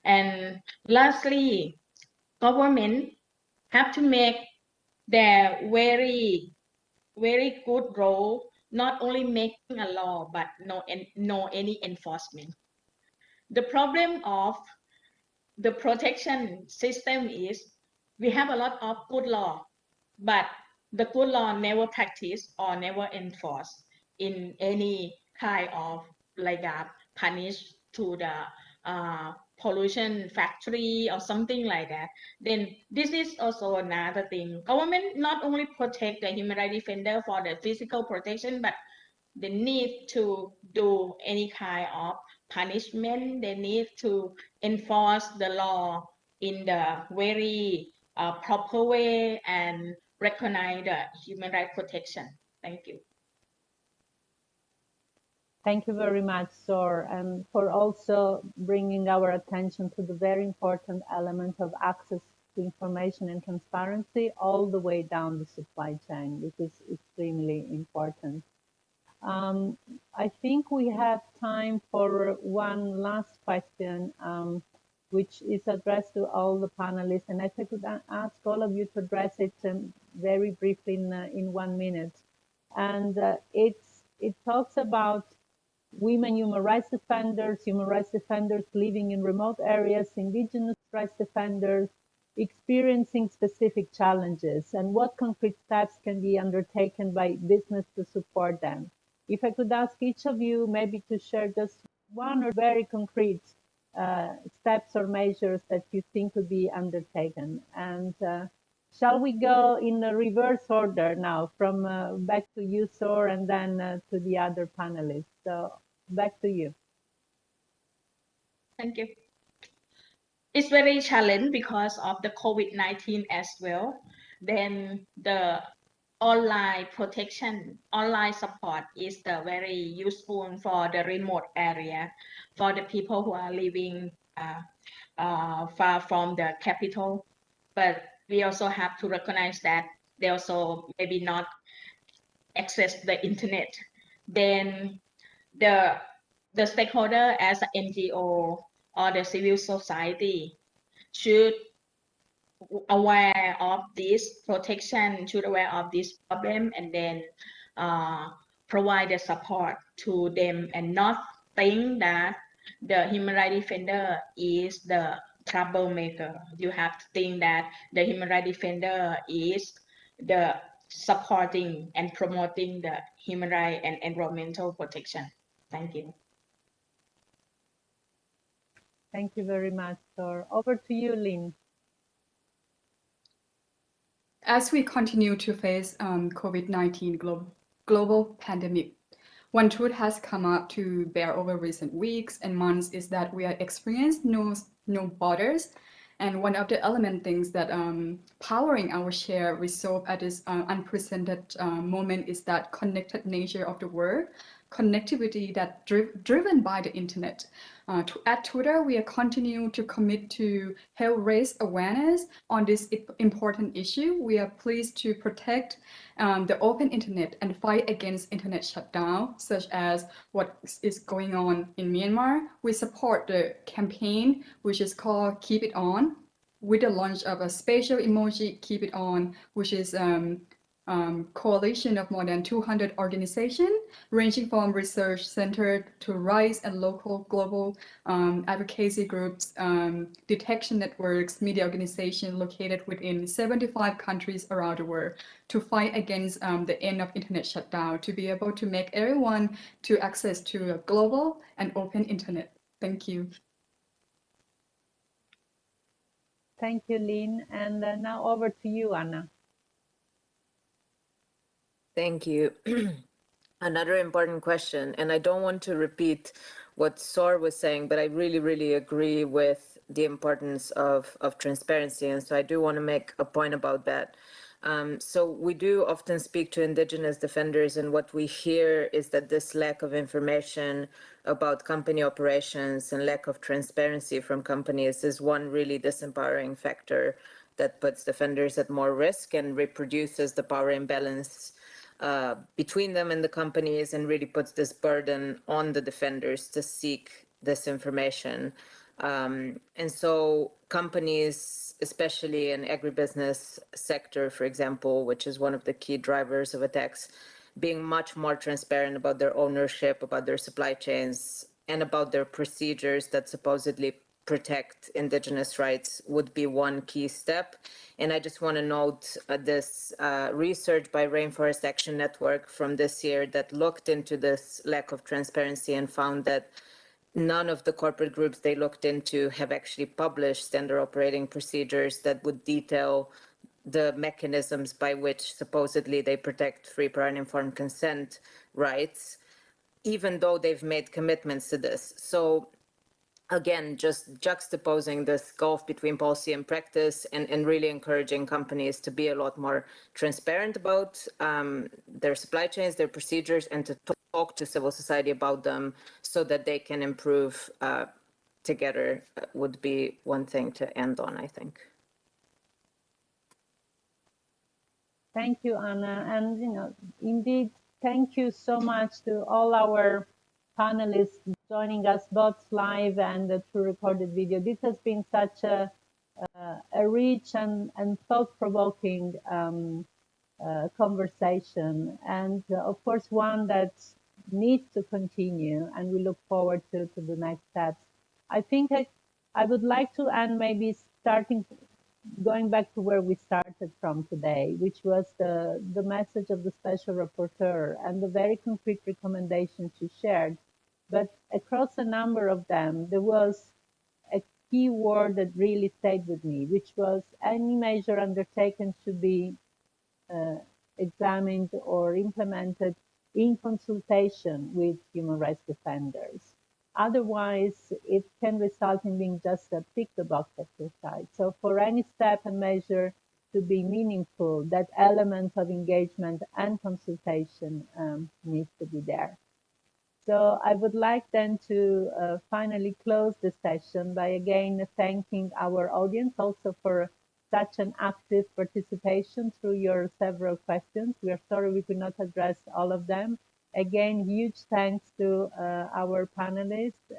And lastly, government have to make their very good role, not only making a law but no any enforcement. The problem of the protection system is we have a lot of good law, but the good law never practiced or never enforced in any kind of like punish to the pollution factory or something like that. Then this is also another thing. Government not only protect the human rights defender for the physical protection, but they need to do any kind of punishment. They need to enforce the law in the very proper way and recognize the human rights protection. Thank you. Thank you very much, Sor, and for also bringing our attention to the very important element of access to information and transparency all the way down the supply chain, which is extremely important. I think we have time for one last question, which is addressed to all the panelists. And if I could ask all of you to address it very briefly in 1 minute. And it talks about women human rights defenders living in remote areas, indigenous rights defenders, experiencing specific challenges, and what concrete steps can be undertaken by business to support them. If I could ask each of you maybe to share just one or very concrete steps or measures that you think could be undertaken. And shall we go in a reverse order now, from back to you, Sor, and then to the other panelists? So back to you. Thank you. It's very challenging because of the COVID-19 as well. Then the online protection, online support is the very useful for the remote area, for the people who are living far from the capital. But we also have to recognize that they also maybe not access the internet. Then the stakeholder as an NGO or the civil society should aware of this protection, should aware of this problem, and then provide the support to them, and not think that the human rights defender is the troublemaker. You have to think that the human rights defender is the supporting and promoting the human rights and environmental protection. Thank you. Thank you very much, Sor. Over to you, Lynn. As we continue to face COVID-19 global pandemic, one truth has come up to bear over recent weeks and months is that we are experiencing no borders. And one of the element things that powering our shared resolve at this unprecedented moment is that connected nature of the world, connectivity that driven by the internet. At Twitter, we are continue to commit to help raise awareness on this important issue. We are pleased to protect the open internet and fight against internet shutdown, such as what is going on in Myanmar. We support the campaign, which is called Keep It On, with the launch of a special emoji, Keep It On, which is coalition of more than 200 organizations, ranging from research center to RISE and local global advocacy groups, detection networks, media organizations located within 75 countries around the world to fight against the end of internet shutdown, to be able to make everyone to access to a global and open internet. Thank you. Thank you, Lynn. And now over to you, Anna. Thank you. Another important question, and I don't want to repeat what Sor was saying, but I really, really agree with the importance of transparency, and so I do want to make a point about that. So we do often speak to Indigenous defenders, and what we hear is that this lack of information about company operations and lack of transparency from companies is one really disempowering factor that puts defenders at more risk and reproduces the power imbalance between them and the companies, and really puts this burden on the defenders to seek this information. And so companies, especially in agribusiness sector, for example, which is one of the key drivers of attacks, being much more transparent about their ownership, about their supply chains, and about their procedures that supposedly protect Indigenous rights would be one key step. And I just want to note this research by Rainforest Action Network from this year that looked into this lack of transparency and found that none of the corporate groups they looked into have actually published standard operating procedures that would detail the mechanisms by which supposedly they protect free, prior, and informed consent rights, even though they've made commitments to this. So again, just juxtaposing this gulf between policy and practice, and really encouraging companies to be a lot more transparent about their supply chains, their procedures, and to talk to civil society about them so that they can improve together would be one thing to end on, I think. Thank you, Anna. And, indeed, thank you so much to all our panelists joining us both live and through recorded video. This has been such a rich and thought-provoking conversation, and of course one that needs to continue, and we look forward to the next steps. I think I would like to end maybe going back to where we started from today, which was the message of the special rapporteur and the very concrete recommendations she shared. But across a number of them, there was key word that really stayed with me, which was any measure undertaken should be examined or implemented in consultation with human rights defenders. Otherwise, it can result in being just a tick the box exercise. So for any step and measure to be meaningful, that element of engagement and consultation needs to be there. So I would like then to finally close the session by again thanking our audience also for such an active participation through your several questions. We are sorry we could not address all of them. Again, huge thanks to our panelists,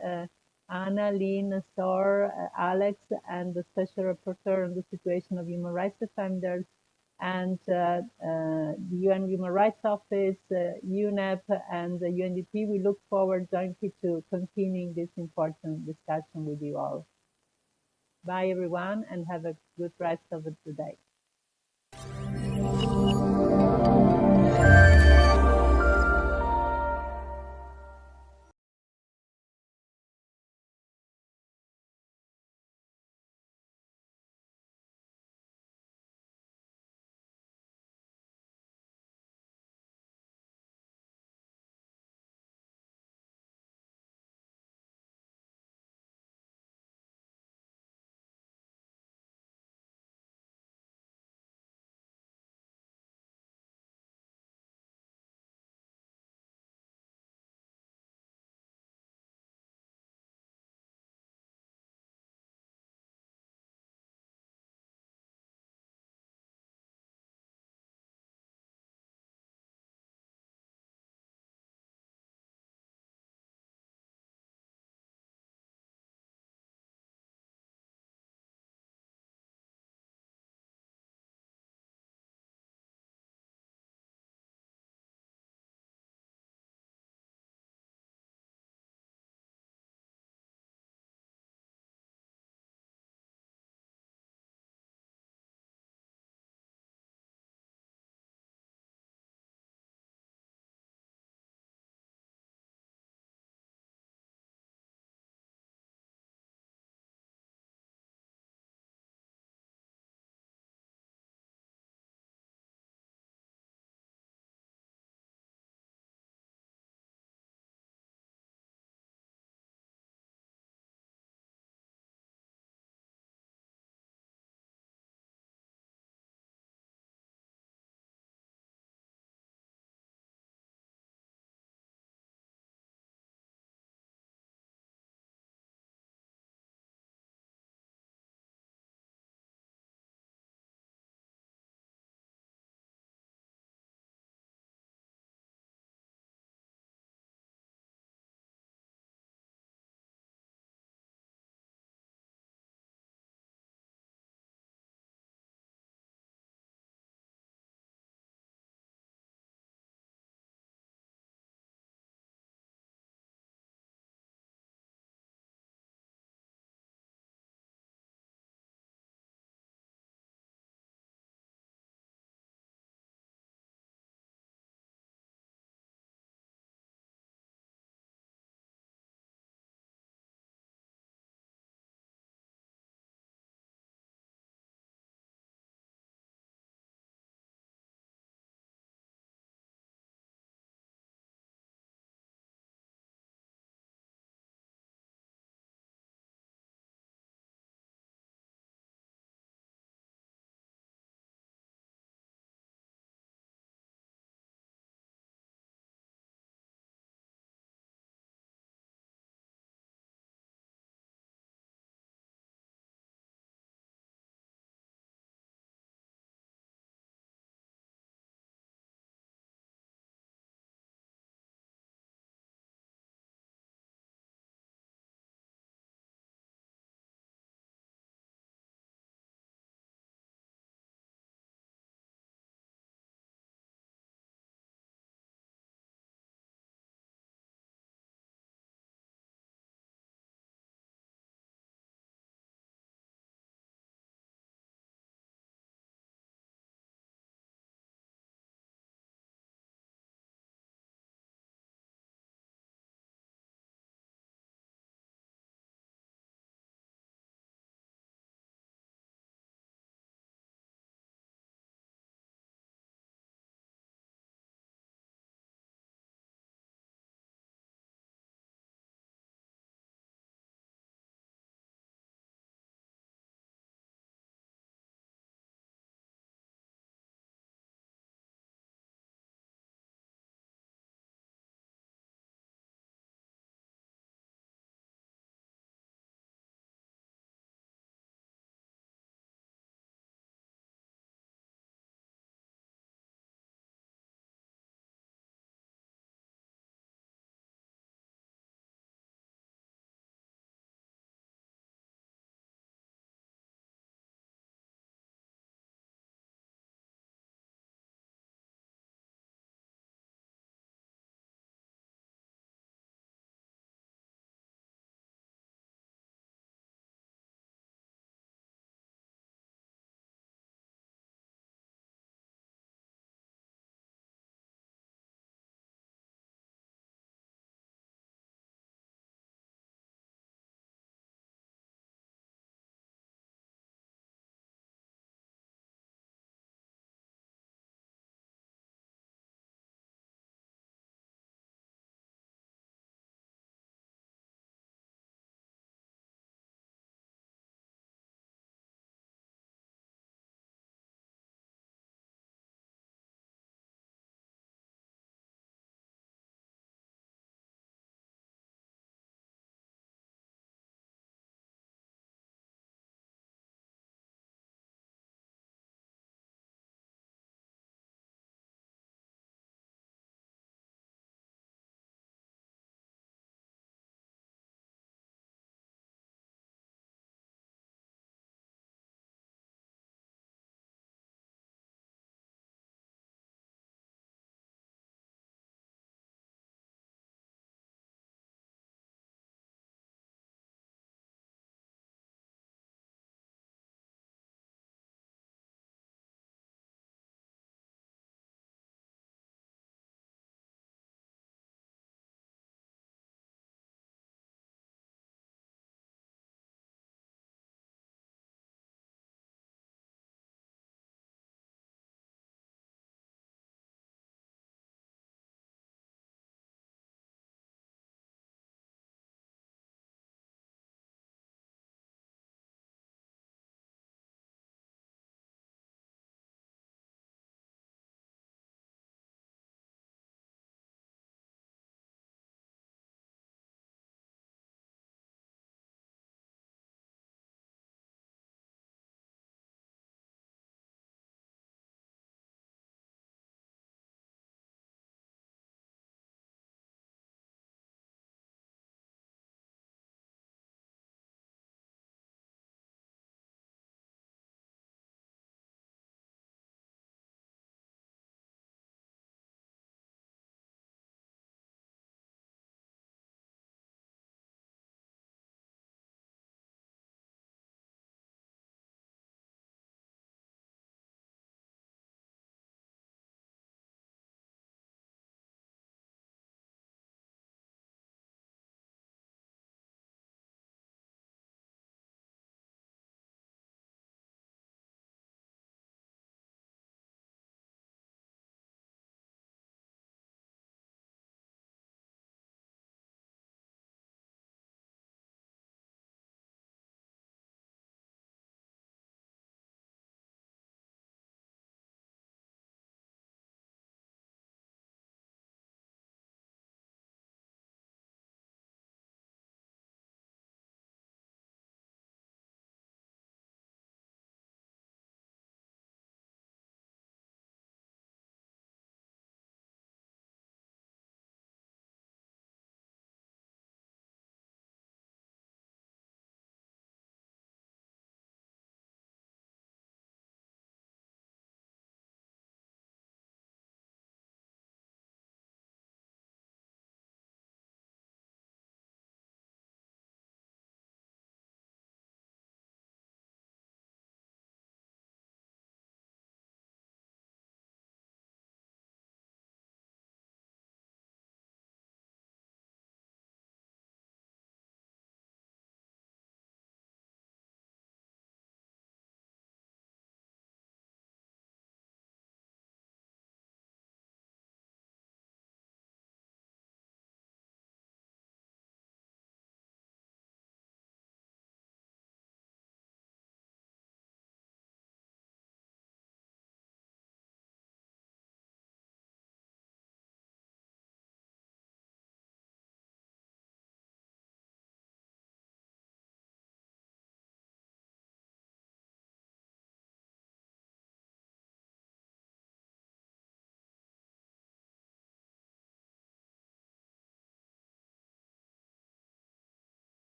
Anna, Lynn, Sor, Alex, and the Special Rapporteur on the situation of human rights defenders, and the UN Human Rights Office, UNEP, and the UNDP. We look forward jointly to continuing this important discussion with you all. Bye, everyone, and have a good rest of the day.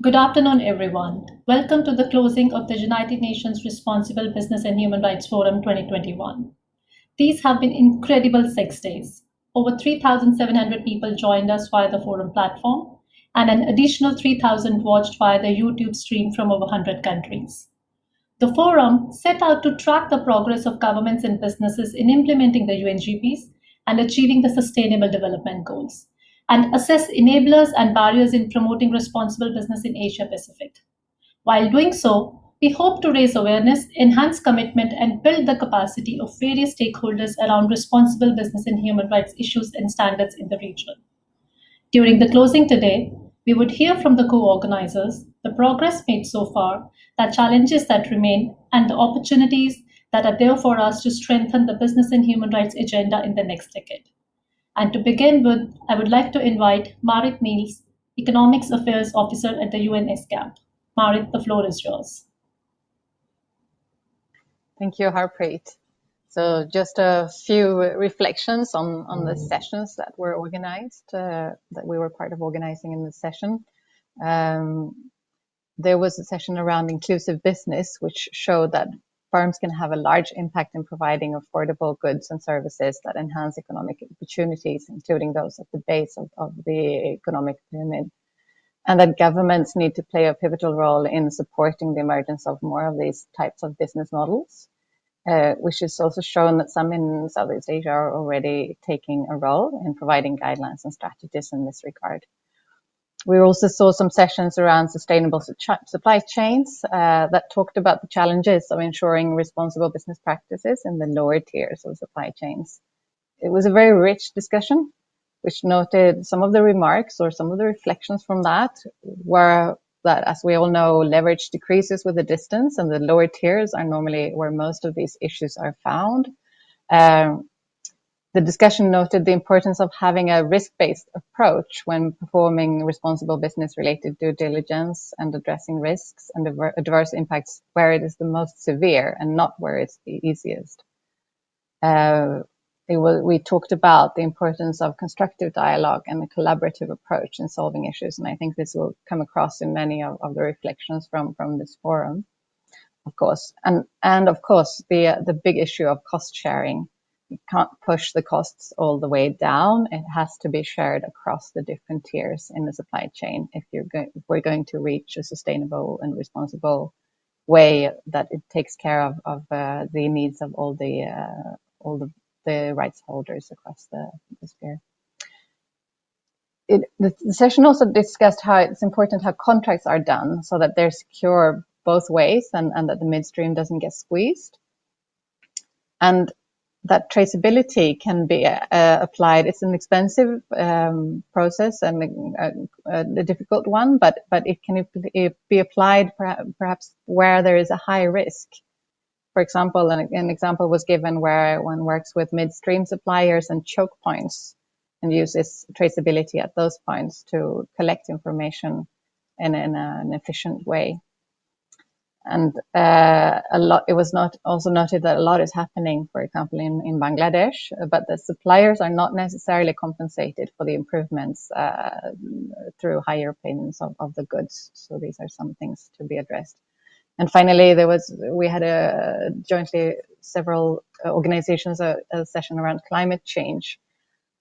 Good afternoon, everyone. Welcome to the closing of the United Nations Responsible Business and Human Rights Forum 2021. These have been incredible 6 days. Over 3,700 people joined us via the forum platform, and an additional 3,000 watched via the YouTube stream from over 100 countries. The forum set out to track the progress of governments and businesses in implementing the UNGPs and achieving the Sustainable Development Goals, and assess enablers and barriers in promoting responsible business in Asia Pacific. While doing so, we hope to raise awareness, enhance commitment, and build the capacity of various stakeholders around responsible business and human rights issues and standards in the region. During the closing today, we would hear from the co-organizers the progress made so far, the challenges that remain, and the opportunities that are there for us to strengthen the business and human rights agenda in the next decade. And to begin with, I would like to invite Marit Niels, Economics Affairs Officer at the UN ESCAP. Marit, the floor is yours. Thank you, Harpreet. So just a few reflections on the sessions that were organized, that we were part of organizing in the session. There was a session around inclusive business, which showed that firms can have a large impact in providing affordable goods and services that enhance economic opportunities, including those at the base of the economic pyramid. And that governments need to play a pivotal role in supporting the emergence of more of these types of business models, which is also shown that some in Southeast Asia are already taking a role in providing guidelines and strategies in this regard. We also saw some sessions around sustainable supply chains that talked about the challenges of ensuring responsible business practices in the lower tiers of supply chains. It was a very rich discussion, which noted some of the remarks or some of the reflections from that were that, as we all know, leverage decreases with the distance, and the lower tiers are normally where most of these issues are found. The discussion noted the importance of having a risk-based approach when performing responsible business-related due diligence and addressing risks and adverse impacts where it is the most severe and not where it's the easiest. We talked about the importance of constructive dialogue and a collaborative approach in solving issues, and I think this will come across in many of the reflections from this forum, of course. And of course, the big issue of cost sharing. You can't push the costs all the way down. It has to be shared across the different tiers in the supply chain if we're going to reach a sustainable and responsible way that it takes care of the needs of all the rights holders across the sphere. The session also discussed how it's important how contracts are done so that they're secure both ways and that the midstream doesn't get squeezed. And that traceability can be applied. It's an expensive process and a difficult one, but it can be applied perhaps where there is a high risk. For example, an example was given where one works with midstream suppliers and choke points and uses traceability at those points to collect information in an efficient way. And it was also noted that a lot is happening, for example, in Bangladesh, but the suppliers are not necessarily compensated for the improvements through higher payments of the goods. So these are some things to be addressed. And finally, we had jointly several organizations a session around climate change.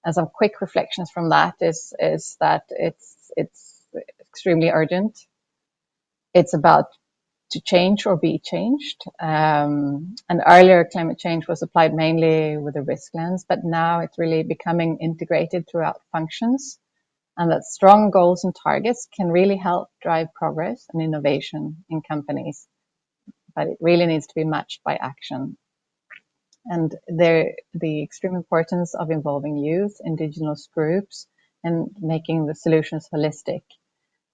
And some quick reflections from that is that it's extremely urgent. It's about to change or be changed. And earlier climate change was applied mainly with a risk lens, but now it's really becoming integrated throughout functions, and that strong goals and targets can really help drive progress and innovation in companies, but it really needs to be matched by action. And the extreme importance of involving youth, indigenous groups, and making the solutions holistic.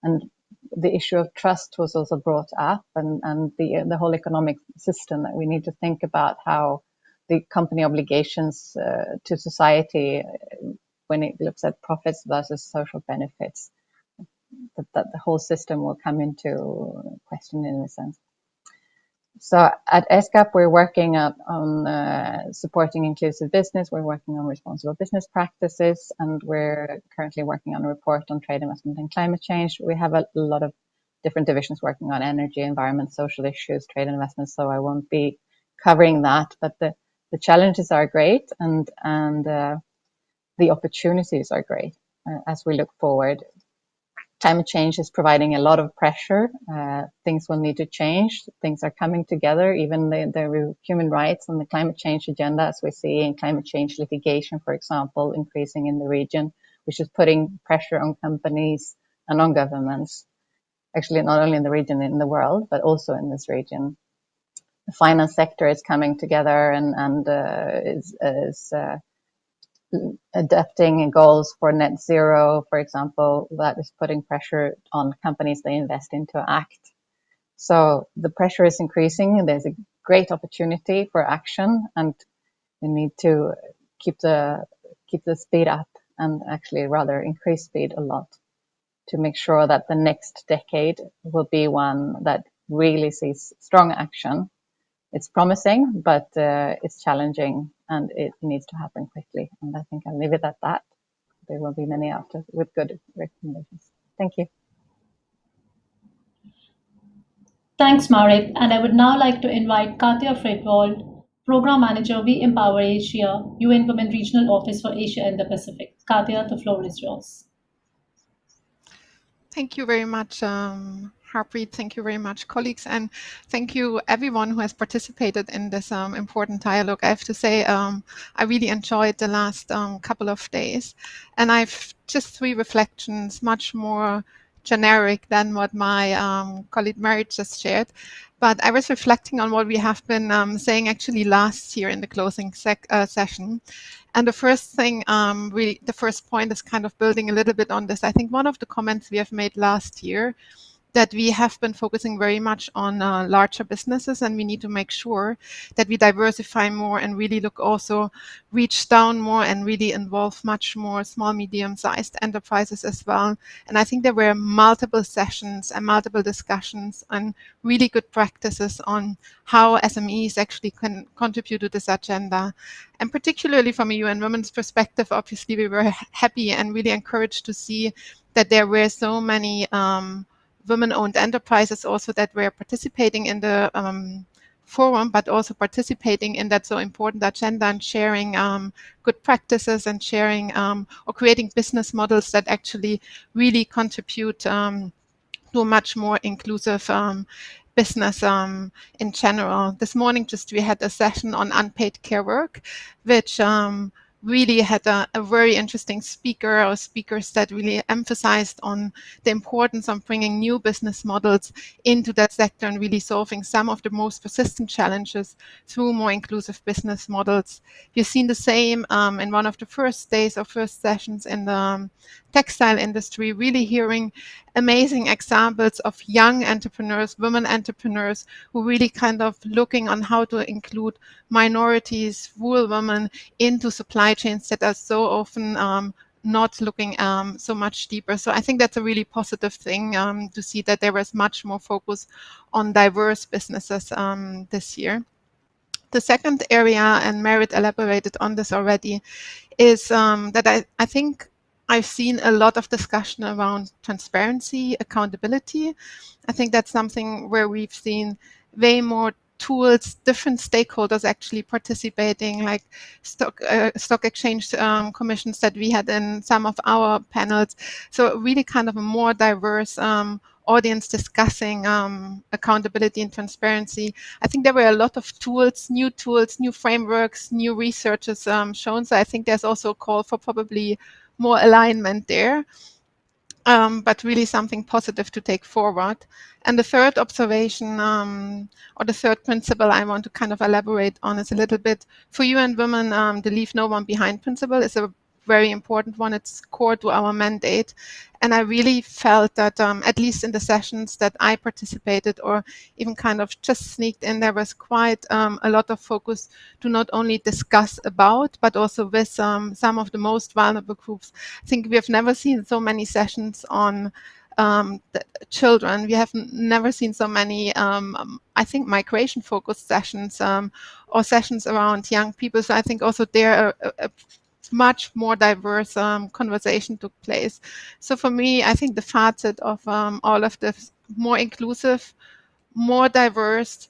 And the issue of trust was also brought up, and the whole economic system, that we need to think about how the company obligations to society when it looks at profits versus social benefits, that the whole system will come into question in a sense. So at ESCAP, we're working on supporting inclusive business. We're working on responsible business practices, and we're currently working on a report on trade, investment, and climate change. We have a lot of different divisions working on energy, environment, social issues, trade and investment. So I won't be covering that, but the challenges are great, and the opportunities are great as we look forward. Climate change is providing a lot of pressure. Things will need to change. Things are coming together. Even the human rights and the climate change agenda, as we see in climate change litigation, for example, increasing in the region, which is putting pressure on companies and on governments. Actually, not only in the region, in the world, but also in this region. The finance sector is coming together and is adapting goals for net zero, for example, that is putting pressure on companies they invest in to act. So the pressure is increasing. There's a great opportunity for action, and we need to keep the speed up, and actually rather increase speed a lot, to make sure that the next decade will be one that really sees strong action. It's promising, but it's challenging, and it needs to happen quickly. And I think I'll leave it at that. There will be many after with good recommendations. Thank you. Thanks, Marit. And I would now like to invite Katja Fredwold, Program Manager, We Empower Asia, UN Women Regional Office for Asia and the Pacific. Katja, the floor is yours. Thank you very much, Harpreet. Thank you very much, colleagues, and thank you everyone who has participated in this important dialogue. I have to say, I really enjoyed the last couple of days, and I've just 3 reflections, much more generic than what my colleague Marit just shared. But I was reflecting on what we have been saying actually last year in the closing session. And the first thing, really, the first point is kind of building a little bit on this. I think one of the comments we have made last year, that we have been focusing very much on larger businesses, and we need to make sure that we diversify more and really reach down more and really involve much more small, medium-sized enterprises as well. And I think there were multiple sessions and multiple discussions and really good practices on how SMEs actually can contribute to this agenda. And particularly from a UN Women's perspective, obviously we were happy and really encouraged to see that there were so many women-owned enterprises also that were participating in the forum, but also participating in that so important agenda and sharing good practices and sharing or creating business models that actually really contribute to a much more inclusive business in general. This morning we had a session on unpaid care work, which really had a very interesting speaker or speakers that really emphasized on the importance of bringing new business models into that sector and really solving some of the most persistent challenges through more inclusive business models. You've seen the same in one of the first days or first sessions in the textile industry, really hearing amazing examples of young entrepreneurs, women entrepreneurs, who really kind of looking on how to include minorities, rural women into supply chains that are so often not looking so much deeper. So I think that's a really positive thing to see that there was much more focus on diverse businesses this year. The second area, and Marit elaborated on this already, is that I think I've seen a lot of discussion around transparency, accountability. I think that's something where we've seen way more tools, different stakeholders actually participating, like stock exchange commissions that we had in some of our panels. So really kind of a more diverse audience discussing accountability and transparency. I think there were a lot of tools, new frameworks, new researches shown. So I think there's also a call for probably more alignment there, but really something positive to take forward. And the third observation, or the third principle I want to kind of elaborate on is a little bit, for UN Women, the Leave No One Behind principle is a very important one. It's core to our mandate. And I really felt that, at least in the sessions that I participated or even kind of just sneaked in, there was quite a lot of focus to not only discuss about, but also with some of the most vulnerable groups. I think we have never seen so many sessions on the children. We have never seen so many, I think, migration-focused sessions or sessions around young people. So I think also there a much more diverse conversation took place. So for me, I think the facet of all of this more inclusive, more diverse,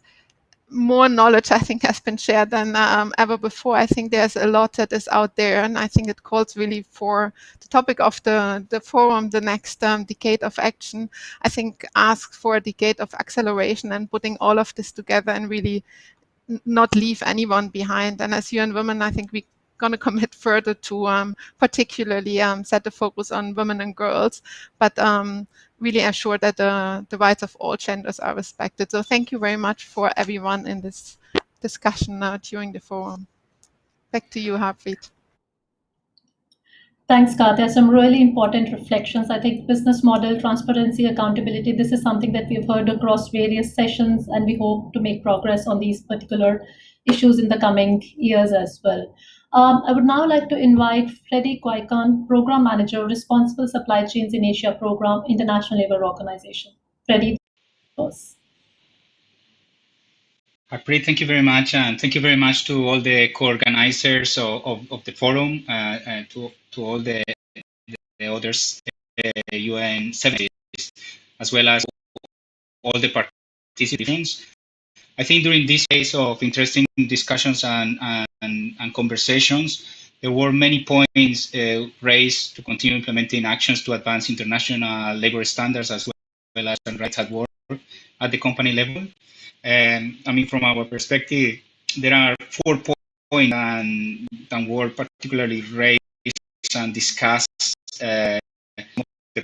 more knowledge, I think, has been shared than ever before. I think there's a lot that is out there, and I think it calls really for the topic of the forum, the next decade of action. I think asks for a decade of acceleration and putting all of this together and really not leave anyone behind. And as UN Women, I think we're going to commit further to particularly set the focus on women and girls, but really ensure that the rights of all genders are respected. So thank you very much for everyone in this discussion during the forum. Back to you, Harpreet. Thanks, Katya. Some really important reflections. I think business model, transparency, accountability, this is something that we've heard across various sessions, and we hope to make progress on these particular issues in the coming years as well. I would now like to invite Freddie Kwaikan, Program Manager, Responsible Supply Chains in Asia Program, International Labour Organization. Freddie, first. Harpreet, thank you very much, and thank you very much to all the co-organizers of the forum, and to all the others, UN 70s, as well as all the participants. I think during this phase of interesting discussions and conversations, there were many points raised to continue implementing actions to advance international labor standards as well as rights at work at the company level. I mean, from our perspective, there are 4 points that were particularly raised and discussed the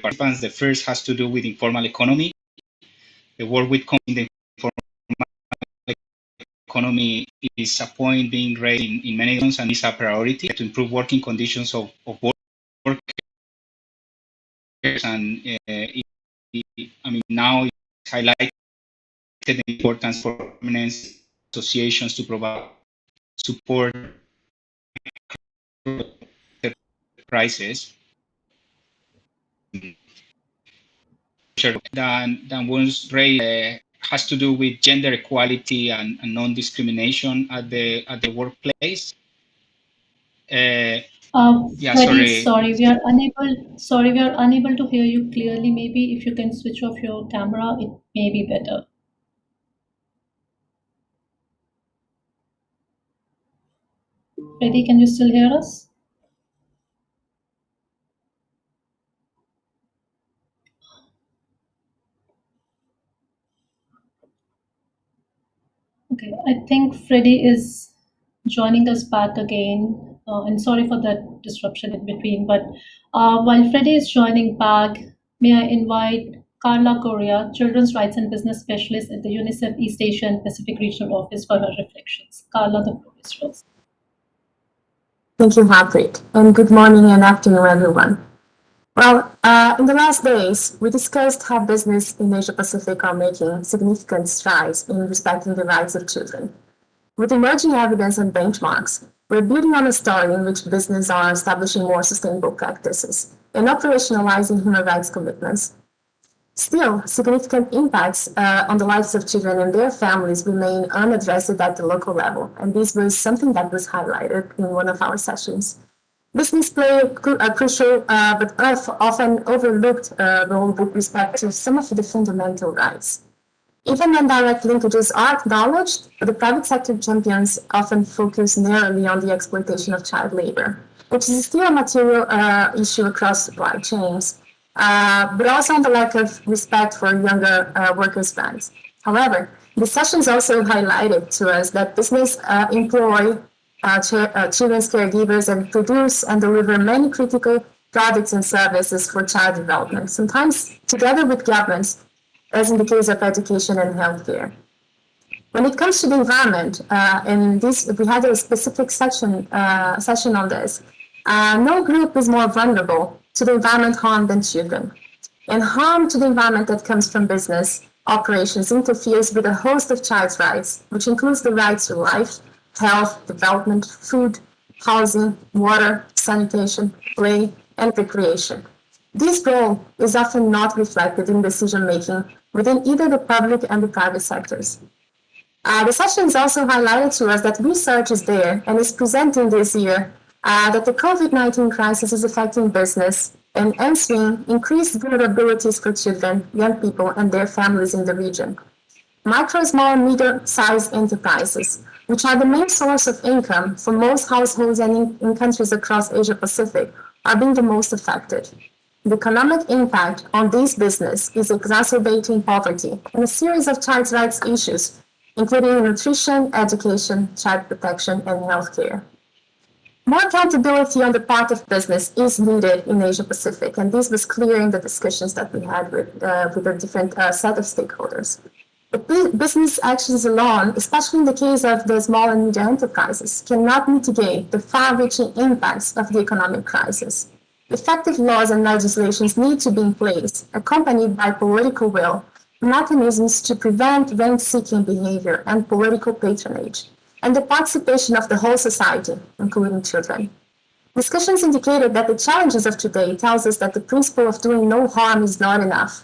participants. The first has to do with informal economy. The work with the informal economy is a point being raised in many regions and is a priority to improve working conditions of workers. And I mean, now it's highlighted the importance for permanent associations to provide support the prices. That was raised has to do with gender equality and non-discrimination at the workplace. Yeah, Freddie, sorry, we are unable to hear you clearly. Maybe if you can switch off your camera, it may be better. Freddie, can you still hear us? Okay, I think Freddie is joining us back again. And sorry for that disruption in between. But while Freddie is joining back, may I invite Carla Correa, Children's Rights and Business Specialist at the UNICEF East Asia and Pacific Regional Office, for her reflections. Carla, the floor is yours. Thank you, Harpreet, and good morning and afternoon, everyone. Well, in the last days, we discussed how business in Asia Pacific are making significant strides in respecting the rights of children. With emerging evidence and benchmarks, we're building on a story in which business are establishing more sustainable practices and operationalizing human rights commitments. Still, significant impacts on the lives of children and their families remain unaddressed at the local level, and this was something that was highlighted in one of our sessions. Business play a crucial but often overlooked role with respect to some of the fundamental rights. Even when direct linkages are acknowledged, the private sector champions often focus narrowly on the exploitation of child labor, which is still a material issue across supply chains, but also on the lack of respect for younger workers' rights. However, the sessions also highlighted to us that business employ children's caregivers and produce and deliver many critical products and services for child development, sometimes together with governments, as in the case of education and healthcare. When it comes to the environment, and this we had a specific session on this, no group is more vulnerable to the environment harm than children. And harm to the environment that comes from business operations interferes with a host of child's rights, which includes the rights to life, health, development, food, housing, water, sanitation, play, and recreation. This role is often not reflected in decision-making within either the public and the private sectors. The sessions also highlighted to us that research is there and is presenting this year that the COVID-19 crisis is affecting business and answering increased vulnerabilities for children, young people, and their families in the region. Micro, small, and medium-sized enterprises, which are the main source of income for most households and in countries across Asia-Pacific, are being the most affected. The economic impact on these businesses is exacerbating poverty and a series of child rights issues, including nutrition, education, child protection, and healthcare. More accountability on the part of business is needed in Asia Pacific, and this was clear in the discussions that we had with a different set of stakeholders. But business actions alone, especially in the case of the small and medium enterprises, cannot mitigate the far-reaching impacts of the economic crisis. Effective laws and legislations need to be in place, accompanied by political will, mechanisms to prevent rent-seeking behavior and political patronage, and the participation of the whole society, including children. Discussions indicated that the challenges of today tells us that the principle of doing no harm is not enough.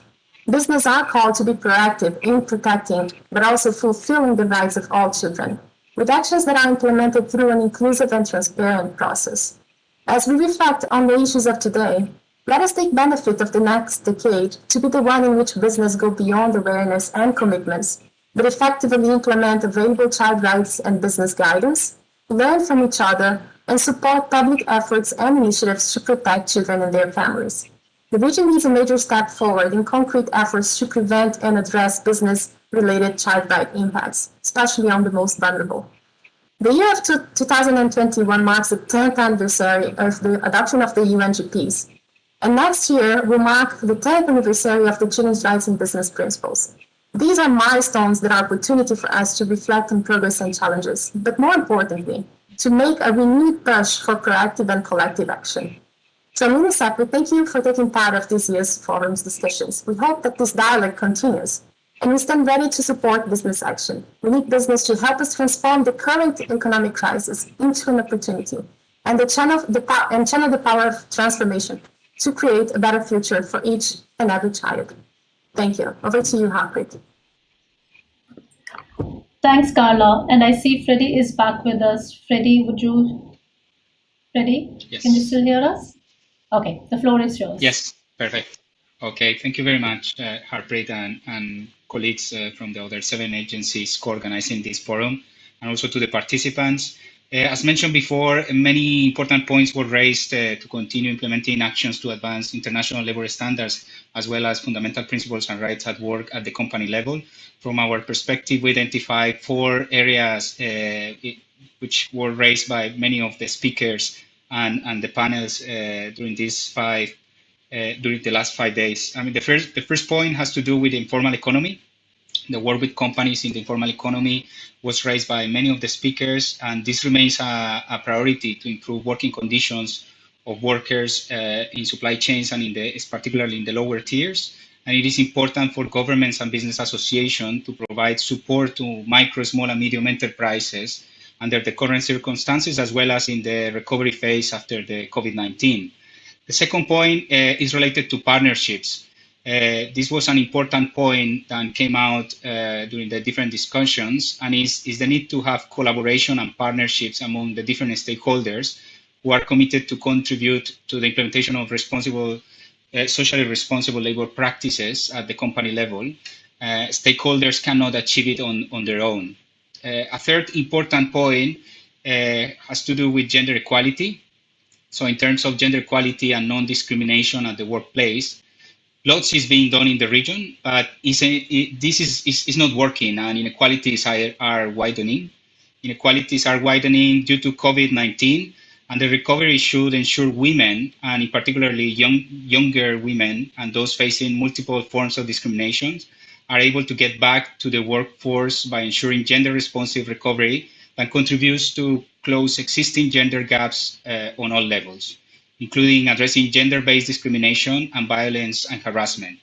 Business are called to be proactive in protecting, but also fulfilling the rights of all children, with actions that are implemented through an inclusive and transparent process. As we reflect on the issues of today, let us take benefit of the next decade to be the one in which business go beyond awareness and commitments, but effectively implement available child rights and business guidance, learn from each other, and support public efforts and initiatives to protect children and their families. The region needs a major step forward in concrete efforts to prevent and address business-related child rights impacts, especially on the most vulnerable. The year of 2021 marks the 10th anniversary of the adoption of the UNGPs, and next year will mark the 10th anniversary of the Children's Rights in Business Principles. These are milestones that are opportunity for us to reflect on progress and challenges, but more importantly, to make a renewed push for proactive and collective action. From UNICEF, we thank you for taking part of this year's forum's discussions. We hope that this dialogue continues, and we stand ready to support business action. We need business to help us transform the current economic crisis into an opportunity, and channel the power of transformation to create a better future for each and every child. Thank you. Over to you, Harpreet. Thanks, Carla. And I see Freddie is back with us. Freddie, Yes. Can you still hear us? Okay, the floor is yours. Yes, perfect. Okay, thank you very much, Harpreet and colleagues from the other 7 agencies co-organizing this forum, and also to the participants. As mentioned before, many important points were raised to continue implementing actions to advance international labor standards, as well as fundamental principles and rights at work at the company level. From our perspective, we identified 4 areas which were raised by many of the speakers and the panels during the last 5 days. I mean, the first point has to do with the informal economy. The work with companies in the informal economy was raised by many of the speakers, and this remains a priority to improve working conditions of workers in supply chains and particularly in the lower tiers. And it is important for governments and business associations to provide support to micro, small, and medium enterprises under the current circumstances, as well as in the recovery phase after the COVID-19. The second point is related to partnerships. This was an important point that came out during the different discussions, and is the need to have collaboration and partnerships among the different stakeholders who are committed to contribute to the implementation of socially responsible labor practices at the company level. Stakeholders cannot achieve it on their own. A third important point has to do with gender equality. So in terms of gender equality and non-discrimination at the workplace, lots is being done in the region, but this is not working, and inequalities are widening. Inequalities are widening due to COVID-19, and the recovery should ensure women, and in particularly younger women and those facing multiple forms of discrimination, are able to get back to the workforce by ensuring gender-responsive recovery that contributes to close existing gender gaps on all levels, including addressing gender-based discrimination and violence and harassment.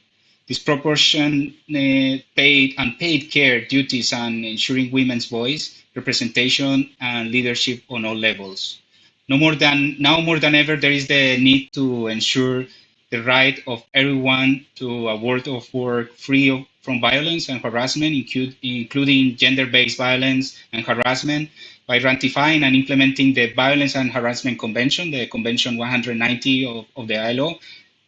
Disproportionate paid and unpaid care duties, and ensuring women's voice, representation, and leadership on all levels. Now more than ever, there is the need to ensure the right of everyone to a world of work free from violence and harassment, including gender-based violence and harassment, by ratifying and implementing the Violence and Harassment Convention, the Convention 190 of the ILO,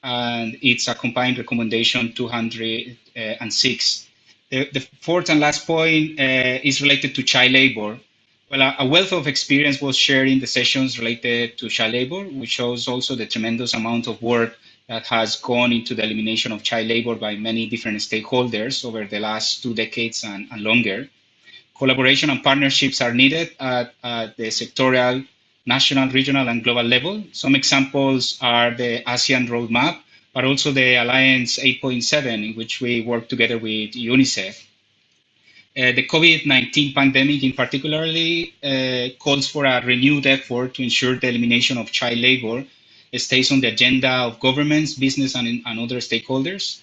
and it's a combined recommendation 206. The fourth and last point is related to child labor. Well, a wealth of experience was shared in the sessions related to child labor, which shows also the tremendous amount of work that has gone into the elimination of child labor by many different stakeholders over the last 2 decades and longer. Collaboration and partnerships are needed at the sectorial, national, regional, and global level. Some examples are the ASEAN Roadmap, but also the Alliance 8.7, in which we work together with UNICEF. The COVID-19 pandemic in particularly calls for a renewed effort to ensure the elimination of child labor stays on the agenda of governments, business, and other stakeholders.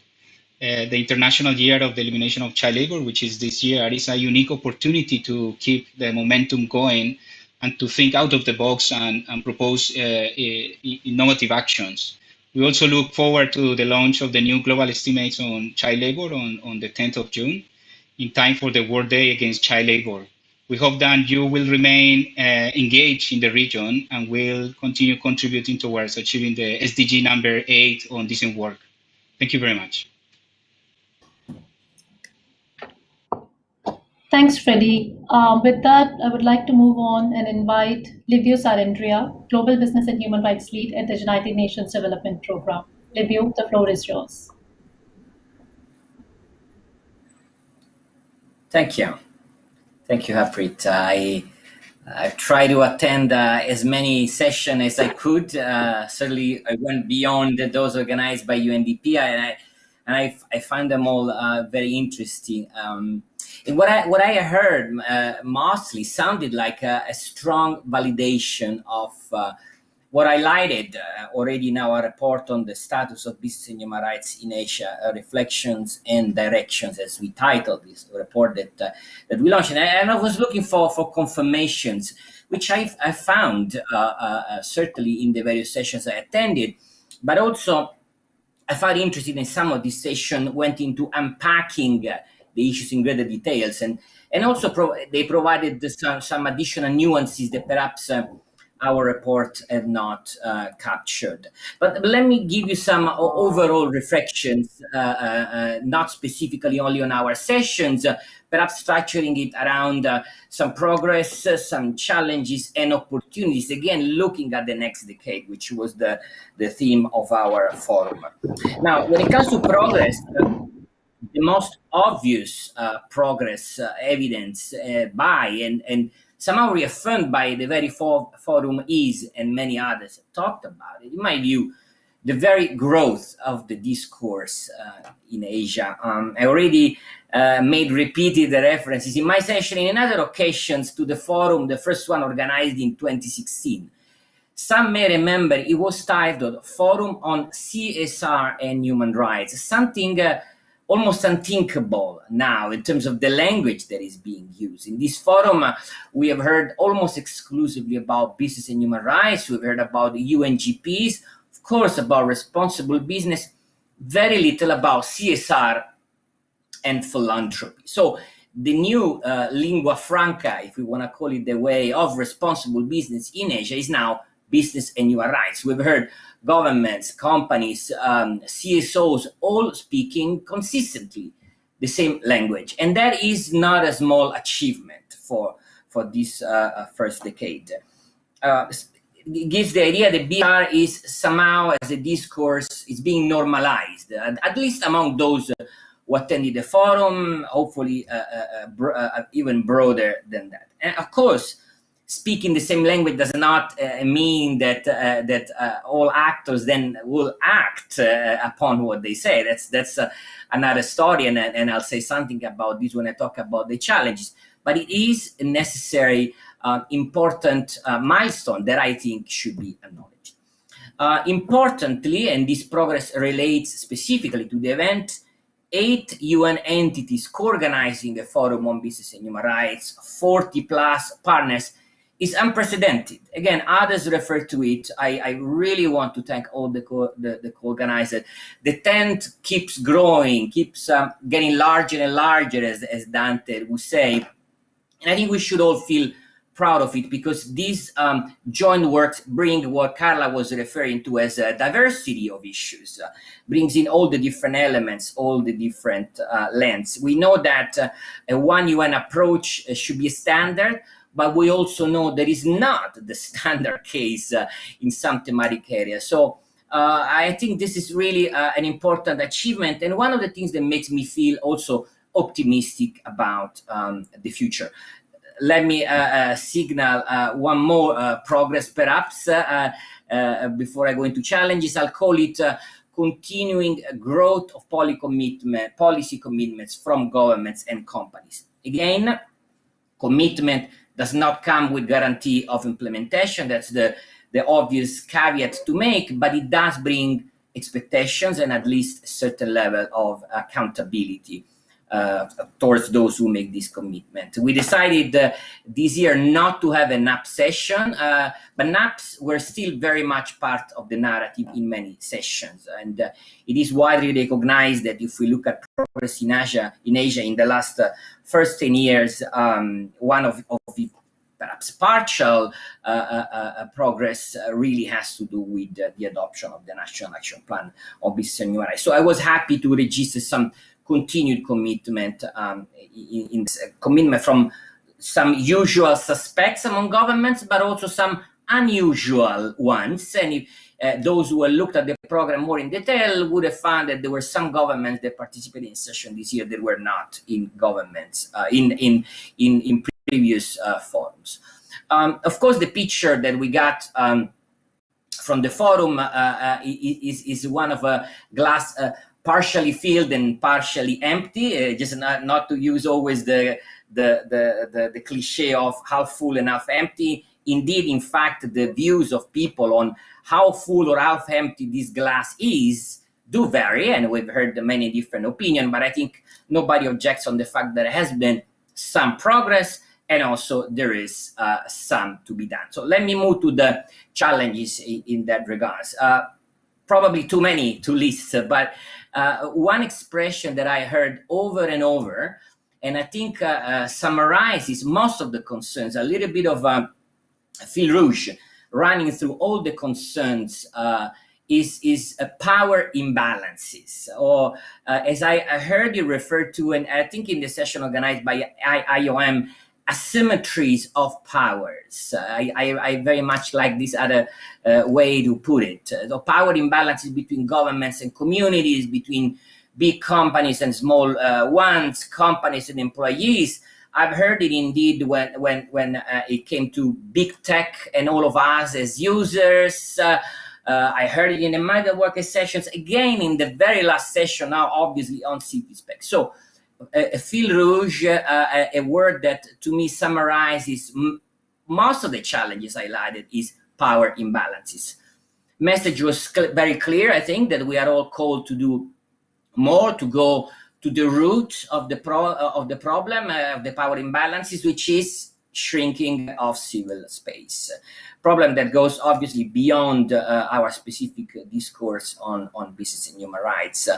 The International Year of the Elimination of Child Labor, which is this year, is a unique opportunity to keep the momentum going and to think out of the box and propose innovative actions. We also look forward to the launch of the new global estimates on child labor on the 10th of June, in time for the World Day Against Child Labor. We hope that you will remain engaged in the region and will continue contributing towards achieving the SDG number 8 on decent work. Thank you very much. Thanks, Freddie. With that, I would like to move on and invite Livio Sarandria, Global Business and Human Rights Lead at the United Nations Development Programme. Livio, the floor is yours. Thank you. Thank you, Harpreet. I tried to attend as many sessions as I could. Certainly, I went beyond those organized by UNDP, and I find them all very interesting. And what I heard mostly sounded like a strong validation of what I highlighted already in our report on the status of business and human rights in Asia, reflections and directions, as we titled this report that we launched. And I was looking for confirmations, which I found certainly in the various sessions I attended, but also I found interesting in some of these sessions went into unpacking the issues in greater details, and also they provided some additional nuances that perhaps our report have not captured. But let me give you some overall reflections, not specifically only on our sessions, perhaps structuring it around some progress, some challenges and opportunities, again, looking at the next decade, which was the theme of our forum. Now, when it comes to progress, the most obvious progress evidence by and somehow reaffirmed by the very forum is, and many others have talked about it, in my view, the very growth of the discourse in Asia. I already made repeated references in my session and in other occasions to the forum, the first one organized in 2016. Some may remember it was titled Forum on CSR and Human Rights, something almost unthinkable now in terms of the language that is being used. In this forum, we have heard almost exclusively about business and human rights. We've heard about the UNGPs, of course, about responsible business, very little about CSR and philanthropy. So the new lingua franca, if we want to call it the way, of responsible business in Asia is now business and human rights. We've heard governments, companies, CSOs, all speaking consistently the same language. And that is not a small achievement for this first decade. It gives the idea that BR is somehow, as a discourse, is being normalized, at least among those who attended the forum, hopefully even broader than that. And of course, speaking the same language does not mean that all actors then will act upon what they say. That's another story, and I'll say something about this when I talk about the challenges. But it is a necessary, important milestone that I think should be acknowledged. Importantly, and this progress relates specifically to the event, 8 UN entities co-organizing a forum on business and human rights, 40 plus partners, is unprecedented. Again, others refer to it. I really want to thank all the co-organizers. The tent keeps growing, keeps getting larger and larger, as Dante would say. And I think we should all feel proud of it because these joint works bring what Carla was referring to as a diversity of issues, brings in all the different elements, all the different lens. We know that a one UN approach should be a standard, but we also know that is not the standard case in some thematic areas. So I think this is really an important achievement, and one of the things that makes me feel also optimistic about the future. Let me signal one more progress, perhaps, before I go into challenges. I'll call it continuing growth of policy commitments from governments and companies. Again, commitment does not come with guarantee of implementation. That's the obvious caveat to make, but it does bring expectations and at least a certain level of accountability towards those who make this commitment. We decided this year not to have a NAP session, but NAPs were still very much part of the narrative in many sessions. And it is widely recognized that if we look at progress in Asia in the last first 10 years, one of the perhaps partial progress really has to do with the adoption of the National Action Plan on Business and Human Rights. So I was happy to register some continued commitment commitment from some usual suspects among governments, but also some unusual ones. And if those who have looked at the program more in detail would have found that there were some governments that participated in session this year that were not in governments in previous forums. Of course, the picture that we got from the forum is one of a glass partially filled and partially empty, just not to use always the cliche of half full and half empty. Indeed, in fact, the views of people on how full or half empty this glass is do vary, and we've heard many different opinions, but I think nobody objects on the fact that there has been some progress, and also there is some to be done. So let me move to the challenges in that regards. Probably too many to list, but one expression that I heard over and over, and I think summarizes most of the concerns, a little bit of fil rouge running through all the concerns, is power imbalances, or as I heard you refer to, and I think in the session organized by IOM, asymmetries of powers. I very much like this other way to put it. The power imbalances between governments and communities, between big companies and small ones, companies and employees. I've heard it indeed when it came to big tech and all of us as users. I heard it in the migrant worker sessions, again in the very last session now, obviously on CitySpec. So a fil rouge, a word that to me summarizes most of the challenges highlighted, is power imbalances. Message was very clear, I think, that we are all called to do more, to go to the root of the problem of the power imbalances, which is shrinking of civil space. Problem that goes obviously beyond our specific discourse on business and human rights.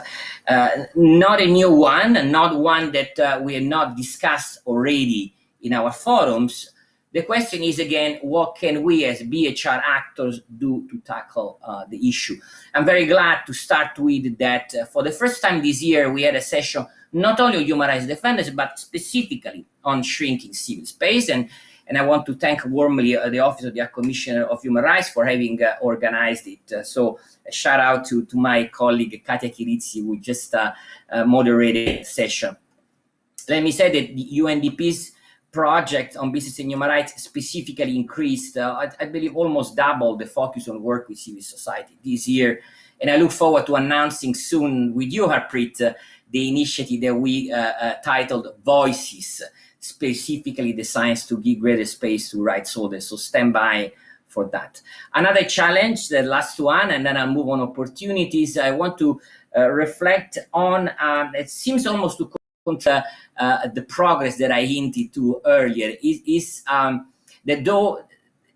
Not a new one, and not one that we have not discussed already in our forums. The question is, again, what can we as BHR actors do to tackle the issue? I'm very glad to start with that. For the first time this year, we had a session not only on human rights defenders, but specifically on shrinking civil space. And I want to thank warmly the Office of the Commissioner of Human Rights for having organized it. So a shout out to my colleague Katia Chirizzi, who just moderated the session. Let me say that the UNDP's project on business and human rights specifically increased, I believe almost doubled the focus on work with civil society this year. And I look forward to announcing soon with you, Harpreet, the initiative that we titled Voices, specifically designed to give greater space to rights holders. So stand by for that. Another challenge, the last one, and then I'll move on opportunities. I want to reflect on, it seems almost to the progress that I hinted to earlier, is that though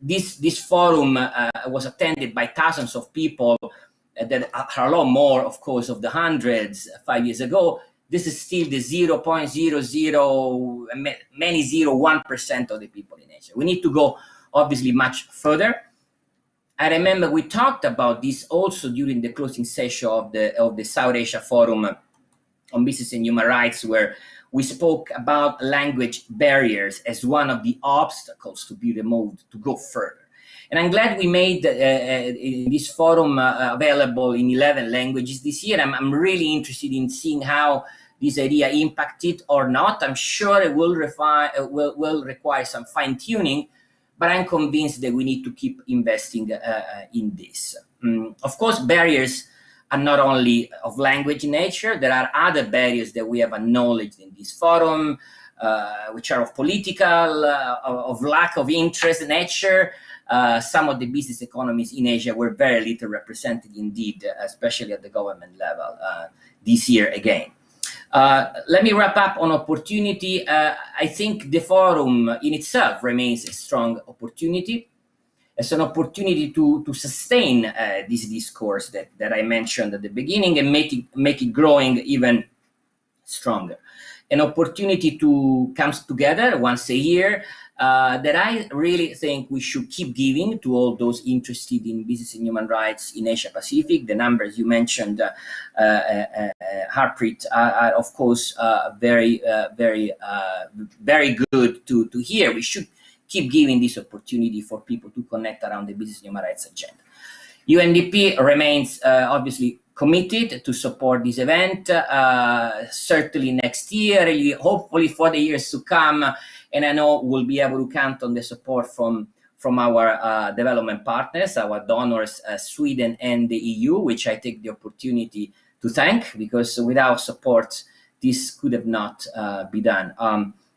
this forum was attended by thousands of people, that are a lot more, of course, of the hundreds 5 years ago, this is still the 0.0001% of the people in Asia. We need to go obviously much further. I remember we talked about this also during the closing session of the South Asia Forum on Business and Human Rights, where we spoke about language barriers as one of the obstacles to be removed to go further. And I'm glad we made this forum available in 11 languages this year. I'm really interested in seeing how this idea impacted or not. I'm sure it will require some fine-tuning, but I'm convinced that we need to keep investing in this. Of course, barriers are not only of language nature. There are other barriers that we have acknowledged in this forum, which are of political, of lack of interest nature. Some of the business economies in Asia were very little represented indeed, especially at the government level this year again. Let me wrap up on opportunity. I think the forum in itself remains a strong opportunity. It's an opportunity to sustain this discourse that I mentioned at the beginning and make it growing even stronger. An opportunity to come together once a year that I really think we should keep giving to all those interested in business and human rights in Asia Pacific. The numbers you mentioned, Harpreet, are of course very good to hear. We should keep giving this opportunity for people to connect around the business and human rights agenda. UNDP remains obviously committed to support this event, certainly next year, hopefully for the years to come. And I know we'll be able to count on the support from our development partners, our donors, Sweden and the EU, which I take the opportunity to thank, because without support, this could have not be done.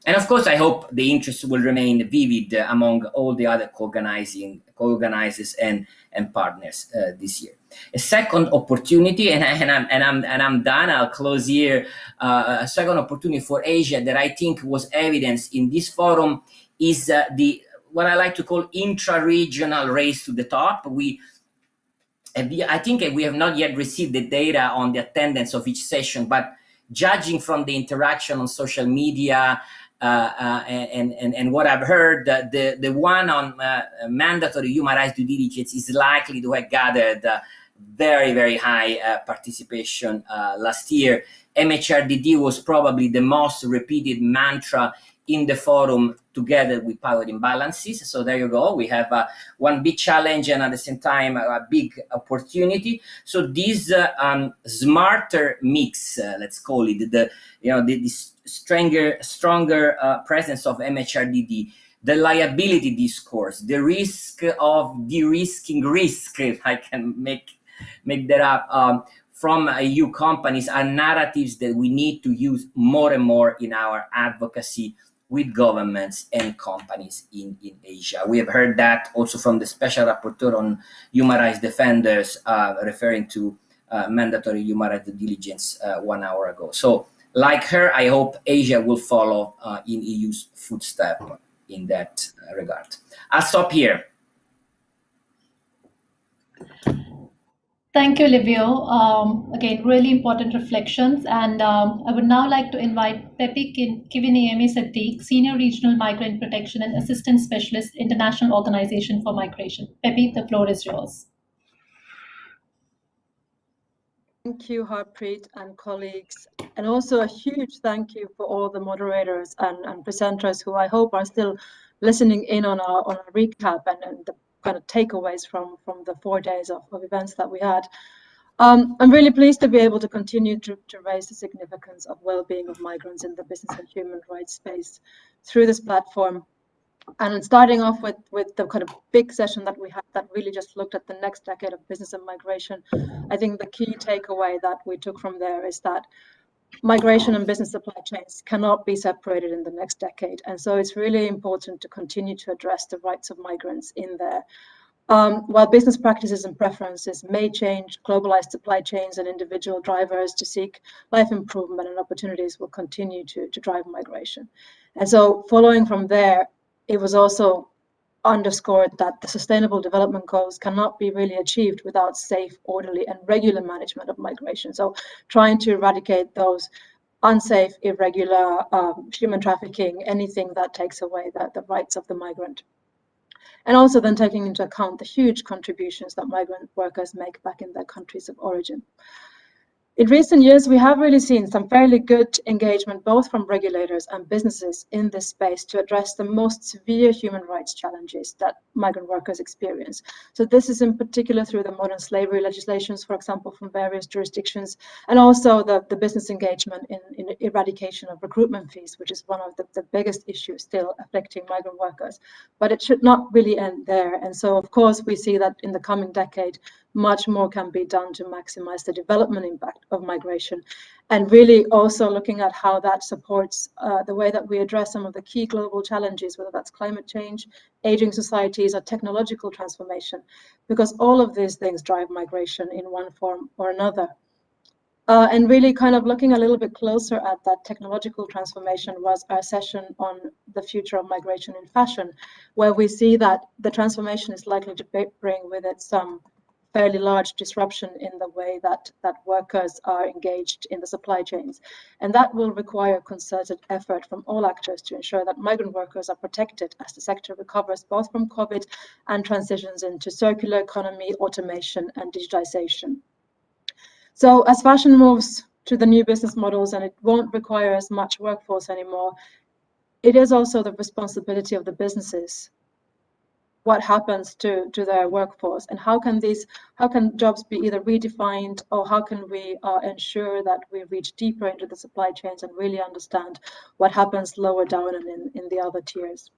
And of course, I hope the interest will remain vivid among all the other co-organizers and partners this year. A second opportunity, and I'm done. I'll close here. A second opportunity for Asia that I think was evidenced in this forum is what I like to call intra-regional race to the top. I think we have not yet received the data on the attendance of each session, but judging from the interaction on social media and what I've heard, the one on mandatory human rights due diligence is likely to have gathered very, very high participation last year. MHRDD was probably the most repeated mantra in the forum, together with power imbalances. So there you go. We have one big challenge and at the same time a big opportunity. So this smarter mix, let's call it, the stronger presence of MHRDD, the liability discourse, the risk of de-risking risk, if I can make that up, from EU companies, are narratives that we need to use more and more in our advocacy with governments and companies in Asia. We have heard that also from the Special Rapporteur on Human Rights Defenders, referring to mandatory human rights due diligence 1 hour ago. So like her, I hope Asia will follow in EU's footstep in that regard. I'll stop here. Thank you, Livio. Again, really important reflections. And I would now like to invite Pepi Kiviniemi Sadiq, Senior Regional Migrant Protection and Assistance Specialist, International Organization for Migration. Pepi, the floor is yours. Thank you, Harpreet and colleagues. And also a huge thank you for all the moderators and presenters who I hope are still listening in on our recap and the kind of takeaways from the 4 days of events that we had. I'm really pleased to be able to continue to raise the significance of well-being of migrants in the business and human rights space through this platform. And starting off with the kind of big session that we had that really just looked at the next decade of business and migration, I think the key takeaway that we took from there is that migration and business supply chains cannot be separated in the next decade. And so it's really important to continue to address the rights of migrants in there. While business practices and preferences may change, globalized supply chains and individual drivers to seek life improvement and opportunities will continue to drive migration. And so following from there, it was also underscored that the Sustainable Development Goals cannot be really achieved without safe, orderly, and regular management of migration. So trying to eradicate those unsafe, irregular, human trafficking, anything that takes away the rights of the migrant. And also then taking into account the huge contributions that migrant workers make back in their countries of origin. In recent years, we have really seen some fairly good engagement, both from regulators and businesses in this space to address the most severe human rights challenges that migrant workers experience. So this is in particular through the modern slavery legislations, for example, from various jurisdictions, and also the business engagement in eradication of recruitment fees, which is one of the biggest issues still affecting migrant workers. But it should not really end there. And so, of course, we see that in the coming decade, much more can be done to maximize the development impact of migration, and really also looking at how that supports the way that we address some of the key global challenges, whether that's climate change, aging societies, or technological transformation, because all of these things drive migration in one form or another. And really kind of looking a little bit closer at that technological transformation was our session on the future of migration in fashion, where we see that the transformation is likely to bring with it some fairly large disruption in the way that workers are engaged in the supply chains. And that will require concerted effort from all actors to ensure that migrant workers are protected as the sector recovers both from COVID and transitions into circular economy, automation, and digitization. So as fashion moves to the new business models and it won't require as much workforce anymore, it is also the responsibility of the businesses what happens to their workforce, and how can jobs be either redefined, or how can we ensure that we reach deeper into the supply chains and really understand what happens lower down and in the other tiers.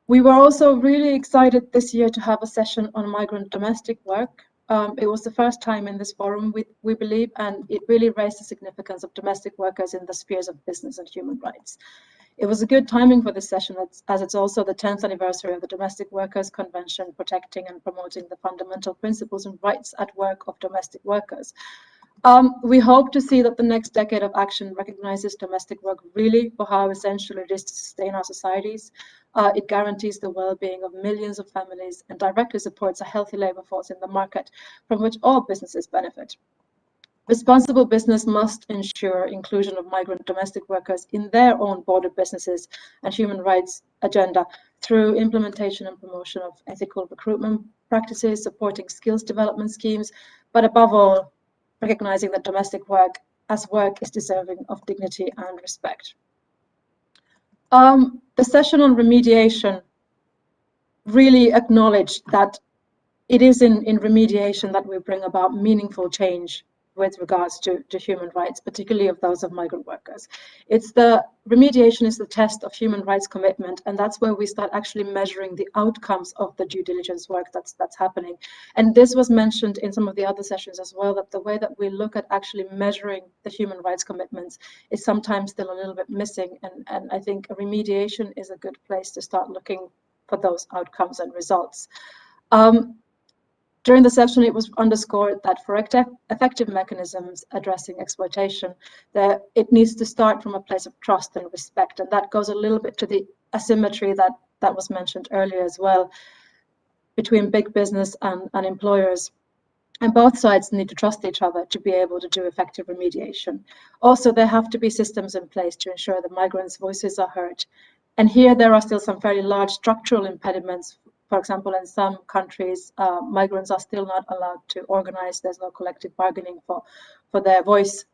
We were also really excited this year to have a session on migrant domestic work. It was the first time in this forum, we believe, and it really raised the significance of domestic workers in the spheres of business and human rights. It was a good timing for this session, as it's also the 10th anniversary of the Domestic Workers Convention, protecting and promoting the fundamental principles and rights at work of domestic workers. We hope to see that the next decade of action recognizes domestic work really for how essential it is to sustain our societies. It guarantees the well-being of millions of families and directly supports a healthy labor force in the market from which all businesses benefit. Responsible business must ensure inclusion of migrant domestic workers in their own border businesses and human rights agenda through implementation and promotion of ethical recruitment practices, supporting skills development schemes, but above all, recognizing that domestic work is deserving of dignity and respect. The session on remediation really acknowledged that it is in remediation that we bring about meaningful change with regards to human rights, particularly of those of migrant workers. Remediation is the test of human rights commitment, and that's where we start actually measuring the outcomes of the due diligence work that's happening. And this was mentioned in some of the other sessions as well, that the way that we look at actually measuring the human rights commitments is sometimes still a little bit missing, and I think remediation is a good place to start looking for those outcomes and results. During the session, it was underscored that for effective mechanisms addressing exploitation, that it needs to start from a place of trust and respect. And that goes a little bit to the asymmetry that was mentioned earlier as well, between big business and employers. And both sides need to trust each other to be able to do effective remediation. Also, there have to be systems in place to ensure the migrants' voices are heard. And here there are still some fairly large structural impediments. For example, in some countries, migrants are still not allowed to organize. There's no collective bargaining for their voice.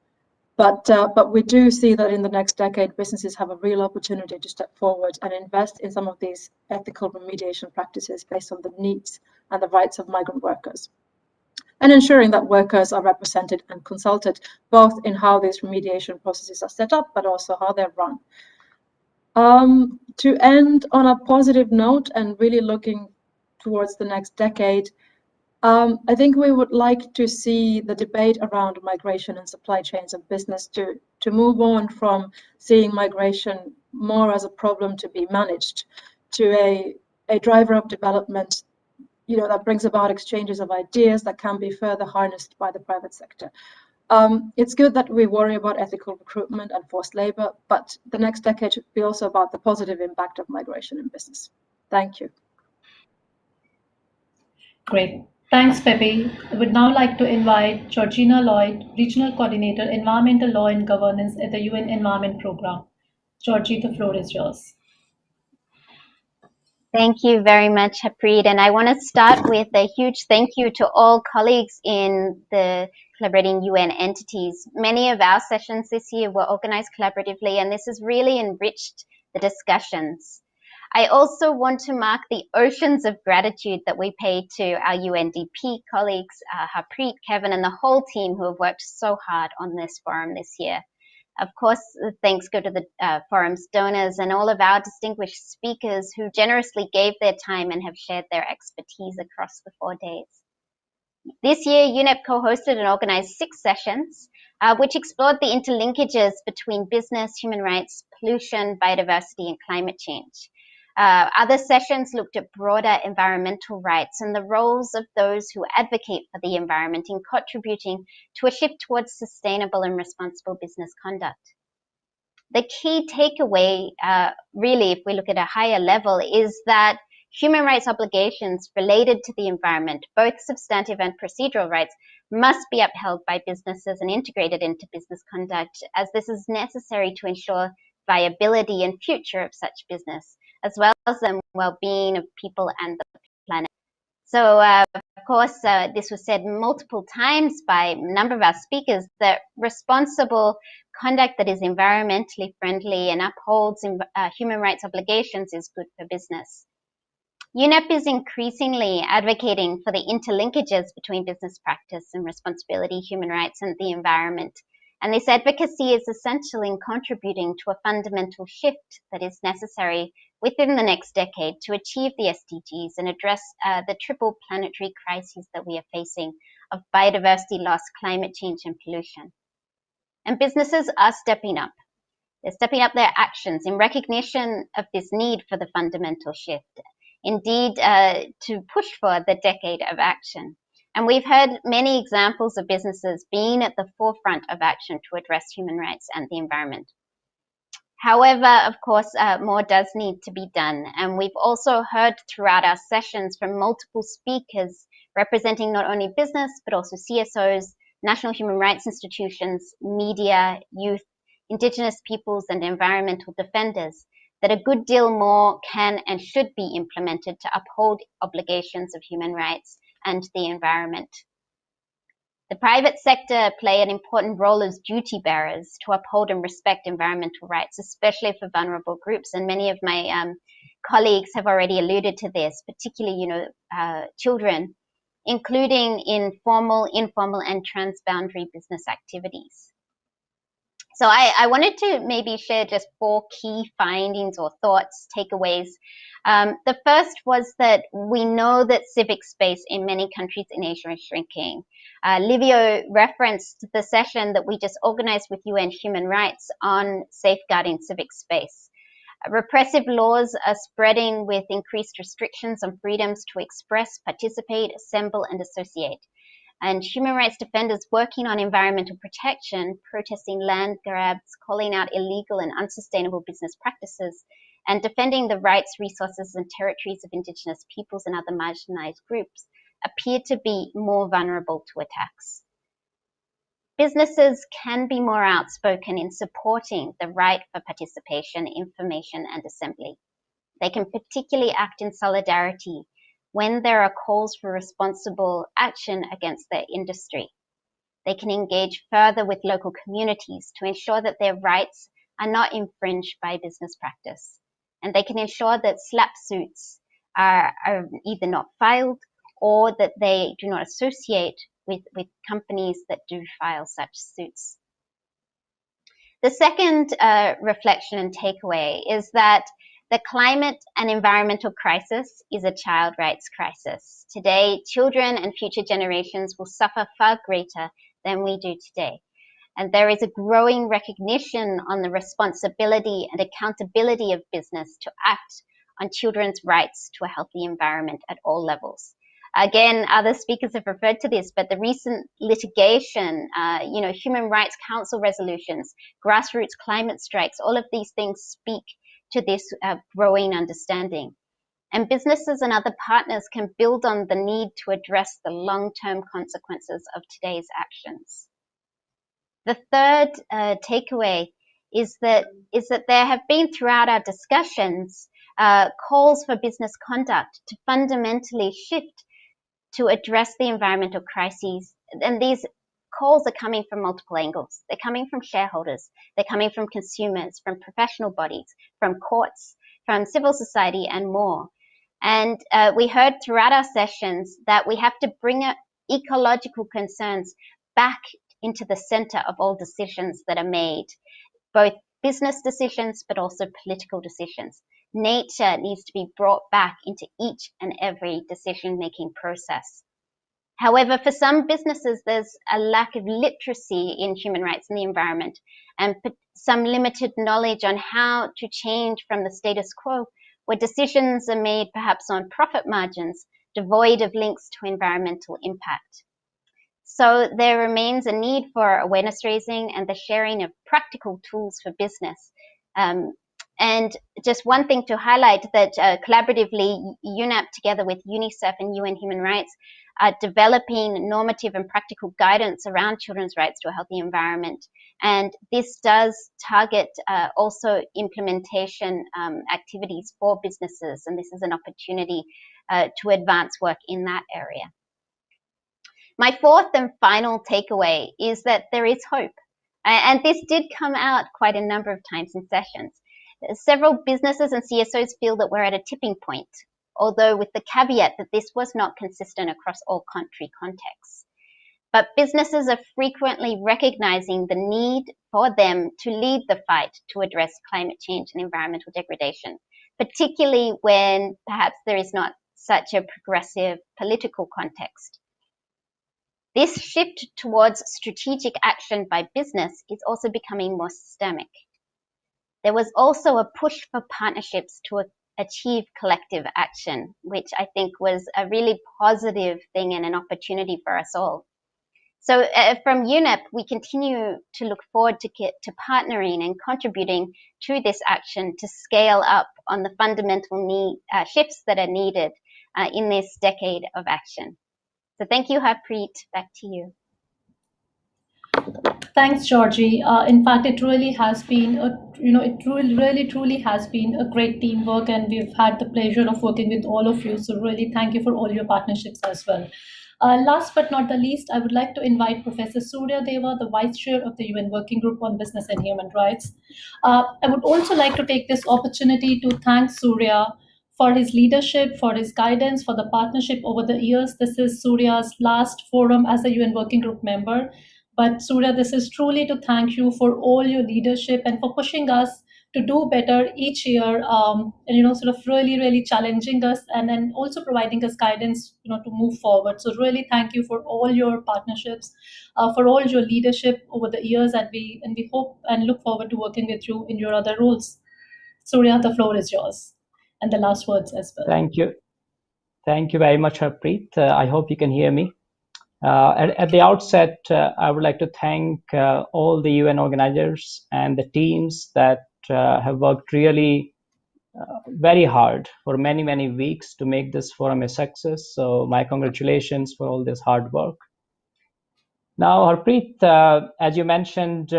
But we do see that in the next decade, businesses have a real opportunity to step forward and invest in some of these ethical remediation practices based on the needs and the rights of migrant workers, and ensuring that workers are represented and consulted both in how these remediation processes are set up, but also how they're run. To end on a positive note and really looking towards the next decade, I think we would like to see the debate around migration and supply chains and business to move on from seeing migration more as a problem to be managed to a driver of development, that brings about exchanges of ideas that can be further harnessed by the private sector. It's good that we worry about ethical recruitment and forced labor, but the next decade should be also about the positive impact of migration in business. Thank you. Great. Thanks, Pepe. I would now like to invite Georgina Lloyd, Regional Coordinator, Environmental Law and Governance at the UN Environment Programme. Georgie, the floor is yours. Thank you very much, Harpreet. And I want to start with a huge thank you to all colleagues in the collaborating UN entities. Many of our sessions this year were organized collaboratively, and this has really enriched the discussions. I also want to mark the oceans of gratitude that we pay to our UNDP colleagues, Harpreet, Kevin, and the whole team who have worked so hard on this forum this year. Of course, thanks go to the forum's donors and all of our distinguished speakers who generously gave their time and have shared their expertise across the 4 days. This year, UNEP co-hosted and organized 6 sessions, which explored the interlinkages between business, human rights, pollution, biodiversity, and climate change. Other sessions looked at broader environmental rights and the roles of those who advocate for the environment in contributing to a shift towards sustainable and responsible business conduct. The key takeaway, really, if we look at a higher level, is that human rights obligations related to the environment, both substantive and procedural rights, must be upheld by businesses and integrated into business conduct, as this is necessary to ensure viability and future of such business, as well as the well-being of people and the planet. So, of course, this was said multiple times by a number of our speakers, that responsible conduct that is environmentally friendly and upholds human rights obligations is good for business. UNEP is increasingly advocating for the interlinkages between business practice and responsibility, human rights, and the environment. And this advocacy is essential in contributing to a fundamental shift that is necessary within the next decade to achieve the SDGs and address the triple planetary crises that we are facing of biodiversity loss, climate change, and pollution. And businesses are stepping up. They're stepping up their actions in recognition of this need for the fundamental shift. Indeed, to push for the decade of action. And we've heard many examples of businesses being at the forefront of action to address human rights and the environment. However, of course, more does need to be done. And we've also heard throughout our sessions from multiple speakers representing not only business, but also CSOs, national human rights institutions, media, youth, indigenous peoples, and environmental defenders, that a good deal more can and should be implemented to uphold obligations of human rights and the environment. The private sector play an important role as duty bearers to uphold and respect environmental rights, especially for vulnerable groups. And many of my colleagues have already alluded to this, particularly, children, including in formal, informal, and transboundary business activities. So I wanted to maybe share just 4 key findings or thoughts, takeaways. The first was that we know that civic space in many countries in Asia is shrinking. Livio referenced the session that we just organized with UN Human Rights on safeguarding civic space. Repressive laws are spreading with increased restrictions on freedoms to express, participate, assemble, and associate. And human rights defenders working on environmental protection, protesting land grabs, calling out illegal and unsustainable business practices, and defending the rights, resources, and territories of indigenous peoples and other marginalized groups appear to be more vulnerable to attacks. Businesses can be more outspoken in supporting the right for participation, information, and assembly. They can particularly act in solidarity when there are calls for responsible action against their industry. They can engage further with local communities to ensure that their rights are not infringed by business practice. And they can ensure that SLAPP suits are either not filed or that they do not associate with companies that do file such suits. The second reflection and takeaway is that the climate and environmental crisis is a child rights crisis. Today, children and future generations will suffer far greater than we do today. And there is a growing recognition on the responsibility and accountability of business to act on children's rights to a healthy environment at all levels. Again, other speakers have referred to this, but the recent litigation, Human Rights Council resolutions, grassroots climate strikes, all of these things speak to this growing understanding. and businesses and other partners can build on the need to address the long-term consequences of today's actions. The third takeaway is that there have been throughout our discussions calls for business conduct to fundamentally shift to address the environmental crises. And these calls are coming from multiple angles. They're coming from shareholders, they're coming from consumers, from professional bodies, from courts, from civil society, and more. And we heard throughout our sessions that we have to bring ecological concerns back into the center of all decisions that are made, both business decisions, but also political decisions. Nature needs to be brought back into each and every decision-making process. However, for some businesses, there's a lack of literacy in human rights and the environment, and some limited knowledge on how to change from the status quo, where decisions are made perhaps on profit margins, devoid of links to environmental impact. So there remains a need for awareness raising and the sharing of practical tools for business. And just one thing to highlight, that collaboratively, UNEP together with UNICEF and UN Human Rights are developing normative and practical guidance around children's rights to a healthy environment. And this does target also implementation activities for businesses. And this is an opportunity to advance work in that area. My fourth and final takeaway is that there is hope. And this did come out quite a number of times in sessions. Several businesses and CSOs feel that we're at a tipping point, although with the caveat that this was not consistent across all country contexts. But businesses are frequently recognizing the need for them to lead the fight to address climate change and environmental degradation, particularly when perhaps there is not such a progressive political context. This shift towards strategic action by business is also becoming more systemic. There was also a push for partnerships to achieve collective action, which I think was a really positive thing and an opportunity for us all. So from UNEP, we continue to look forward to partnering and contributing to this action to scale up on the fundamental shifts that are needed in this decade of action. So thank you, Harpreet. Back to you. Thanks, Georgie. In fact, it really has been it truly has been a great teamwork, and we've had the pleasure of working with all of you. So really, thank you for all your partnerships as well. Last but not the least, I would like to invite Professor Surya Deva, the Vice Chair of the UN Working Group on Business and Human Rights. I would also like to take this opportunity to thank Surya for his leadership, for his guidance, for the partnership over the years. This is Surya's last forum as a UN Working Group member. But Surya, this is truly to thank you for all your leadership and for pushing us to do better each year, and sort of really challenging us, and then also providing us guidance, to move forward. So really thank you for all your partnerships, for all your leadership over the years, and we hope and look forward to working with you in your other roles. Surya, the floor is yours, and the last words as well. Thank you very much, Harpreet. I hope you can hear me. At the outset, I would like to thank all the UN organizers and the teams that have worked really very hard for many weeks to make this forum a success. So my congratulations for all this hard work. Now, Harpreet, as you mentioned,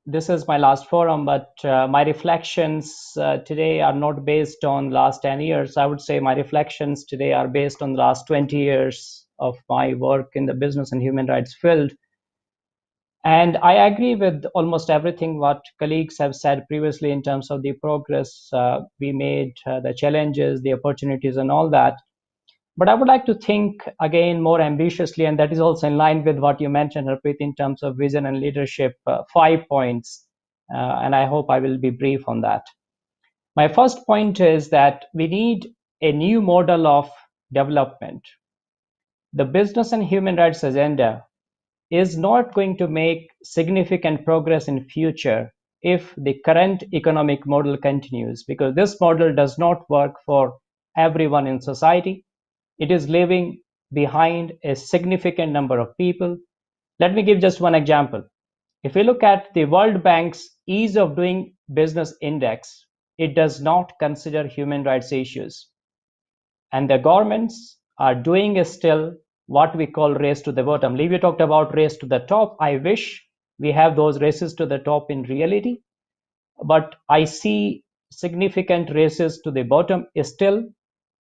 this is my last forum, but my reflections today are not based on last 10 years. I would say my reflections today are based on the last 20 years of my work in the business and human rights field. And I agree with almost everything what colleagues have said previously in terms of the progress we made, the challenges, the opportunities, and all that. But I would like to think again more ambitiously, and that is also in line with what you mentioned, Harpreet, in terms of vision and leadership, 5 points. And I hope I will be brief on that. My first point is that we need a new model of development. The business and human rights agenda is not going to make significant progress in future if the current economic model continues, because this model does not work for everyone in society. It is leaving behind a significant number of people. Let me give just one example. If we look at the World Bank's Ease of Doing Business Index, it does not consider human rights issues. And the governments are doing still what we call race to the bottom. Livia talked about race to the top. I wish we have those races to the top in reality, but I see significant races to the bottom still.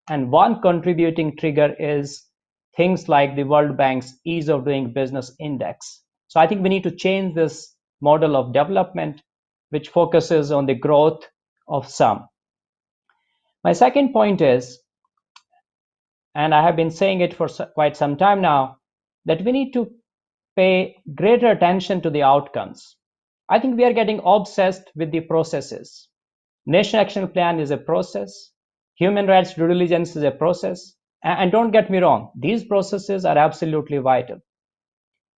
And one contributing trigger is things like the World Bank's Ease of Doing Business Index. So I think we need to change this model of development, which focuses on the growth of some. My second point is, and I have been saying it for quite some time now, that we need to pay greater attention to the outcomes. I think we are getting obsessed with the processes. Nation Action Plan is a process. Human rights due diligence is a process. And don't get me wrong, these processes are absolutely vital.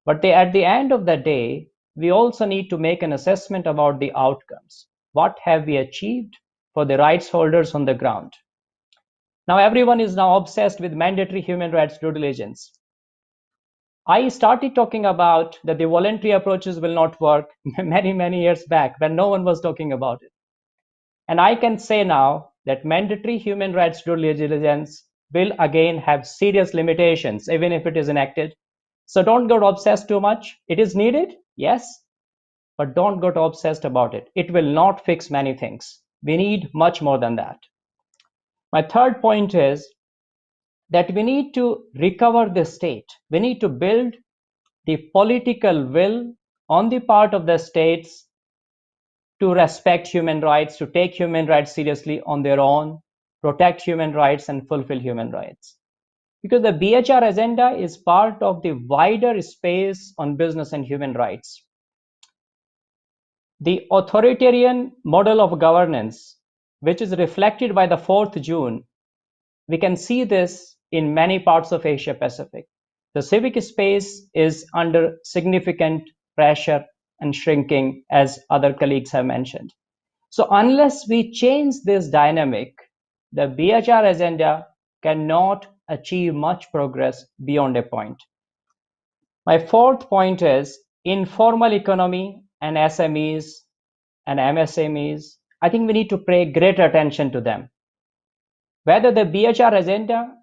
But at the end of the day, we also need to make an assessment about the outcomes. What have we achieved for the rights holders on the ground? Now, everyone is now obsessed with mandatory human rights due diligence. I started talking about that the voluntary approaches will not work many years back when no one was talking about it. And I can say now that mandatory human rights due diligence will again have serious limitations, even if it is enacted. So don't get obsessed too much. It is needed, yes, but don't get obsessed about it. It will not fix many things. We need much more than that. My third point is that we need to recover the state. We need to build the political will on the part of the states to respect human rights, to take human rights seriously on their own, protect human rights and fulfill human rights. Because the BHR agenda is part of the wider space on business and human rights. The authoritarian model of governance, which is reflected by the 4th June, we can see this in many parts of Asia Pacific. The civic space is under significant pressure and shrinking, as other colleagues have mentioned. So unless we change this dynamic, the BHR agenda cannot achieve much progress beyond a point. My fourth point is informal economy and SMEs and MSMEs. I think we need to pay greater attention to them. Whether the BHR agenda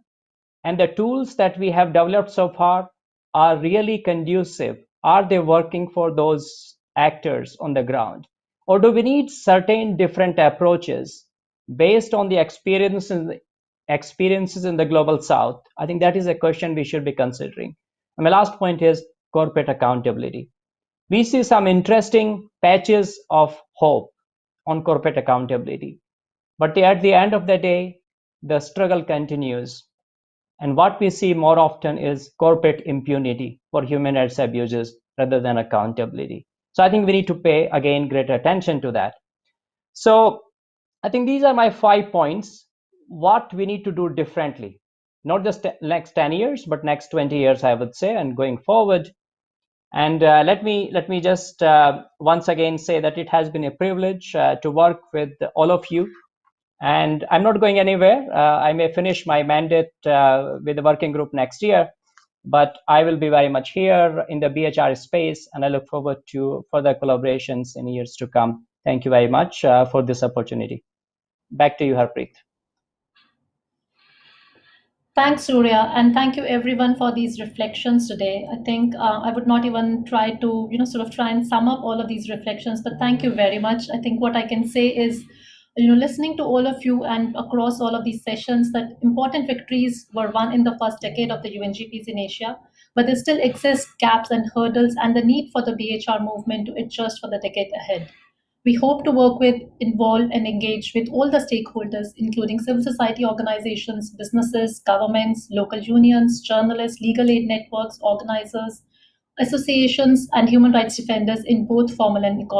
and the tools that we have developed so far are really conducive. Are they working for those actors on the ground? Or do we need certain different approaches based on the experiences in the global south? I think that is a question we should be considering. And my last point is corporate accountability. We see some interesting patches of hope on corporate accountability. But at the end of the day, the struggle continues. And what we see more often is corporate impunity for human rights abuses rather than accountability. So I think we need to pay, again, greater attention to that. So I think these are my 5 points. What we need to do differently, not just next 10 years, but next 20 years, I would say, and going forward. And let me just once again say that it has been a privilege to work with all of you. And I'm not going anywhere. I may finish my mandate with the working group next year, but I will be very much here in the BHR space, and I look forward to further collaborations in years to come. Thank you very much for this opportunity. Back to you, Harpreet. Thanks, Surya, and thank you everyone for these reflections today. I think I would not even try to, try and sum up all of these reflections, but thank you very much. I think what I can say is, listening to all of you and across all of these sessions, that important victories were won in the first decade of the UNGPs in Asia, but there still exist gaps and hurdles and the need for the BHR movement to adjust for the decade ahead. We hope to work with, involve, and engage with all the stakeholders, including civil society organizations, businesses, governments, local unions, journalists, legal aid networks, organizers, associations, and human rights defenders in both formal and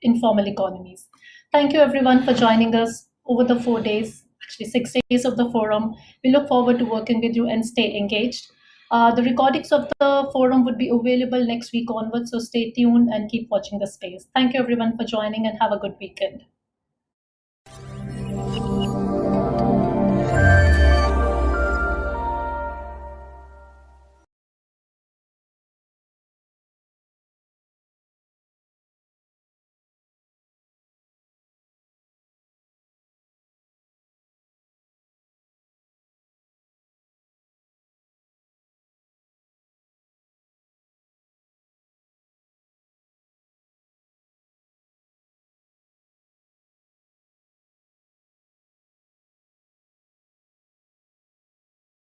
informal economies. Thank you everyone for joining us over the 4 days, actually 6 days of the forum. We look forward to working with you and stay engaged. The recordings of the forum would be available next week onwards, so stay tuned and keep watching the space. Thank you everyone for joining and have a good weekend.